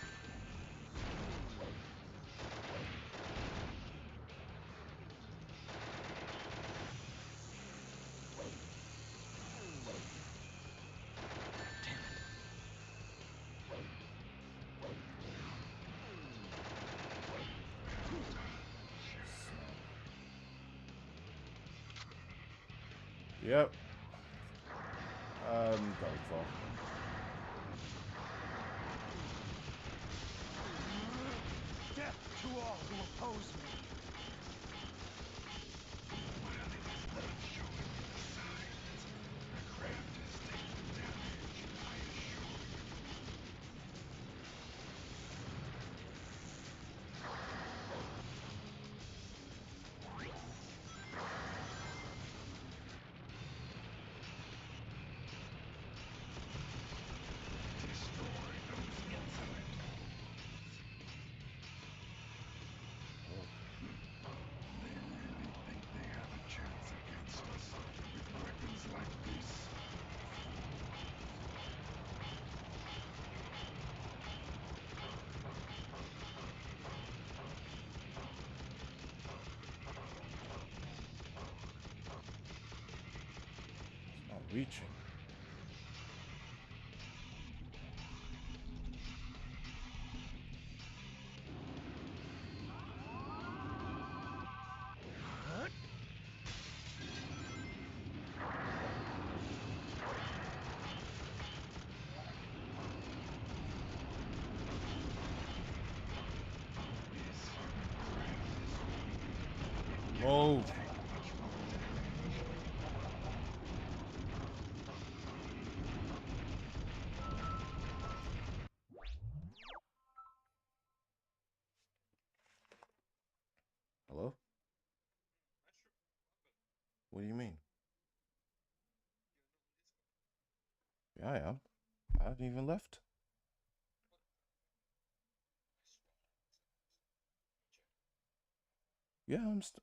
[SPEAKER 1] Yep. Done for.
[SPEAKER 9] Death to all who oppose me.
[SPEAKER 5] While it is not showing in the signs, the craft is taking damage, I assure you. Destroy those insolent fools. They really think they have a chance against us with weapons like this.
[SPEAKER 1] It's not reaching. Move. Hello? What do you mean? Yeah, I am. I haven't even left. Yeah, I'm still.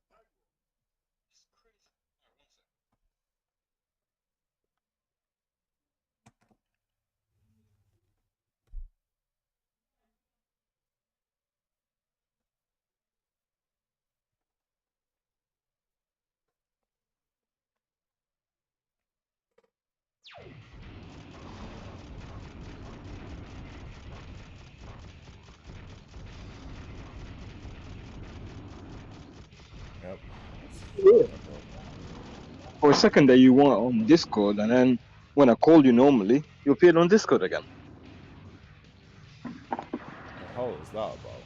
[SPEAKER 1] Yep.
[SPEAKER 10] Yeah. For a second there you weren't on Discord, and then when I called you normally, you appeared on Discord again.
[SPEAKER 1] The hell is that about?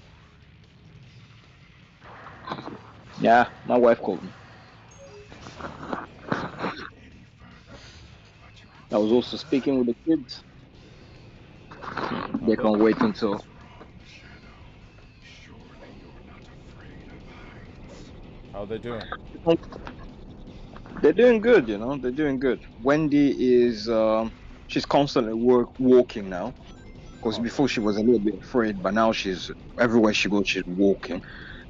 [SPEAKER 10] Yeah, my wife called me. I was also speaking with the kids.
[SPEAKER 1] Are
[SPEAKER 10] They
[SPEAKER 1] they?
[SPEAKER 10] can't wait
[SPEAKER 5] What
[SPEAKER 10] until.
[SPEAKER 5] is wrong, Shadow? Surely you're not afraid of heights.
[SPEAKER 1] How are they doing?
[SPEAKER 10] They're doing good, you know. They're doing good. Wendy is she's constantly walking now. Because
[SPEAKER 1] Oh,
[SPEAKER 10] before she was a little bit afraid, but now she's everywhere she goes, she's walking.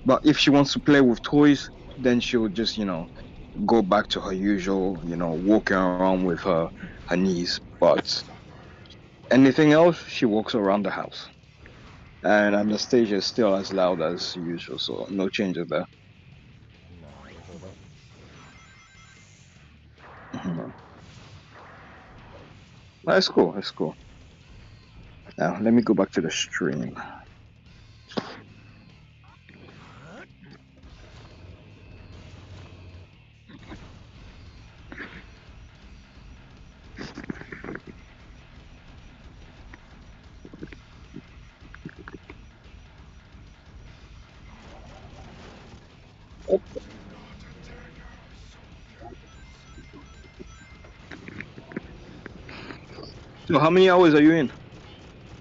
[SPEAKER 10] But if she wants to play with toys, then she'll just, go back to her usual, walking around with her niece. But
[SPEAKER 5] Stop her.
[SPEAKER 10] anything else, she walks around the house. And Anastasia is still as loud as usual, so no changes there.
[SPEAKER 1] no, you heard that?
[SPEAKER 10] Mhm. That's cool. That's cool. Now let me go back to the stream.
[SPEAKER 5] Do not attack our soldiers.
[SPEAKER 10] So how many hours are you in?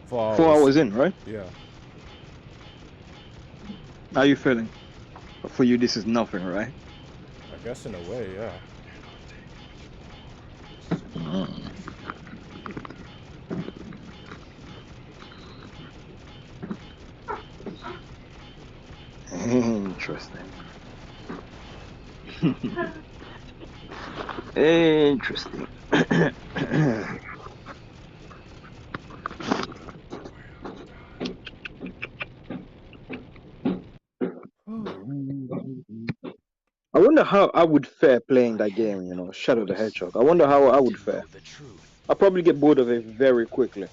[SPEAKER 1] 4 hours.
[SPEAKER 10] 4 hours in, right?
[SPEAKER 1] Yeah,
[SPEAKER 10] How are you feeling? For you, this is nothing, right?
[SPEAKER 1] I guess in a way, yeah.
[SPEAKER 5] Cannot take much more.
[SPEAKER 10] Mm. Interesting. Interesting.
[SPEAKER 5] Well done.
[SPEAKER 10] I wonder how I would fare playing
[SPEAKER 2] I
[SPEAKER 10] that
[SPEAKER 2] had
[SPEAKER 10] game,
[SPEAKER 2] no
[SPEAKER 10] Shadow the
[SPEAKER 2] choice.
[SPEAKER 10] Hedgehog. I wonder
[SPEAKER 2] I
[SPEAKER 10] how I
[SPEAKER 2] had
[SPEAKER 10] would
[SPEAKER 2] to
[SPEAKER 10] fare.
[SPEAKER 2] know the truth.
[SPEAKER 10] I'll probably get bored of it very quickly.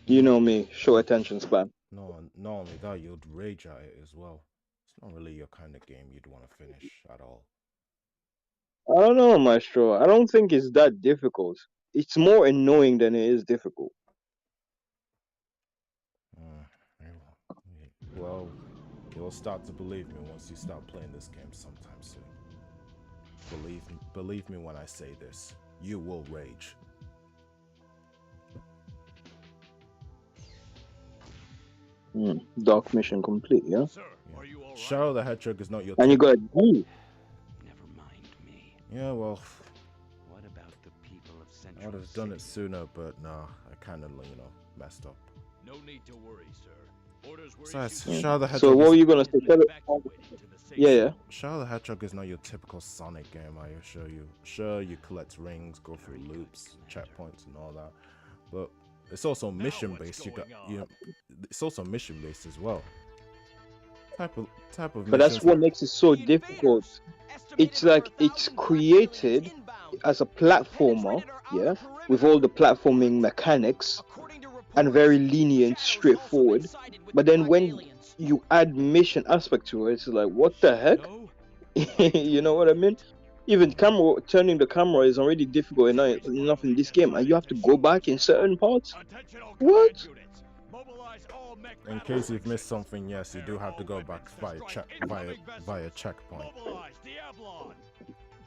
[SPEAKER 10] You know me, short attention span.
[SPEAKER 1] No, not only that, you'd rage at it as well. It's not really your kind of game you'd want to finish at all.
[SPEAKER 10] I don't know, Maestro. I don't think it's that difficult. It's more annoying than it is difficult.
[SPEAKER 1] Uh, well, you'll start to believe me once you start playing this game sometime soon. Believe me when I say this. You will rage.
[SPEAKER 10] Dark mission complete, yeah?
[SPEAKER 11] Sir,
[SPEAKER 1] Yeah.
[SPEAKER 11] are you all right?
[SPEAKER 1] Shadow the Hedgehog is not your
[SPEAKER 10] And you
[SPEAKER 1] tip.
[SPEAKER 10] got a D.
[SPEAKER 2] Never mind me.
[SPEAKER 1] Yeah, well,
[SPEAKER 2] What about the people of
[SPEAKER 1] I would
[SPEAKER 2] Central
[SPEAKER 1] have done it
[SPEAKER 2] City?
[SPEAKER 1] sooner, but nah, I kind of, messed up.
[SPEAKER 11] No need to worry, sir. Orders were
[SPEAKER 1] Besides,
[SPEAKER 11] issued.
[SPEAKER 1] Shadow the
[SPEAKER 10] So
[SPEAKER 1] Hedgehog
[SPEAKER 10] what
[SPEAKER 1] is
[SPEAKER 10] were you gonna say?
[SPEAKER 11] Evacuating to the safe
[SPEAKER 10] Yeah, yeah.
[SPEAKER 11] zone.
[SPEAKER 1] Shadow the Hedgehog is not your typical Sonic game, I assure you. Sure, you collect rings, go through
[SPEAKER 2] Very good,
[SPEAKER 1] loops,
[SPEAKER 2] Commander.
[SPEAKER 1] checkpoints, and all that, but it's also
[SPEAKER 11] Now
[SPEAKER 1] mission
[SPEAKER 11] what's
[SPEAKER 1] based.
[SPEAKER 11] going on?
[SPEAKER 1] It's also mission based as well. Type of
[SPEAKER 10] But that's
[SPEAKER 1] missions
[SPEAKER 10] what
[SPEAKER 1] like
[SPEAKER 10] makes it so
[SPEAKER 3] The
[SPEAKER 10] difficult.
[SPEAKER 3] invaders, estimated
[SPEAKER 10] It's
[SPEAKER 3] over
[SPEAKER 10] like
[SPEAKER 3] a
[SPEAKER 10] it's
[SPEAKER 3] thousand black aliens
[SPEAKER 10] created
[SPEAKER 3] inbound,
[SPEAKER 10] as a
[SPEAKER 3] have
[SPEAKER 10] platformer,
[SPEAKER 3] penetrated our outer
[SPEAKER 10] yeah, with all
[SPEAKER 3] perimeter.
[SPEAKER 10] the platforming mechanics
[SPEAKER 3] According to
[SPEAKER 10] and
[SPEAKER 3] reports,
[SPEAKER 10] very lenient,
[SPEAKER 3] Shadow's also been
[SPEAKER 10] straightforward.
[SPEAKER 3] sighted with the
[SPEAKER 10] But then
[SPEAKER 3] black
[SPEAKER 10] when
[SPEAKER 3] aliens.
[SPEAKER 10] you add mission aspect to it, it's like, what the heck?
[SPEAKER 11] Shadow? I
[SPEAKER 10] You know
[SPEAKER 11] told
[SPEAKER 10] what I mean?
[SPEAKER 11] you.
[SPEAKER 10] Even camera turning the camera is already difficult enough in
[SPEAKER 11] Territory
[SPEAKER 10] this game, and you
[SPEAKER 11] assigned
[SPEAKER 10] have
[SPEAKER 11] to
[SPEAKER 10] to go
[SPEAKER 11] show
[SPEAKER 10] back in certain parts.
[SPEAKER 11] Attention all
[SPEAKER 10] What?
[SPEAKER 11] command units. Mobilize all mech
[SPEAKER 1] in
[SPEAKER 11] battle
[SPEAKER 1] case you've missed
[SPEAKER 11] sections.
[SPEAKER 1] something. Yes, you do
[SPEAKER 11] Prepare
[SPEAKER 1] have to
[SPEAKER 11] all
[SPEAKER 1] go
[SPEAKER 11] weapons
[SPEAKER 1] back
[SPEAKER 11] to strike
[SPEAKER 1] via
[SPEAKER 11] incoming vessels.
[SPEAKER 1] checkpoint.
[SPEAKER 11] Mobilize Diablon.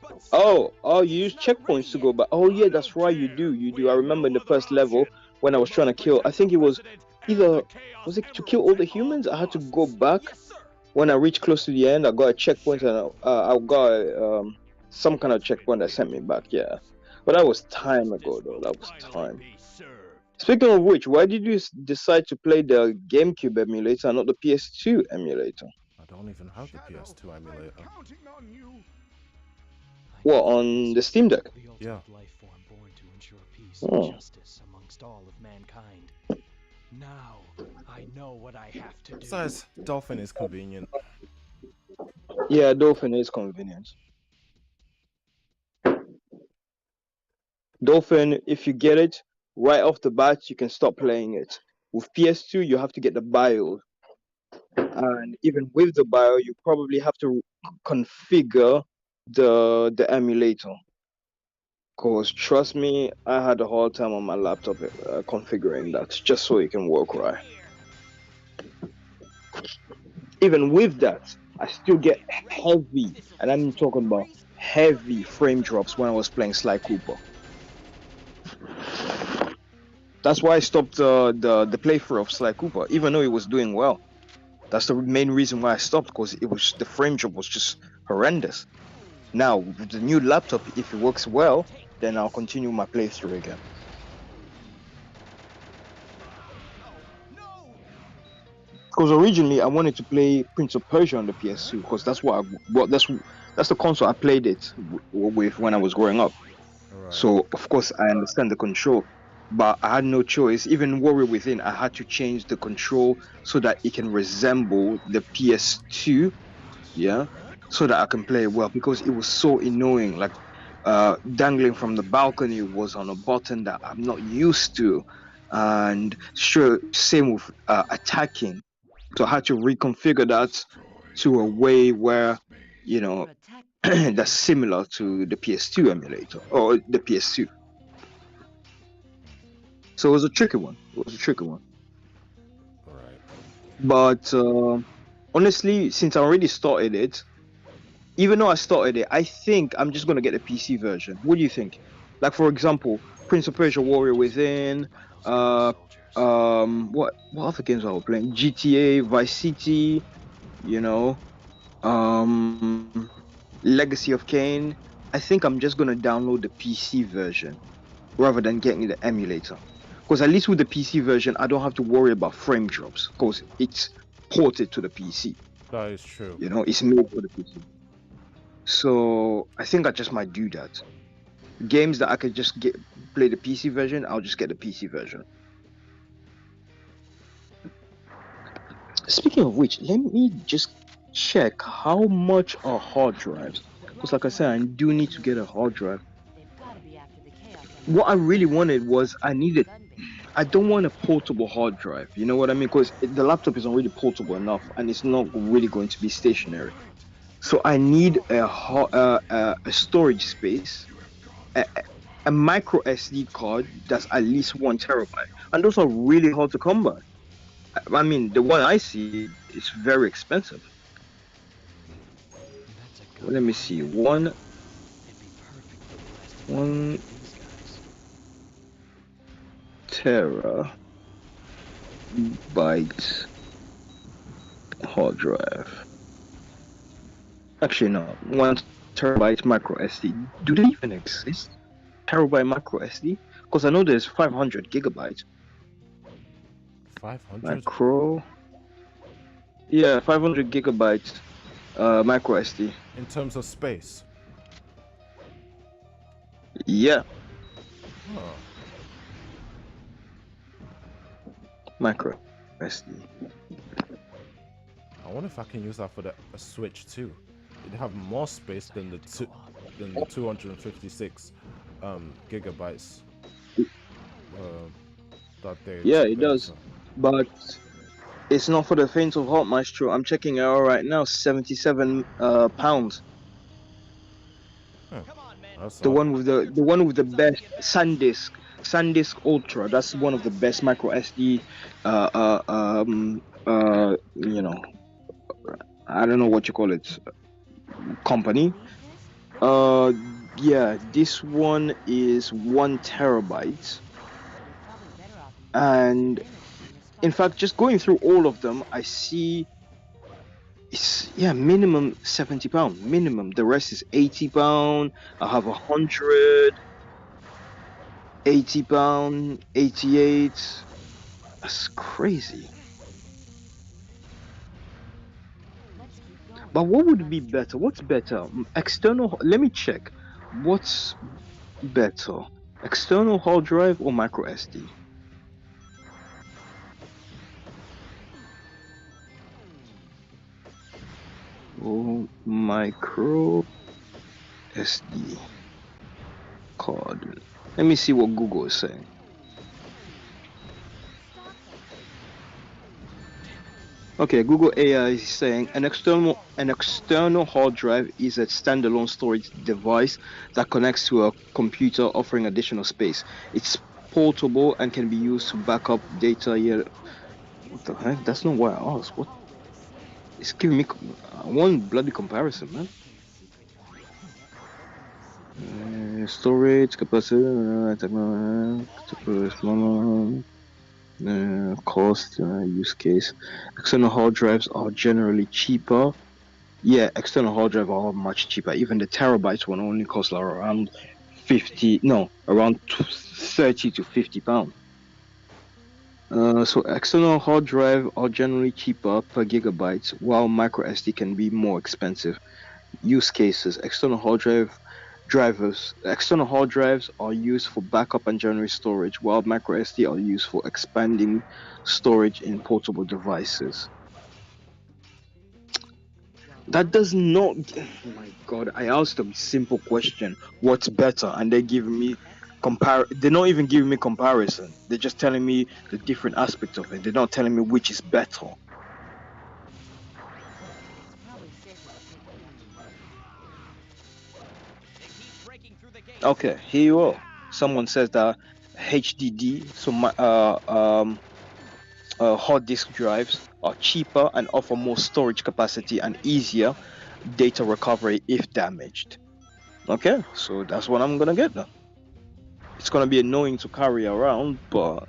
[SPEAKER 3] But sir,
[SPEAKER 10] Oh, you
[SPEAKER 3] it's
[SPEAKER 10] use
[SPEAKER 3] not ready
[SPEAKER 10] checkpoints to
[SPEAKER 3] yet.
[SPEAKER 10] go back. Oh
[SPEAKER 11] I
[SPEAKER 10] yeah,
[SPEAKER 11] don't
[SPEAKER 10] that's right. You do.
[SPEAKER 11] care.
[SPEAKER 10] You
[SPEAKER 11] We
[SPEAKER 10] do. I
[SPEAKER 11] have
[SPEAKER 10] remember in
[SPEAKER 11] no
[SPEAKER 10] the
[SPEAKER 11] other
[SPEAKER 10] first level
[SPEAKER 11] option.
[SPEAKER 10] when I
[SPEAKER 11] We
[SPEAKER 10] was trying
[SPEAKER 11] must
[SPEAKER 10] to kill. I
[SPEAKER 11] protect the
[SPEAKER 10] think it was
[SPEAKER 11] president and the
[SPEAKER 10] either
[SPEAKER 11] Chaos
[SPEAKER 10] was it to kill
[SPEAKER 11] Emeralds
[SPEAKER 10] all
[SPEAKER 11] at
[SPEAKER 10] the
[SPEAKER 11] all
[SPEAKER 10] humans? I had to go
[SPEAKER 11] costs.
[SPEAKER 10] back
[SPEAKER 3] Yes, sir.
[SPEAKER 10] when I reached close to the end. I got a checkpoint and
[SPEAKER 11] Shadow,
[SPEAKER 10] I got some kind of
[SPEAKER 11] it's been
[SPEAKER 10] checkpoint that sent
[SPEAKER 11] real,
[SPEAKER 10] me back. Yeah,
[SPEAKER 11] humans.
[SPEAKER 10] but that was time
[SPEAKER 11] Justice
[SPEAKER 10] ago though.
[SPEAKER 11] will
[SPEAKER 10] That was
[SPEAKER 11] finally
[SPEAKER 10] time.
[SPEAKER 11] be served.
[SPEAKER 10] Speaking of which, why did you decide to play the GameCube emulator and not the PS2 emulator?
[SPEAKER 1] I don't even have the
[SPEAKER 5] Shadow,
[SPEAKER 1] PS2
[SPEAKER 5] I'm
[SPEAKER 1] emulator.
[SPEAKER 5] counting on you.
[SPEAKER 2] I
[SPEAKER 10] What,
[SPEAKER 2] needed
[SPEAKER 10] on the
[SPEAKER 2] Nemesis,
[SPEAKER 10] Steam Deck?
[SPEAKER 2] the
[SPEAKER 1] Yeah.
[SPEAKER 2] ultimate life form born to ensure peace and
[SPEAKER 10] Oh.
[SPEAKER 2] justice amongst all of mankind. Now, I know what I have to do.
[SPEAKER 1] Besides, Dolphin is convenient.
[SPEAKER 10] Yeah, Dolphin is convenient. Dolphin, if you get it right off the bat, you can stop playing it. With PS2, you have to get the BIOS, and even with the BIOS, you probably have to configure the emulator. Cause trust me, I had a hard time on my laptop configuring that just so it can work
[SPEAKER 3] Come
[SPEAKER 10] right.
[SPEAKER 3] here.
[SPEAKER 10] Even with that, I still get
[SPEAKER 3] Ready?
[SPEAKER 10] heavy,
[SPEAKER 3] This'll
[SPEAKER 10] and
[SPEAKER 3] teach
[SPEAKER 10] I'm
[SPEAKER 3] Ted
[SPEAKER 10] talking about
[SPEAKER 3] Grease.
[SPEAKER 10] heavy
[SPEAKER 3] Prepare
[SPEAKER 10] frame
[SPEAKER 3] for the
[SPEAKER 10] drops when I
[SPEAKER 3] fight.
[SPEAKER 10] was playing Sly Cooper. That's why I stopped the playthrough of Sly Cooper, even though it was doing well. That's the main reason why I stopped, because it was the frame drop was just horrendous. Now with the new laptop, if it works well,
[SPEAKER 3] Take
[SPEAKER 10] then I'll
[SPEAKER 3] this!
[SPEAKER 10] continue my playthrough again.
[SPEAKER 3] No! No!
[SPEAKER 10] Because originally I wanted to play Prince of Persia on the PS2, because that's what that's the console I played it with when I was growing up.
[SPEAKER 1] Right.
[SPEAKER 10] So of course I understand the control, but I had no choice. Even Warrior Within, I had to change the control so that it can resemble the PS2, yeah, so that I can play it well, because it was so annoying. Like dangling from the balcony was on a button that I'm not used to, and sure, same with attacking. So I had to reconfigure that
[SPEAKER 5] Destroy
[SPEAKER 10] to a
[SPEAKER 5] all
[SPEAKER 10] way
[SPEAKER 5] in
[SPEAKER 10] where,
[SPEAKER 5] space.
[SPEAKER 10] you know,
[SPEAKER 6] Your attack
[SPEAKER 10] that's similar to the PS2 emulator or the PS2. So it was a tricky one. It was a tricky one.
[SPEAKER 1] Right.
[SPEAKER 10] But honestly, since I already started it, even though I started it, I think I'm just gonna get the PC version. What do you think? Like for example, Prince of Persia Warrior Within,
[SPEAKER 2] By those Roman
[SPEAKER 10] uh,
[SPEAKER 2] soldiers.
[SPEAKER 10] what other games I was playing? GTA, Vice City, you know, Legacy of Kain. I think I'm just gonna download the PC version rather than getting the emulator. Because at least with the PC version, I don't have to worry about frame drops because it's ported to the PC.
[SPEAKER 1] That is true.
[SPEAKER 10] You know, it's made for the PC. So I think I just might do that. Games that I could just get play the PC version, I'll just get the PC version. Speaking of which, let me just check how much are hard drives. Because like I said, I do need to get a hard drive.
[SPEAKER 6] They've got to be after the Chaos
[SPEAKER 10] What I
[SPEAKER 6] Emeralds.
[SPEAKER 10] really wanted was I
[SPEAKER 6] Or the
[SPEAKER 10] needed
[SPEAKER 6] gun base.
[SPEAKER 10] I don't want a portable hard drive. You know what I mean? Because the laptop isn't really portable enough, and it's not really going to be stationary. So I need a storage space, a, a a micro SD card that's at least 1 terabyte, and those are really hard to come by. I mean, the one I see is very expensive.
[SPEAKER 2] That's a good
[SPEAKER 10] Let me
[SPEAKER 2] point.
[SPEAKER 10] see, one
[SPEAKER 2] It'd be perfect for blasting through any
[SPEAKER 10] one
[SPEAKER 2] of these guys.
[SPEAKER 10] terabyte hard drive. Actually, no, 1 terabyte micro SD. Do they even exist? Terabyte micro SD? Because I know there's 500 gigabytes
[SPEAKER 1] 500
[SPEAKER 10] micro. Yeah, 500 gigabytes micro SD.
[SPEAKER 1] in terms of space.
[SPEAKER 10] Yeah,
[SPEAKER 1] Huh.
[SPEAKER 10] micro SD.
[SPEAKER 1] I wonder if I can use that for the a Switch too. It'd have more space
[SPEAKER 2] Guess I
[SPEAKER 1] than
[SPEAKER 2] have to go up.
[SPEAKER 1] 256 gigabytes um, that they
[SPEAKER 10] Yeah, it
[SPEAKER 1] expect.
[SPEAKER 10] does. But it's not for the faint of heart, Maestro. I'm checking it out right now. 77 pounds.
[SPEAKER 1] Huh.
[SPEAKER 3] Come on, men.
[SPEAKER 1] That's
[SPEAKER 10] The
[SPEAKER 1] odd.
[SPEAKER 10] one with the one with the best SanDisk Ultra. That's one of the best micro SD. You know, I don't know what you call it. Company.
[SPEAKER 6] Believe this? They're
[SPEAKER 10] Uh, yeah, this one is 1 terabyte.
[SPEAKER 6] You're probably better off using
[SPEAKER 10] And
[SPEAKER 6] instant energy in your
[SPEAKER 10] in
[SPEAKER 6] spark
[SPEAKER 10] fact,
[SPEAKER 6] plug.
[SPEAKER 10] just going through all of them, I see it's yeah, minimum £70. Minimum. The rest is £80. I have 100, £80, 88. That's crazy.
[SPEAKER 6] Let's keep going.
[SPEAKER 10] But what would
[SPEAKER 6] Let's
[SPEAKER 10] be
[SPEAKER 6] try
[SPEAKER 10] better?
[SPEAKER 6] something
[SPEAKER 10] What's better?
[SPEAKER 6] different.
[SPEAKER 10] External. Let me check. What's better? External hard drive or micro SD? Oh, micro SD card. Let me see what Google is saying.
[SPEAKER 6] Stop that.
[SPEAKER 10] Okay, Google AI is saying an external hard drive is a standalone storage device that connects to a computer, offering additional space. It's portable and can be used to back up data. Yeah,
[SPEAKER 6] This
[SPEAKER 10] what the
[SPEAKER 6] looks
[SPEAKER 10] heck?
[SPEAKER 6] like
[SPEAKER 10] That's
[SPEAKER 6] the
[SPEAKER 10] not what
[SPEAKER 6] entrance
[SPEAKER 10] I
[SPEAKER 6] to the
[SPEAKER 10] asked. What?
[SPEAKER 6] hallway to secrets.
[SPEAKER 10] It's giving me one bloody comparison, man.
[SPEAKER 6] These secret doors can't open the secret door.
[SPEAKER 10] storage capacity, cost, use case. External hard drives are generally cheaper. Yeah, external hard drive are much cheaper. Even the terabytes one only cost like around 50, no, around 30 to 50 pounds. So external hard drive are generally cheaper per gigabyte, while micro SD can be more expensive. Use cases: external hard drives are used for backup and general storage, while micro SD are used for expanding storage in portable devices. That does not. Oh my god! I asked them simple question: what's better? And they give me compare. They're not even giving me comparison. They're just telling me the different aspects of it. They're not telling me which is better.
[SPEAKER 8] It's probably safer to take a look.
[SPEAKER 3] They keep breaking through the gates.
[SPEAKER 10] Okay, here you are. Someone says that HDD, so hard disk drives are cheaper and offer more storage capacity and easier data recovery if damaged. Okay, so that's what I'm gonna get then. It's gonna be annoying to carry around, but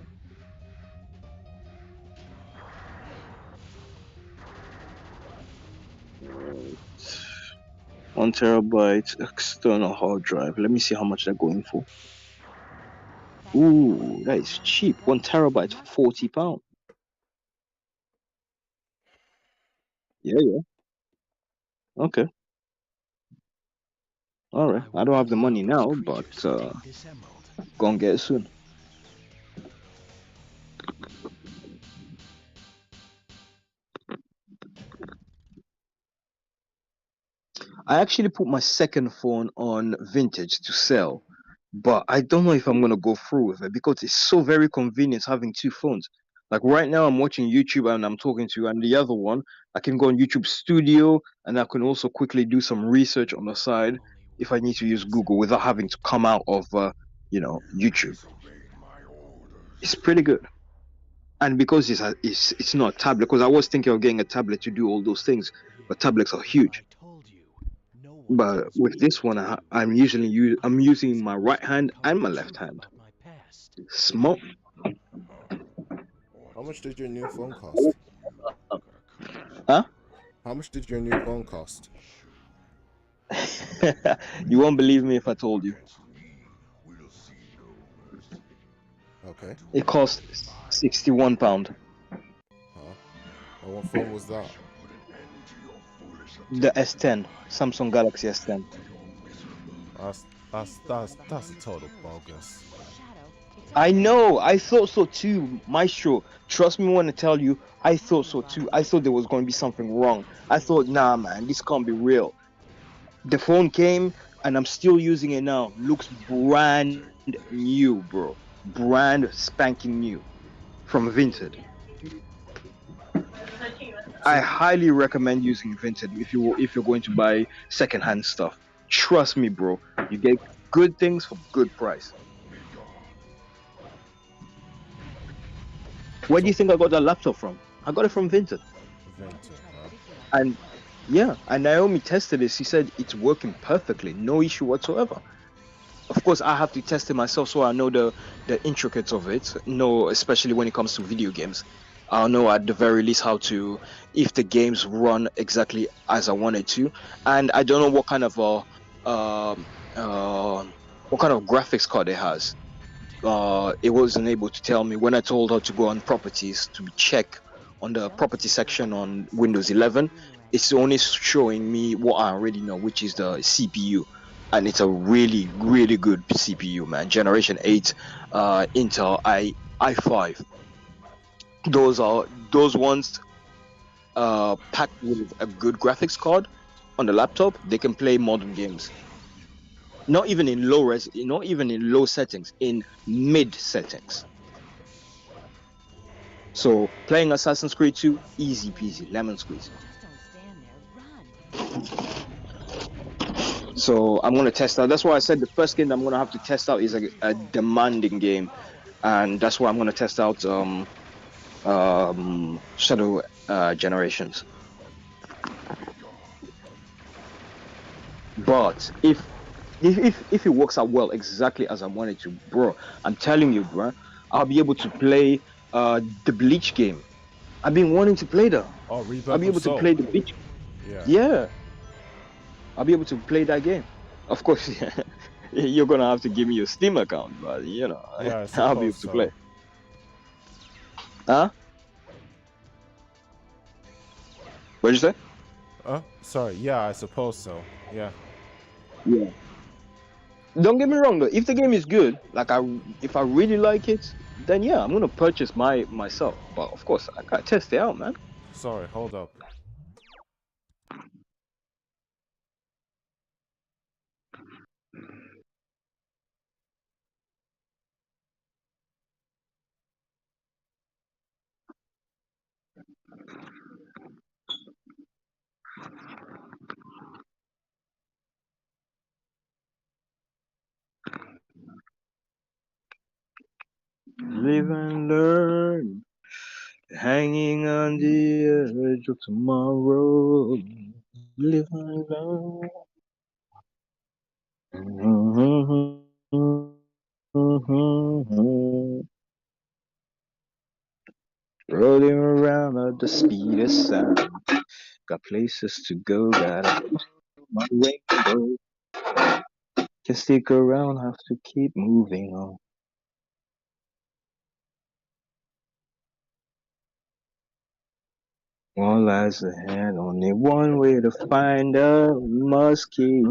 [SPEAKER 10] 1 terabyte external hard drive. Let me see how much they're going for.
[SPEAKER 8] That
[SPEAKER 10] Ooh, that is
[SPEAKER 8] Hedgehog
[SPEAKER 10] cheap.
[SPEAKER 8] does
[SPEAKER 10] One
[SPEAKER 8] have some
[SPEAKER 10] terabyte,
[SPEAKER 8] muscle.
[SPEAKER 10] £40. Yeah, yeah. Okay, all right.
[SPEAKER 2] I
[SPEAKER 10] I
[SPEAKER 2] will
[SPEAKER 10] don't
[SPEAKER 2] not
[SPEAKER 10] have the
[SPEAKER 2] allow
[SPEAKER 10] money
[SPEAKER 2] those
[SPEAKER 10] now, but
[SPEAKER 2] creatures to take this emerald.
[SPEAKER 10] gonna get it soon. I actually put my second phone on vintage to sell, but I don't know if I'm gonna go through with it because it's so very convenient having two phones. Like right now, I'm watching YouTube and I'm talking to you, and the other one, I can go on YouTube Studio and I can also quickly do some research on the side
[SPEAKER 2] Only
[SPEAKER 10] if I
[SPEAKER 2] one
[SPEAKER 10] need to use
[SPEAKER 2] assassin
[SPEAKER 10] Google without
[SPEAKER 2] can
[SPEAKER 10] having to
[SPEAKER 2] handle
[SPEAKER 10] come out of,
[SPEAKER 5] You
[SPEAKER 10] YouTube.
[SPEAKER 5] disobeyed my
[SPEAKER 10] It's
[SPEAKER 5] orders.
[SPEAKER 10] pretty good, and because it's not a tablet. Because I was thinking of getting a tablet to do all those things, but tablets are
[SPEAKER 2] But
[SPEAKER 10] huge.
[SPEAKER 2] I told you, no one
[SPEAKER 10] But
[SPEAKER 2] tells
[SPEAKER 10] with
[SPEAKER 2] me
[SPEAKER 10] this
[SPEAKER 2] what
[SPEAKER 10] one,
[SPEAKER 2] to do.
[SPEAKER 10] I'm
[SPEAKER 2] I thought
[SPEAKER 10] using
[SPEAKER 2] this
[SPEAKER 10] my
[SPEAKER 2] emerald
[SPEAKER 10] right
[SPEAKER 2] might
[SPEAKER 10] hand
[SPEAKER 2] uncover
[SPEAKER 10] and
[SPEAKER 2] the
[SPEAKER 10] my left
[SPEAKER 2] truth
[SPEAKER 10] hand.
[SPEAKER 2] about my past.
[SPEAKER 10] Smart.
[SPEAKER 1] How much did your new phone
[SPEAKER 5] You
[SPEAKER 1] cost?
[SPEAKER 5] gotta cut this
[SPEAKER 10] Huh?
[SPEAKER 1] How much did your new phone cost?
[SPEAKER 10] You won't believe me if I told you.
[SPEAKER 5] against me. We'll see no mercy. I
[SPEAKER 10] It
[SPEAKER 5] do
[SPEAKER 10] cost
[SPEAKER 5] not despise
[SPEAKER 10] £61.
[SPEAKER 1] Huh? And what phone was that?
[SPEAKER 5] shall put an end to your foolish
[SPEAKER 10] The
[SPEAKER 5] attempts at
[SPEAKER 10] S10,
[SPEAKER 5] defiance
[SPEAKER 10] Samsung Galaxy
[SPEAKER 5] and
[SPEAKER 10] S10.
[SPEAKER 5] to your miserable
[SPEAKER 1] That's a total bogus.
[SPEAKER 8] Shadow, it's
[SPEAKER 10] I
[SPEAKER 8] okay.
[SPEAKER 10] know. I thought so too, Maestro. Trust me when I tell you, I thought
[SPEAKER 8] Timing
[SPEAKER 10] so
[SPEAKER 8] brought
[SPEAKER 10] too.
[SPEAKER 8] us
[SPEAKER 10] I thought there
[SPEAKER 8] together.
[SPEAKER 10] was going to be something wrong.
[SPEAKER 8] Let's
[SPEAKER 10] I
[SPEAKER 8] do this.
[SPEAKER 10] thought, nah, man, this can't be real. The phone came and I'm still using it now. Looks brand
[SPEAKER 5] take this.
[SPEAKER 10] new, bro. Brand spanking new from Vinted. I
[SPEAKER 1] So,
[SPEAKER 10] highly recommend using Vinted if you're going to buy secondhand stuff. Trust me, bro. You get good things for good price.
[SPEAKER 5] Be gone.
[SPEAKER 10] Where do you
[SPEAKER 1] so
[SPEAKER 10] think I got that laptop from? I got it from Vinted.
[SPEAKER 8] I'll have to
[SPEAKER 1] Vinted,
[SPEAKER 8] try to
[SPEAKER 1] huh?
[SPEAKER 8] figure out
[SPEAKER 10] And yeah, and Naomi tested it. She said it's working perfectly, no issue whatsoever. Of course, I have to test it myself so I know the intricates of it. Know especially when it comes to video games. I'll know at the very least how to if the games run exactly as I want it to, and I don't know um uh what kind of graphics card it has. It wasn't able to tell me when I told her to go on properties to check on the
[SPEAKER 8] Don't
[SPEAKER 10] property
[SPEAKER 8] take this
[SPEAKER 10] section
[SPEAKER 8] far.
[SPEAKER 10] on Windows
[SPEAKER 8] Just a
[SPEAKER 10] 11.
[SPEAKER 8] boomerang.
[SPEAKER 10] It's only showing me what I already know, which is the CPU, and it's a really really good CPU, man. Generation 8, Intel i5. Those ones packed with a good graphics card on the laptop. They can play modern games. Not even in low settings, in mid settings. So playing Assassin's Creed 2, easy peasy, lemon squeeze.
[SPEAKER 8] Just don't stand there. Run.
[SPEAKER 10] So I'm gonna test out. That's why I said the first game that I'm gonna have to test out is a demanding game, and that's why I'm gonna test out Shadow Generations.
[SPEAKER 5] Be gone.
[SPEAKER 10] But if If it works out well exactly as I wanted to, bro, I'm telling you, bro, I'll be able to play the Bleach game. I've been wanting to play that.
[SPEAKER 1] Oh,
[SPEAKER 10] I'll
[SPEAKER 1] Rebirth
[SPEAKER 10] be
[SPEAKER 1] of
[SPEAKER 10] able to
[SPEAKER 1] Soul.
[SPEAKER 10] play the Bleach.
[SPEAKER 1] Yeah.
[SPEAKER 10] Yeah, I'll be able to play that game. Of course, you're gonna have to give me your Steam account, but
[SPEAKER 1] Yeah, I
[SPEAKER 10] I'll be
[SPEAKER 1] suppose
[SPEAKER 10] able to play.
[SPEAKER 1] so.
[SPEAKER 10] Huh? What'd you say?
[SPEAKER 1] Sorry. Yeah, I suppose so. Yeah.
[SPEAKER 10] Yeah. Don't get me wrong though. If the game is good, if I really like it, then yeah, I'm gonna purchase myself. But of course, I gotta test it out, man.
[SPEAKER 1] Sorry, hold up.
[SPEAKER 10] Live and learn, hanging on the edge of tomorrow. Live and learn. Rolling around at the speed of sound. Got places to go, gotta my rainbow. Can stick around, have to keep moving on. One lies ahead, only one way to find out. Must keep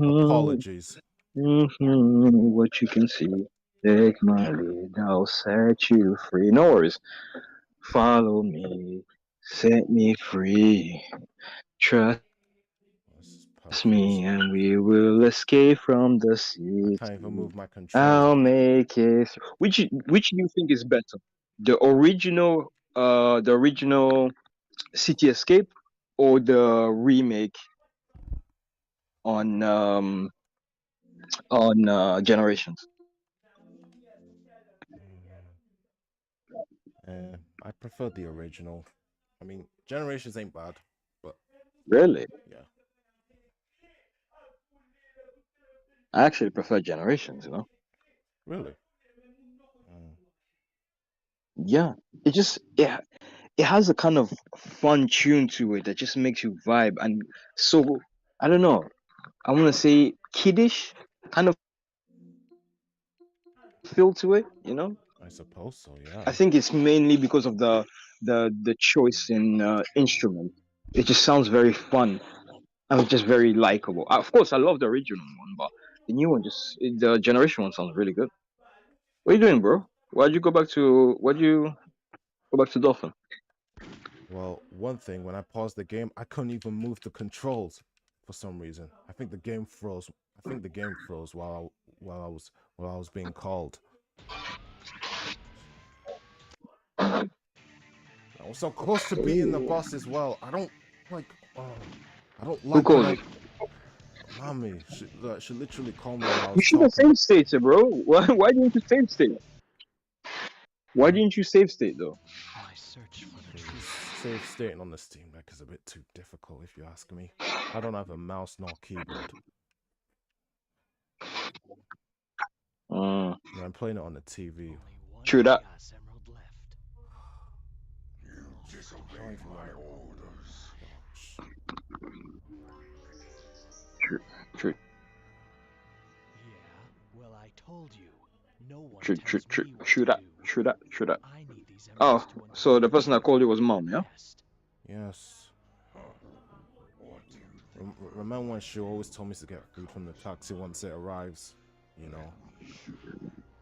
[SPEAKER 1] Apologies.
[SPEAKER 10] what you can see. Take my lead, I'll set you free. No worries. Follow me, set me free. Trust
[SPEAKER 1] This is
[SPEAKER 10] me,
[SPEAKER 1] perfect.
[SPEAKER 10] and we will escape from the
[SPEAKER 1] I
[SPEAKER 10] city.
[SPEAKER 1] can't even move my controller.
[SPEAKER 10] I'll make it. Which do you think is better? The original City Escape, or the remake on Generations?
[SPEAKER 1] I prefer the original. I mean, Generations ain't bad, but
[SPEAKER 10] Really?
[SPEAKER 1] yeah,
[SPEAKER 10] I actually prefer Generations.
[SPEAKER 1] really. Mm,
[SPEAKER 10] Yeah, it has a kind of fun tune to it that just makes you vibe, and so I don't know. I want to say kiddish kind of feel to it.
[SPEAKER 1] I suppose so.
[SPEAKER 10] I
[SPEAKER 1] Yeah.
[SPEAKER 10] think it's mainly because of the choice in instrument. It just sounds very fun and just very likable. Of course, I love the original one, but the generation one sounds really good. What are you doing, bro? Why'd you go back to Dolphin?
[SPEAKER 1] Well, one thing, when I paused the game, I couldn't even move the controls for some reason. I think the game froze. I think the game froze while I was being called. I was so close to beating the
[SPEAKER 10] Ooh.
[SPEAKER 1] boss as well. I don't like. I don't
[SPEAKER 10] Who
[SPEAKER 1] like when
[SPEAKER 10] called you?
[SPEAKER 1] I. Mommy, she literally called me while I
[SPEAKER 10] You
[SPEAKER 1] was
[SPEAKER 10] should have
[SPEAKER 1] talking.
[SPEAKER 10] save stated, bro. Why didn't you save state? Why didn't you save state though?
[SPEAKER 2] My search for the
[SPEAKER 1] Because
[SPEAKER 2] truth.
[SPEAKER 1] save stating on the Steam Deck is a bit too difficult, if you ask me. I don't have a mouse nor keyboard.
[SPEAKER 10] Mm,
[SPEAKER 1] And I'm playing it on the TV.
[SPEAKER 2] Only one
[SPEAKER 10] true that.
[SPEAKER 2] Chaos Emerald left.
[SPEAKER 5] You
[SPEAKER 1] I don't
[SPEAKER 5] disobeyed
[SPEAKER 1] even
[SPEAKER 5] my
[SPEAKER 1] want to.
[SPEAKER 5] orders.
[SPEAKER 1] Gosh.
[SPEAKER 10] True, true,
[SPEAKER 2] Yeah, well, I told you. No one
[SPEAKER 10] true, true,
[SPEAKER 2] tells
[SPEAKER 10] true,
[SPEAKER 2] me what
[SPEAKER 10] true
[SPEAKER 2] to
[SPEAKER 10] that,
[SPEAKER 2] do.
[SPEAKER 10] true that, true that.
[SPEAKER 2] I need these
[SPEAKER 10] Oh,
[SPEAKER 2] emeralds to
[SPEAKER 10] so
[SPEAKER 2] uncover
[SPEAKER 10] the
[SPEAKER 2] the
[SPEAKER 10] person that
[SPEAKER 2] truth
[SPEAKER 10] called you
[SPEAKER 2] about
[SPEAKER 10] was
[SPEAKER 2] my
[SPEAKER 10] mom, yeah?
[SPEAKER 2] past.
[SPEAKER 1] Yes.
[SPEAKER 5] Huh. What do you think?
[SPEAKER 1] Remember when she always told me to get food from the taxi once it arrives? You know,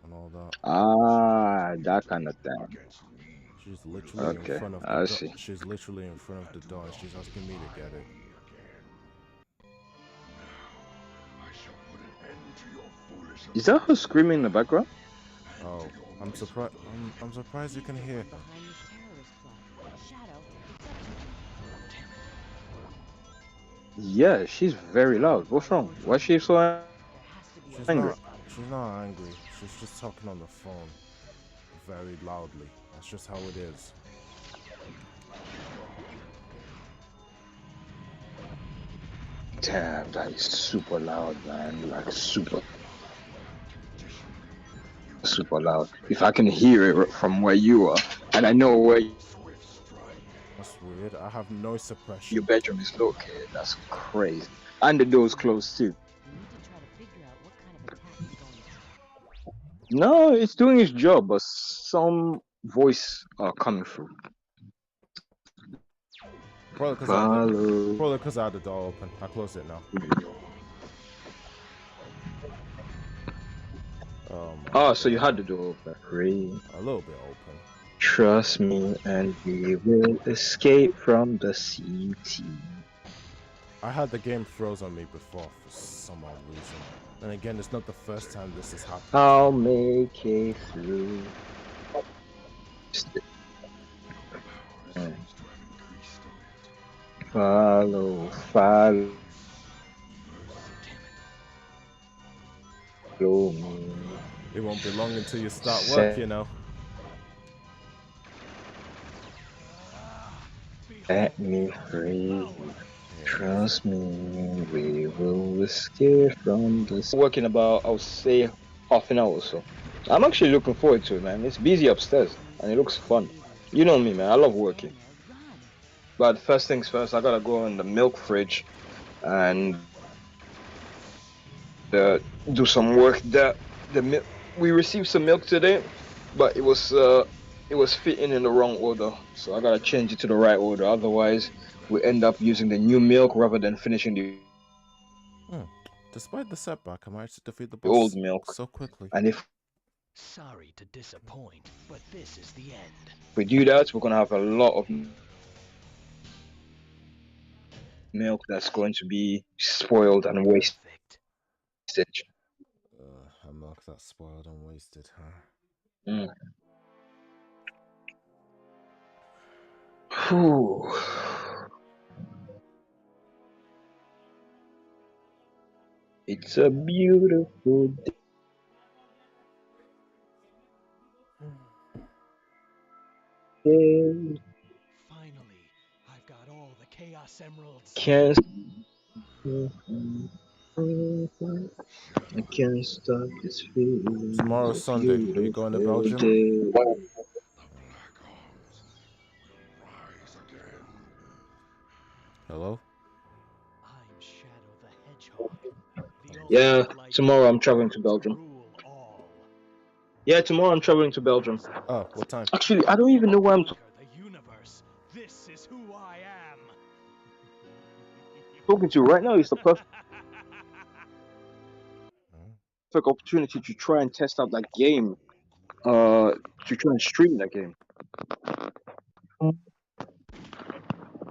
[SPEAKER 1] and all that.
[SPEAKER 10] Ah, that kind of thing.
[SPEAKER 5] Against me.
[SPEAKER 1] She's literally in
[SPEAKER 10] Okay,
[SPEAKER 1] front of the
[SPEAKER 10] I
[SPEAKER 1] door.
[SPEAKER 10] see.
[SPEAKER 1] She's literally in front of
[SPEAKER 5] I
[SPEAKER 1] the
[SPEAKER 5] do
[SPEAKER 1] door and
[SPEAKER 5] not
[SPEAKER 1] she's asking me to get
[SPEAKER 5] defy
[SPEAKER 1] it.
[SPEAKER 5] me again. Now, I shall put an end to your foolish
[SPEAKER 10] Is that her
[SPEAKER 5] attempts to
[SPEAKER 10] screaming in the
[SPEAKER 5] defy
[SPEAKER 10] background?
[SPEAKER 5] me and to
[SPEAKER 1] Oh,
[SPEAKER 5] your
[SPEAKER 1] I'm surprised.
[SPEAKER 5] miserable
[SPEAKER 1] I'm surprised you can hear.
[SPEAKER 8] Behind this terrorist plot. Shadow, it's up to you.
[SPEAKER 2] Damn it.
[SPEAKER 10] Yeah, she's very loud. What's wrong? Why is she so
[SPEAKER 8] There has to be a
[SPEAKER 1] She's
[SPEAKER 10] angry?
[SPEAKER 8] way.
[SPEAKER 1] not. She's not angry. She's just talking on the phone, very loudly. That's just how it is.
[SPEAKER 10] Damn, that is super loud, man. Like super loud. If I can hear it from where you are, and I know where
[SPEAKER 5] Swift strike.
[SPEAKER 1] That's weird. I have no
[SPEAKER 10] your
[SPEAKER 1] suppression.
[SPEAKER 10] bedroom is located, that's crazy. And the door's closed too.
[SPEAKER 12] We need to try to figure out what kind of attack is going to.
[SPEAKER 10] No, it's doing its job, but some voice are coming through.
[SPEAKER 1] Probably because
[SPEAKER 10] Follow.
[SPEAKER 1] I had the door open. I closed it now. Oh my
[SPEAKER 10] Oh, so you had
[SPEAKER 1] god.
[SPEAKER 10] the door open. Free.
[SPEAKER 1] A little bit open.
[SPEAKER 10] Trust me, and we will escape from the city.
[SPEAKER 1] I had the game froze on me before for some odd reason. And again, it's not the first time this has happened to
[SPEAKER 10] I'll
[SPEAKER 1] me.
[SPEAKER 10] make it through.
[SPEAKER 5] Your power seems to have increased a bit.
[SPEAKER 10] Follow, follow me.
[SPEAKER 1] It won't be long until you start work,
[SPEAKER 10] Set
[SPEAKER 1] you know.
[SPEAKER 10] me free.
[SPEAKER 1] Yeah,
[SPEAKER 10] Trust me, we will escape from this. Working about, I'll say, half an hour or so. I'm actually looking forward to it, man. It's busy upstairs and it looks fun. You know me, man. I love working. But first things first, I gotta go in the milk fridge and do some work. We received some milk today, but it was fitting in the wrong order, so I gotta change it to the right order. Otherwise, we end up using the new milk rather than finishing the
[SPEAKER 1] Hmm. Despite the setback, I managed to defeat the
[SPEAKER 10] old
[SPEAKER 1] boss
[SPEAKER 10] milk.
[SPEAKER 1] so quickly.
[SPEAKER 10] And if
[SPEAKER 2] Sorry to disappoint, but this is the end.
[SPEAKER 10] we do that, we're gonna have a lot of milk that's going to be spoiled and wasted.
[SPEAKER 2] Perfect.
[SPEAKER 1] A milk that's spoiled and wasted, huh?
[SPEAKER 10] Mm. Whew. It's a beautiful day.
[SPEAKER 2] Finally, I've got all the Chaos Emeralds.
[SPEAKER 10] Can't I can't stop this feeling. It's
[SPEAKER 1] Tomorrow's
[SPEAKER 10] a
[SPEAKER 1] Sunday. Are you going to
[SPEAKER 10] beautiful
[SPEAKER 1] Belgium?
[SPEAKER 10] day.
[SPEAKER 5] The Black Arms will rise again.
[SPEAKER 1] Hello?
[SPEAKER 2] I'm Shadow the Hedgehog, the
[SPEAKER 10] Yeah,
[SPEAKER 2] ultimate light
[SPEAKER 10] tomorrow I'm
[SPEAKER 2] bearer,
[SPEAKER 10] traveling to
[SPEAKER 2] to
[SPEAKER 10] Belgium.
[SPEAKER 2] rule all.
[SPEAKER 10] Yeah, tomorrow I'm traveling to Belgium.
[SPEAKER 1] Oh, what time?
[SPEAKER 10] Actually, I don't even know where I'm
[SPEAKER 2] Conquer the universe. This is who I am.
[SPEAKER 10] talking to right now. It's the perfect
[SPEAKER 1] Hmm?
[SPEAKER 10] opportunity to try and test out that game. To try and stream that game.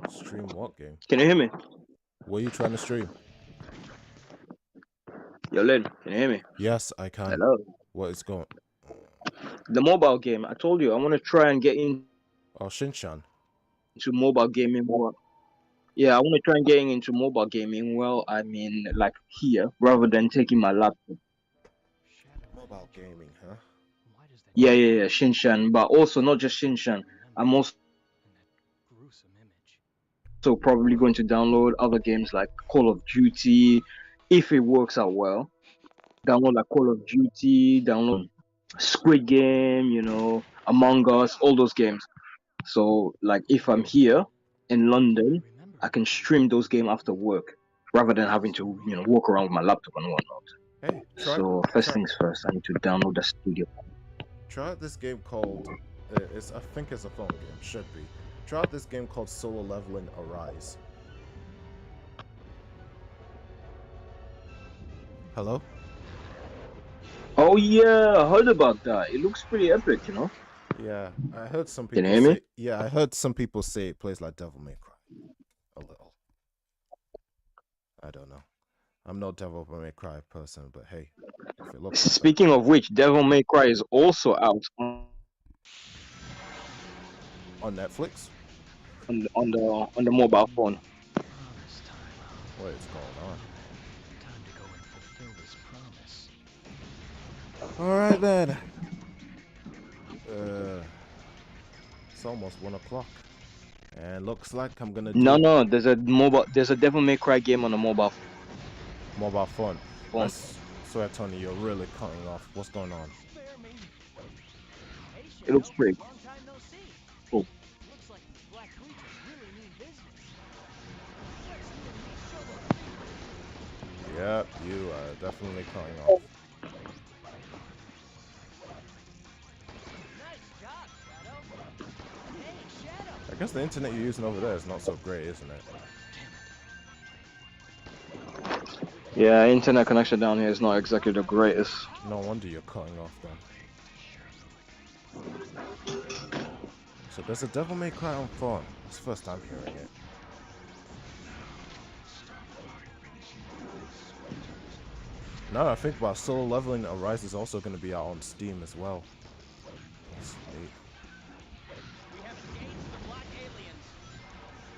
[SPEAKER 1] Stream what game?
[SPEAKER 10] Can you hear me?
[SPEAKER 1] What are you trying to stream?
[SPEAKER 10] Yo, Lynn, can you hear me?
[SPEAKER 1] Yes, I can.
[SPEAKER 10] Hello.
[SPEAKER 1] What is going?
[SPEAKER 10] The mobile game. I told you I want to try and get into
[SPEAKER 1] Oh, Shinshan.
[SPEAKER 10] mobile gaming. Yeah, I want to try and getting into mobile gaming. Well, I mean, like here, rather than taking my laptop.
[SPEAKER 2] Shadow the
[SPEAKER 1] Mobile
[SPEAKER 2] Hedgehog.
[SPEAKER 1] gaming, huh?
[SPEAKER 2] Why does that
[SPEAKER 10] Yeah,
[SPEAKER 2] name
[SPEAKER 10] yeah, yeah, Shinshan. But also not just Shinshan.
[SPEAKER 2] remember?
[SPEAKER 10] I'm also
[SPEAKER 2] And that gruesome image.
[SPEAKER 10] probably going to download other games like Call of Duty, if it works out well. Download like Call of Duty, download Squid Game, Among Us, all those games. So like if I'm here in London,
[SPEAKER 2] I remember
[SPEAKER 10] I
[SPEAKER 2] it
[SPEAKER 10] can
[SPEAKER 2] now.
[SPEAKER 10] stream those games after work rather than having
[SPEAKER 2] So
[SPEAKER 10] to,
[SPEAKER 2] real.
[SPEAKER 10] walk around with my laptop and whatnot.
[SPEAKER 1] Hey,
[SPEAKER 10] So first things first, I need to download the studio.
[SPEAKER 1] try out this game called. It's I think it's a phone game. Should be. Try out this game called Solo Leveling Arise. Hello?
[SPEAKER 10] Oh yeah, I heard about that. It looks pretty epic.
[SPEAKER 1] Yeah, I heard some
[SPEAKER 10] Can you
[SPEAKER 1] people
[SPEAKER 10] hear me?
[SPEAKER 1] say. Yeah, I heard some people say it plays like Devil May Cry. A little. I don't know. I'm no Devil May Cry person, but hey, if it looks like that.
[SPEAKER 10] Speaking of which, Devil May Cry is also out
[SPEAKER 1] On Netflix?
[SPEAKER 10] on the mobile phone.
[SPEAKER 2] Promise time.
[SPEAKER 1] What is going on?
[SPEAKER 2] Time to go and fulfill this promise.
[SPEAKER 1] Alright then. It's almost 1 o'clock. And looks like I'm gonna do
[SPEAKER 10] No,
[SPEAKER 1] it
[SPEAKER 10] no. There's a Devil May Cry game on the mobile
[SPEAKER 1] mobile phone. I
[SPEAKER 10] phone.
[SPEAKER 1] swear, Tony, you're really cutting off. What's going on?
[SPEAKER 3] Spare me. Hey,
[SPEAKER 10] It looks
[SPEAKER 3] Shadow.
[SPEAKER 10] pretty
[SPEAKER 3] Long time no see.
[SPEAKER 10] cool.
[SPEAKER 3] Looks like these black creatures really mean business. Let's you and me show them secret.
[SPEAKER 1] Yep, you are definitely cutting off.
[SPEAKER 3] Nice job, Shadow. Hey, Shadow.
[SPEAKER 1] I guess the internet you're using over there is not so great, isn't it?
[SPEAKER 10] Yeah, internet connection down here is not exactly the greatest.
[SPEAKER 1] No wonder you're cutting off then. So there's a Devil May Cry on phone. It's the first time hearing it. Now that I think about Solo Leveling Arise is also going to be out on Steam as well. That's neat.
[SPEAKER 3] We have engaged the black aliens.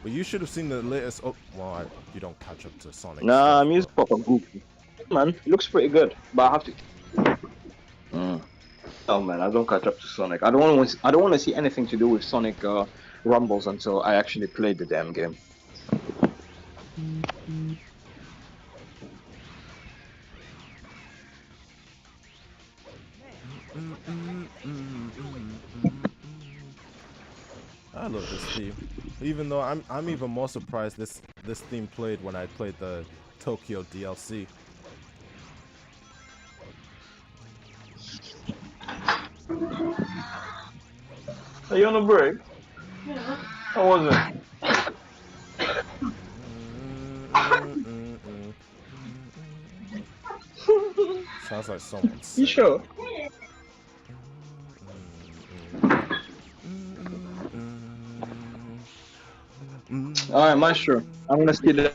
[SPEAKER 1] But you should have seen the latest. Oh, well, you don't catch up to Sonic
[SPEAKER 10] Nah,
[SPEAKER 1] stuff,
[SPEAKER 10] I'm using
[SPEAKER 1] but
[SPEAKER 10] proper goofy. Man, it looks pretty good, but I have to. Mm. Oh man, I don't catch up to Sonic. I don't want to see anything to do with Sonic Rumbles until I actually play the damn game.
[SPEAKER 3] Man, what the heck is Hedgehog doing?
[SPEAKER 1] I love this theme. Even though I'm even more surprised this theme played when I played the Tokyo DLC.
[SPEAKER 10] Are you on a break? How was it?
[SPEAKER 1] Sounds like someone's
[SPEAKER 10] You
[SPEAKER 1] sick.
[SPEAKER 10] sure? All right, Maestro. I'm gonna skip that,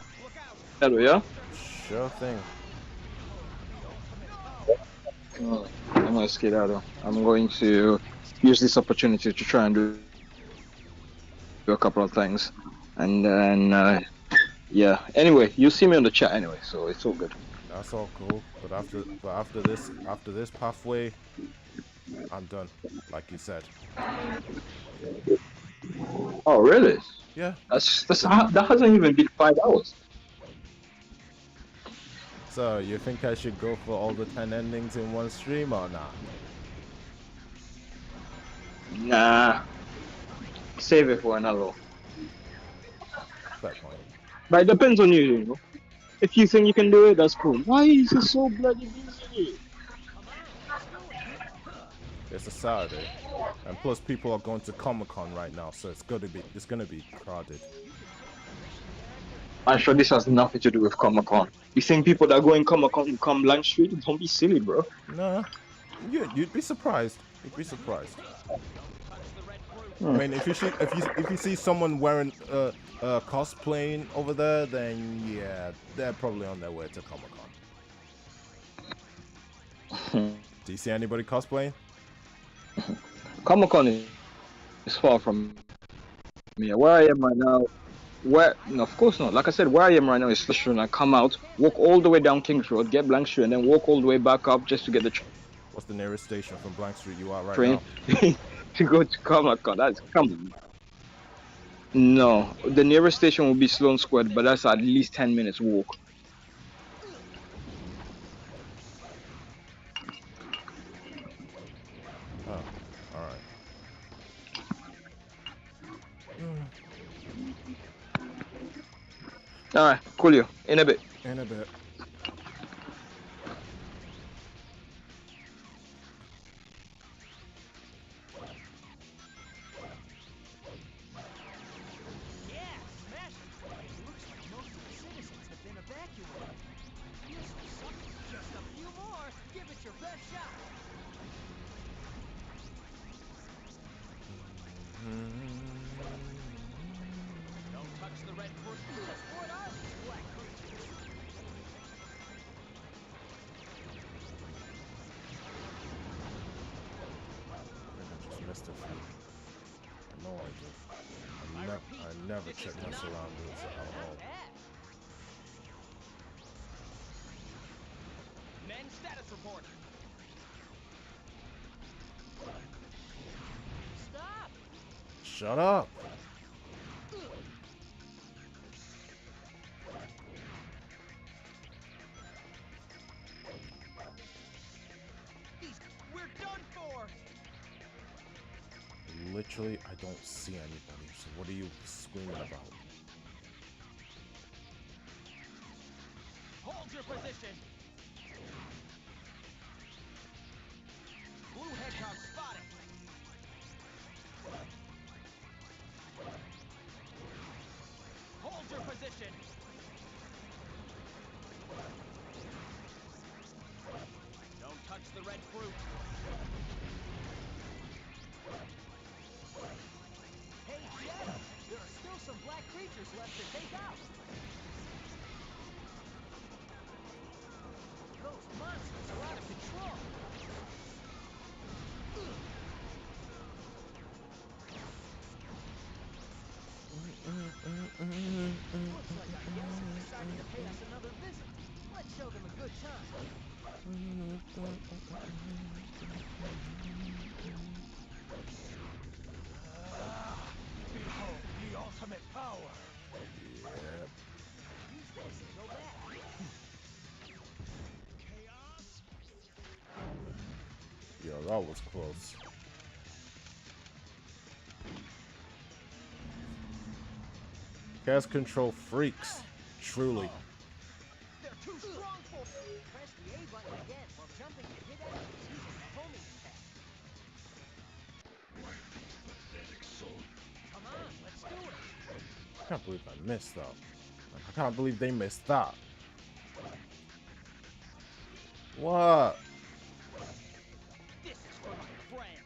[SPEAKER 3] Look out!
[SPEAKER 10] yeah.
[SPEAKER 1] Sure thing.
[SPEAKER 10] I'm gonna skip that. I'm going to use this opportunity to try and do a couple of things, and then yeah. Anyway, you see me on the chat anyway, so it's all good.
[SPEAKER 1] That's all cool. But after this pathway, I'm done. Like you said.
[SPEAKER 10] Oh, really?
[SPEAKER 1] Yeah.
[SPEAKER 10] That hasn't even been 5 hours.
[SPEAKER 1] So you think I should go for all the 10 endings in one stream or not?
[SPEAKER 10] Nah, save it for another one.
[SPEAKER 1] Fair point.
[SPEAKER 10] But it depends on you, you know. If you think you can do it, that's cool. Why is it so bloody busy?
[SPEAKER 3] Come on, let's do it.
[SPEAKER 1] It's a Saturday, and plus people are going to Comic Con right now, so it's gonna be crowded.
[SPEAKER 10] I'm sure this has nothing to do with Comic Con. You think people that go in Comic Con will come Blank Street? Don't be silly, bro.
[SPEAKER 1] Nah, you'd be surprised. You'd be surprised. I
[SPEAKER 10] Hmm.
[SPEAKER 1] mean, if you see someone wearing cosplaying over there, then yeah, they're probably on their way to Comic Con. Do you see anybody cosplaying?
[SPEAKER 10] Comic Con is far from me. Where I am right now, no, of course not. Like I said, where I am right now is Flush Road. I come out, walk all the way down Kings Road, get Blank Street, and then walk all the way back up just to get the
[SPEAKER 1] What's the nearest station from Blank Street you are right
[SPEAKER 10] train
[SPEAKER 1] now?
[SPEAKER 10] to go to Comic Con. That's come on. No, the nearest station will be Sloan Square, but that's at least 10 minutes walk.
[SPEAKER 1] Oh, all right.
[SPEAKER 10] All right, cool you. In a bit.
[SPEAKER 1] In a bit.
[SPEAKER 3] Yeah, smash it. Looks like most of the citizens have been evacuated. This will suck. Just a few more. Give it your best shot. Don't touch the red fruit. Just what are these black creatures?
[SPEAKER 1] I think I just missed a few. I know I did.
[SPEAKER 3] Repeat,
[SPEAKER 1] I never
[SPEAKER 3] this
[SPEAKER 1] check
[SPEAKER 3] is
[SPEAKER 1] my
[SPEAKER 3] not
[SPEAKER 1] surroundings at all.
[SPEAKER 3] bad. Men status report. Stop!
[SPEAKER 1] Shut up! literally, I don't see anybody. So what are you screaming about?
[SPEAKER 3] Hold your position. Blue Hedgehog spotted. Hold your position. Don't touch the red fruit.
[SPEAKER 2] Hey, Shadow! There are still some black creatures left to take out. Those monsters are out of control. Looks like our guests have decided to pay us another visit. Let's show them a good time. Behold the ultimate power.
[SPEAKER 1] Yep.
[SPEAKER 2] Use this and go back.
[SPEAKER 11] Chaos?
[SPEAKER 1] Yo, that was close. Cast control freaks. Truly.
[SPEAKER 3] They're too strong for.
[SPEAKER 2] Press the A button again while jumping to hit enemies using the homing attack.
[SPEAKER 5] My pathetic soul.
[SPEAKER 2] Come on, let's do it.
[SPEAKER 1] I can't believe I missed that. I can't believe they missed that. What?
[SPEAKER 3] This is for my friends.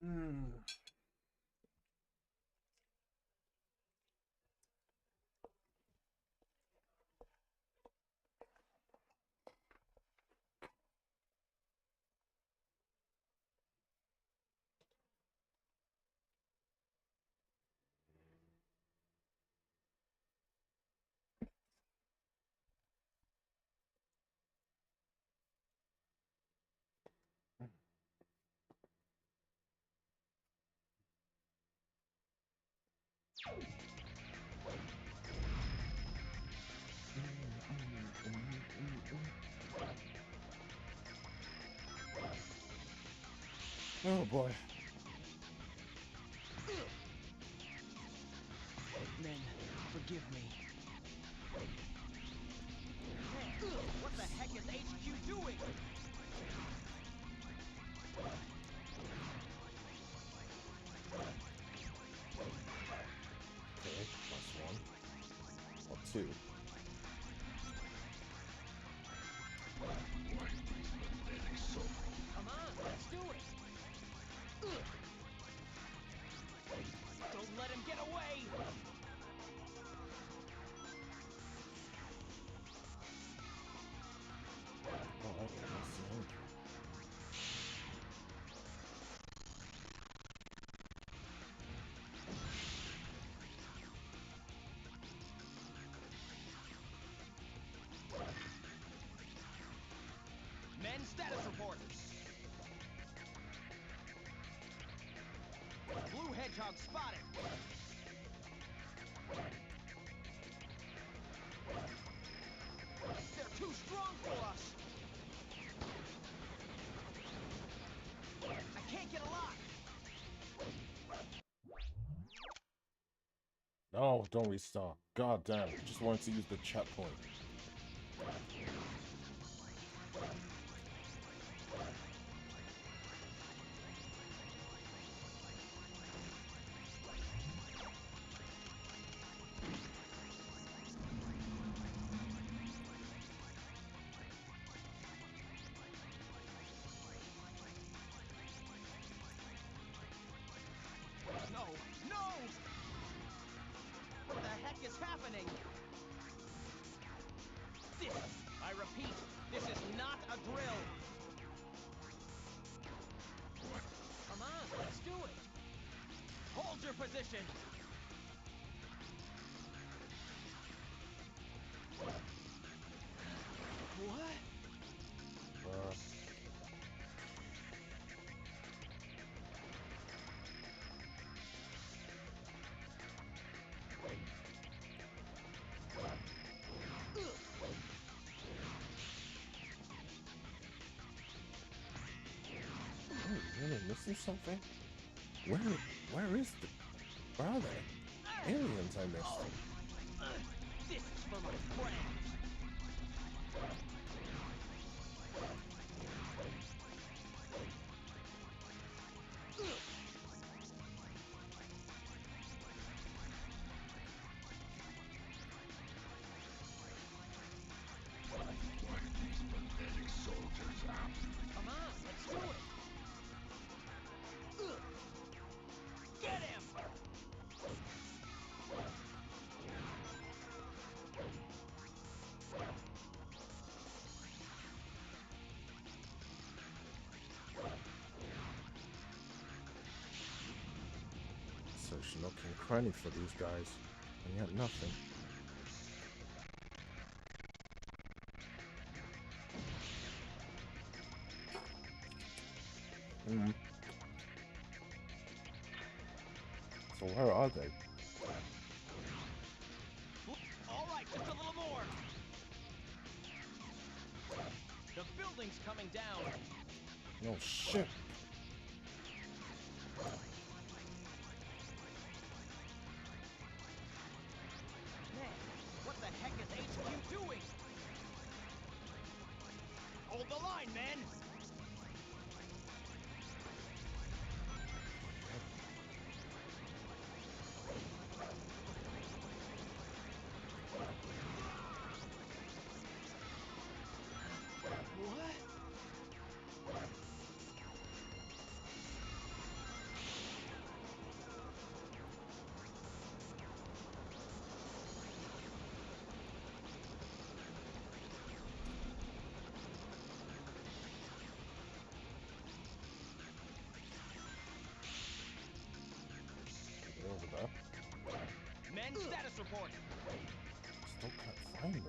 [SPEAKER 1] Mm. Oh boy.
[SPEAKER 3] Men, forgive me. Man, what the heck is HQ doing?
[SPEAKER 1] Okay, plus one. Or two.
[SPEAKER 3] Come on, let's do it. Don't let him get away.
[SPEAKER 1] Alright, that's the end.
[SPEAKER 3] Men, status report. Blue Hedgehog spotted. They're too strong for us. I can't get a lock.
[SPEAKER 1] No, don't restart. God damn, just wanted to use the chat point.
[SPEAKER 3] No, no! What the heck is happening? This, I repeat, this is not a drill. Come on, let's do it. Hold your position. What?
[SPEAKER 1] Oh, really missing something? Where is the... Where are they? Aliens I missed.
[SPEAKER 3] This is for my friends. Come on, let's do it. Get him!
[SPEAKER 1] Search nook and cranny for these guys, and yet nothing. Hmm. So where are they?
[SPEAKER 3] All right, just a little more. The building's coming down.
[SPEAKER 1] No shit.
[SPEAKER 3] Man, what the heck is HQ doing? Hold the line, men! What? report.
[SPEAKER 1] Still can't find them.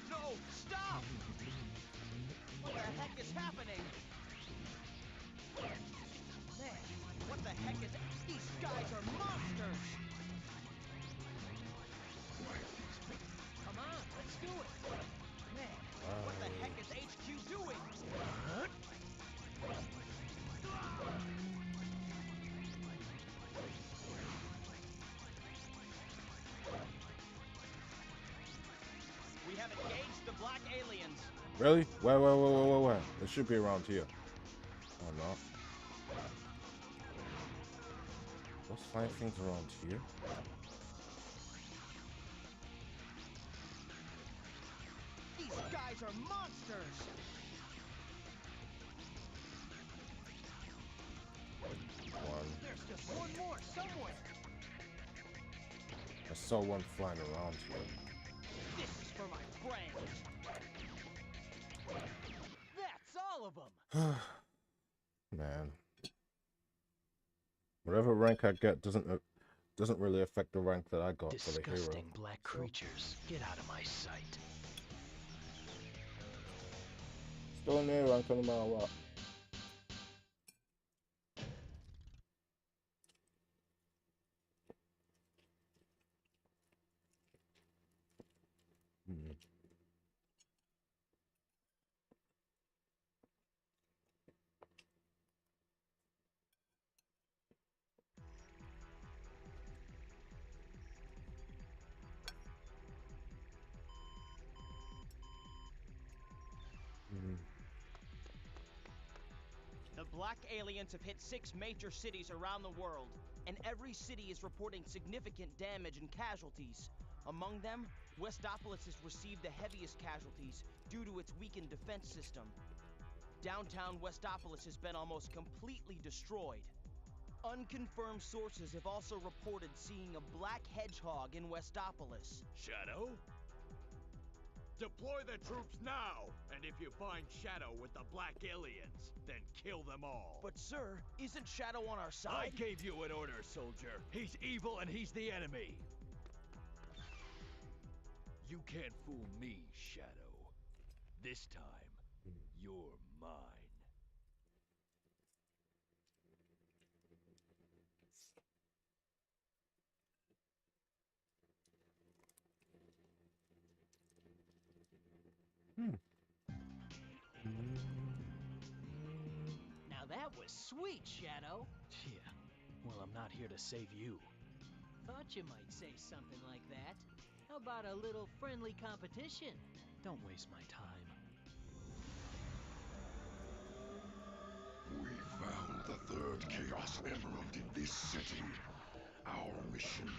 [SPEAKER 3] No, stop! What the heck is happening? Man, what the heck is... These guys are monsters! Come on, let's do it! Man, what the heck is HQ doing? We have engaged the black aliens.
[SPEAKER 1] Really? Where? It should be around here. Oh no. Let's find things around here.
[SPEAKER 3] These guys are monsters!
[SPEAKER 1] One.
[SPEAKER 3] There's just one more somewhere.
[SPEAKER 1] I saw one flying around here.
[SPEAKER 3] This is for my friends. That's all of them.
[SPEAKER 1] Man. Whatever rank I get doesn't really affect the rank that I got for the hero.
[SPEAKER 2] Disgusting black creatures, get out of my sight.
[SPEAKER 1] Still in there, rank no matter what.
[SPEAKER 3] The black aliens have hit 6 major cities around the world, and every city is reporting significant damage and casualties. Among them, Westopolis has received the heaviest casualties due to its weakened defense system. Downtown Westopolis has been almost completely destroyed. Unconfirmed sources have also reported seeing a black hedgehog in Westopolis.
[SPEAKER 11] Shadow? Deploy the troops now! And if you find Shadow with the black aliens, then kill them all.
[SPEAKER 3] But sir, isn't Shadow on our
[SPEAKER 11] I
[SPEAKER 3] side?
[SPEAKER 11] gave you an order, soldier. He's evil and he's the enemy. You can't fool me, Shadow. This time, you're mine.
[SPEAKER 2] Now that was sweet, Shadow. Yeah, well, I'm not here to save you. Thought you might say something like that. How about a little friendly competition? Don't waste my time.
[SPEAKER 5] We found the third Chaos Emerald in this city. Our mission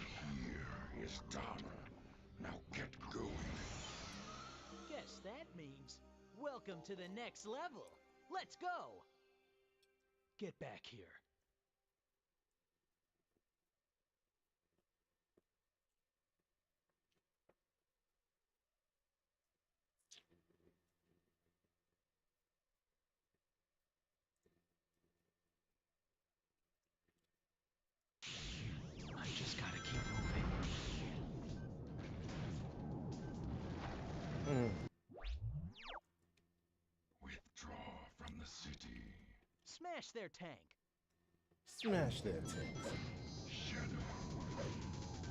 [SPEAKER 5] here is done. Now get going.
[SPEAKER 2] Guess that means welcome to the next level. Let's go! Get back here. I just gotta keep moving.
[SPEAKER 5] Withdraw from the city.
[SPEAKER 2] Smash their tank.
[SPEAKER 1] Smash that tank.
[SPEAKER 5] Shadow.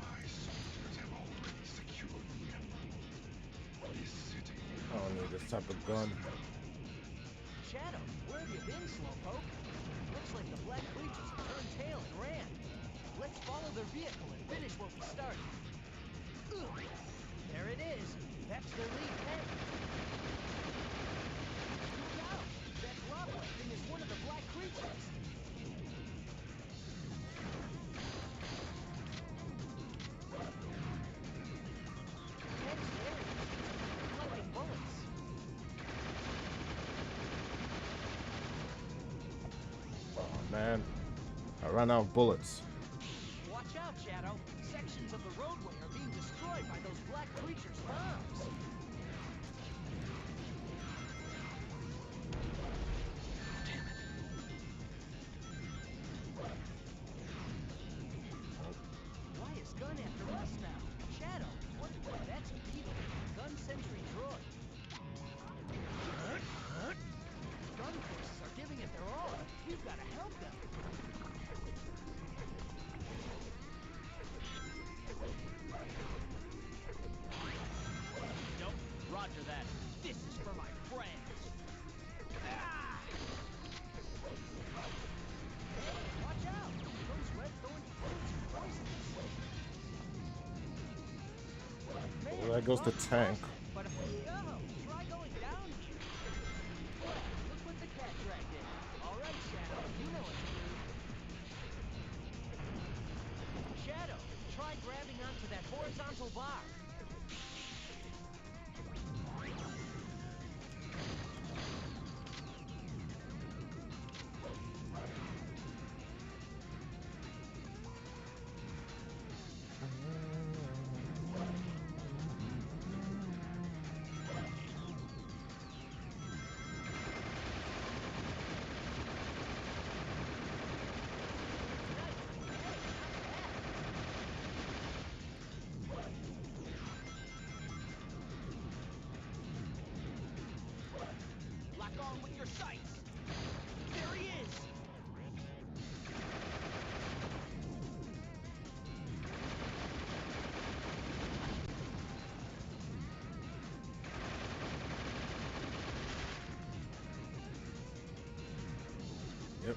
[SPEAKER 5] My soldiers have already secured the emerald. This city.
[SPEAKER 1] I don't need this type of gun.
[SPEAKER 2] Shadow, where have you been, Slowpoke? Looks like the black creatures have turned tail and ran. Let's follow their vehicle and finish what we started. Ugh. There it is. That's their lead tank. Look out! That drop weapon is one of the black creatures. Head's there. Collecting bullets.
[SPEAKER 1] Oh man. I ran out of bullets.
[SPEAKER 2] Watch out, Shadow. Sections of the roadway are being destroyed by those black creatures' bombs.
[SPEAKER 3] Nope, roger that. This is for my friends. Ah! Hey, watch out! Those red thorny fruits are poisonous. Man,
[SPEAKER 1] Well, there goes the
[SPEAKER 3] awesome,
[SPEAKER 1] tank.
[SPEAKER 3] but yo, try going down here. Well, look what the cat dragged in. All right, Shadow, you know what to do. Shadow, try grabbing onto that horizontal bar. Lock on with your sights. There he is.
[SPEAKER 1] Yep.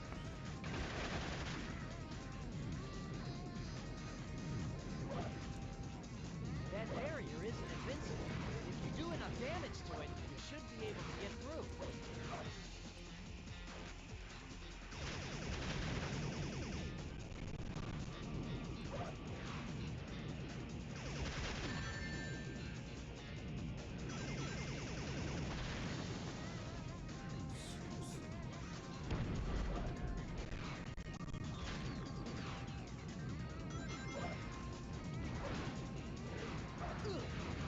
[SPEAKER 3] That barrier isn't invincible. If you do enough damage to it, you should be able to get through.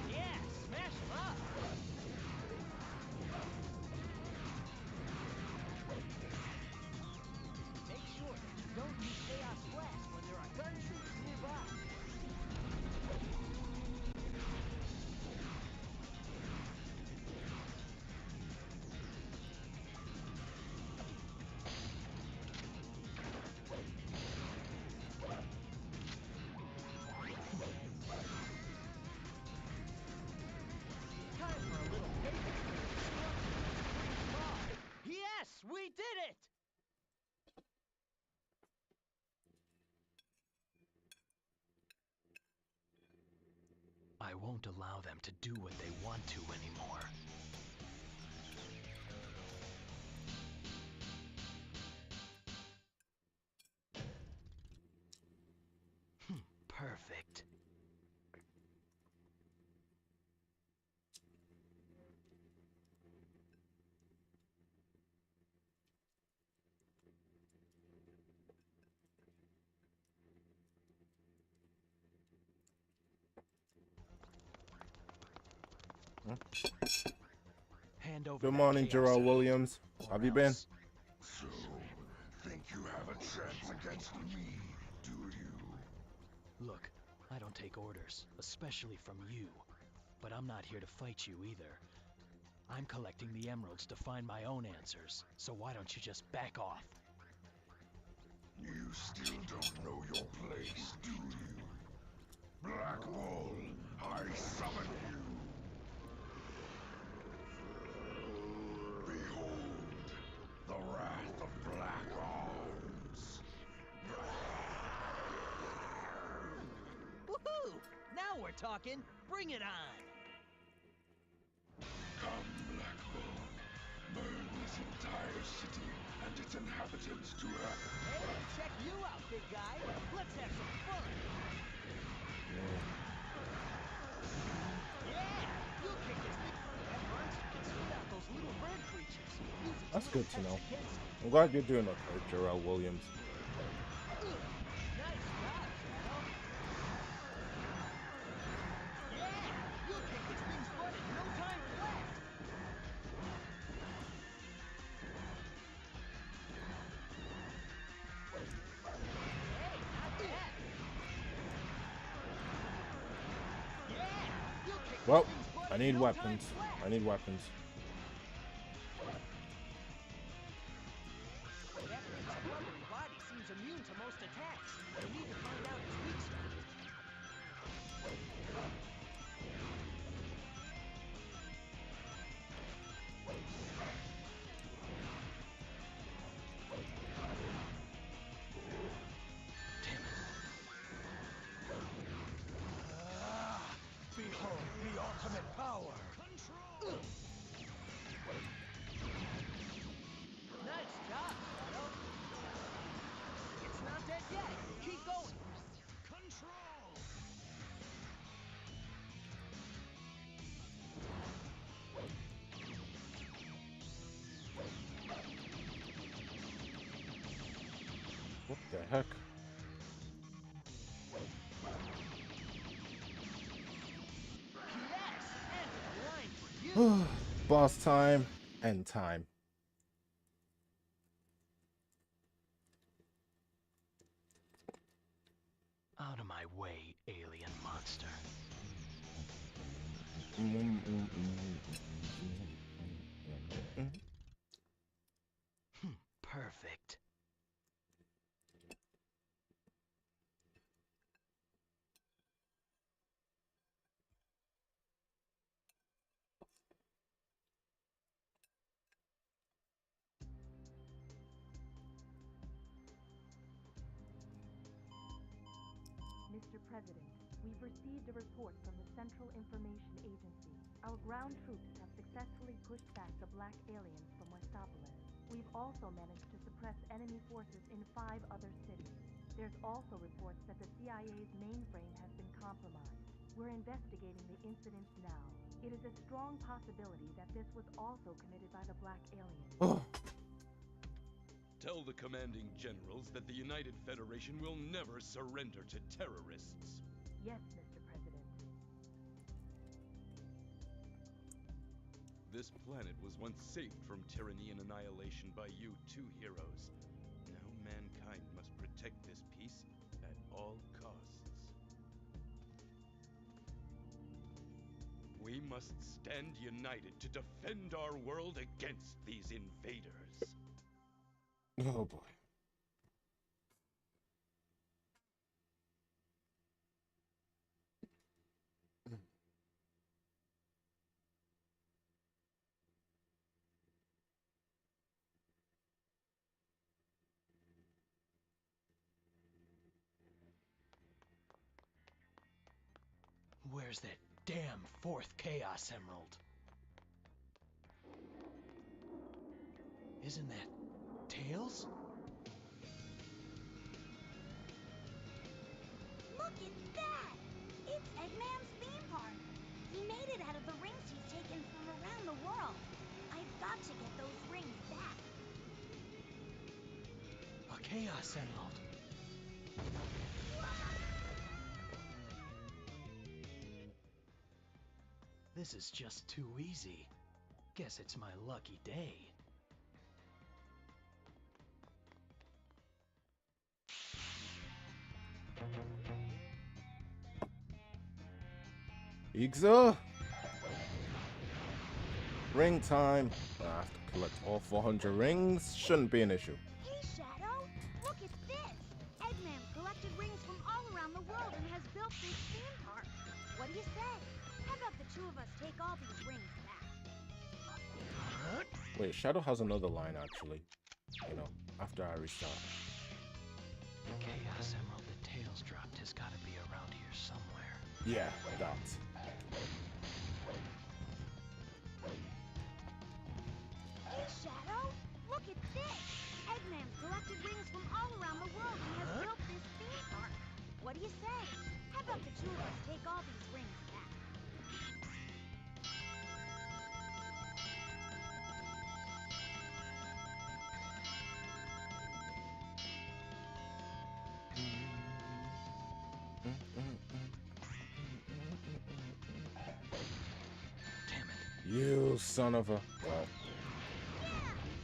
[SPEAKER 3] Yeah, smash him up. Make sure that you don't use Chaos Blast when there are gun troops nearby. Time for a little payback for the destruction of this pretty car. Yes, we did it! I won't allow them to do what they want to anymore. Perfect. Hand over
[SPEAKER 1] Good
[SPEAKER 3] that
[SPEAKER 1] morning,
[SPEAKER 3] Chaos
[SPEAKER 1] Gerald
[SPEAKER 3] Emerald,
[SPEAKER 1] Williams.
[SPEAKER 3] or
[SPEAKER 1] Have you been?
[SPEAKER 3] else.
[SPEAKER 5] So, think you have a chance against me, do you?
[SPEAKER 2] Look, I don't take orders, especially from you. But I'm not here to fight you either. I'm collecting the emeralds to find my own answers, so why don't you just back off?
[SPEAKER 5] You still don't know your place, do you? Black Bull, I summon you! Behold, the wrath of Black Arms!
[SPEAKER 3] Woohoo! Now we're talking. Bring it on.
[SPEAKER 5] Come, Black Bull. Burn this entire city and its inhabitants to earth.
[SPEAKER 3] Hey, check you out, big guy. Let's have some fun. Yeah, you'll kick this big. That monster can spit out those little bird creatures. Use its
[SPEAKER 1] That's
[SPEAKER 3] little
[SPEAKER 1] good to
[SPEAKER 3] pets
[SPEAKER 1] know.
[SPEAKER 3] against them.
[SPEAKER 1] I'm glad you're doing okay, Gerald Williams.
[SPEAKER 3] Nice job, Shadow. Yeah, you'll kick this thing's butt in no time flat. Hey, not bad. Yeah, you'll kick this
[SPEAKER 1] Well,
[SPEAKER 3] thing's butt
[SPEAKER 1] I
[SPEAKER 3] in
[SPEAKER 1] need
[SPEAKER 3] no
[SPEAKER 1] weapons.
[SPEAKER 3] time flat.
[SPEAKER 1] I need weapons.
[SPEAKER 3] That thing's blubbery going?
[SPEAKER 11] Control!
[SPEAKER 1] What the heck?
[SPEAKER 3] Yes, and a line for you.
[SPEAKER 1] Boss time and time.
[SPEAKER 2] Out of my way, alien monster. Perfect.
[SPEAKER 6] Mr. President, we've received a report from the Central Information Agency. Our ground troops have successfully pushed back the black aliens from Westopolis. We've also managed to suppress enemy forces in 5 other cities. There's also reports that the CIA's mainframe has been compromised. We're investigating the incidents now. It is a strong possibility that this was also committed by the black aliens.
[SPEAKER 1] Oh.
[SPEAKER 7] Tell the commanding generals that the United Federation will never surrender to terrorists.
[SPEAKER 6] Yes, Mr. President.
[SPEAKER 7] This planet was once saved from tyranny and annihilation by you two heroes. Now mankind must protect this peace at all costs. We must stand united to defend our world against these invaders.
[SPEAKER 1] Oh boy.
[SPEAKER 2] Where's that damn 4th Chaos Emerald? Isn't that Tails?
[SPEAKER 8] Look at that! It's Eggman's theme park. He made it out of the rings he's taken from around the world. I've got to get those rings back.
[SPEAKER 2] A Chaos Emerald. This is just too easy. Guess it's my lucky day.
[SPEAKER 1] Igza! Ring time. I have to collect all 400 rings. Shouldn't be an issue.
[SPEAKER 8] Hey, Shadow! Look at this! Eggman collected rings from all around the world and has built this theme park. What do you say? How about the two of us take all these rings back?
[SPEAKER 1] Wait, Shadow has another line actually. You know, after I restart.
[SPEAKER 2] The Chaos Emerald that Tails dropped has got to be around here somewhere.
[SPEAKER 1] Yeah, that.
[SPEAKER 8] Hey, Shadow! Look at this! Eggman's collected rings from all around the world and has built this theme park. What do you say? How about the two of us take all these rings back?
[SPEAKER 2] Damn it.
[SPEAKER 1] You son of a... Well,
[SPEAKER 8] Yeah!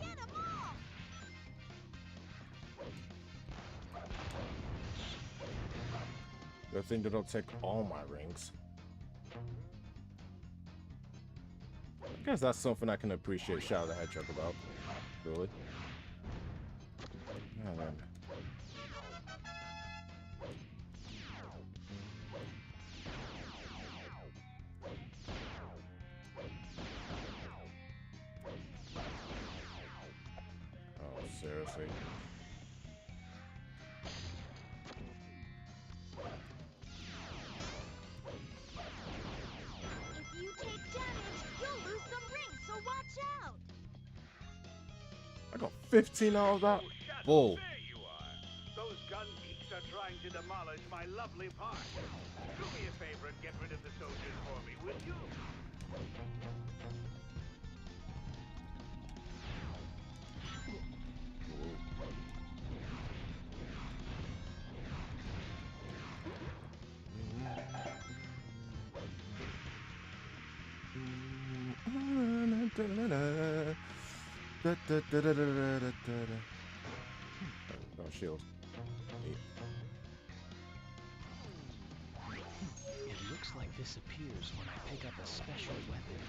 [SPEAKER 8] Get 'em all!
[SPEAKER 1] good thing they don't take all my rings. I guess that's something I can appreciate Shadow the Hedgehog about. Really. Yeah, man. Oh, seriously.
[SPEAKER 8] If you take damage, you'll lose some rings, so watch out!
[SPEAKER 1] I got 15 out of that?
[SPEAKER 9] Oh, Shadow,
[SPEAKER 1] Bull.
[SPEAKER 9] there you are. Those guns each are trying to demolish my lovely park. Do me a favor and get rid of the soldiers for me, will you?
[SPEAKER 1] No shield.
[SPEAKER 2] It looks like this appears when I pick up a special weapon.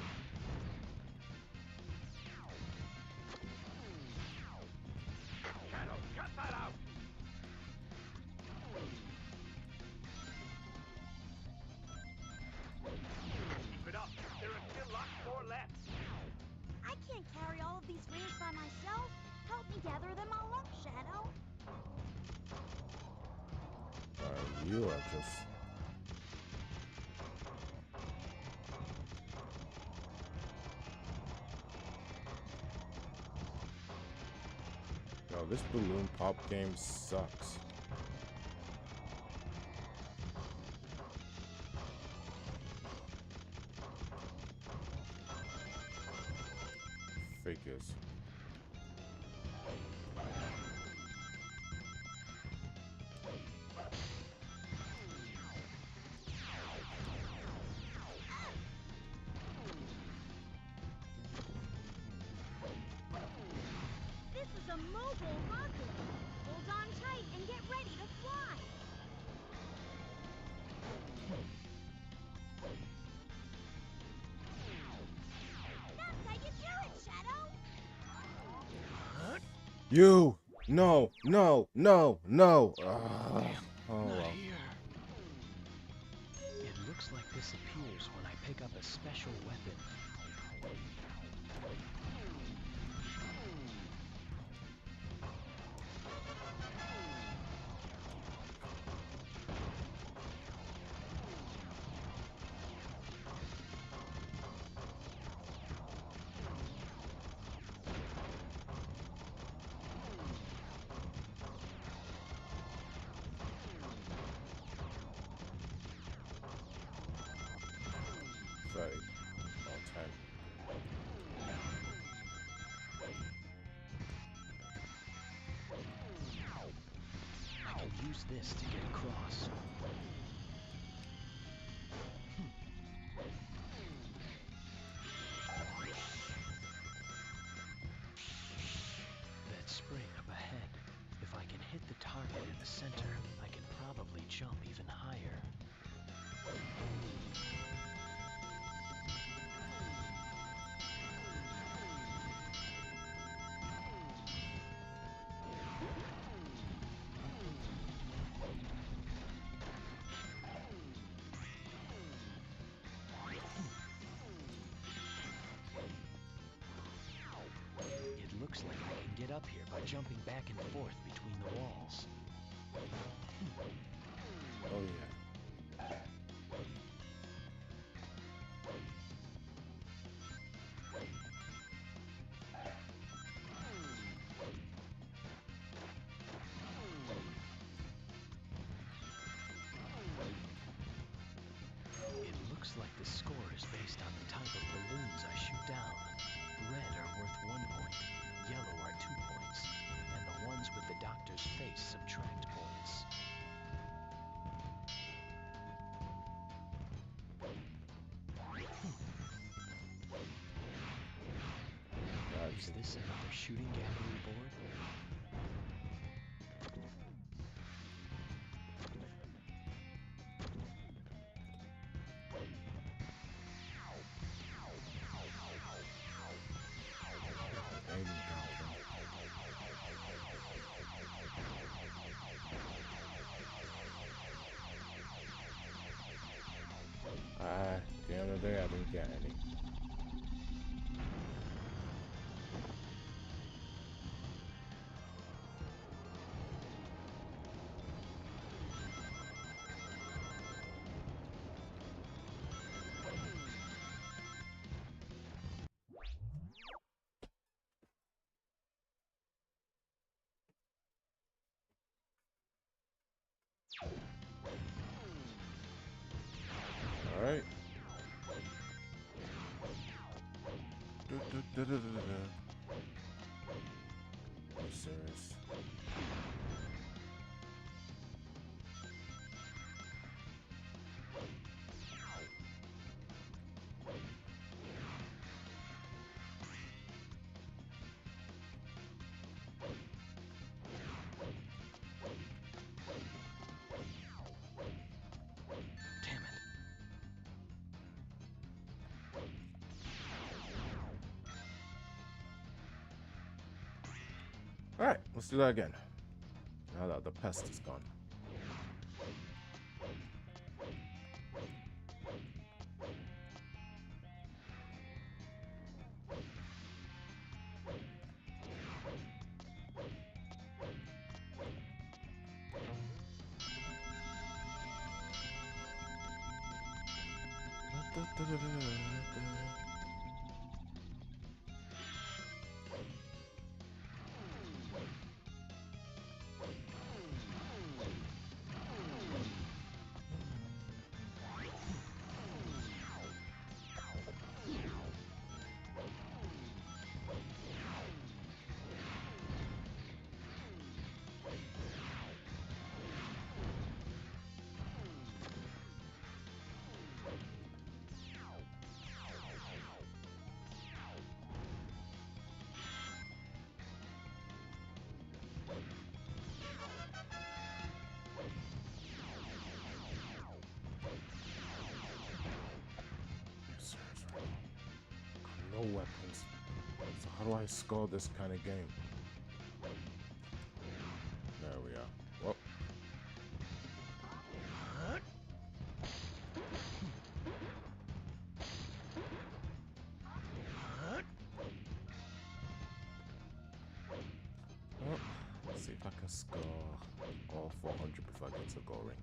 [SPEAKER 9] Shadow, cut that out! Keep it up. There are still lots more left.
[SPEAKER 8] I can't carry all of these rings by myself. Help me gather them all up, Shadow.
[SPEAKER 1] You are just. Yo, this balloon pop game sucks. Figures.
[SPEAKER 8] This is a mobile rocket. Hold on tight and get ready to fly. That's how you do it, Shadow.
[SPEAKER 1] You! No! No! No! No! Oh,
[SPEAKER 2] Not
[SPEAKER 1] well.
[SPEAKER 2] here. It looks like this appears when I pick up a special weapon.
[SPEAKER 1] Sorry. All time.
[SPEAKER 2] I can use this to get across. That spring up ahead. If I can hit the target in the center, I can probably jump even higher. It looks like I can get up here by jumping back and forth between the walls.
[SPEAKER 1] Oh, yeah.
[SPEAKER 2] It looks like the score is based on the type of balloons I shoot down. Red are worth 1 point, yellow are 2 points, and the ones with the doctor's face subtract points. Is this another shooting gallery board?
[SPEAKER 1] At the end of the day, I didn't get any. Alright. Are you serious?
[SPEAKER 2] Damn it.
[SPEAKER 1] Alright, let's do that again. Now that the pest is gone. No weapons. So how do I score this kind of game? There we are. Well. Well, let's see if I can score all 400 before I get to the goal ring.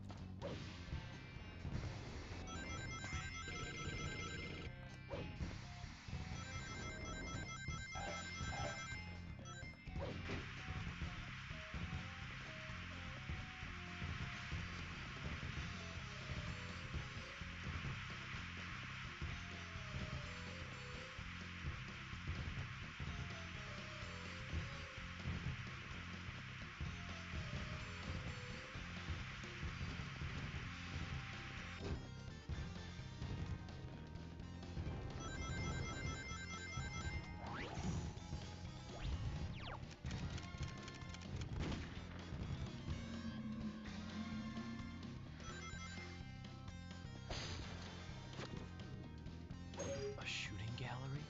[SPEAKER 2] A shooting gallery?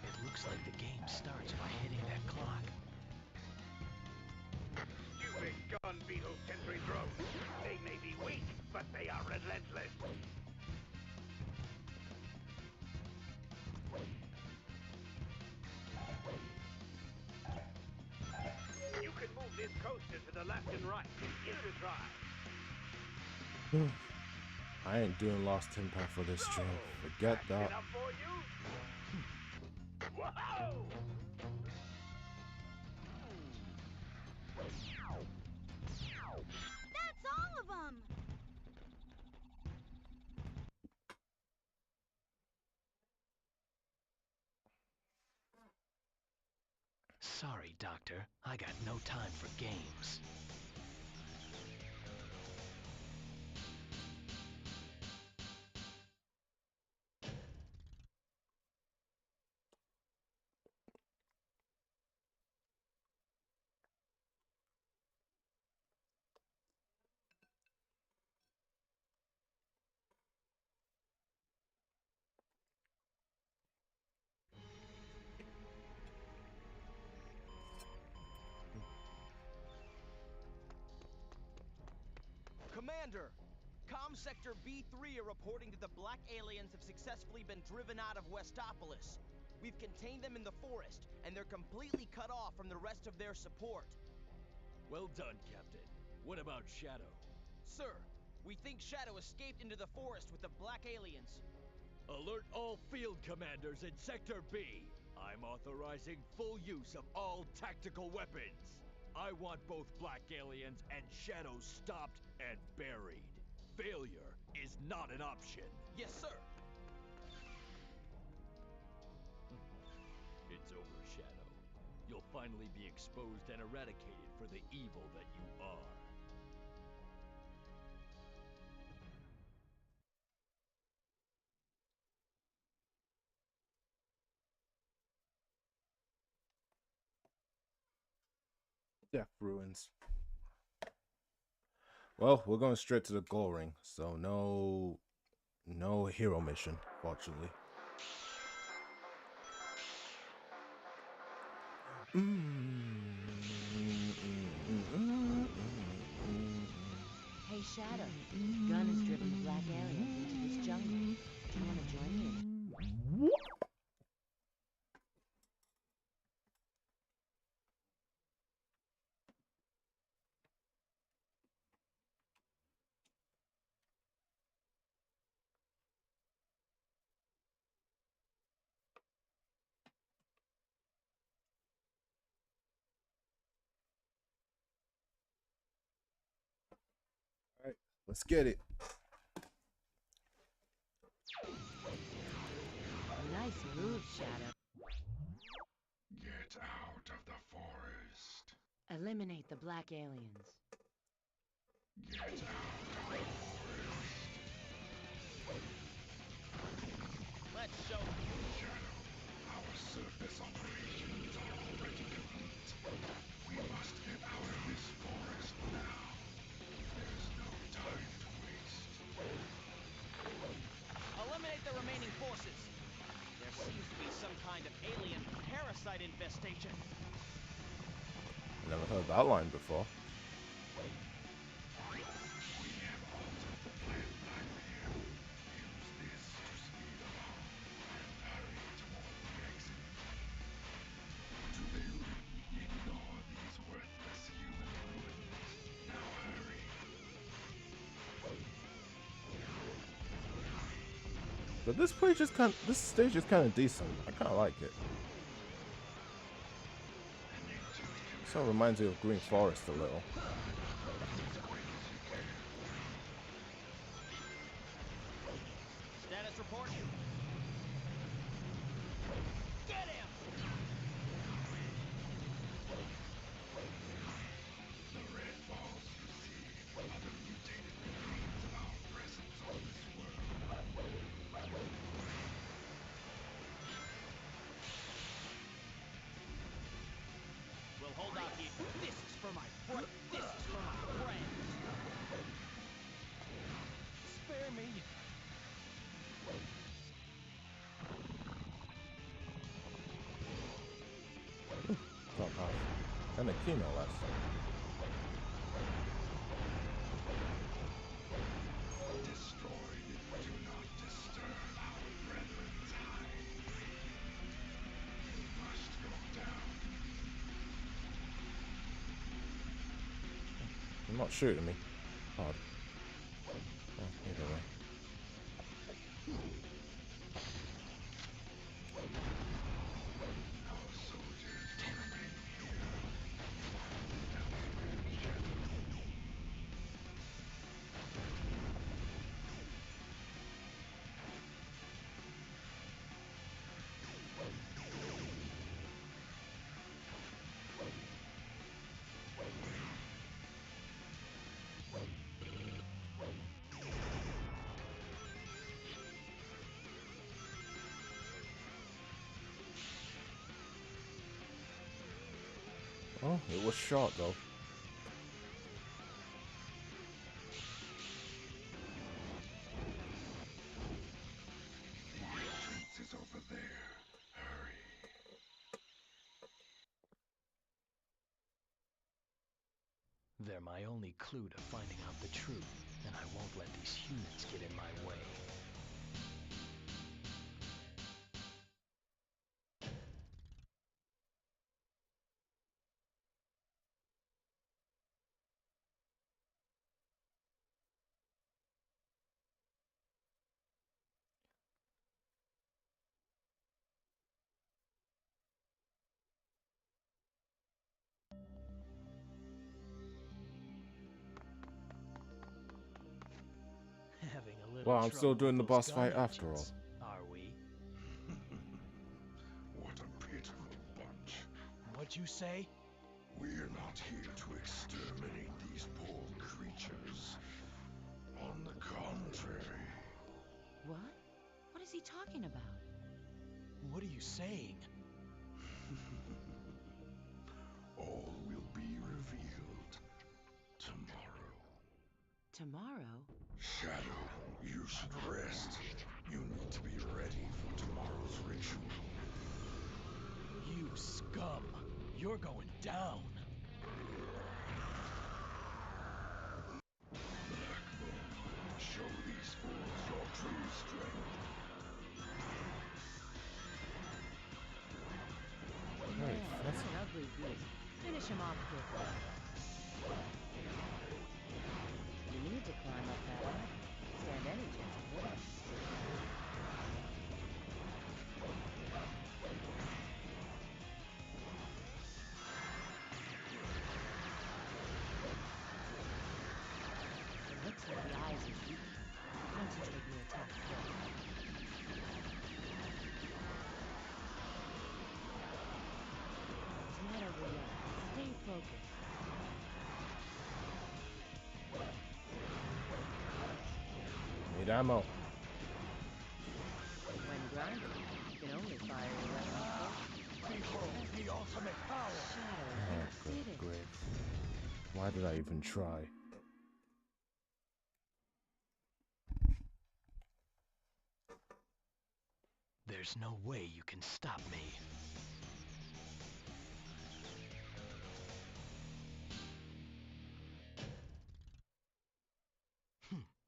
[SPEAKER 2] It looks like the game starts by hitting that clock.
[SPEAKER 9] Stupid gun beetle sentry drones. They may be weak, but they are relentless. You can move this coaster to the left and right. Give it a try.
[SPEAKER 1] I ain't doing Lost Temper for this stream. Forget that.
[SPEAKER 9] Enough for you? Whoa!
[SPEAKER 8] That's all of them!
[SPEAKER 2] Sorry, Doctor. I got no time for games.
[SPEAKER 3] Commander! Com Sector B3 are reporting that the black aliens have successfully been driven out of Westopolis. We've contained them in the forest, and they're completely cut off from the rest of their support.
[SPEAKER 11] Well done, Captain. What about Shadow?
[SPEAKER 3] Sir, we think Shadow escaped into the forest with the black aliens.
[SPEAKER 11] Alert all field commanders in Sector B. I'm authorizing full use of all tactical weapons. I want both black aliens and Shadow stopped and buried. Failure is not an option.
[SPEAKER 3] Yes, sir.
[SPEAKER 11] It's over, Shadow. You'll finally be exposed and eradicated for the evil that you are.
[SPEAKER 1] Death ruins. Well, we're going straight to the goal ring, so no hero mission, fortunately.
[SPEAKER 12] Hey, Shadow. Gun has driven the black aliens into this jungle. Do you want to join me in...
[SPEAKER 1] All right, let's get it.
[SPEAKER 12] Nice move, Shadow.
[SPEAKER 5] Get out of the forest.
[SPEAKER 12] Eliminate the black aliens.
[SPEAKER 5] Get out of the forest.
[SPEAKER 3] Let's show them.
[SPEAKER 5] Shadow, our surface operations are already complete. We must get out of this forest now. There's no time to waste.
[SPEAKER 3] Eliminate the remaining forces. There seems to be some kind of alien parasite infestation.
[SPEAKER 1] Never heard that line before.
[SPEAKER 5] We have altered the plant life here. Use this to speed along and hurry toward the exit. Do they really ignore these worthless human ruins? Now hurry.
[SPEAKER 1] But this stage is kind of decent. I kind of like it. So it reminds me of Green Forest a little.
[SPEAKER 3] Status report. Get him!
[SPEAKER 5] The red balls you see are the mutated remains of our presence on this world.
[SPEAKER 3] We'll hold out here. This is for my friend. This is for my friends. Spare me.
[SPEAKER 1] Top half. And a Kino last time.
[SPEAKER 5] Destroyed. Do not disturb our brethren's hide. You must go down.
[SPEAKER 1] You're not shooting me. Hard. Oh, either way.
[SPEAKER 5] Our soldiers will remain here. Elsewhere, Shadow.
[SPEAKER 1] Oh, it was short though.
[SPEAKER 5] The entrance is over there. Hurry.
[SPEAKER 2] They're my only clue to finding out the truth, and I won't let these humans get in my way. having a little
[SPEAKER 1] Well, I'm still
[SPEAKER 2] trouble
[SPEAKER 1] doing the
[SPEAKER 2] with those
[SPEAKER 1] boss
[SPEAKER 2] gun
[SPEAKER 1] fight after all.
[SPEAKER 2] agents, are we?
[SPEAKER 5] What a pitiful bunch.
[SPEAKER 2] What'd you say?
[SPEAKER 5] We're not here to exterminate these poor creatures. On the contrary.
[SPEAKER 12] What? What is he talking about?
[SPEAKER 2] What are you saying?
[SPEAKER 5] All will be revealed tomorrow.
[SPEAKER 12] Tomorrow?
[SPEAKER 5] Shadow, you should rest. You need to be ready for tomorrow's ritual.
[SPEAKER 2] You scum! You're going down!
[SPEAKER 5] Blackbone, show these fools your true strength.
[SPEAKER 1] Wait,
[SPEAKER 12] Man,
[SPEAKER 1] that's
[SPEAKER 12] what an ugly beast. Finish him off quickly. You need to climb up that arc. Stand any chance of hitting him. It looks like the eyes are weak. Concentrate your attack quick. It's not over yet. Stay focused.
[SPEAKER 1] need ammo.
[SPEAKER 12] When grounded, you can only fire your weapon twice.
[SPEAKER 11] Behold the ultimate power!
[SPEAKER 12] Shadow,
[SPEAKER 1] Oh,
[SPEAKER 12] you
[SPEAKER 1] good
[SPEAKER 12] did it.
[SPEAKER 1] grief. Why did I even try?
[SPEAKER 2] There's no way you can stop me.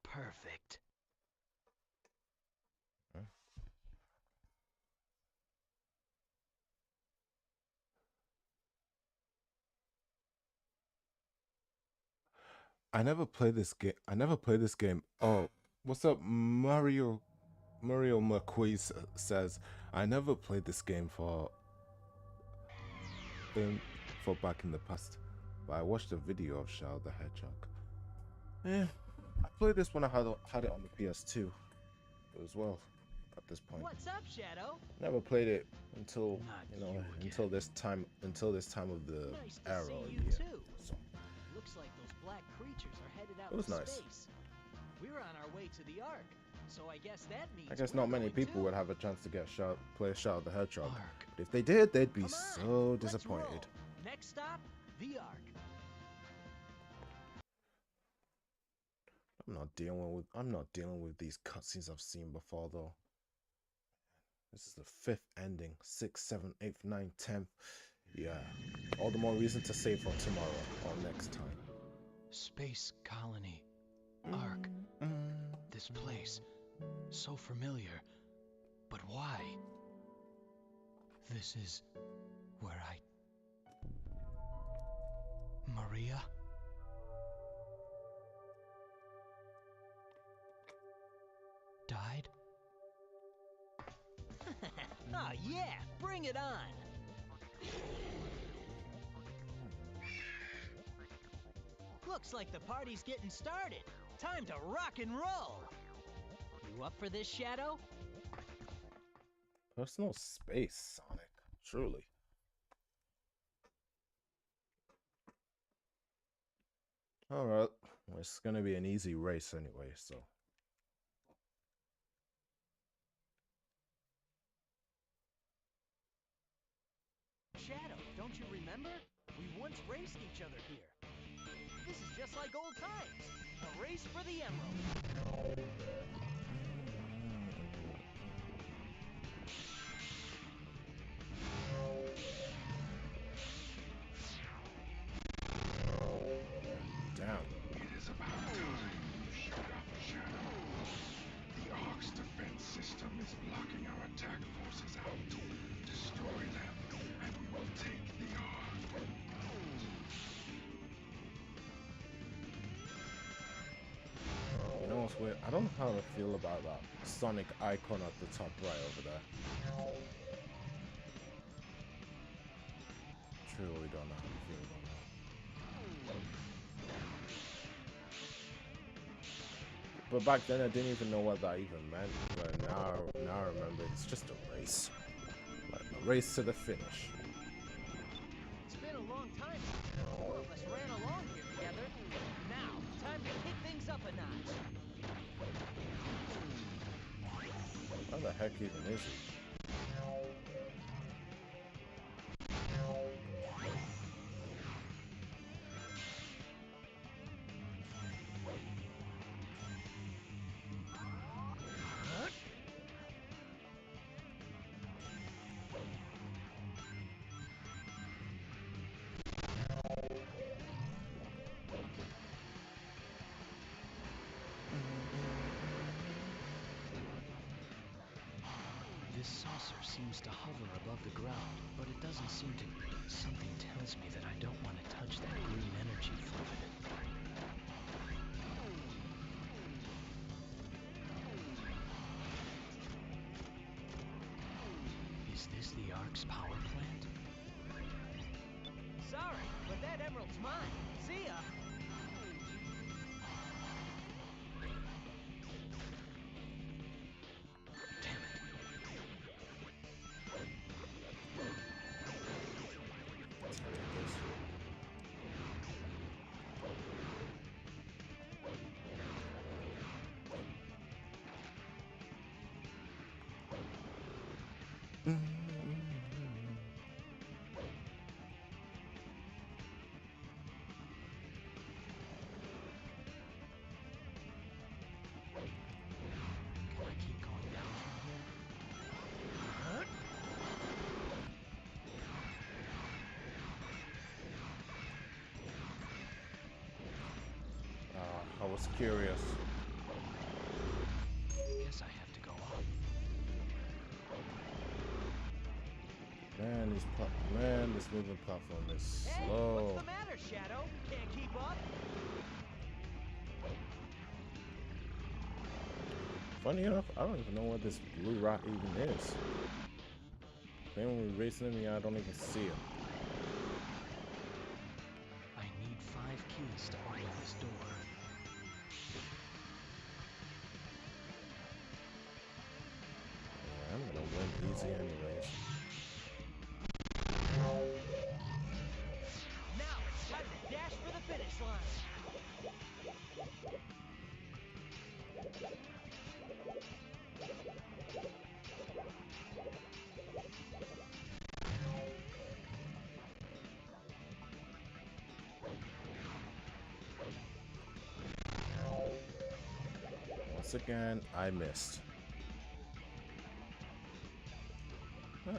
[SPEAKER 2] Perfect.
[SPEAKER 1] I never played this game. I never played this game. Oh, what's up, Mario? Mario McQueen says, I never played this game for back in the past, but I watched a video of Shadow the Hedgehog. I played this when I had it on the PS2 as well. At this point,
[SPEAKER 3] What's up, Shadow?
[SPEAKER 1] never played it until
[SPEAKER 2] Not
[SPEAKER 1] you know
[SPEAKER 2] you
[SPEAKER 1] until
[SPEAKER 2] again.
[SPEAKER 1] this time of the
[SPEAKER 3] Nice to
[SPEAKER 1] era.
[SPEAKER 3] see you
[SPEAKER 1] Yeah,
[SPEAKER 3] too.
[SPEAKER 1] so
[SPEAKER 3] Looks like those black creatures are headed out
[SPEAKER 1] it was
[SPEAKER 3] to
[SPEAKER 1] nice.
[SPEAKER 3] space. We're on our way to the Ark, so I guess that means
[SPEAKER 1] I guess
[SPEAKER 3] we're
[SPEAKER 1] not many
[SPEAKER 3] going
[SPEAKER 1] people
[SPEAKER 3] too.
[SPEAKER 1] would have a chance to play Shadow the Hedgehog.
[SPEAKER 2] Ark.
[SPEAKER 1] But if they did, they'd be
[SPEAKER 3] Come on,
[SPEAKER 1] so
[SPEAKER 3] let's
[SPEAKER 1] disappointed.
[SPEAKER 3] roll. Next stop, the Ark.
[SPEAKER 1] I'm not dealing with these cutscenes I've seen before though. This is the 5th ending. 6th, 7th, 8th, 9th, 10th. Yeah. All the more reason to save for tomorrow or next time.
[SPEAKER 2] Space colony. Ark. This place. So familiar. But why? This is where Maria? Died?
[SPEAKER 3] Ah, yeah, bring it on. Looks like the party's getting started. Time to rock and roll. You up for this, Shadow?
[SPEAKER 1] Personal space, Sonic. Truly. Alright. Well, it's gonna be an easy race anyway, so.
[SPEAKER 3] Shadow, don't you remember? We once raced each other here. This is just like old times. A race for the Emerald.
[SPEAKER 1] Damn.
[SPEAKER 5] It is about time you showed up, Shadow. The Ark's defense system is blocking our attack forces out. Destroy them, and we will take the Ark.
[SPEAKER 1] You know what's weird? I don't know how to feel about that Sonic icon at the top right over there. Truly don't know how to feel about that. But back then I didn't even know what that even meant. But now I remember it's just a race. Like a race to the finish.
[SPEAKER 3] It's been a long time since the four of us ran along here together. Now, time to kick things up a notch.
[SPEAKER 1] How the heck even is it?
[SPEAKER 2] This saucer seems to hover above the ground, but it doesn't seem to... Something tells me that I don't want to touch that green energy fluid. Is this the Ark's power plant?
[SPEAKER 3] Sorry, but that emerald's mine. See ya!
[SPEAKER 2] Can I keep going down from here?
[SPEAKER 1] I was curious.
[SPEAKER 2] Guess I have to go up.
[SPEAKER 1] Man, this moving platform is
[SPEAKER 3] Hey,
[SPEAKER 1] slow.
[SPEAKER 3] what's the matter, Shadow? Can't keep up?
[SPEAKER 1] Funny enough, I don't even know what this blue rock even is. Then when we're racing him, I don't even see it.
[SPEAKER 2] I need 5 keys to open this door.
[SPEAKER 1] Yeah, I'm gonna win easy anyways.
[SPEAKER 3] Now it's time to dash for the finish line.
[SPEAKER 1] Once again, I missed. Huh.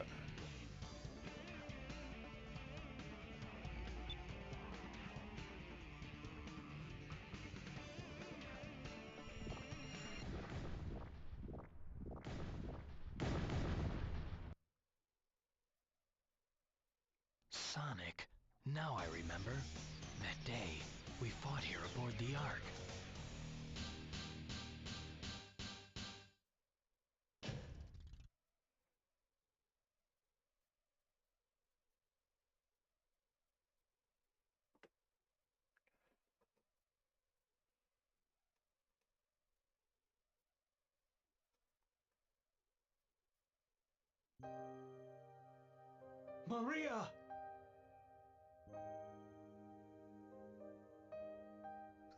[SPEAKER 2] Sonic. Now I remember. That day, we fought here aboard the Ark.
[SPEAKER 9] Maria!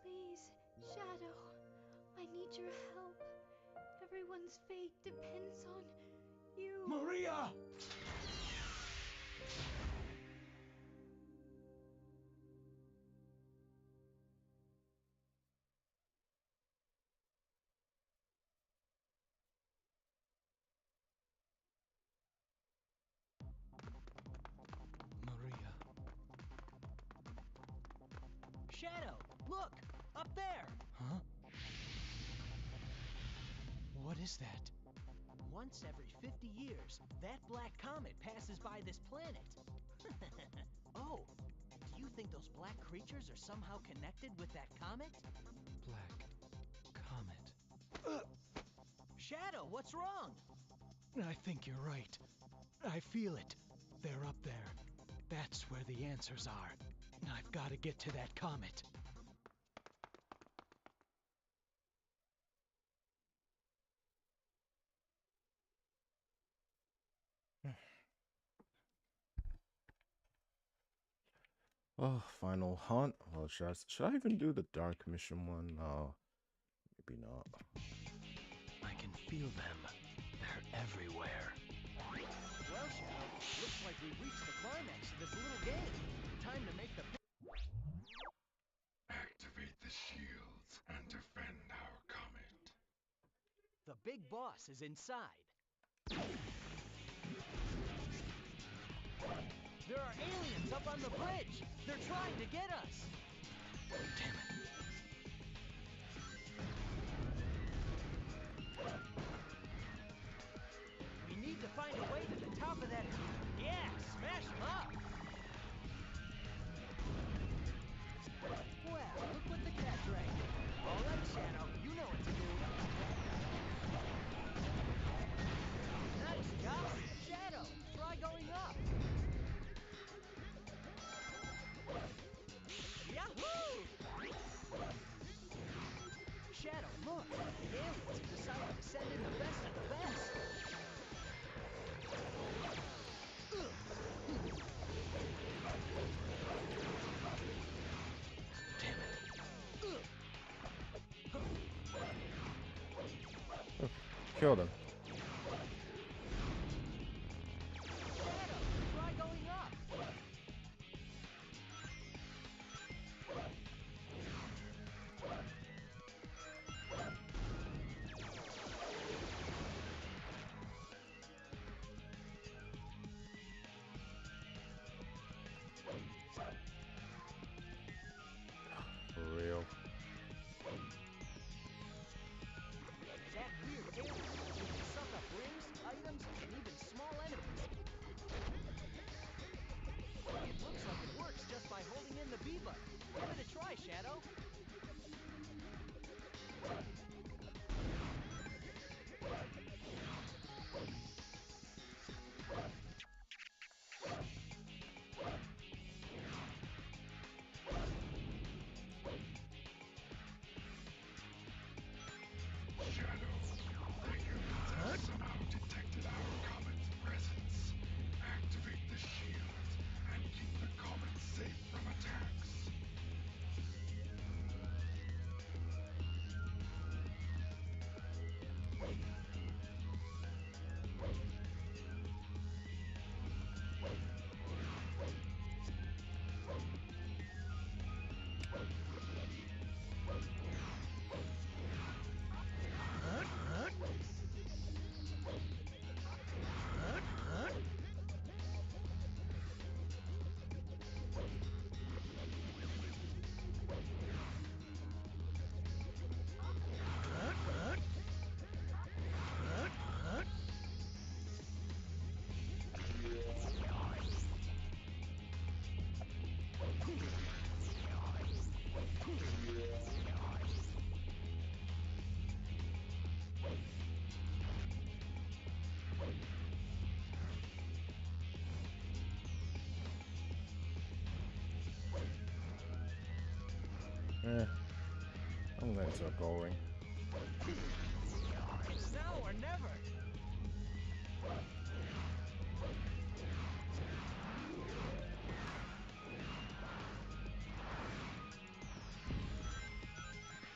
[SPEAKER 8] Please, Shadow. I need your help. Everyone's fate depends on you.
[SPEAKER 9] Maria!
[SPEAKER 2] Maria.
[SPEAKER 3] Shadow, look! Up there!
[SPEAKER 2] Huh? What is that?
[SPEAKER 3] Once every 50 years, that black comet passes by this planet. Oh, do you think those black creatures are somehow connected with that comet?
[SPEAKER 2] Black comet.
[SPEAKER 3] Shadow, what's wrong?
[SPEAKER 2] I think you're right. I feel it. They're up there. That's where the answers are. I've got to get to that comet.
[SPEAKER 1] Oh, final hunt. Well, should I even do the dark mission one? No, maybe not.
[SPEAKER 2] I can feel them. They're everywhere.
[SPEAKER 3] Well, Shadow, looks like we've reached the climax of this little game. Time to make the
[SPEAKER 5] Activate the shields and defend our comet.
[SPEAKER 3] The big boss is inside. There are aliens up on the bridge. They're trying to get us.
[SPEAKER 2] Damn it.
[SPEAKER 3] We need to find a way to the top of that. Yeah, smash them up. Well, look what the cat dragged. All right, Shadow, you know what to do. Nice job. Shadow, try going up. Yahoo! Shadow, look. The aliens have decided to send in the best of the best.
[SPEAKER 2] Damn it.
[SPEAKER 1] Kill them.
[SPEAKER 3] Shadow, try going up.
[SPEAKER 1] For real.
[SPEAKER 3] That weird alien can suck up rings, items, and even small enemies. It looks like it works just by holding in the B button. Give it a try, Shadow.
[SPEAKER 5] Shadow, the humans have somehow detected our comet's presence. Activate the shields and keep the comet safe from attacks.
[SPEAKER 1] I'm going to a goal ring.
[SPEAKER 3] It's now or never.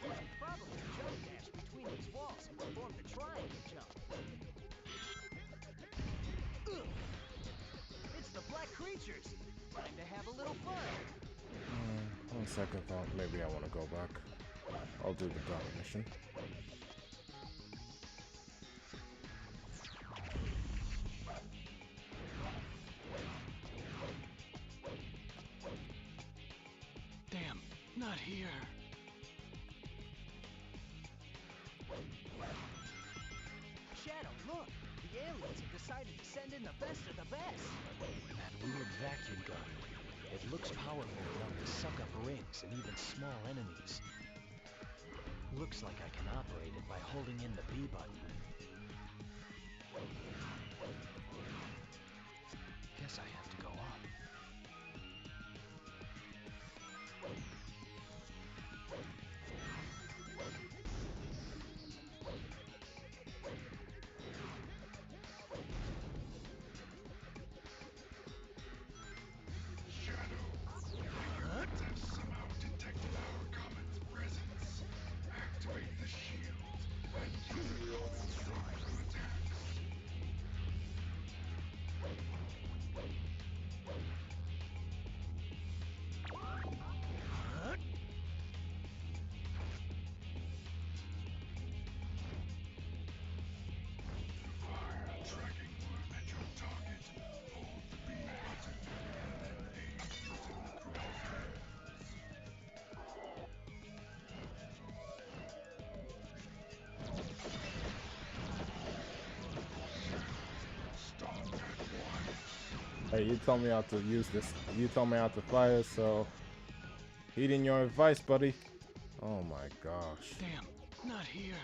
[SPEAKER 3] We could probably jump dash between these walls and perform the triangle jump. Ugh. It's the black creatures. Time to have a little fun.
[SPEAKER 1] On second thought, maybe I want to go back. I'll do the dark mission.
[SPEAKER 2] Damn, not here.
[SPEAKER 3] Shadow, look. The aliens have decided to send in the best of the best.
[SPEAKER 2] That weird vacuum gun. It looks powerful enough to suck up rings and even small enemies. Looks like I can operate it by holding in the B button. Guess I have to go up.
[SPEAKER 5] Shadow,
[SPEAKER 1] Hey, you told me how to use this. You told me how to fire, so heeding your advice, buddy. Oh my gosh.
[SPEAKER 2] Damn, not here.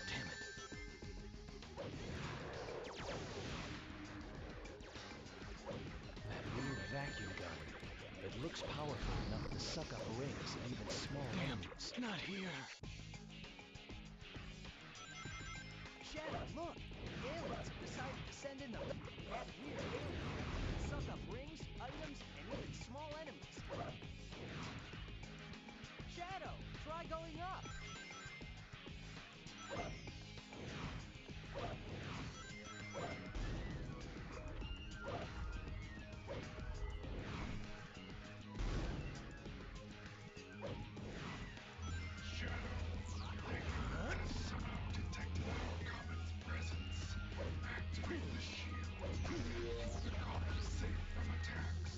[SPEAKER 2] Damn it. That weird vacuum gun. It looks powerful enough to suck up rings and even small enemies. Not here.
[SPEAKER 3] Shadow, look! The aliens have decided to send in the that weird alien thing can suck up rings, items, and even small enemies. Shadow, try going up!
[SPEAKER 5] Shadow, they have somehow detected our comet's presence. Activate the shield and keep the comet safe from attacks.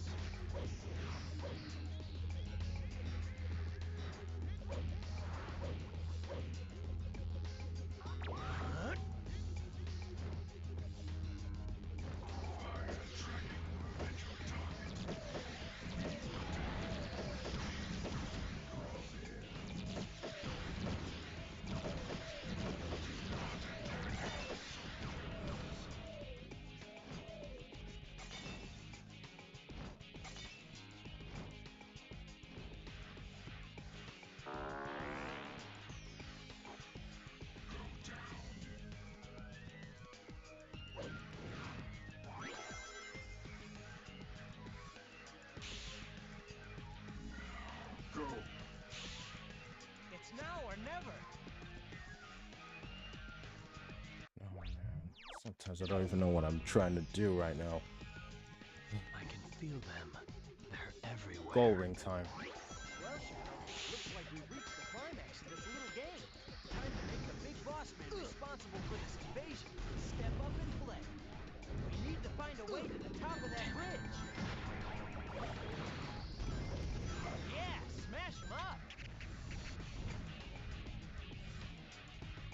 [SPEAKER 5] Fire tracking will hit your target. Go!
[SPEAKER 3] It's now or never!
[SPEAKER 1] Oh man. Sometimes I don't even know what I'm trying to do right now.
[SPEAKER 2] I can feel them. They're everywhere.
[SPEAKER 1] Goal ring time.
[SPEAKER 3] Well, Shadow, looks like we've reached the climax of this little game. Time to make the big boss man responsible for this invasion step up and play. We need to find a way to the top of that bridge. Yeah, smash him up!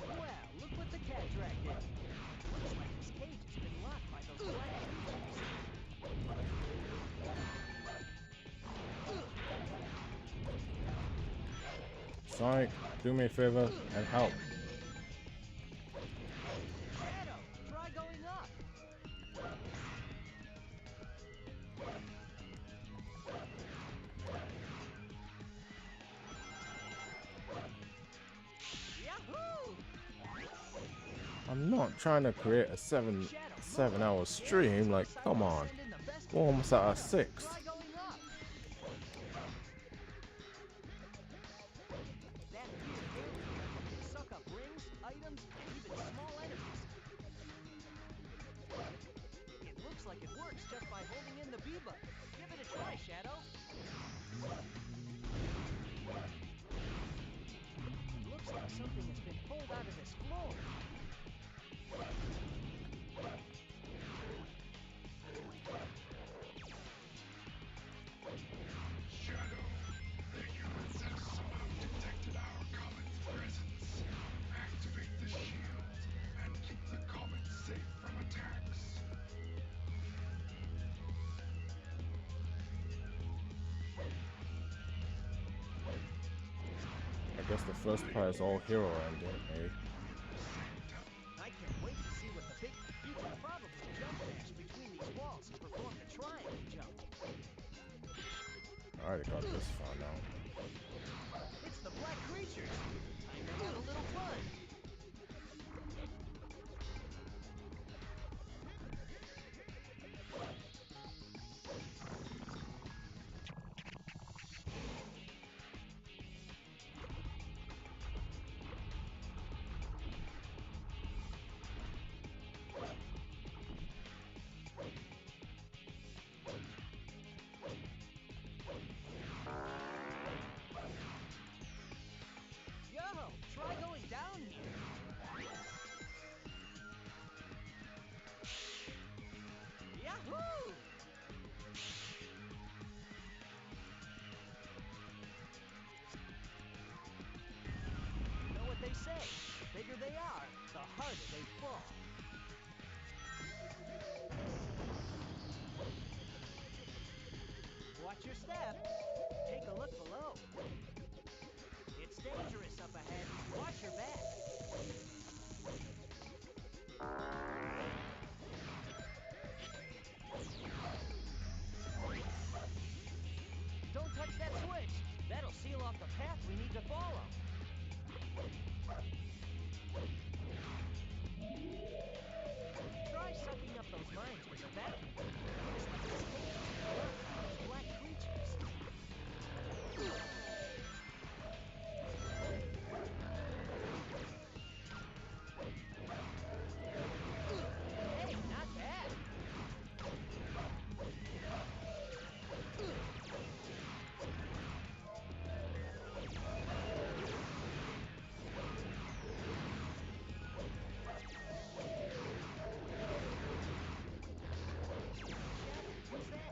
[SPEAKER 3] Well, look what the cat dragged in. Looks like his cage has been locked by those black creatures.
[SPEAKER 1] Sonic, do me a favor and help.
[SPEAKER 3] Shadow, try going up. Yahoo!
[SPEAKER 1] I'm not trying to create a seven hour stream. Like, come on. We're almost at our 6th.
[SPEAKER 3] Try going up. That weird alien can suck up rings, items, and even small enemies. It looks like it works just by holding in the B button. Give it a try, Shadow. Looks like something has been pulled out of this floor.
[SPEAKER 5] Shadow, the humans have somehow detected our comet's presence. Activate the shield and keep the comet safe from attacks.
[SPEAKER 1] I guess the first part is all hero ending, eh?
[SPEAKER 3] I can't wait to see what the big... You can probably jump dash between these walls and perform the triangle jump.
[SPEAKER 1] I already got this far now.
[SPEAKER 3] It's the black creatures. Time to have a little fun. Yo, try going down here. Yahoo! You know what they say? The bigger they are, the harder they fall. Watch your step. Take a look below. It's dangerous up ahead. Watch your back. Don't touch that switch. That'll seal off the path we need to follow. Try sucking up those mines with the vacuum gun. It's like this cave has been locked by those black creatures. Hey, not bad. Shadow, what's that?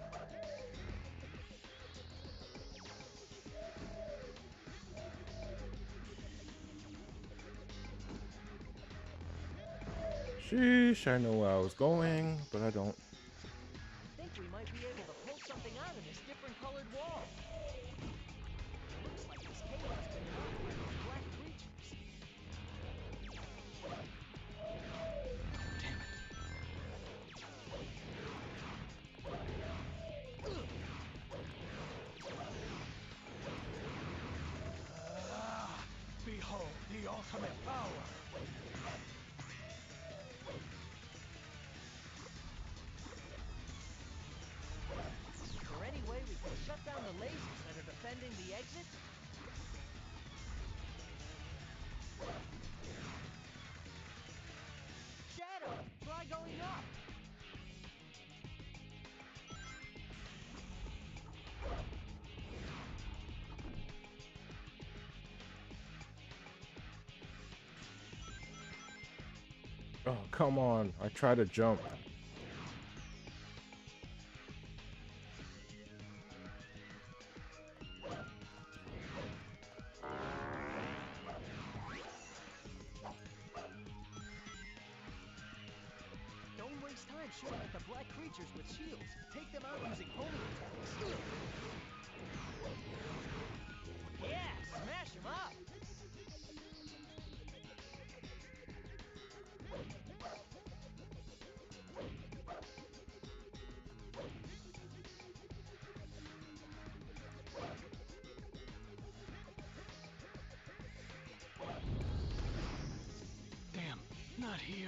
[SPEAKER 1] Sheesh, I know where I was going, but I don't.
[SPEAKER 3] I think we might be able to pull something out of this different colored wall. Looks like this cave has been locked by those black creatures.
[SPEAKER 11] Behold the ultimate power!
[SPEAKER 3] Is there any way we can shut down the lasers that are defending the exit? Shadow, try going up.
[SPEAKER 1] Oh, come on. I tried to jump.
[SPEAKER 3] Don't waste time shooting at the black creatures with shields. Take them out using homing attacks. Yeah, smash them up.
[SPEAKER 11] Damn, not here.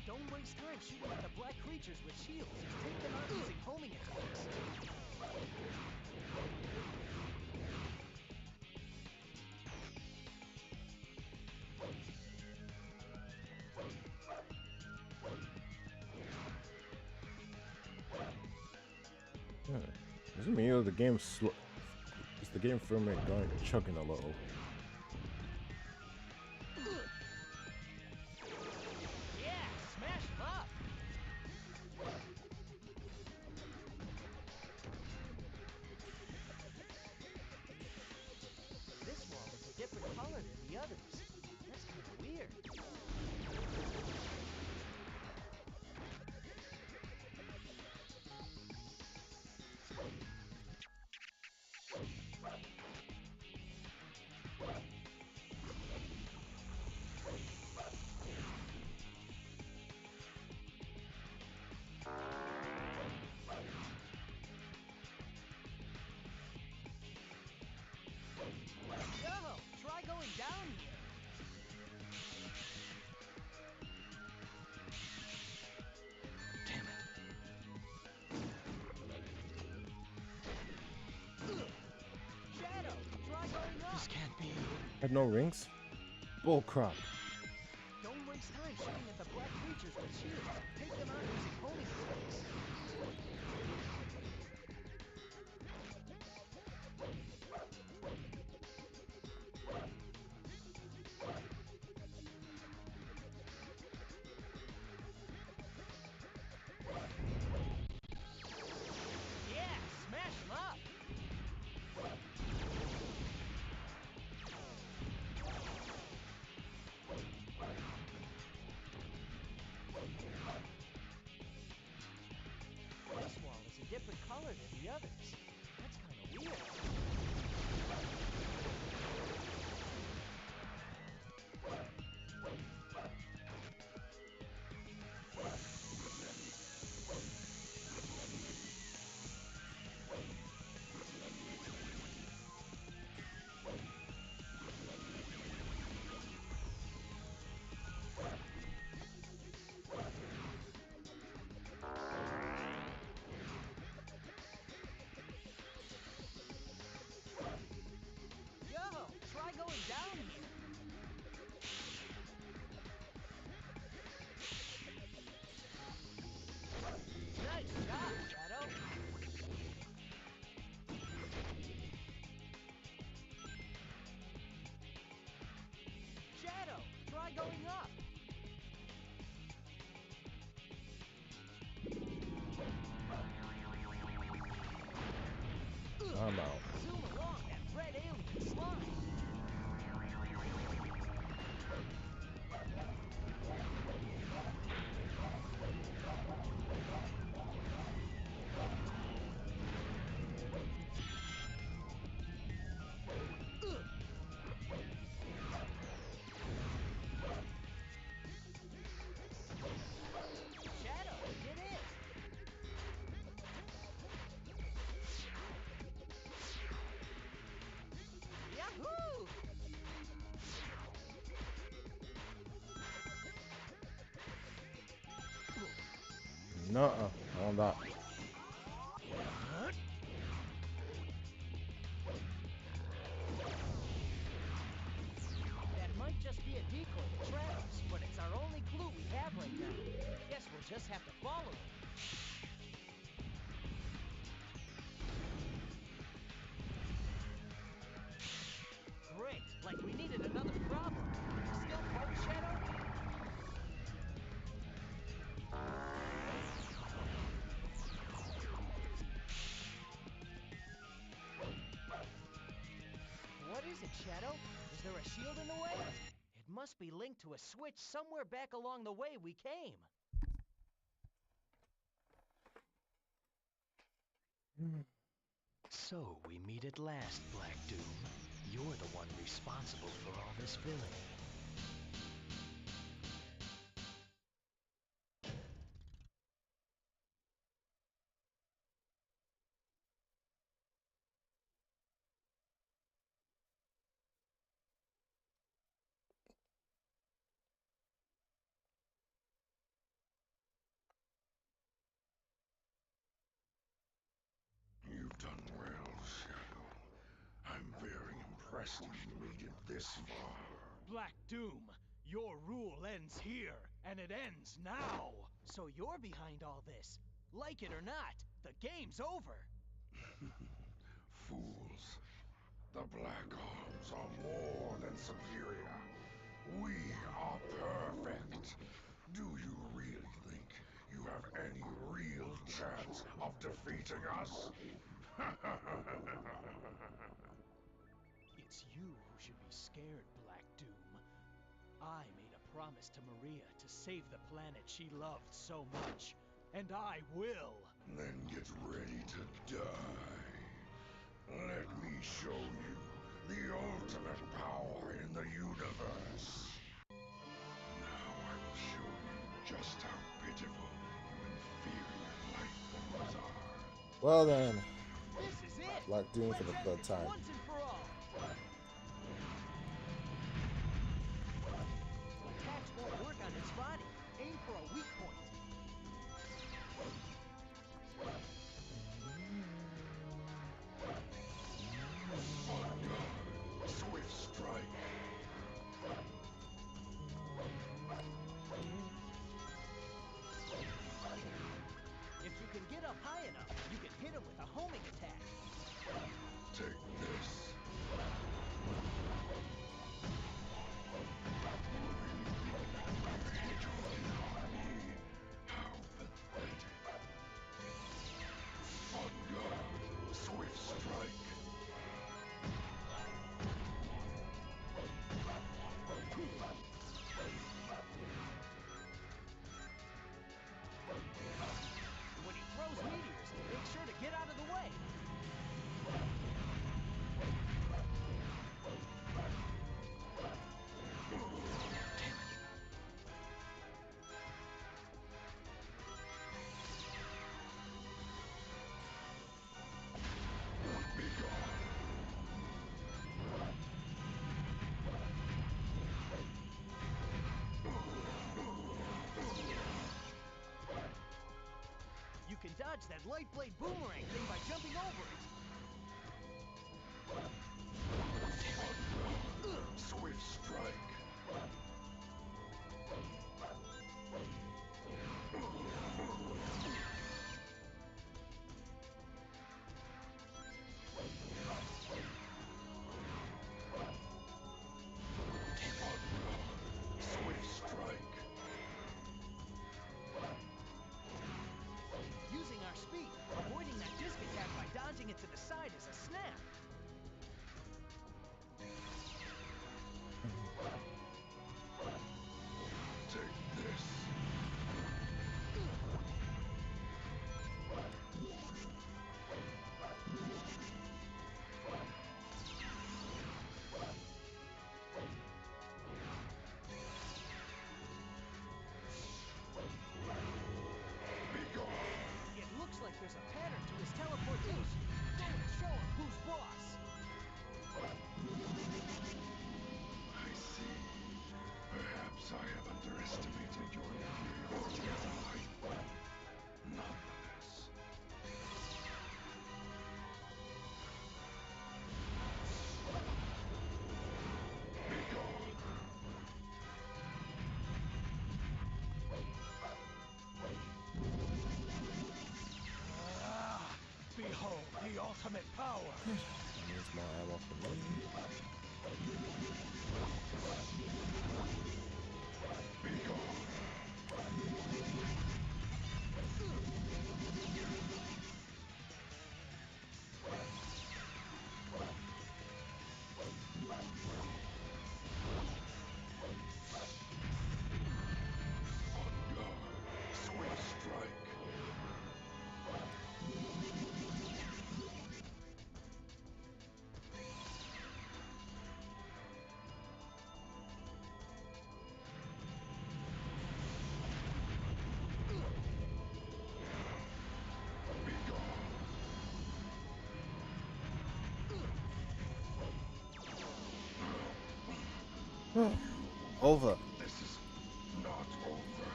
[SPEAKER 3] Don't waste time shooting at the black creatures with shields. Take them out using homing attacks.
[SPEAKER 1] Is it me or the game slow? Is the game frame rate going chugging a little?
[SPEAKER 3] Yeah, smash them up. This wall is a different color than the others. That's kind of weird. Yo, try going down here. Shadow, try going up.
[SPEAKER 11] This can't be.
[SPEAKER 1] Had no rings? Bull crap.
[SPEAKER 3] Don't waste time shooting at the black creatures with shields. Take them out using homing attacks. Yeah, smash them up.
[SPEAKER 2] smaller than the others. That's kind of weird. Yo, try going down here. Nice job, Shadow. Shadow, try going up.
[SPEAKER 1] I'm out.
[SPEAKER 2] Zoom along that red alien slime. Shadow, get in. Yahoo!
[SPEAKER 1] Nuh-uh. On that.
[SPEAKER 2] That might just be a decoy to trap us, but it's our only clue we have right now. Guess we'll just have to follow it. Great, like we needed another problem. Still fight, Shadow? What is it, Shadow? Is there a shield in the way? It must be linked to a switch somewhere back along the way we came. So we meet at last, Black Doom. You're the one responsible for all this villainy.
[SPEAKER 5] You've done well, Shadow. I'm very impressed you made it this far.
[SPEAKER 11] Black Doom, your rule ends here, and it ends now!
[SPEAKER 2] So you're behind all this. Like it or not, the game's over.
[SPEAKER 5] Fools. The Black Arms are more than superior. We are perfect. Do you really think you have any real chance of defeating us?
[SPEAKER 2] It's you who should be scared, Black Doom. I made a promise to Maria to save the planet she loved so much, and I will.
[SPEAKER 5] Then get ready to die. Let me show you the ultimate power in the universe. Now I will show you just how pitiful you inferior life forms are.
[SPEAKER 1] Well then,
[SPEAKER 2] This is it!
[SPEAKER 1] Black Doom for
[SPEAKER 2] Let's
[SPEAKER 1] the
[SPEAKER 2] end
[SPEAKER 1] third
[SPEAKER 2] this
[SPEAKER 1] time.
[SPEAKER 2] once and for all! Attacks won't work on its body. Aim for a weak point.
[SPEAKER 5] Thunder! Swift strike!
[SPEAKER 2] If you can get up high enough, you can hit him with a homing attack.
[SPEAKER 5] Take this!
[SPEAKER 2] can dodge that light blade boomerang thing by jumping over it.
[SPEAKER 5] Swift strike. Swift strike.
[SPEAKER 2] Using our speed, avoiding that disc attack by dodging it to the side is a snap.
[SPEAKER 5] Take this. Be gone.
[SPEAKER 2] It looks like there's a pattern to his teleportation. Go and show him who's boss.
[SPEAKER 5] I see. Perhaps I have underestimated your inferiority as a fighter. Nonetheless. Be gone.
[SPEAKER 11] Behold the ultimate power!
[SPEAKER 1] Here's more ammo for me.
[SPEAKER 5] Be gone. On guard. Swift strike. Be gone.
[SPEAKER 1] Over.
[SPEAKER 5] This is not over.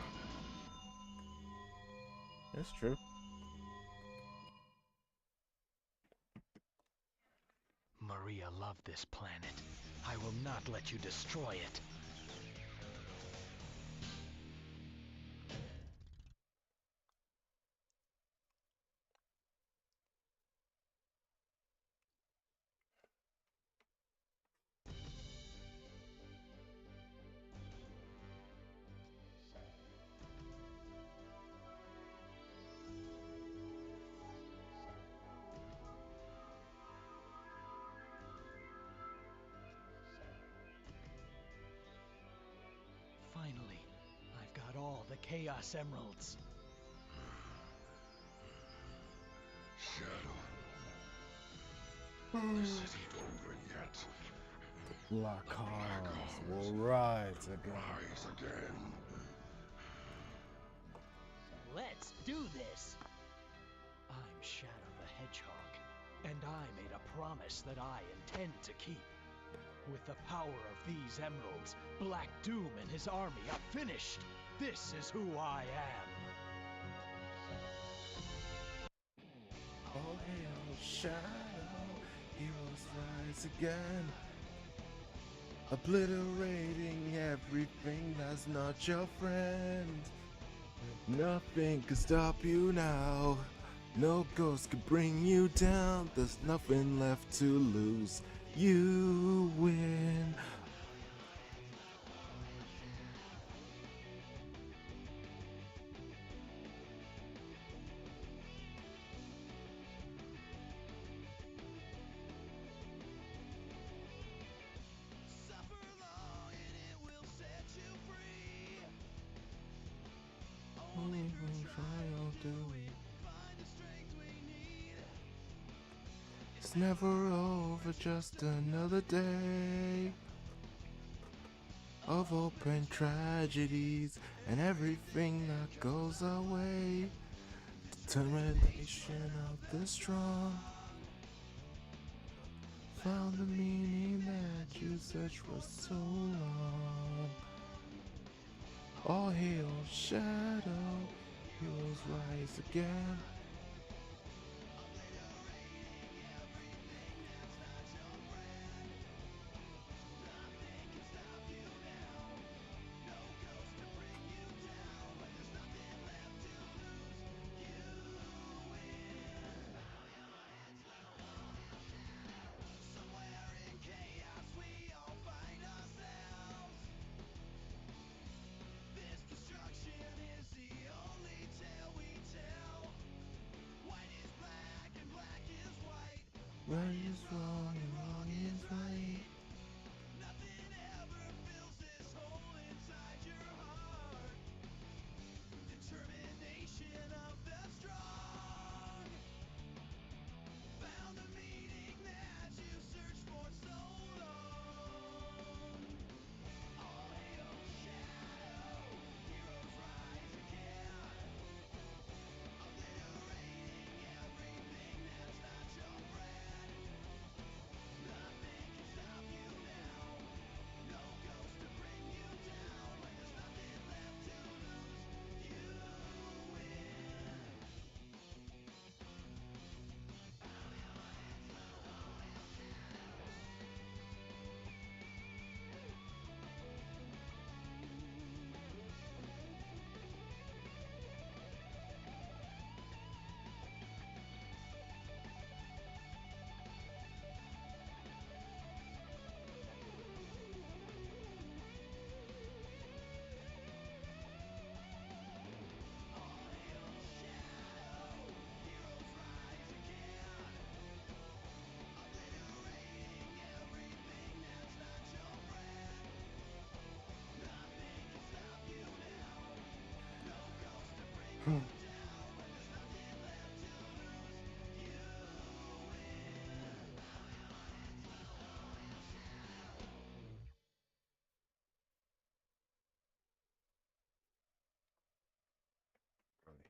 [SPEAKER 1] That's true.
[SPEAKER 2] Maria loved this planet. I will not let you destroy it. Finally, I've got all the Chaos Emeralds.
[SPEAKER 5] Shadow. This isn't over yet.
[SPEAKER 1] Black Hearts will rise again.
[SPEAKER 5] Rise again.
[SPEAKER 2] Let's do this! I'm Shadow the Hedgehog, and I made a promise that I intend to keep. With the power of these emeralds, Black Doom and his army are finished. This is who I am.
[SPEAKER 1] All hail Shadow, heroes rise again, obliterating everything that's not your friend. Nothing can stop you now, no ghost can bring you down. There's nothing left to lose, you win.
[SPEAKER 11] Suffer long and it will set you free. Only through trial do we find the strength we need.
[SPEAKER 1] It's never over, just another day of open tragedies and everything that goes away. Determination of the strong found the meaning that you searched for so long. All hail Shadow, heroes rise again, Right is wrong and wrong is right.
[SPEAKER 11] Nothing ever fills this hole inside your heart. Determination of the strong. Found the meaning that you searched for so long. All hail shadow, heroes rise again. Obliterating everything that's not your friend. Nothing can stop you now. No ghost to bring you down. When there's nothing left to lose, you win.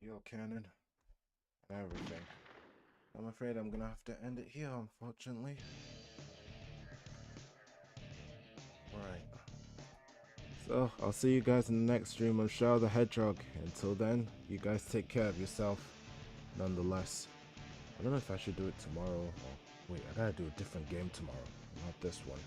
[SPEAKER 1] Heal cannon and everything. I'm afraid I'm gonna have to end it here, unfortunately. Right. So, I'll see you guys in the next stream of Shadow the Hedgehog. Until then, you guys take care of yourself. Nonetheless, I don't know if I should do it tomorrow or... Wait, I gotta do a different game tomorrow, not this one.